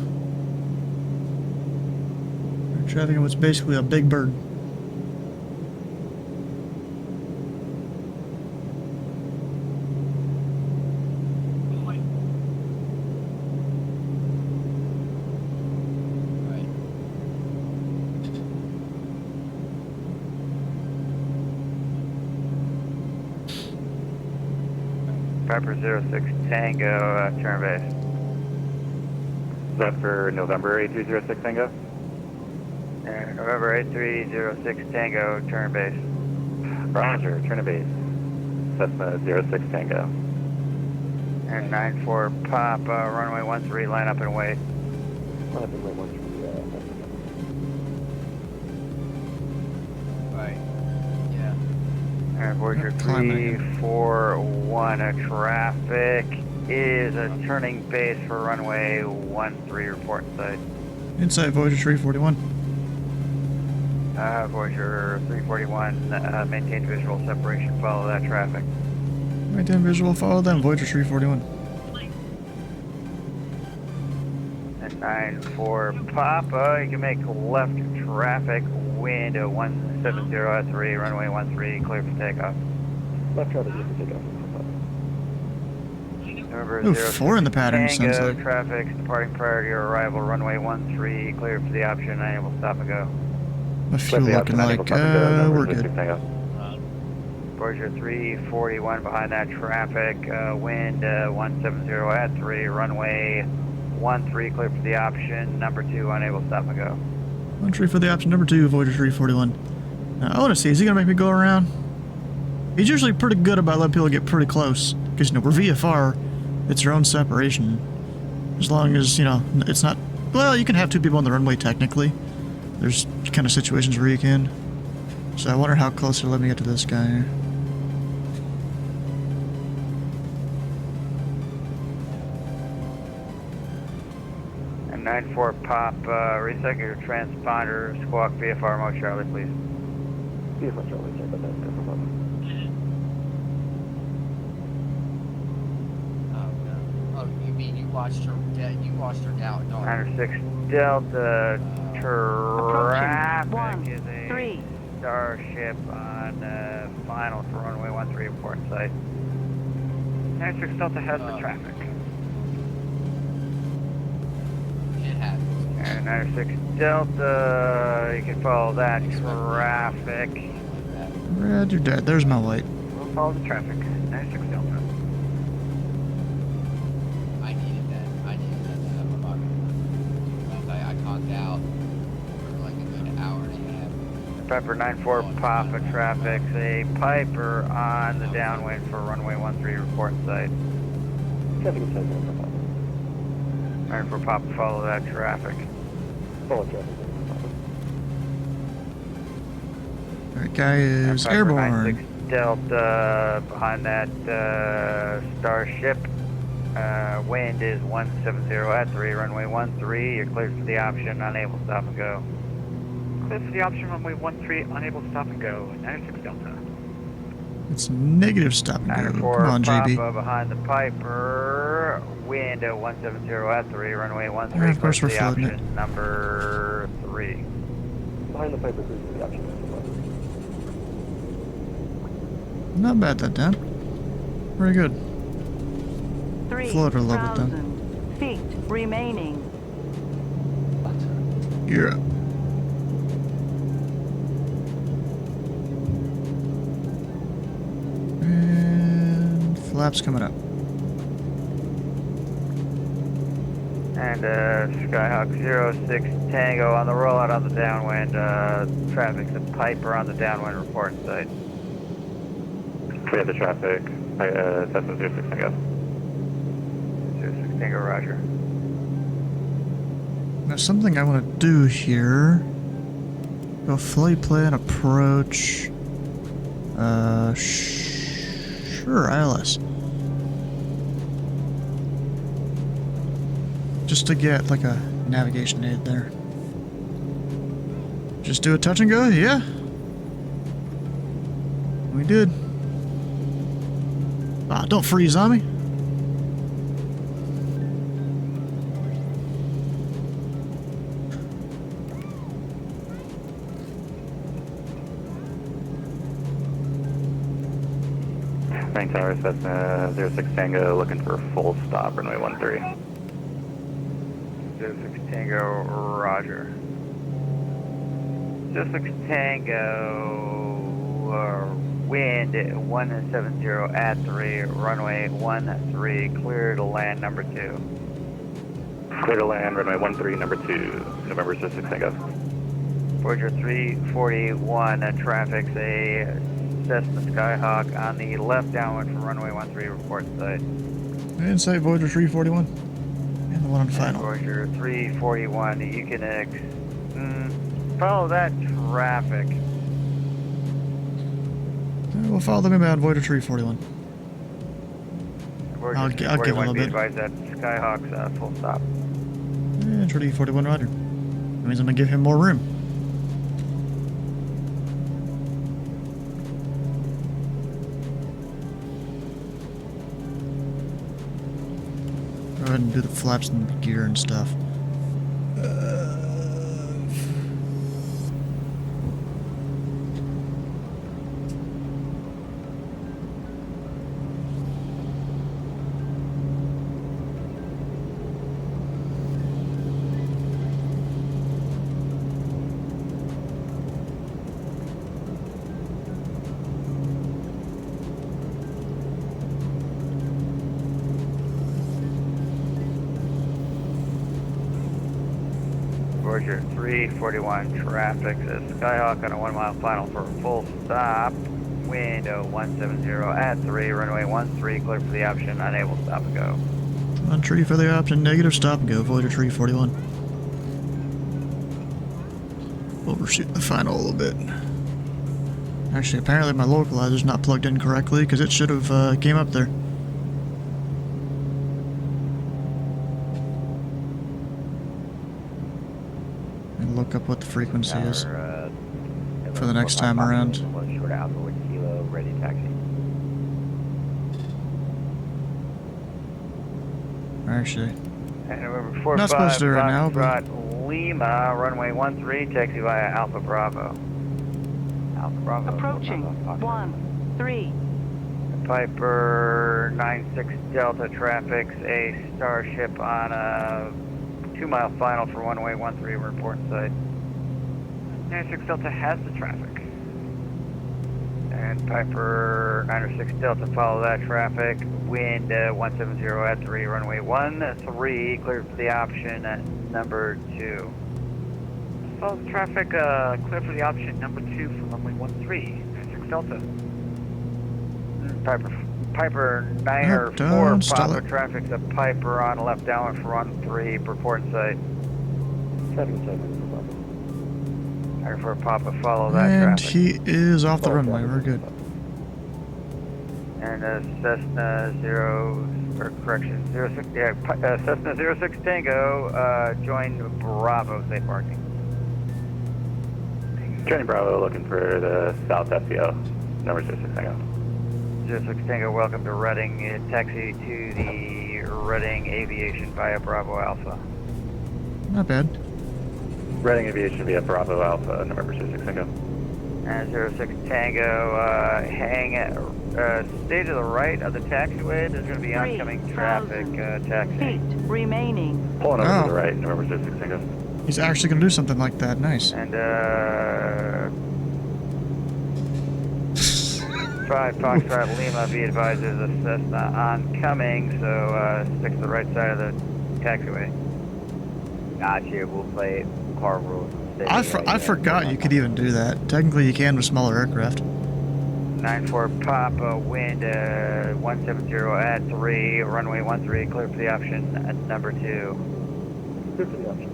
A: Right traffic was basically a big bird.
H: Piper 06 Tango, turn base.
C: Is that for November 8306 Tango?
H: And November 8306 Tango, turn base.
C: Roger, turn to base. Cessna 06 Tango.
H: And 94 Papa, runway 13, line up and wait.
S: Line up and wait, 13,
O: Right. Yeah.
H: And Voyager 341, traffic is a turning base for runway 13, report in sight.
A: Inside Voyager 341.
H: Voyager 341, maintain visual separation, follow that traffic.
A: Maintain visual, follow them, Voyager 341.
H: And 94 Papa, you can make left traffic, wind 170 at 3, runway 13, clear for takeoff.
S: Left traffic, clear for takeoff.
A: Ooh, 4 in the pattern, sounds
H: Tango,
A: like.
H: traffic departing prior to your arrival, runway 13, clear for the option, unable stop and go.
A: My fuel looking like, we're good.
H: Voyager 341 behind that traffic, wind 170 at 3, runway 13, clear for the option, number 2, unable stop and go.
A: 13 for the option, number 2, Voyager 341. Now, I want to see, is he going to make me go around? He's usually pretty good about letting people get pretty close. Because, you know, we're VFR, it's your own separation. As long as, you know, it's not... Well, you can have 2 people on the runway, technically. There's kind of situations where you can. So I wonder how close he'll let me get to this guy here.
H: And 94 Pop, reset your transponder, squawk VFR Mo Charlie, please.
S: VFR Charlie, check that, that's no problem.
O: Oh, you mean you watched her down? No.
H: 96 Delta, traffic
J: Approaching.
H: is a
J: 3.
H: Starship on final for runway 13 report site. 96 Delta has the traffic.
O: It happens.
H: And 96 Delta, you can follow that traffic.
A: Roger that. There's my light.
H: We'll follow the traffic. 96 Delta.
O: I needed that to have a bucket. I conked out for like a good hour and a half.
H: Piper 94 Papa traffic, a Piper on the downwind for runway 13 report site.
S: Traffic is 10
H: 94 Papa, follow that traffic.
S: Follow traffic.
A: That guy is
H: Piper
A: airborne.
H: 96 Delta behind that Starship. Wind is 170 at 3, runway 13. You're cleared for the option, unable to stop and go.
N: Clear for the option, runway 13, unable to stop and go. 96 Delta.
A: It's negative stop and go.
H: 94
A: Come on,
H: Papa
A: JB.
H: behind the Piper. Wind 170 at 3, runway 13.
A: Of course
H: clear
A: we're
H: for the
A: floating it.
H: option number 3.
S: Behind the Piper, clear for the option.
A: Not bad that time. Very good.
J: 3,000 feet remaining.
A: You're up. And flaps coming up.
H: And Skyhawk 06 Tango on the rollout on the downwind. Traffic's a Piper on the downwind report site.
C: We have the traffic. Cessna 06 Tango.
H: 06 Tango, roger.
A: Now something I want to do here. Go flight plan approach. Sure, ILS. Just to get like a navigation aid there. Just do a touch and go, yeah. We did. Ah, don't freeze on me.
C: Main Tower, Cessna 06 Tango, looking for a full stop, runway 13.
H: 06 Tango, roger. 06 Tango, wind 170 at 3, runway 13, clear to land number 2.
C: Clear to land, runway 13, number 2, November 06 Tango.
H: Voyager 341, traffic's a Cessna Skyhawk on the left downwind from runway 13 report site.
A: Insight Voyager 341. And the one on final.
H: Voyager 341, you can follow that traffic.
A: We'll follow them inbound Voyager 341. I'll give him a little bit.
H: Advise that Skyhawk's full stop.
A: Yeah, 341 roger. That means I'm gonna give him more room. Go ahead and do the flaps and the gear and stuff.
H: Voyager 341, traffic says Skyhawk on a 1 mile final for a full stop. Wind 170 at 3, runway 13, clear for the option, unable to stop and go.
A: On tree for the option, negative stop and go, Voyager 341. Overshoot the final a little bit. Actually, apparently my localizer's not plugged in correctly because it should have came up there. And look up what the frequency is for the next time around.
C: Short Alpha with Kilo, ready taxi.
A: Actually,
H: And November
A: not supposed to do it right now, but
H: Foxtrot Lima, runway 13, taxi via Alpha Bravo. Alpha Bravo.
J: Approaching. 13.
H: Piper 96 Delta traffic's a Starship on a 2-mile final for runway 13, report site. 96 Delta has the traffic. And Piper 96 Delta follow that traffic. Wind 170 at 3, runway 13, cleared for the option at number 2. Follow the traffic, clear for the option number 2 for runway 13, 96 Delta. Piper 904 Papa traffic's a Piper on left downwind for run 3, report site. 7 for Papa, follow that
A: and
H: traffic.
A: he is off the runway. We're good.
H: And Cessna 06, Cessna 06 Tango, join Bravo, safe parking.
D: Johnny Bravo looking for the South FPO, number 06 Tango.
H: 06 Tango, welcome to Reading. Taxi to the Reading Aviation via Bravo Alpha.
A: Not bad.
D: Reading Aviation via Bravo Alpha, November 06 Tango.
H: And 06 Tango, stay to the right of the taxiway. There's going to be oncoming traffic, taxi.
J: Feet remaining.
D: Pulling over to the right, November 06 Tango.
A: He's actually going to do something like that. Nice.
H: And 5 Foxtrot Lima, be advised there's a Cessna oncoming, so stick to the right side of the taxiway. Gotcha, we'll play car rules.
A: I forgot you could even do that. Technically you can with smaller aircraft.
H: 94 Papa, wind 170 at 3, runway 13, clear for the option at number 2.
S: Clear for the option.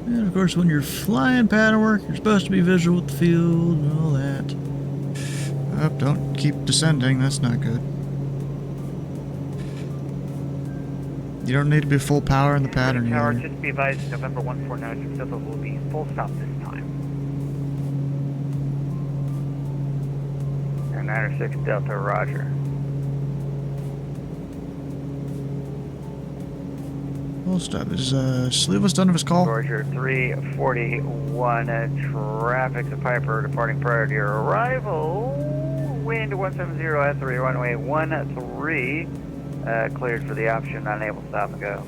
A: And of course, when you're flying pattern work, you're supposed to be visual with the field and all that. Oh, don't keep descending, that's not good. You don't need to be full power in the pattern
N: Tower,
A: either.
N: just be advised, November 149 Delta will be full stop this time.
H: And 96 Delta, roger.
A: Full stop. Is Sliva's done of his call?
H: Roger, 341, traffic's a Piper departing prior to your arrival. Wind 170 at 3, runway 13, cleared for the option, unable to stop and go.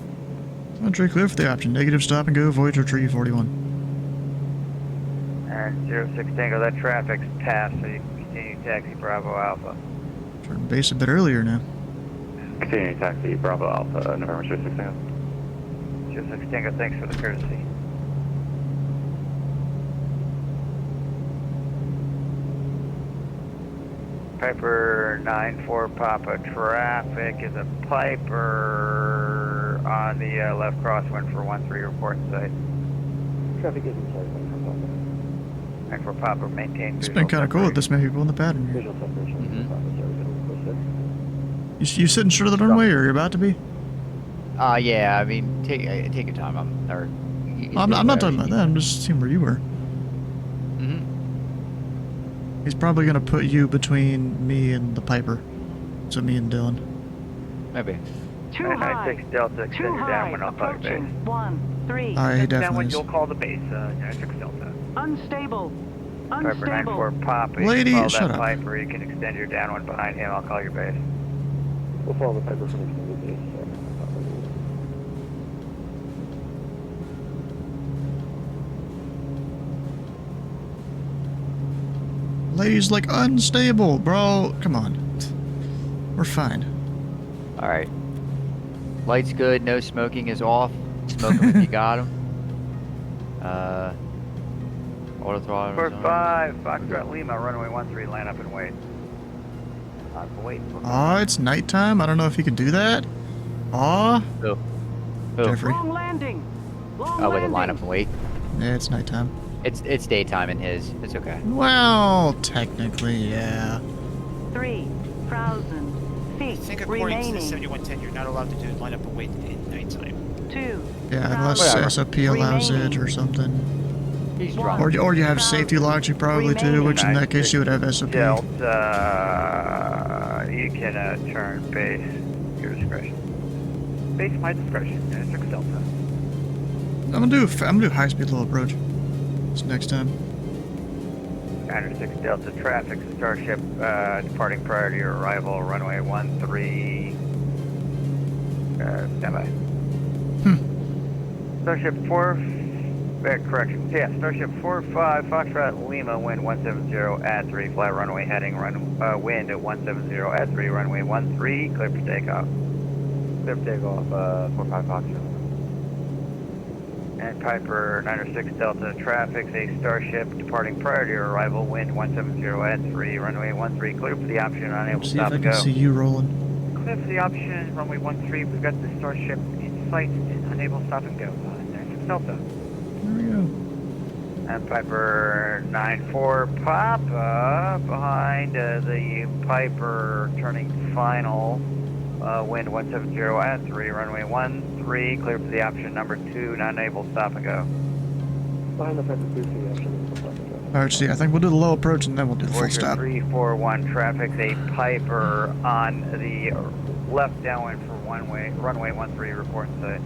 A: Entry clear for the option. Negative stop and go, Voyager 341.
H: And 06 Tango, that traffic's passed, so you can continue taxi Bravo Alpha.
A: Turn base a bit earlier now.
D: Continuing taxi Bravo Alpha, November 06 Tango.
H: 06 Tango, thanks for the courtesy. Piper 94 Papa, traffic is a Piper on the left crosswind for 13, report site.
S: Traffic is inside
H: 94 Papa, maintain
A: It's been kind of cool with this many people in the pattern here.
S: visual separation.
A: You sitting short of the runway, or you're about to be?
O: Yeah, I mean, take your time. I'm
A: not talking about that. I'm just seeing where you were. He's probably going to put you between me and the Piper. So me and Dylan.
O: Maybe.
J: Too high.
H: 96 Delta, extend your downwind, I'll call your base.
J: 13.
A: He definitely
N: Downwind,
A: is.
N: you'll call the base, 96 Delta.
J: Unstable.
H: Piper 94 Papa,
A: Lady,
H: you can
A: shut
H: follow that
A: up.
H: Piper, you can extend your downwind behind him, I'll call your base.
S: We'll follow the Piper from extended base.
A: Lady's like unstable, bro. Come on. We're fine.
O: Alright. Lights good, no smoking is off. Smoke 'em if you got 'em. Auto throttle.
H: 45, Foxtrot Lima, runway 13, line up and wait.
T: Wait.
A: Aw, it's nighttime. I don't know if he could do that. Aw.
O: Who?
A: Jeffrey.
J: Wrong landing.
O: Oh, wait, line up and wait.
A: Yeah, it's nighttime.
O: It's daytime in his. It's okay.
A: Well, technically, yeah.
J: 3,000 feet
Q: I think according
J: remaining.
Q: to the 7110, you're not allowed to do line up and wait in nighttime.
J: 2.
A: Yeah, unless
O: Whatever.
A: SOP allows it or something.
O: He's drunk.
A: Or you have safety logs, you probably do, which in that case you would have SOP.
H: Delta, you can turn base, your discretion. Base my discretion, 96 Delta.
A: I'm gonna do high speed low approach. This next time.
H: 96 Delta traffic, Starship departing prior to your arrival, runway 13. Standby. Starship 4, correction. Yeah, Starship 45, Foxtrot Lima, wind 170 at 3, fly runway heading, wind at 170 at 3, runway 13, clear for takeoff.
U: Clear for takeoff, 45 Foxtrot.
H: And Piper 906 Delta traffic, a Starship departing prior to your arrival, wind 170 at 3, runway 13, clear for the option, unable to
A: See if
H: stop
A: I
H: and
A: can
H: go.
A: see you rolling.
H: Clear for the option, runway 13, we've got the Starship in sight and unable to stop and go. 96 Delta.
A: There we go.
H: And Piper 94 Papa behind the Piper turning final, wind 170 at 3, runway 13, clear for the option number 2, not able to stop and go.
U: Behind the Piper 2, the option.
A: Alright, see, I think we'll do the low approach and then we'll do the full
H: Voyager
A: stop.
H: 341 traffic, a Piper on the left downwind for runway 13, report site.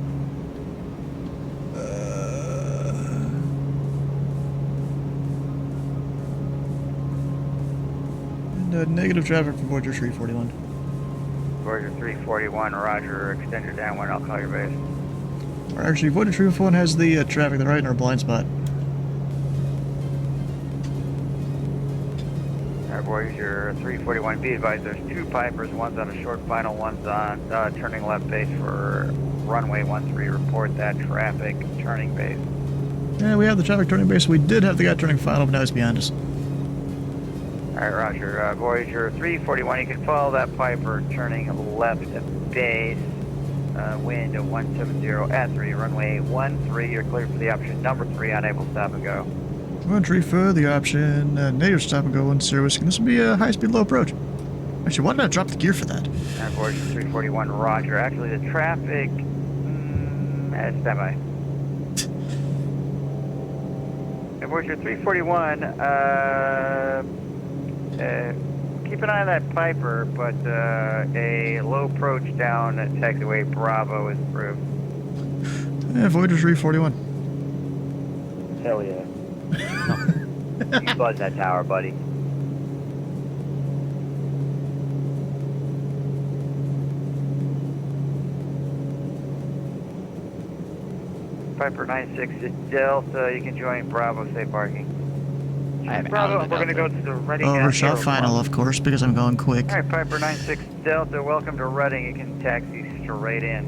A: And negative traffic from Voyager 341.
H: Voyager 341, roger, extend your downwind, I'll call your base.
A: Or actually, Voyager 341 has the traffic right in our blind spot.
H: Voyager 341, be advised there's 2 Pipers, one's on a short final, one's on turning left base for runway 13, report that traffic turning base.
A: Yeah, we have the traffic turning base. We did have the guy turning final, but now he's behind us.
H: Alright, roger. Voyager 341, you can follow that Piper turning left base, wind at 170 at 3, runway 13, you're clear for the option number 3, unable to stop and go.
A: 13 for the option, native stop and go 10 whiskey. This will be a high speed low approach. Actually, why did I drop the gear for that?
H: And Voyager 341, roger. Actually, the traffic, standby. And Voyager 341, keep an eye on that Piper, but a low approach down at taxiway Bravo is approved.
A: Yeah, Voyager 341.
U: Hell yeah.
T: You buzz that tower, buddy.
H: Piper 96 Delta, you can join Bravo, safe parking.
O: I am
H: Bravo,
O: out of
H: we're
O: the
H: going to go to the Reading
A: Overshot final, of course, because I'm going quick.
H: Alright, Piper 96 Delta, welcome to Reading. You can taxi straight in.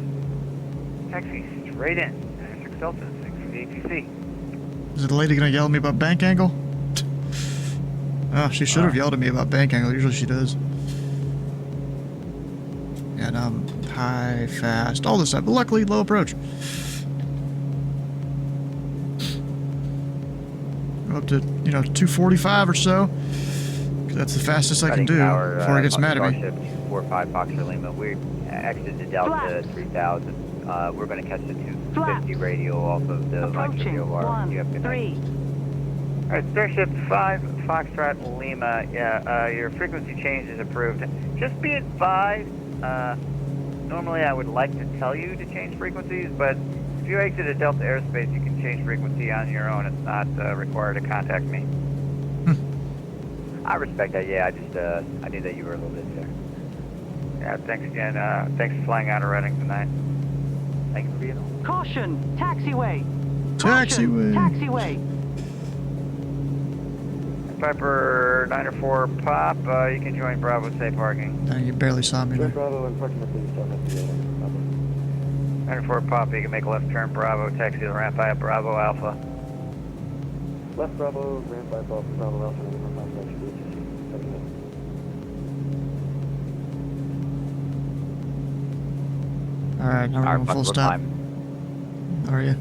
H: Taxi straight in. 96 Delta, thanks for the ATC.
A: Is the lady gonna yell at me about bank angle? Oh, she should have yelled at me about bank angle. Usually she does. Yeah, now I'm high, fast, all this stuff. But luckily, low approach. Go up to, 245 or so. 'Cause that's the fastest I can do before it gets mad at me.
T: Starship 245 Foxtrot Lima. We exited the Delta 3000. We're going to catch the 250 radio off of the
J: Approaching
T: VOR. You have good night.
J: 13.
H: Alright, Starship 5, Foxtrot Lima, your frequency change is approved. Just be advised, normally I would like to tell you to change frequencies, but if you exit a Delta airspace, you can change frequency on your own. It's not required to contact me.
T: I respect that, yeah. I knew that you were a little bit there.
H: Yeah, thanks again. Thanks for flying out of Reading tonight.
T: Thank you for being on.
J: Caution, taxiway.
A: Taxiway.
J: Taxiway.
H: Piper 904 Pop, you can join Bravo, safe parking.
A: You barely saw me there.
U: Bravo, unfortunately, start at the
H: 94 Pop, you can make a left turn Bravo, taxi to the ramp by Bravo Alpha.
U: Left Bravo, Grand 5 Bravo, Bravo Alpha, and contact
A: Alright, now we're going full stop. Are you?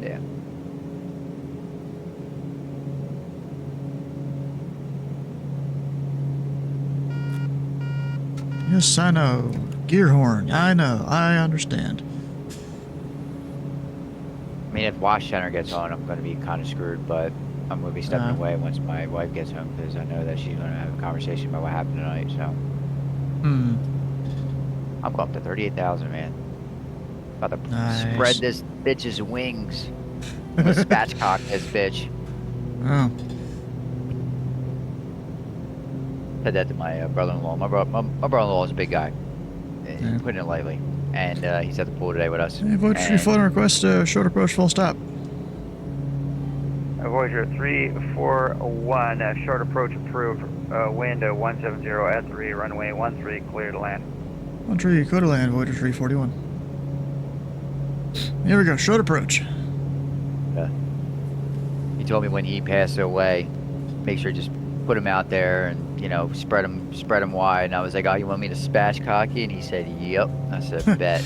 O: Yeah.
A: Yes, I know. Gear horn. I know. I understand.
O: I mean, if Wash Center gets on, I'm going to be kind of screwed, but I'm going to be stepping away once my wife gets home because I know that she's going to have a conversation about what happened tonight, so. I'm going up to 38,000, man. About to spread this bitch's wings. I'm going to spatchcock this bitch.
A: Oh.
O: Said that to my brother-in-law. My brother-in-law is a big guy, putting it lightly, and he's at the pool today with us.
A: Hey, Voyager 341 request short approach full stop.
H: Voyager 341, short approach approved, wind 170 at 3, runway 13, clear to land.
A: 13, clear to land, Voyager 341. Here we go, short approach.
O: He told me when he passed away, make sure just put him out there and, you know, spread him wide. And I was like, oh, you want me to spatchcock you? And he said, yep. I said, bet.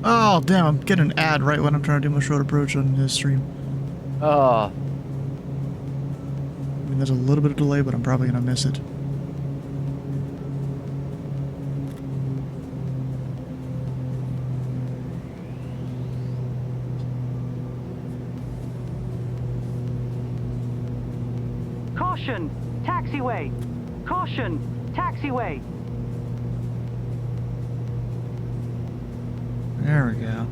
A: Oh, damn, I'm getting an ad right when I'm trying to do my short approach on this stream.
O: Oh.
A: I mean, there's a little bit of delay, but I'm probably going to miss it.
J: Caution! Taxiway! Caution! Taxiway!
A: There we go.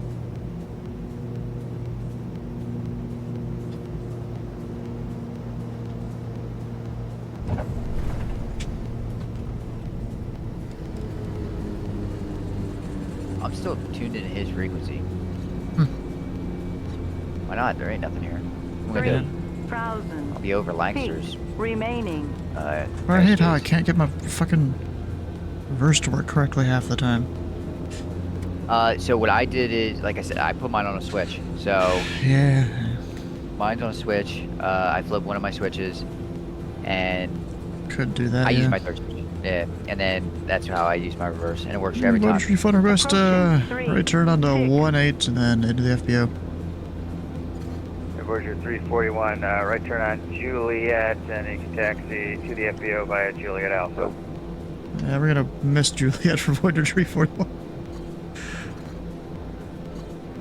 O: I'm still tuned into his frequency. Why not? There ain't nothing here. I'm gonna do it. I'll be over Lancers.
J: Remaining.
A: I hate how I can't get my fucking reverse to work correctly half the time.
O: So what I did is, like I said, I put mine on a switch. So
A: yeah,
O: mine's on a switch. I flipped one of my switches, and
A: could do that.
O: I use my third switch. Yeah, and then that's how I use my reverse, and it works for every time.
A: Refund request, right turn on to 18 and then into the FBO.
H: Voyager 341, right turn on Juliet, and you can taxi to the FBO via Juliet Alpha.
A: Yeah, we're gonna miss Juliet for Voyager 341.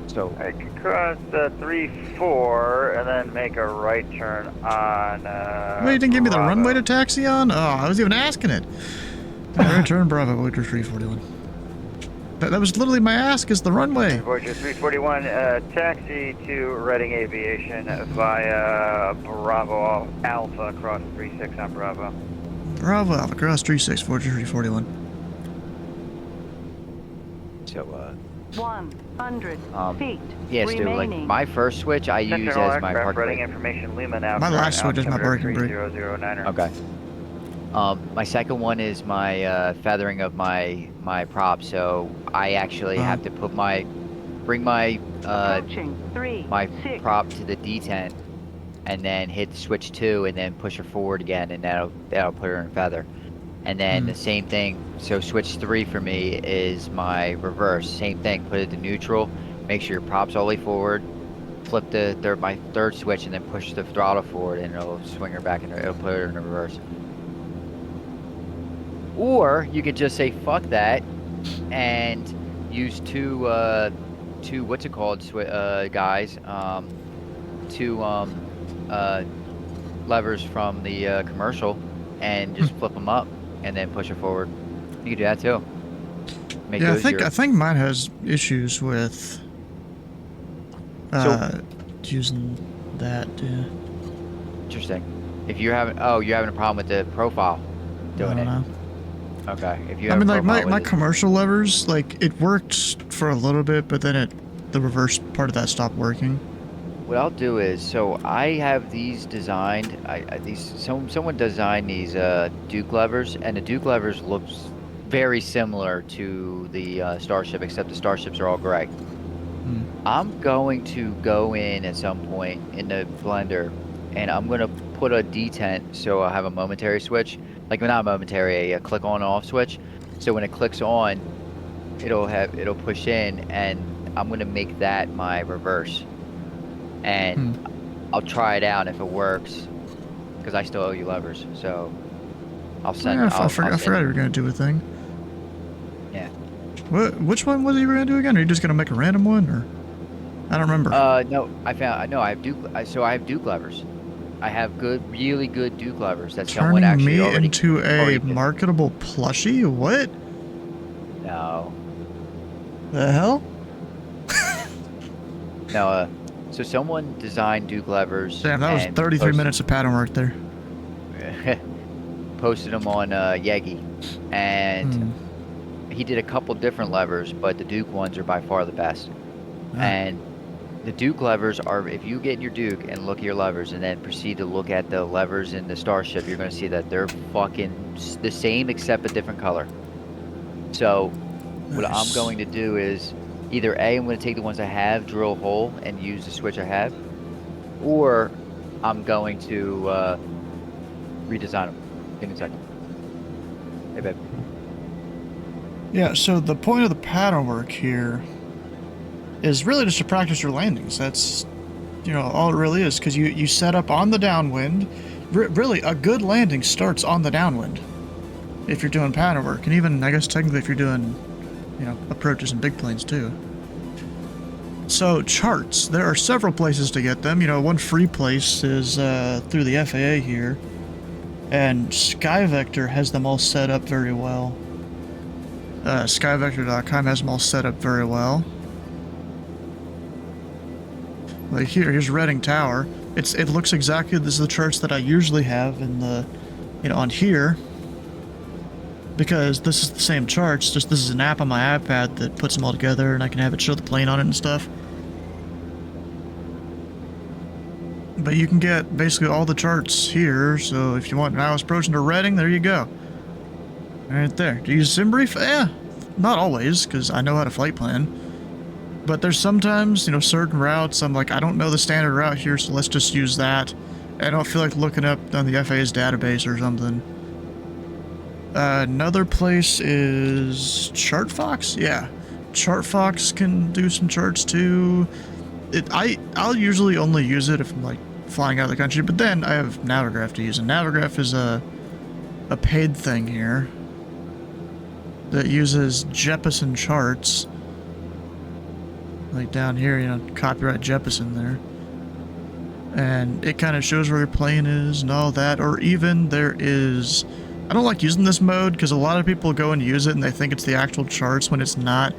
O: So
H: I can cross 3-4 and then make a right turn on.
A: Wait, you didn't give me the runway to taxi on? Oh, I was even asking it. Right turn Bravo, Voyager 341. That was literally my ask, is the runway.
H: Voyager 341, taxi to Reading Aviation via Bravo Alpha across 36 on Bravo.
A: Bravo Alpha, cross 36, Voyager 341.
O: So,
J: 100 feet.
O: Yeah, Stu, like my first switch I use as my parking brake.
H: Information Lima now.
A: My last switch is my parking brake.
O: Okay. My second one is my feathering of my prop, so I actually have to put bring my prop to the detent, and then hit switch 2, and then push her forward again, and that'll put her in feather. And then the same thing. So switch 3 for me is my reverse. Same thing. Put it to neutral. Make sure your prop's all the way forward. Flip my third switch, and then push the throttle forward, and it'll swing her back, and it'll put her in the reverse. Or you could just say fuck that and use two what's it called, guys, two levers from the commercial, and just flip them up and then push it forward. You could do that too.
A: Yeah, I think mine has issues with using that. Yeah.
O: Interesting. If you're having a problem with the profile doing it.
A: Know.
O: Okay. If you
A: I mean, like my commercial levers, like it worked for a little bit, but then the reverse part of that stopped working.
O: What I'll do is, so I have these designed. Someone designed these Duke levers, and the Duke levers looks very similar to the Starship, except the Starships are all gray. I'm going to go in at some point in the blender, and I'm gonna put a detent so I'll have a momentary switch, like not momentary, a click on and off switch. So when it clicks on, it'll push in, and I'm gonna make that my reverse, and I'll try it out if it works, because I still owe you levers. So I'll send.
A: Yeah,
O: I'll
A: I forgot you were gonna do a thing.
O: Yeah.
A: Which one was you were gonna do again? Are you just gonna make a random one, or I don't remember.
O: No, I have Duke. So I have Duke levers. I have really good Duke levers that someone
A: Turning
O: actually
A: me
O: already
A: into a marketable plushie? What?
O: No.
A: The hell?
O: No. So someone designed Duke levers.
A: Damn, that was 33 minutes of pattern work there.
O: Posted them on Yegi, and he did a couple different levers, but the Duke ones are by far the best. And the Duke levers are, if you get in your Duke and look at your levers and then proceed to look at the levers in the Starship, you're going to see that they're fucking the same except a different color. So what I'm going to do is either A, I'm going to take the ones I have, drill a hole, and use the switch I have, or I'm going to redesign them. Give me a second. Hey, babe.
A: Yeah, so the point of the pattern work here is really just to practice your landings. That's, you know, all it really is, because you set up on the downwind. Really, a good landing starts on the downwind if you're doing pattern work, and even, I guess, technically if you're doing, you know, approaches and big planes too. So, charts. There are several places to get them. You know, one free place is through the FAA here, and SkyVector has them all set up very well. Skyvector.com has them all set up very well. Like here's Reading Tower. It looks exactly this is the charts that I usually have in the, you know, on here. Because this is the same charts, just this is an app on my iPad that puts them all together, and I can have it show the plane on it and stuff. But you can get basically all the charts here, so if you want an hour's approaching to Reading, there you go. Right there. Do you use SimBrief? Yeah, not always, because I know how to flight plan. But there's sometimes, you know, certain routes, I'm like, I don't know the standard route here, so let's just use that. I don't feel like looking up on the FAA's database or something. Another place is ChartFox? Yeah. ChartFox can do some charts too. I'll usually only use it if I'm like flying out of the country, but then I have Navigraph to use, and Navigraph is a paid thing here that uses Jeppesen charts. Like down here, you know, copyright Jeppesen there. And it kind of shows where your plane is and all that, or even there is... I don't like using this mode because a lot of people go and use it and they think it's the actual charts when it's not.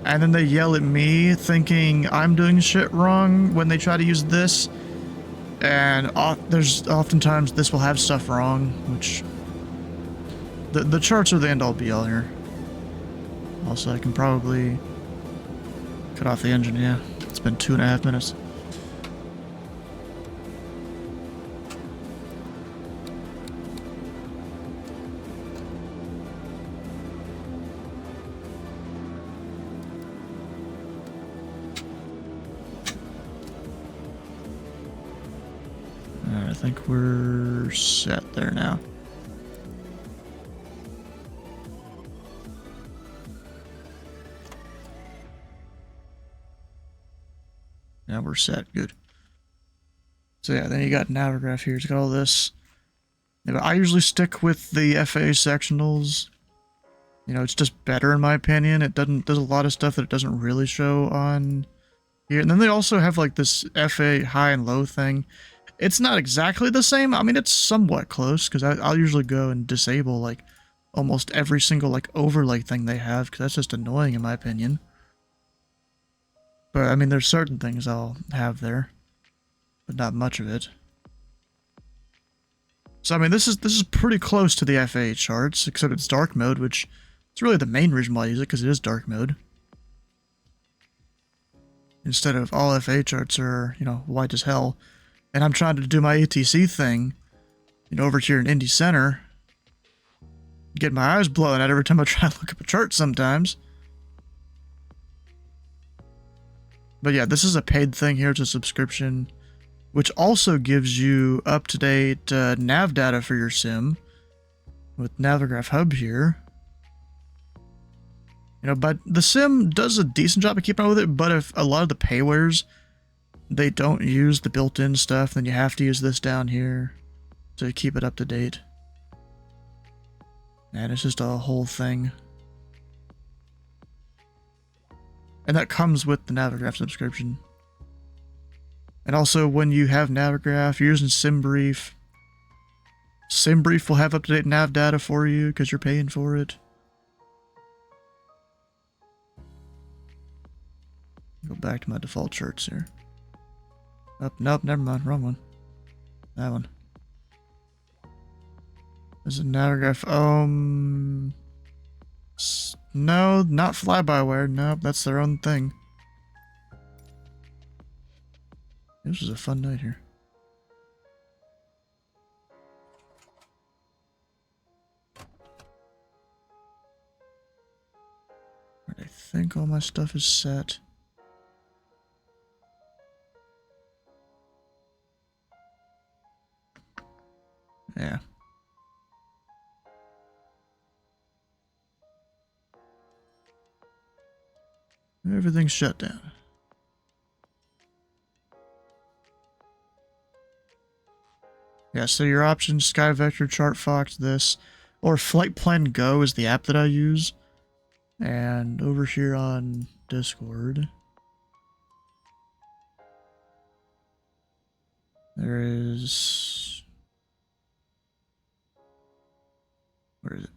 A: And then they yell at me thinking I'm doing shit wrong when they try to use this. And there's oftentimes this will have stuff wrong, which... The charts are the end-all be-all here. Also, I can probably cut off the engine, yeah. It's been 2.5 minutes. I think we're set there now. Now we're set. Good. So yeah, then you got Navigraph here. It's got all this. Yeah, I usually stick with the FAA sectionals. You know, it's just better in my opinion. It does a lot of stuff that it doesn't really show on here. And then they also have like this FAA high and low thing. It's not exactly the same. I mean, it's somewhat close because I'll usually go and disable like almost every single like overlay thing they have because that's just annoying in my opinion. But I mean, there's certain things I'll have there, but not much of it. So I mean, this is pretty close to the FAA charts, except it's dark mode, which is really the main reason why I use it because it is dark mode. Instead of all FAA charts are, you know, white as hell. And I'm trying to do my ATC thing, you know, over here in Indy Center. Get my eyes blown out every time I try to look up a chart sometimes. But yeah, this is a paid thing here. It's a subscription, which also gives you up-to-date nav data for your sim with Navigraph Hub here. You know, but the sim does a decent job of keeping up with it, but if a lot of the paywares, they don't use the built-in stuff, then you have to use this down here to keep it up to date. And it's just a whole thing. And that comes with the Navigraph subscription. And also, when you have Navigraph, you're using SimBrief. SimBrief will have up-to-date nav data for you because you're paying for it. Go back to my default charts here. Oh, nope, never mind. Wrong one. That one. Is it Navigraph? No, not fly-by-wire. Nope, that's their own thing. This was a fun night here. I think all my stuff is set. Yeah. Everything's shut down. Yeah, so your options, Sky Vector, Chart Fox, this, or Flight Plan Go is the app that I use. And over here on Discord, there is... Where is it?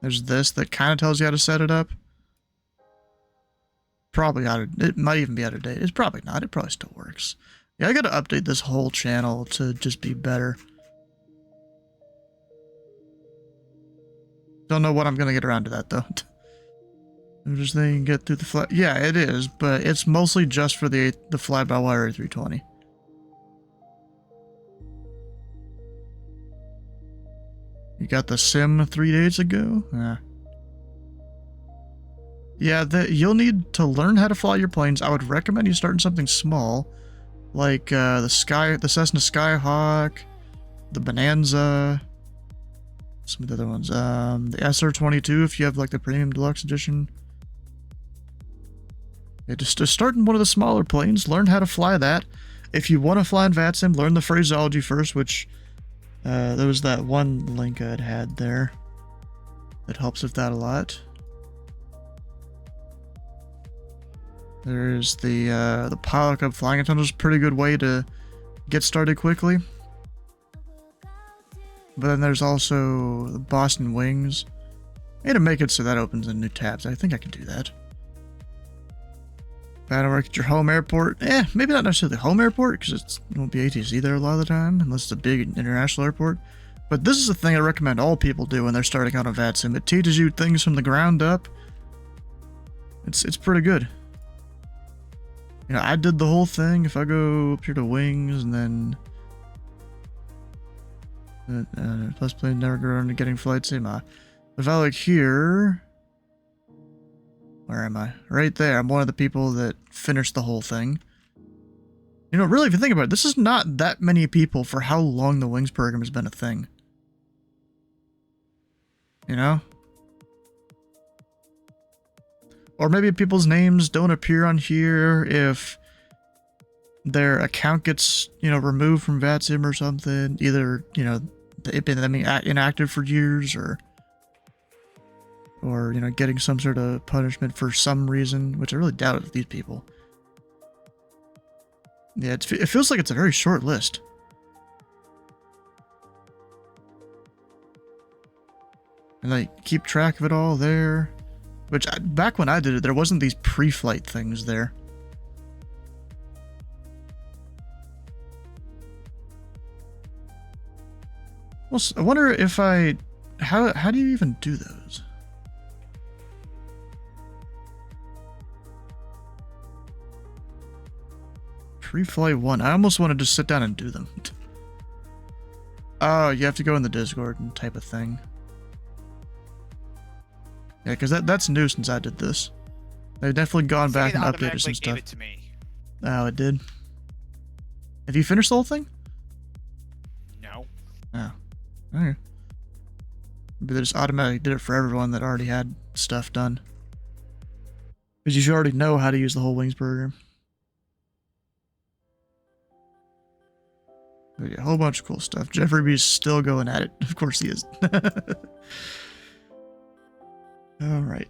A: There's this that kind of tells you how to set it up. Probably out of... It might even be out of date. It's probably not. It probably still works. Yeah, I gotta update this whole channel to just be better. Don't know what I'm gonna get around to that, though. I'm just thinking get through the fly... Yeah, it is, but it's mostly just for the fly-by-wire A320. You got the sim 3 days ago? Yeah, you'll need to learn how to fly your planes. I would recommend you starting something small, like the Cessna Skyhawk, the Bonanza, some of the other ones. The SR-22 if you have like the Premium Deluxe Edition. Yeah, just start in one of the smaller planes, learn how to fly that. If you want to fly in VATSIM, learn the phraseology first, which there was that one link I'd had there that helps with that a lot. There's the Pilot Club Flying Tunnel is a pretty good way to get started quickly. But then there's also the Boston Wings. I need to make it so that opens in new tabs. I think I can do that. Battle work at your home airport. Maybe not necessarily home airport, because it won't be ATC there a lot of the time, unless it's a big international airport. But this is a thing I recommend all people do when they're starting out on VATSIM. It teaches you things from the ground up. It's pretty good. You know, I did the whole thing. If I go up here to wings and then plus plane never go around to getting flights. If I look here, where am I? Right there. I'm one of the people that finished the whole thing. You know, really, if you think about it, this is not that many people for how long the wings program has been a thing. You know? Or maybe people's names don't appear on here if their account gets, you know, removed from VATSIM or something. Either, you know, they've been inactive for years or, you know, getting some sort of punishment for some reason, which I really doubt with these people. Yeah, it feels like it's a very short list. And like, keep track of it all there. Which, back when I did it, there wasn't these pre-flight things there. Well, I wonder if how do you even do those? Pre-flight 1. I almost want to just sit down and do them. Oh, you have to go in the Discord and type a thing. Yeah, because that's new since I did this. They've definitely gone back and updated
Q: automatically
A: some
Q: gave
A: stuff.
Q: it to me.
A: Oh, it did? Have you finished the whole thing?
Q: No.
A: Oh. Okay. Maybe they just automatically did it for everyone that already had stuff done. Because you should already know how to use the whole Wings program. But yeah, a whole bunch of cool stuff. Jeffrey B's still going at it. Of course he is. Alright.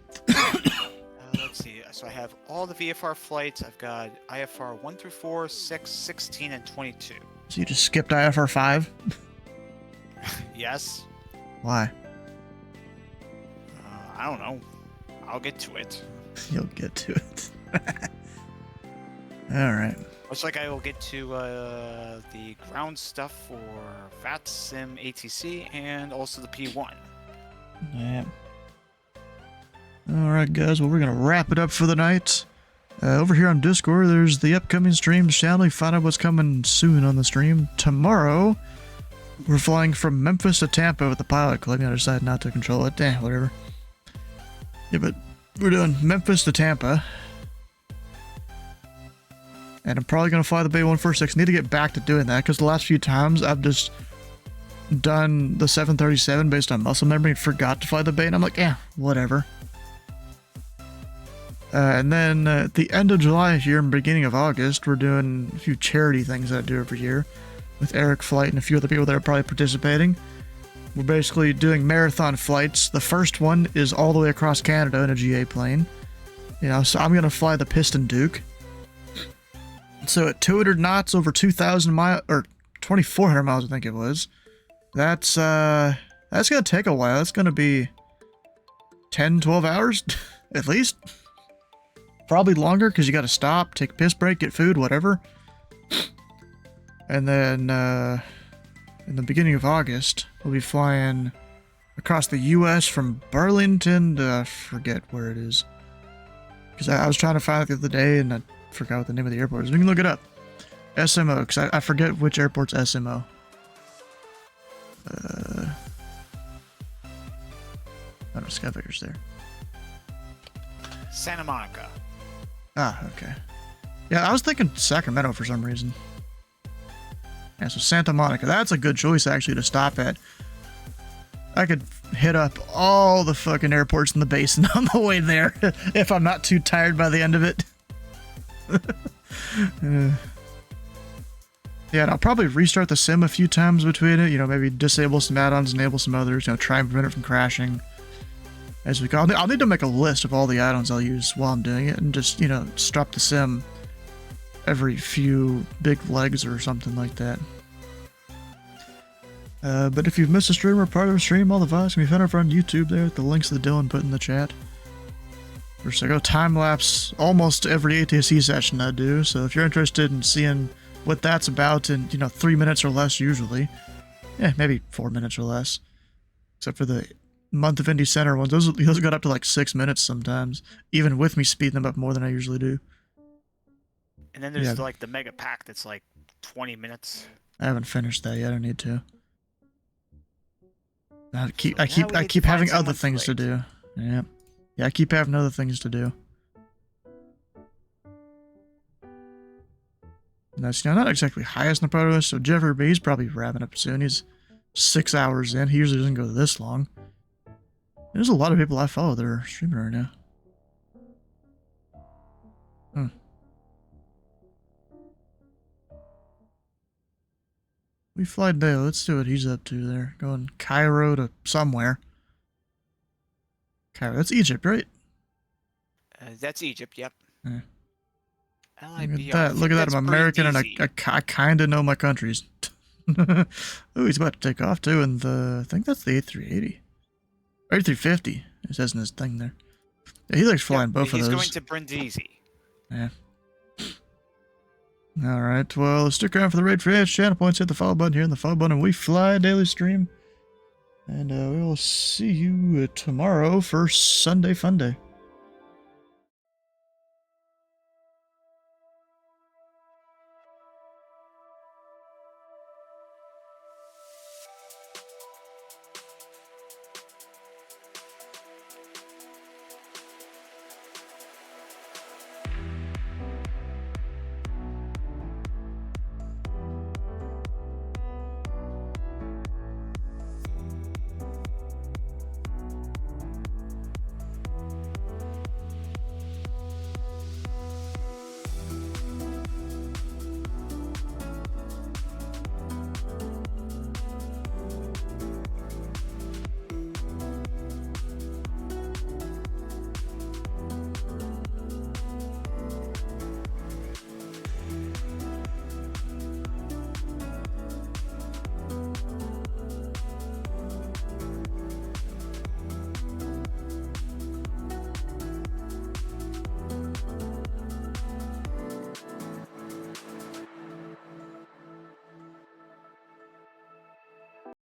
Q: Let's see. So I have all the VFR flights. I've got IFR 1 through 4, 6, 16, and 22.
A: So you just skipped IFR 5?
Q: Yes.
A: Why?
Q: I don't know. I'll get to it.
A: You'll get to it. Alright.
Q: Much like I will get to the ground stuff for FATSIM ATC and also the P1.
A: Yeah. Alright guys, well we're going to wrap it up for the night. Over here on Discord, there's the upcoming stream channel. Find out what's coming soon on the stream. Tomorrow, we're flying from Memphis to Tampa with the pilot club. I decided not to control it. Whatever. Yeah, but we're doing Memphis to Tampa. And I'm probably going to fly the Bay 146. Need to get back to doing that because the last few times I've just done the 737 based on muscle memory and forgot to fly the Bay. And I'm like, whatever. And then at the end of July here and beginning of August, we're doing a few charity things that I do every year with Eric Flight and a few other people that are probably participating. We're basically doing marathon flights. The first one is all the way across Canada in a GA plane. You know, so I'm going to fly the Piston Duke. So at 200 knots over 2,000 miles, or 2,400 miles, I think it was. That's going to take a while. That's going to be 10, 12 hours, at least. Probably longer, because you got to stop, take a piss break, get food, whatever. And then, in the beginning of August, we'll be flying across the U.S. from Burlington to, I forget where it is. Because I was trying to find it the other day, and I forgot what the name of the airport is. We can look it up. SMO, because I forget which airport's SMO. I don't know, Skyvector's there.
Q: Santa Monica.
A: Ah, okay. Yeah, I was thinking Sacramento for some reason. Yeah, so Santa Monica. That's a good choice, actually, to stop at. I could hit up all the fucking airports in the basin on the way there if I'm not too tired by the end of it. Yeah, and I'll probably restart the sim a few times between it. You know, maybe disable some add-ons, enable some others. You know, try and prevent it from crashing. As we go, I'll need to make a list of all the add-ons I'll use while I'm doing it, and just, you know, stop the sim every few big legs or something like that. But if you've missed a stream or part of a stream, all the VODs can be found over on YouTube there, the links that Dylan put in the chat. First, I go time-lapse almost every ATSC session I do, so if you're interested in seeing what that's about in, you know, 3 minutes or less usually, yeah, maybe 4 minutes or less, except for the Month of Indie Center ones, those got up to like 6 minutes sometimes, even with me speeding them up more than I usually do.
Q: And then there's like the mega pack that's like 20 minutes.
A: I haven't finished that yet. I need to. I keep having other things to do. Yeah, I keep having other things to do. And that's, you know, not exactly highest in the part of this. So Jeffrey B, he's probably wrapping up soon. He's 6 hours in. He usually doesn't go this long. There's a lot of people I follow that are streaming right now. We fly Dale. Let's see what he's up to there. Going Cairo to somewhere. Cairo. That's Egypt, right?
Q: That's Egypt, yep.
A: Yeah.
Q: LIBR.
A: Look at that. Look at that. I'm American and I kind of know my countries. Oh, he's about to take off too. And I think that's the A380. Or A350. It says in his thing there. Yeah, he likes flying both of those.
Q: He's going to Brindisi.
A: Yeah. Alright, well, stick around for the raid for Edge channel points. Hit the follow button here in the follow button. We fly daily stream. And we will see you tomorrow for Sunday Fun Day.